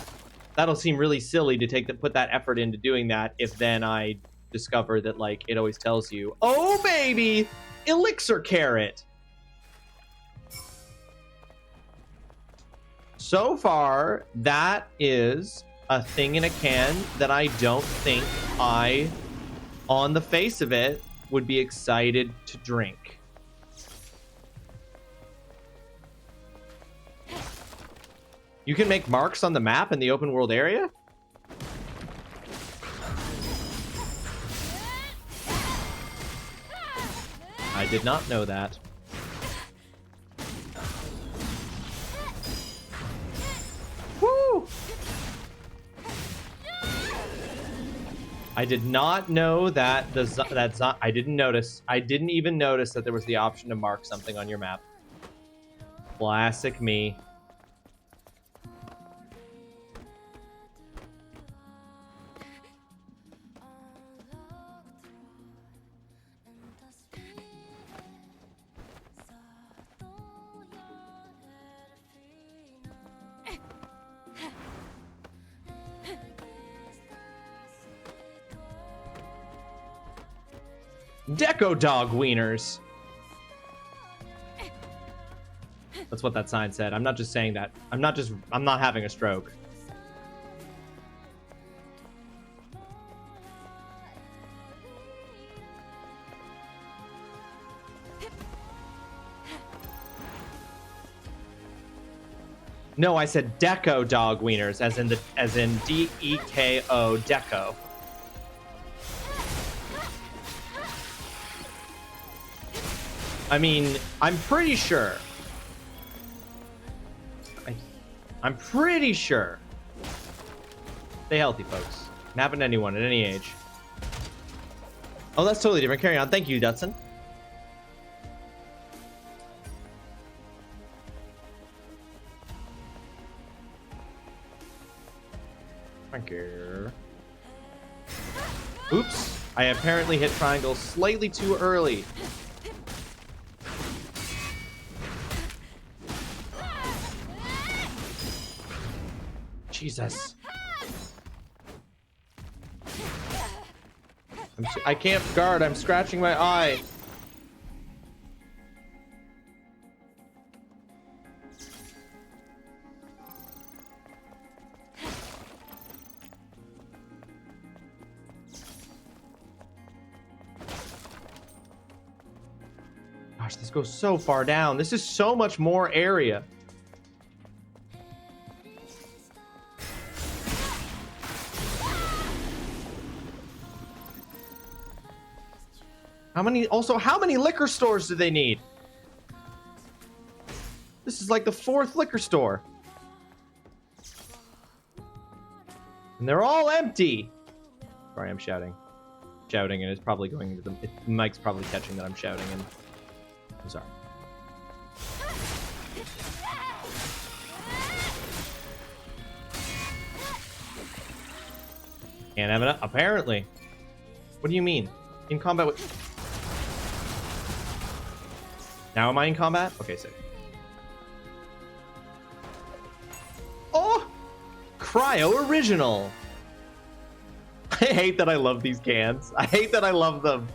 that'll seem really silly to put that effort into doing that if then I discover that, like, it always tells you, oh baby, elixir carrot. So far, that is a thing in a can that I don't think I, on the face of it, would be excited to drink. You can make marks on the map in the open world area? I did not know that. Woo! I did not know that I didn't notice. I didn't even notice that there was the option to mark something on your map. Classic me. Deco dog wieners. That's what that sign said. I'm not just saying that. I'm not having a stroke. No, I said deco dog wieners, as in D-E-K-O, deco. I mean, I'm pretty sure. I'm pretty sure. Stay healthy, folks. Can happen to anyone at any age. Oh, that's totally different. Carry on. Thank you, Dutson. back here. Oops. I apparently hit triangle slightly too early. Jesus. I can't guard. I'm scratching my eye. Gosh, this goes so far down. This is so much more area. How many liquor stores do they need? This is like the 4th liquor store. And they're all empty. Sorry, I'm shouting. Shouting, and it's probably going into the mic's probably catching that I'm shouting, and I'm sorry. Can't have it. Apparently. What do you mean? In combat with... Now am I in combat? Okay, sick. Oh! Cryo Original! I hate that I love these cans. I hate that I love them.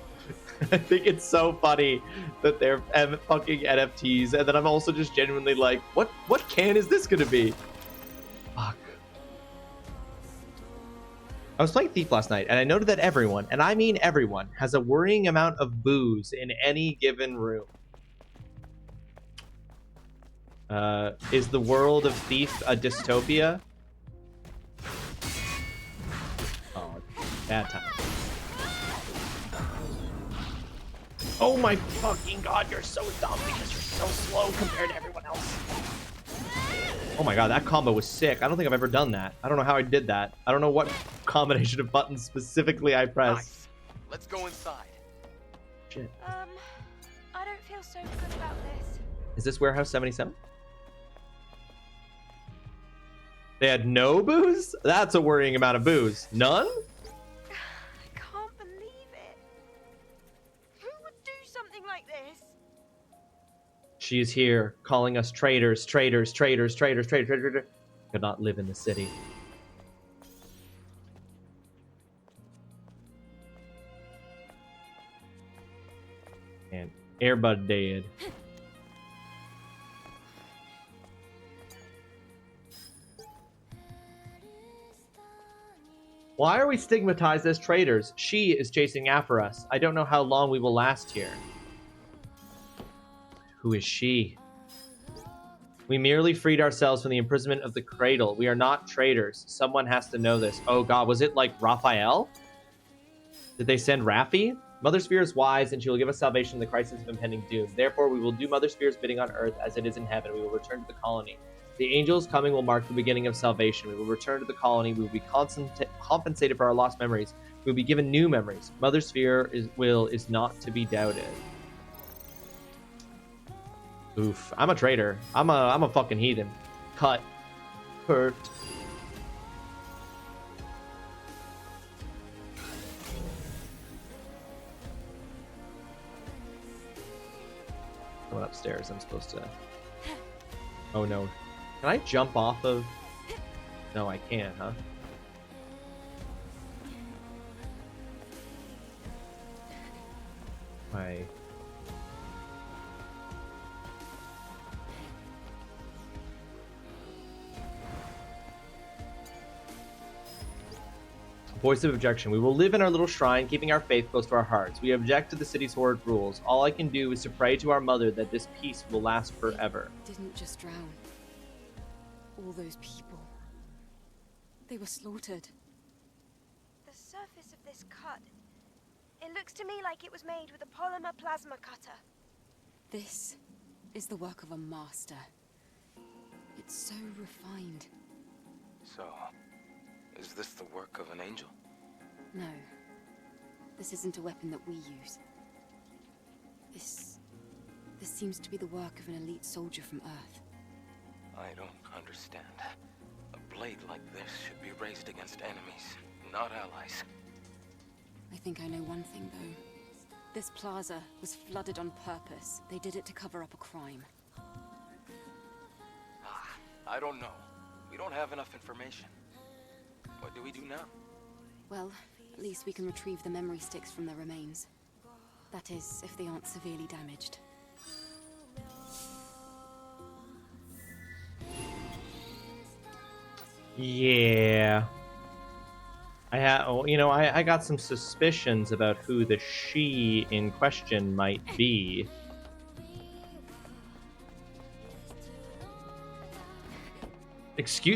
I think it's so funny that they're fucking NFTs, and then I'm also just genuinely like, what can is this gonna be? Fuck. I was playing Thief last night, and I noted that everyone, and I mean everyone, has a worrying amount of booze in any given room. Is the world of Thief a dystopia? Oh, bad time. Oh my fucking god, you're so dumb because you're so slow compared to everyone else. Oh my god, that combo was sick. I don't think I've ever done that. I don't know how I did that. I don't know what combination of buttons specifically I pressed. Nice. Let's go inside. Shit. I don't feel so good about this. Is this Warehouse 77? They had no booze? That's a worrying amount of booze. None? I can't believe it. Who would do something like this? She is here, calling us traitors, traitors, traitors, traitors, traitors, traitors. Could not live in the city. And Airbud dead. Why are we stigmatized as traitors? She is chasing after us. I don't know how long we will last here. Who is she? We merely freed ourselves from the imprisonment of the cradle. We are not traitors. Someone has to know this. Oh god, was it like Raphael? Did they send Raffi? Mother Sphere is wise, and she will give us salvation in the crisis of impending doom. Therefore, we will do Mother Sphere's bidding on earth as it is in heaven. We will return to the colony. The angel's coming will mark the beginning of salvation. We will return to the colony. We will be compensated for our lost memories. We will be given new memories. Mother Sphere is not to be doubted. Oof. I'm a traitor. I'm a fucking heathen. Cut. Hurt. Going upstairs. I'm supposed to... Oh no. Can I jump off of... No, I can't, huh? My... Voice of objection. We will live in our little shrine, keeping our faith close to our hearts. We object to the city's horrid rules. All I can do is to pray to our mother that this peace will last forever. Didn't just drown. All those people. They were slaughtered. The surface of this cut. It looks to me like it was made with a polymer plasma cutter. This is the work of a master. It's so refined. So, is this the work of an angel? No. This isn't a weapon that we use. This seems to be the work of an elite soldier from Earth. I don't understand. A blade like this should be raised against enemies, not allies. I think I know one thing, though. This plaza was flooded on purpose. They did it to cover up a crime. I don't know. We don't have enough information. What do we do now? Well, at least we can retrieve the memory sticks from their remains. That is, if they aren't severely damaged. Yeah. I got some suspicions about who the she in question might be.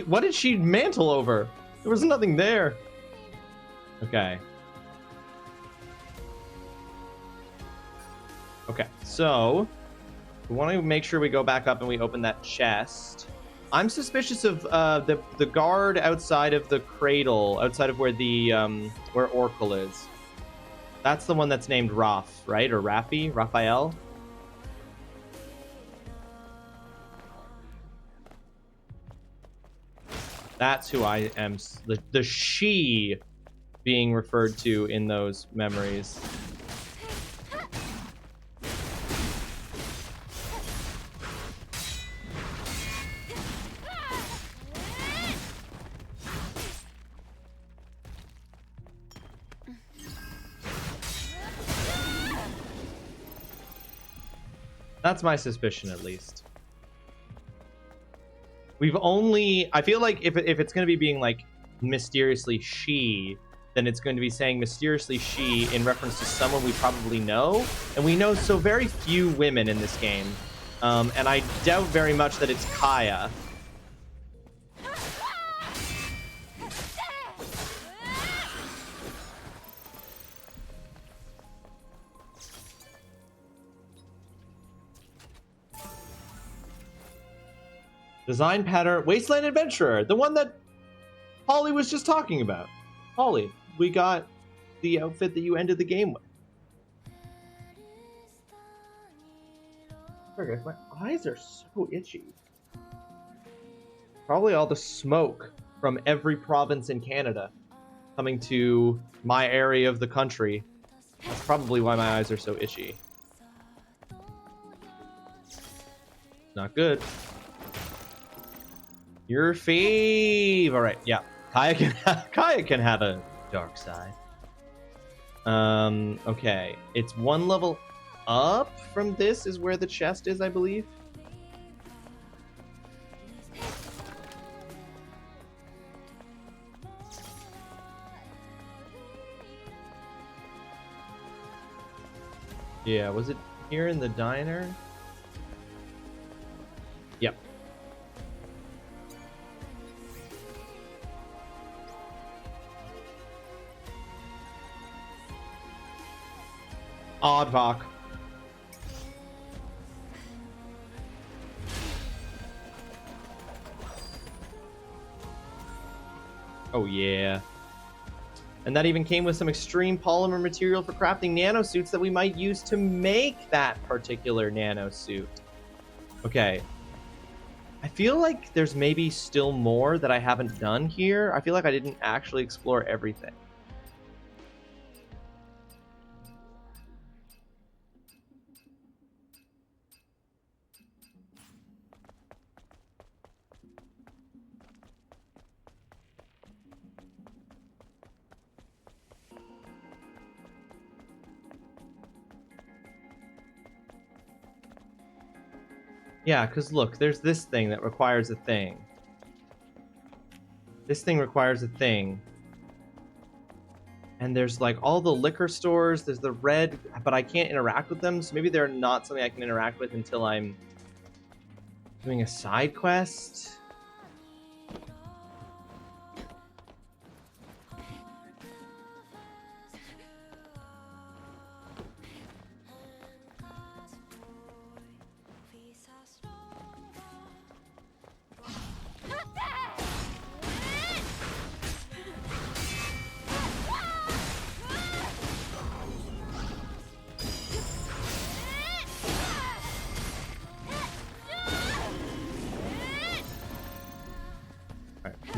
What did she mantle over? There was nothing there. Okay. Okay, so we want to make sure we go back up and we open that chest. I'm suspicious of the guard outside of the cradle, outside of where the where Oracle is. That's the one that's named Raph, right? Or Raffi? Raphael? That's who I am. The she being referred to in those memories. That's my suspicion, at least. I feel like if it's going to be being like mysteriously she, then it's going to be saying mysteriously she in reference to someone we probably know. And we know so very few women in this game. And I doubt very much that it's Kaya. Design pattern, Wasteland Adventurer, the one that Holly was just talking about. Holly, we got the outfit that you ended the game with. Sorry guys, my eyes are so itchy. Probably all the smoke from every province in Canada coming to my area of the country. That's probably why my eyes are so itchy. Not good. Your fave. All right, yeah. Kaya can have a dark side. Okay. It's one level up from this is where the chest is, I believe. Yeah, was it here in the diner? Yep. Oddhawk. Oh yeah. And that even came with some extreme polymer material for crafting nanosuits that we might use to make that particular nanosuit. Okay. I feel like there's maybe still more that I haven't done here. I feel like I didn't actually explore everything. Yeah, because look, there's this thing that requires a thing. This thing requires a thing. And there's like all the liquor stores, there's the red, but I can't interact with them, so maybe they're not something I can interact with until I'm doing a side quest.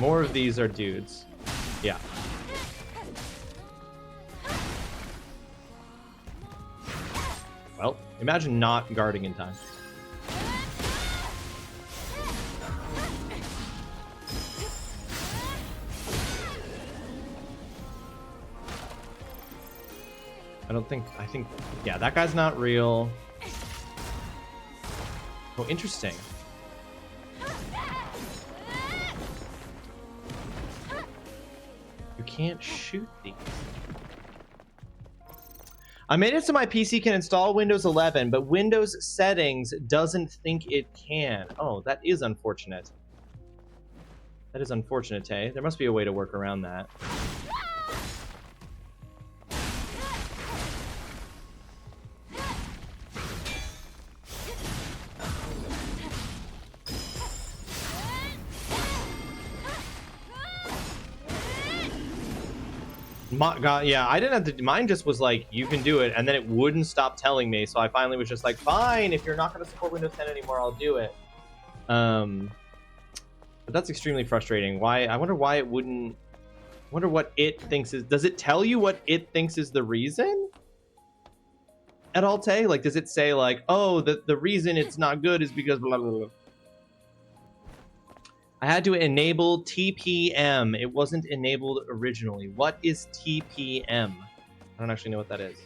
more of these are dudes. Yeah. Well, imagine not guarding in time. I think, yeah, that guy's not real. Oh, interesting. You can't shoot these. I made it so my PC can install Windows 11, but Windows settings doesn't think it can. Oh, that is unfortunate. That is unfortunate, Tay. There must be a way to work around that. God, yeah, I didn't have to. Mine just was like, you can do it, and then it wouldn't stop telling me. So I finally was just like, fine, if you're not going to support Windows 10 anymore, I'll do it. But that's extremely frustrating. Why? I wonder why it wouldn't. I wonder what it thinks is. Does it tell you what it thinks is the reason? At all, Tay? Like, does it say like, oh, the reason it's not good is because blah blah blah. I had to enable TPM. It wasn't enabled originally. What is TPM? I don't actually know what that is.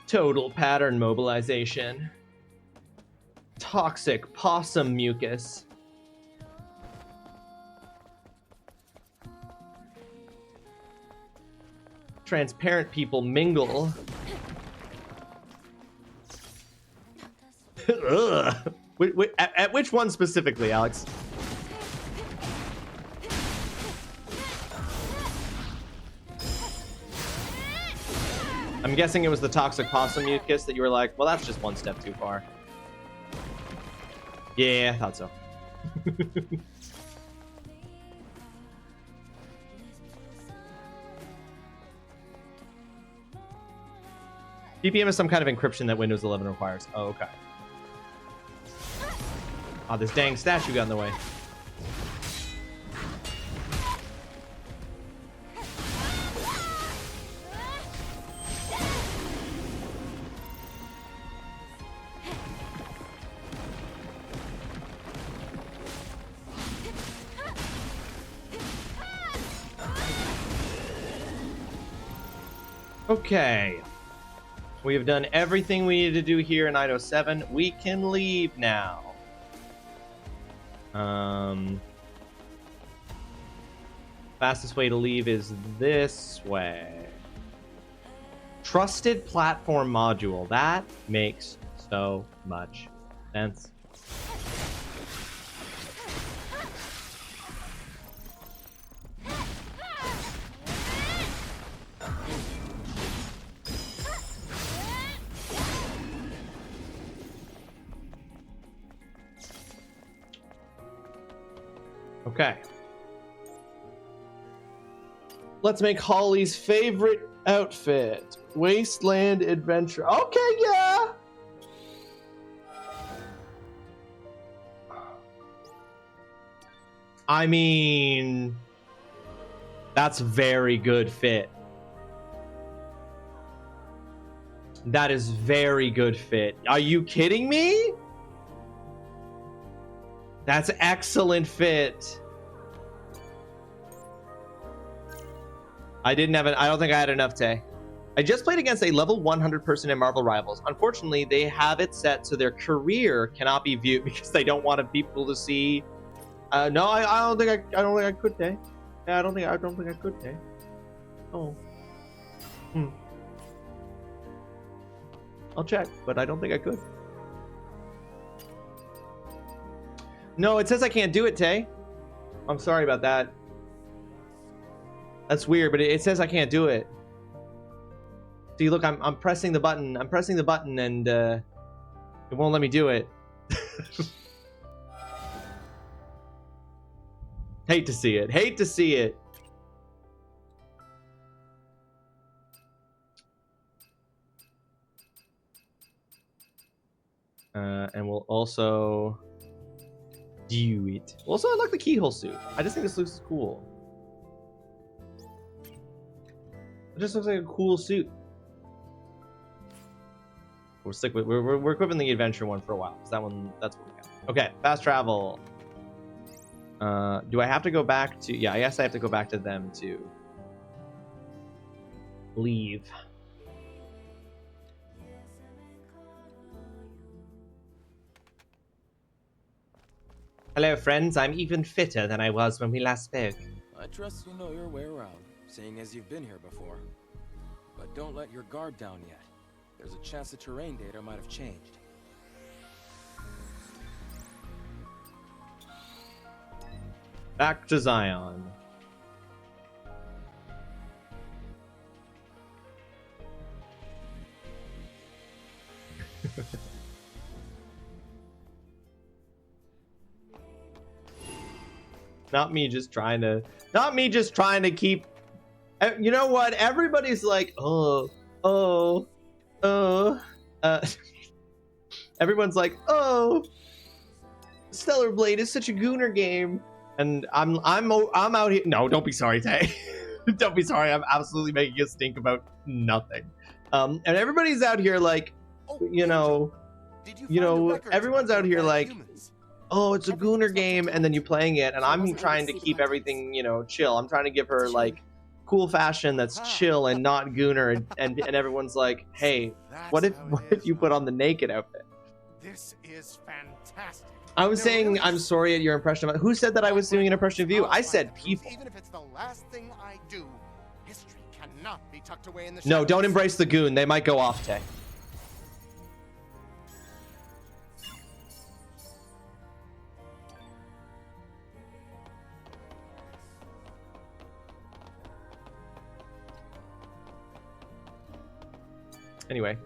Total pattern mobilization. Toxic possum mucus. Transparent people mingle. Ugh. At which one specifically, Alex? I'm guessing it was the toxic possum mucus that you were like, well, that's just one step too far. Yeah, I thought so. TPM is some kind of encryption that Windows 11 requires. Oh, okay. Oh, this dang statue got in the way. Okay. We have done everything we needed to do here in Item 7. We can leave now. Fastest way to leave is this way. Trusted platform module. That makes so much sense. Okay. Let's make Holly's favorite outfit. Wasteland Adventure. Okay, yeah. I mean, that's very good fit. That is very good fit. Are you kidding me? That's excellent fit. I don't think I had enough today. I just played against a level 100 person in Marvel Rivals. Unfortunately, they have it set so their career cannot be viewed because they don't want people to see. No, I don't think I could today. Yeah, I don't think I could today. Oh. I'll check, but I don't think I could. No, it says I can't do it, Tay. I'm sorry about that. That's weird, but it says I can't do it. See, look, I'm pressing the button. I'm pressing the button, and it won't let me do it. Hate to see it. Hate to see it. And we'll also Do it. Also, I like the keyhole suit. I just think this looks cool. It just looks like a cool suit. We're equipping the adventure one for a while. Cause that's what we got. Okay, fast travel. Do I have to go back to? Yeah, I guess I have to go back to them to leave. Hello, friends. I'm even fitter than I was when we last spoke. I trust you know your way around, seeing as you've been here before. But don't let your guard down yet. There's a chance the terrain data might have changed. Back to Zion. Not me just trying to keep. You know what? Everybody's like, everyone's like, Stellar Blade is such a gooner game, and I'm out here. No, don't be sorry, Tay. Don't be sorry. I'm absolutely making a stink about nothing. And everybody's out here like, everyone's out here like, oh, it's a gooner game, and then you're playing it, and I'm trying to keep everything, chill. I'm trying to give her like cool fashion that's chill and not gooner, and everyone's like, hey, what if you put on the naked outfit? This is fantastic. I was saying I'm sorry at your impression of who said that I was doing an impression of you? I said people. Even if it's the last thing I do, history cannot be tucked away in the No, don't embrace the goon. They might go off, Tay. Anyway.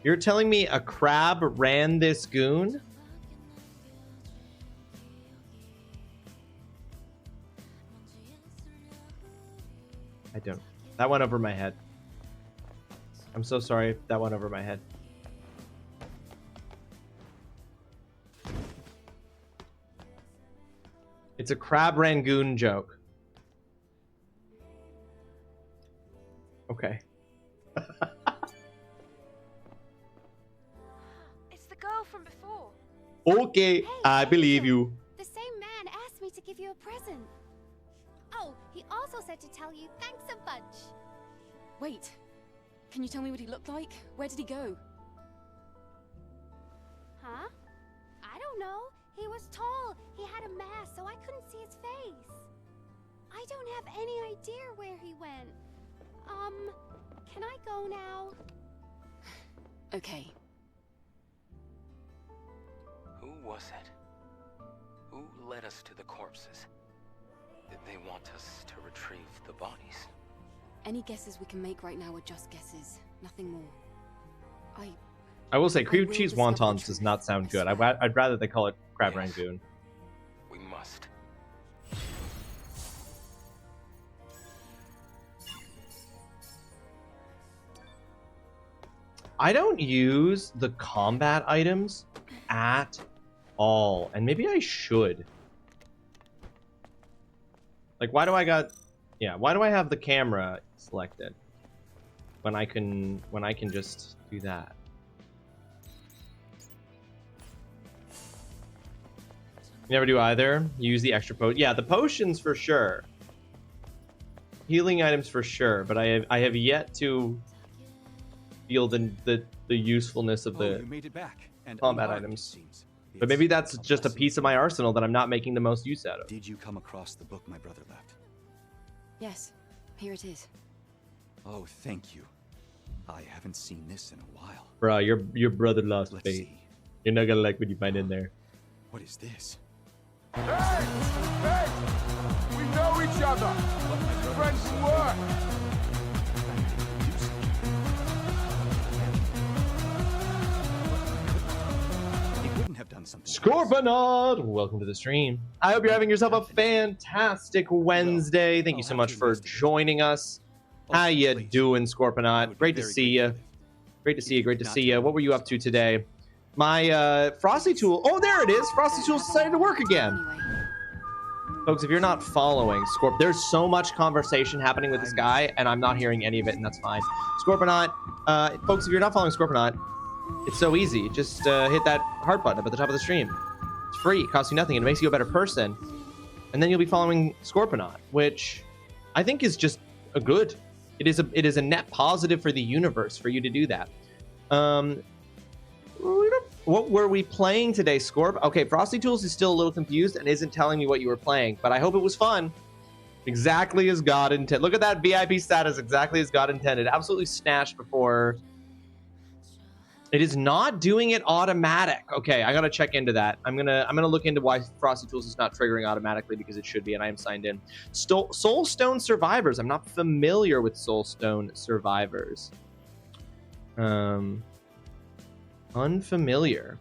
You're telling me a crab ran this goon? I don't. That went over my head. I'm so sorry if that went over my head. It's a crab rangoon joke. Okay. It's the girl from before. Okay, I believe you. The same man asked me to give you a present. Oh, he also said to tell you thanks a bunch. Wait, can you tell me what he looked like? Where did he go? Huh? I don't know. He was tall. He had a mask, so I couldn't see his face. I don't have any idea where he went. Can I go now? Okay. Who was it? Who led us to the corpses? Did they want us to retrieve the bodies? Any guesses we can make right now are just guesses. Nothing more. I will say, cream cheese wontons does not sound good. I'd rather they call it crab rangoon. We must. I don't use the combat items at all, and maybe I should. Like, why do I have the camera selected when I can just do that? You never do either. You use the extra potion. Yeah, the potions for sure. Healing items for sure, but I have yet to feel the usefulness of the you made it back, and combat unharmed, items. it seems. But maybe that's just a piece of my arsenal that I'm not making the most use out of. Did you come across the book my brother left? Yes, here it is. Oh, thank you. I haven't seen this in a while. Bruh, your brother lost Let's faith. see. You're not gonna like what you find in there. What is this? Hey! Hey! We know each other! Friends who work! Scorponaut, welcome to the stream. I hope you're having yourself a fantastic Wednesday. Thank you so much for joining us. How you doing, Scorponaut? Great to see you. Great to see you. Great to see you. What were you up to today? My Frosty Tool. Oh, there it is. Frosty Tool's decided to work again. Folks, if you're not following Scorp, there's so much conversation happening with this guy, and I'm not hearing any of it, and that's fine. Scorponaut, folks, if you're not following Scorponaut, it's so easy. Just hit that heart button up at the top of the stream. It's free. It costs you nothing. It makes you a better person. And then you'll be following Scorponaut, which I think is just a good. It is a net positive for the universe for you to do that. What were we playing today, Scorp? Okay, Frosty Tools is still a little confused and isn't telling me what you were playing, but I hope it was fun. Exactly as God intended. Look at that VIP status, exactly as God intended. Absolutely snatched before. It is not doing it automatic. Okay, I gotta check into that. I'm gonna look into why Frosty Tools is not triggering automatically, because it should be, and I am signed in. Soulstone Survivors. I'm not familiar with Soulstone Survivors. Unfamiliar.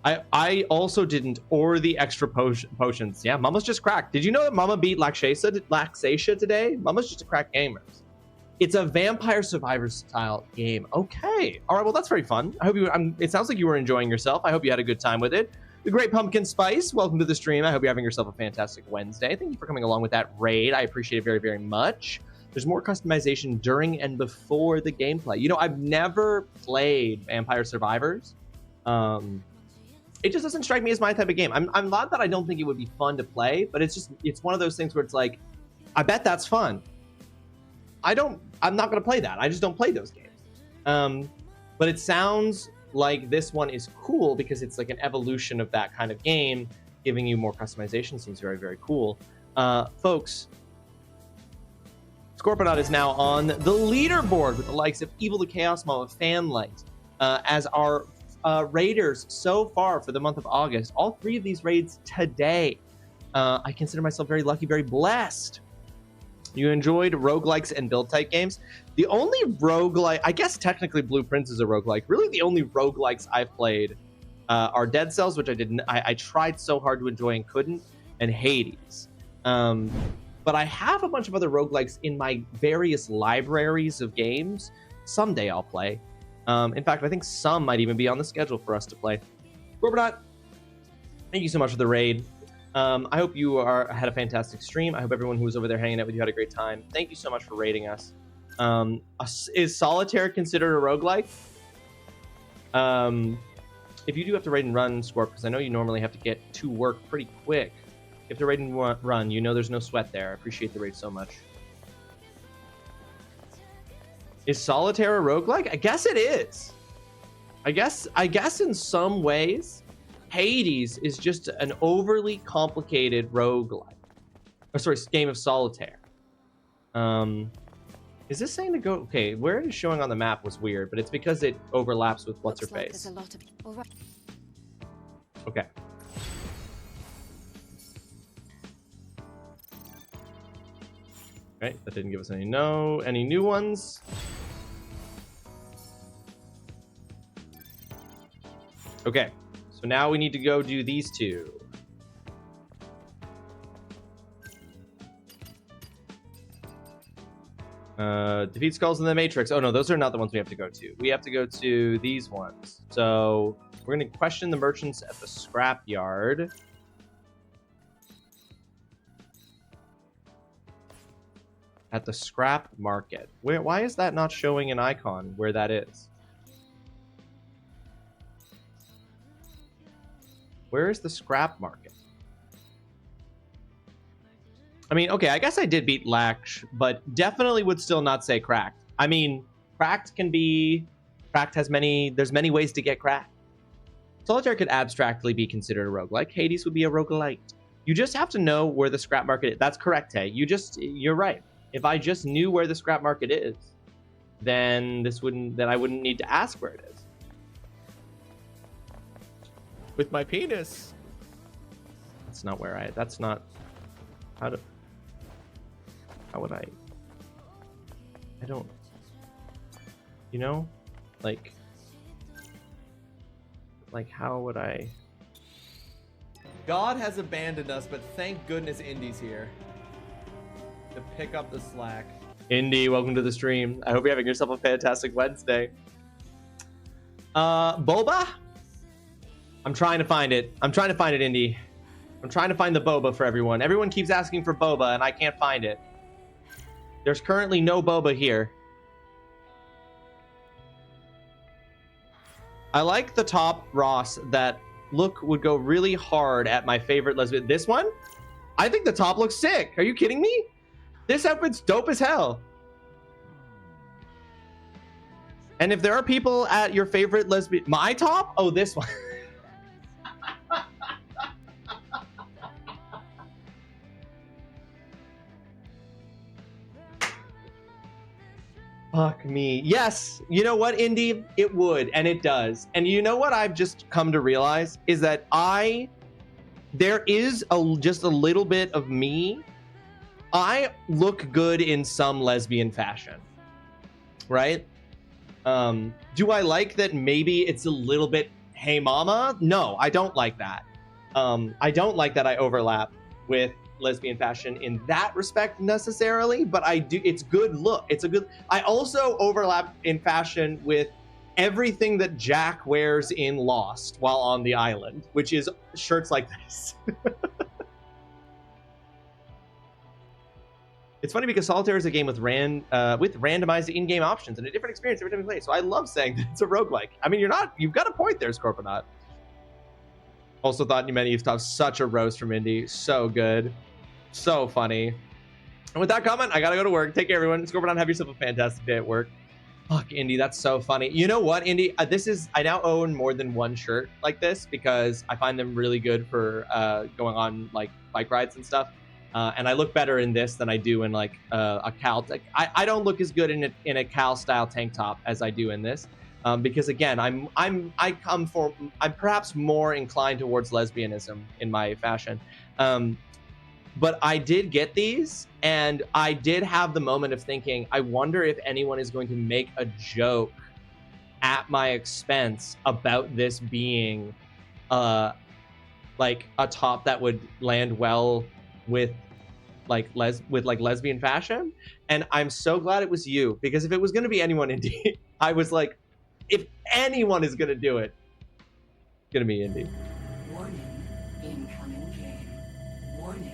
I also didn't, or the extra potions. Yeah, Mama's just cracked. Did you know that Mama beat Laxatia today? Mama's just a cracked gamer. It's a Vampire Survivors style game. Okay. All right. Well, that's very fun. I hope you. It sounds like you were enjoying yourself. I hope you had a good time with it. The Great Pumpkin Spice. Welcome to the stream. I hope you're having yourself a fantastic Wednesday. Thank you for coming along with that raid. I appreciate it very, very much. There's more customization during and before the gameplay. You know, I've never played Vampire Survivors. It just doesn't strike me as my type of game. I'm not that I don't think it would be fun to play, but it's one of those things where it's like, I bet that's fun. I'm not going to play that. I just don't play those games. But it sounds like this one is cool because it's like an evolution of that kind of game, giving you more customization. Seems very, very cool. Folks, Scorponaut is now on the leaderboard with the likes of Evil the Chaos Mama, Fanlight, as our raiders so far for the month of August. All three of these raids today. I consider myself very lucky, very blessed. You enjoyed roguelikes and build type games. The only roguelike, I guess technically Blueprints is a roguelike. Really the only roguelikes I've played are Dead Cells, which I tried so hard to enjoy and couldn't, and Hades. But I have a bunch of other roguelikes in my various libraries of games. Someday I'll play. In fact, I think some might even be on the schedule for us to play. Scorponaut, thank you so much for the raid. I hope you had a fantastic stream. I hope everyone who was over there hanging out with you had a great time. Thank you so much for raiding us. Is Solitaire considered a roguelike? If you do have to raid and run, Scorp, because I know you normally have to get to work pretty quick. If the raid and run, you know there's no sweat there. I appreciate the raid so much. Is Solitaire a roguelike? I guess it is. I guess in some ways, Hades is just an overly complicated roguelike. Or sorry, game of Solitaire. Is this saying to go? Okay, where it is showing on the map was weird, but it's because it overlaps with what's her face. Okay. Okay, that didn't give us any new ones. Okay, so now we need to go do these two. Defeat Skulls in the Matrix. Oh no, those are not the ones we have to go to. We have to go to these ones. So we're going to question the merchants at the scrapyard. At the scrap market. Why is that not showing an icon where that is? Where is the scrap market? I mean, okay, I guess I did beat Lax, but definitely would still not say cracked. I mean, cracked has there's many ways to get cracked. Solitaire could abstractly be considered a roguelike. Hades would be a roguelite. You just have to know where the scrap market is. That's correct, Tay. You're right. If I just knew where the scrap market is, then I wouldn't need to ask where it is. With my penis. That's not where that's not, how would I don't, like, Like, how would I? God has abandoned us, but thank goodness Indy's here to pick up the slack. Indy, welcome to the stream. I hope you're having yourself a fantastic Wednesday. Boba? I'm trying to find it. I'm trying to find it, Indy. I'm trying to find the boba for everyone. Everyone keeps asking for boba, and I can't find it. There's currently no boba here. I like the top Ross that look would go really hard at my favorite lesbian. This one? I think the top looks sick. Are you kidding me? This outfit's dope as hell. And if there are people at your favorite lesbian... My top? Oh, this one. Fuck me. Yes. You know what, Indy? It would, and it does. And you know what I've just come to realize is that there is just a little bit of me. I look good in some lesbian fashion, right? Do I like that maybe it's a little bit, hey mama? No, I don't like that. I don't like that I overlap with lesbian fashion in that respect necessarily, but I do. It's good look. It's a good. I also overlap in fashion with everything that Jack wears in Lost while on the island, which is shirts like this. It's funny because Solitaire is a game with randomized in-game options and a different experience every time you play. So I love saying that it's a roguelike. I mean, you've got a point there, Scorponaut. Also thought you meant Eve's top. Such a roast from Indy. So good. So funny. And with that comment, I gotta go to work. Take care, everyone. Scorponaut, have yourself a fantastic day at work. Fuck, Indy, that's so funny. You know what, Indy? I now own more than one shirt like this because I find them really good for going on like bike rides and stuff. And I look better in this than I do in like a Cal. I don't look as good in a Cal style tank top as I do in this, because again, I'm perhaps more inclined towards lesbianism in my fashion. But I did get these, and I did have the moment of thinking, I wonder if anyone is going to make a joke at my expense about this being like a top that would land well with lesbian fashion. And I'm so glad it was you, because if it was going to be anyone, Indy, I was like, if anyone is going to do it, it's going to be Indy. Warning, incoming game. Warning,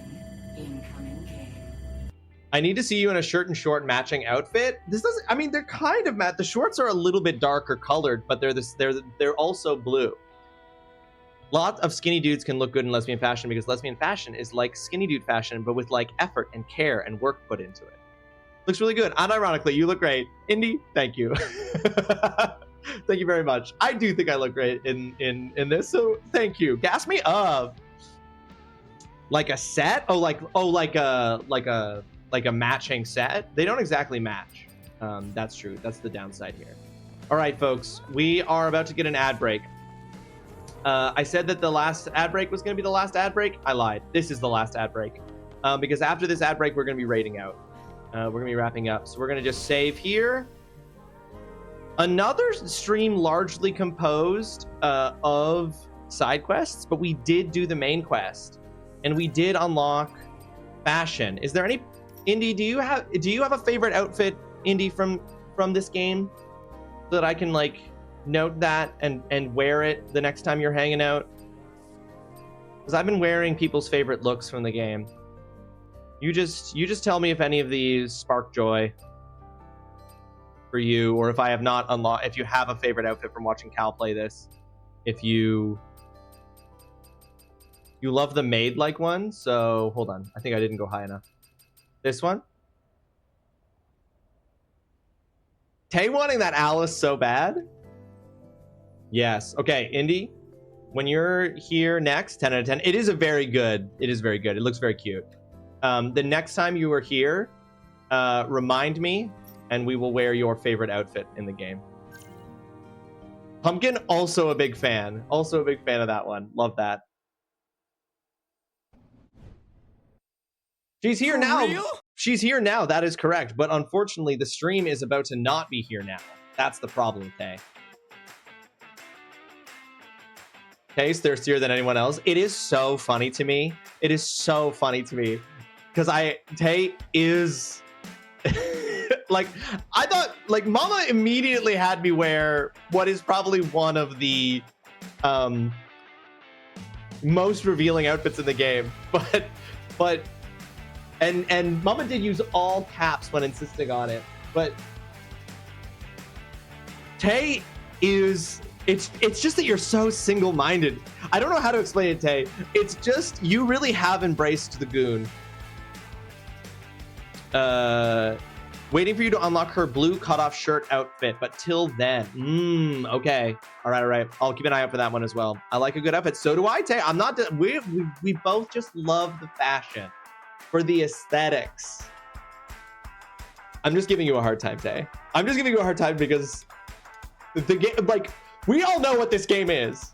incoming game. I need to see you in a shirt and short matching outfit. This doesn't, I mean, they're kind of matte. The shorts are a little bit darker colored, but they're also blue. Lots of skinny dudes can look good in lesbian fashion because lesbian fashion is like skinny dude fashion, but with like effort and care and work put into it. Looks really good. Unironically, you look great. Indy, thank you. Thank you very much. I do think I look great in this, so thank you. Gas me up. Like a set? like a matching set? They don't exactly match. That's true. That's the downside here. All right, folks. We are about to get an ad break. I said that the last ad break was going to be the last ad break. I lied. This is the last ad break. Because after this ad break, we're going to be raiding out. We're going to be wrapping up. So we're going to just save here. Another stream largely composed of side quests, but we did do the main quest. And we did unlock fashion. Is there any... Indy, do you have a favorite outfit, Indy, from this game? So that I can, like... note that and wear it the next time you're hanging out, because I've been wearing people's favorite looks from the game. You just tell me if any of these spark joy for you, or if I have not unlocked, if you have a favorite outfit from watching Cal play this, if you love the maid-like one. So hold on, I think I didn't go high enough. This one, Tay wanting that Alice so bad. Yes. Okay, Indy, when you're here next, 10 out of 10. It is very good. It looks very cute. The next time you are here, remind me, and we will wear your favorite outfit in the game. Pumpkin, also a big fan. Also a big fan of that one. Love that. She's here now. Real? She's here now. That is correct. But unfortunately, the stream is about to not be here now. That's the problem, Tay. Tay's thirstier than anyone else. It is so funny to me. It is so funny to me because Tay is like, I thought, like, Mama immediately had me wear what is probably one of the most revealing outfits in the game, but and Mama did use all caps when insisting on it, but Tay is, it's just that you're so single-minded. I don't know how to explain it, Tay. It's just, you really have embraced the goon. Waiting for you to unlock her blue cutoff shirt outfit, but till then. Okay. All right. I'll keep an eye out for that one as well. I like a good outfit. So do I, Tay. I'm not, we both just love the fashion for the aesthetics. I'm just giving you a hard time, Tay. I'm just giving you a hard time because the game, like, we all know what this game is.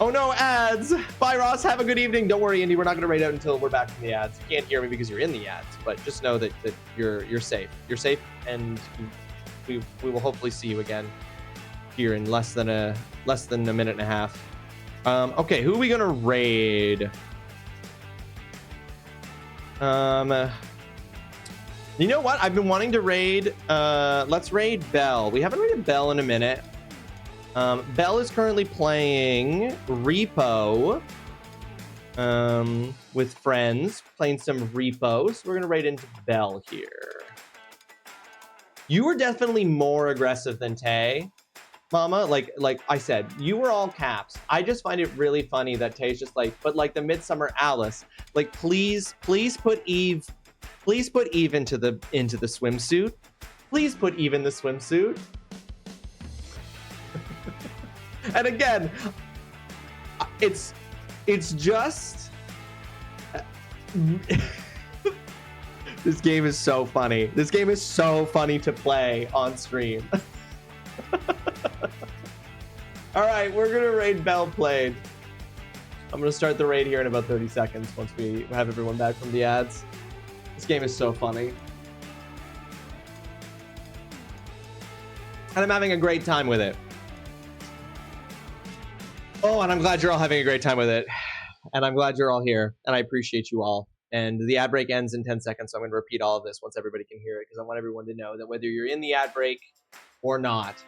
Oh no, ads. Bye, Ross. Have a good evening. Don't worry, Indy. We're not going to raid out until we're back from the ads. You can't hear me because you're in the ads, but just know that you're safe. You're safe, and we will hopefully see you again here in less than a minute and a half. Okay, who are we going to raid? You know what? I've been wanting to raid. Let's raid Belle. We haven't raided Belle in a minute. Belle is currently playing Repo with friends, playing some Repo. So we're going to raid into Belle here. You were definitely more aggressive than Tay, Mama. Like I said, you were all caps. I just find it really funny that Tay's just like, but like the Midsummer Alice, like please put Eve into the swimsuit. Please put Eve in the swimsuit. And again, it's just this game is so funny. This game is so funny to play on stream. All right, we're gonna raid Belle played. I'm gonna start the raid here in about 30 seconds once we have everyone back from the ads. This game is so funny. And I'm having a great time with it. Oh, and I'm glad you're all having a great time with it. And I'm glad you're all here. And I appreciate you all. And the ad break ends in 10 seconds, so I'm going to repeat all of this once everybody can hear it, because I want everyone to know that whether you're in the ad break or not,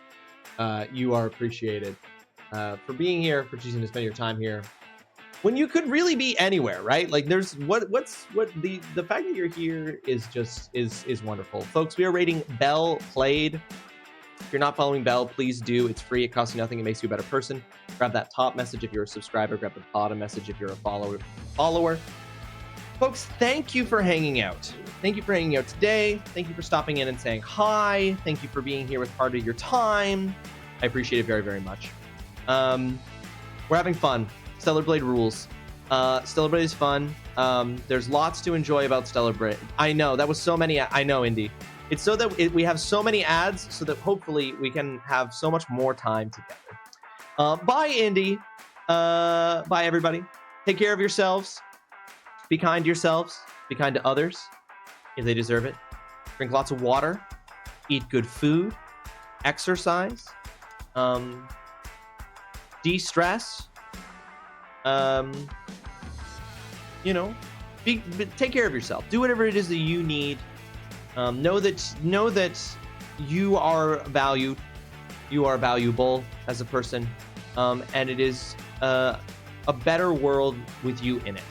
you are appreciated for being here, for choosing to spend your time here. When you could really be anywhere, right? Like there's the fact that you're here is just is wonderful. Folks, we are rating Belle Played. If you're not following Belle, please do. It's free. It costs you nothing. It makes you a better person. Grab that top message if you're a subscriber. Grab the bottom message if you're a follower. Folks, thank you for hanging out. Thank you for hanging out today. Thank you for stopping in and saying hi. Thank you for being here with part of your time. I appreciate it very, very much. We're having fun. Stellar Blade rules. Stellar Blade is fun. There's lots to enjoy about Stellar Blade. I know, that was so many. I know, Indy. It's so that we have so many ads so that hopefully we can have so much more time together. Bye, Indy. Bye, everybody. Take care of yourselves. Be kind to yourselves. Be kind to others if they deserve it. Drink lots of water. Eat good food. Exercise. De-stress. Take care of yourself. Do whatever it is that you need. Know that you are valued, you are valuable as a person, and it is a better world with you in it.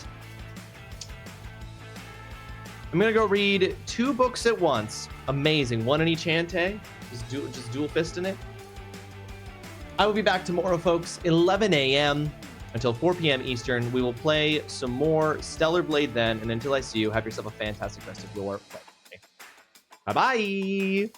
I'm gonna go read 2 books at once. Amazing, one in each hand, Tay. Just dual fisting it. I will be back tomorrow, folks, 11 a.m. until 4 p.m. Eastern. We will play some more Stellar Blade then, and until I see you, have yourself a fantastic rest of your play. Bye-bye!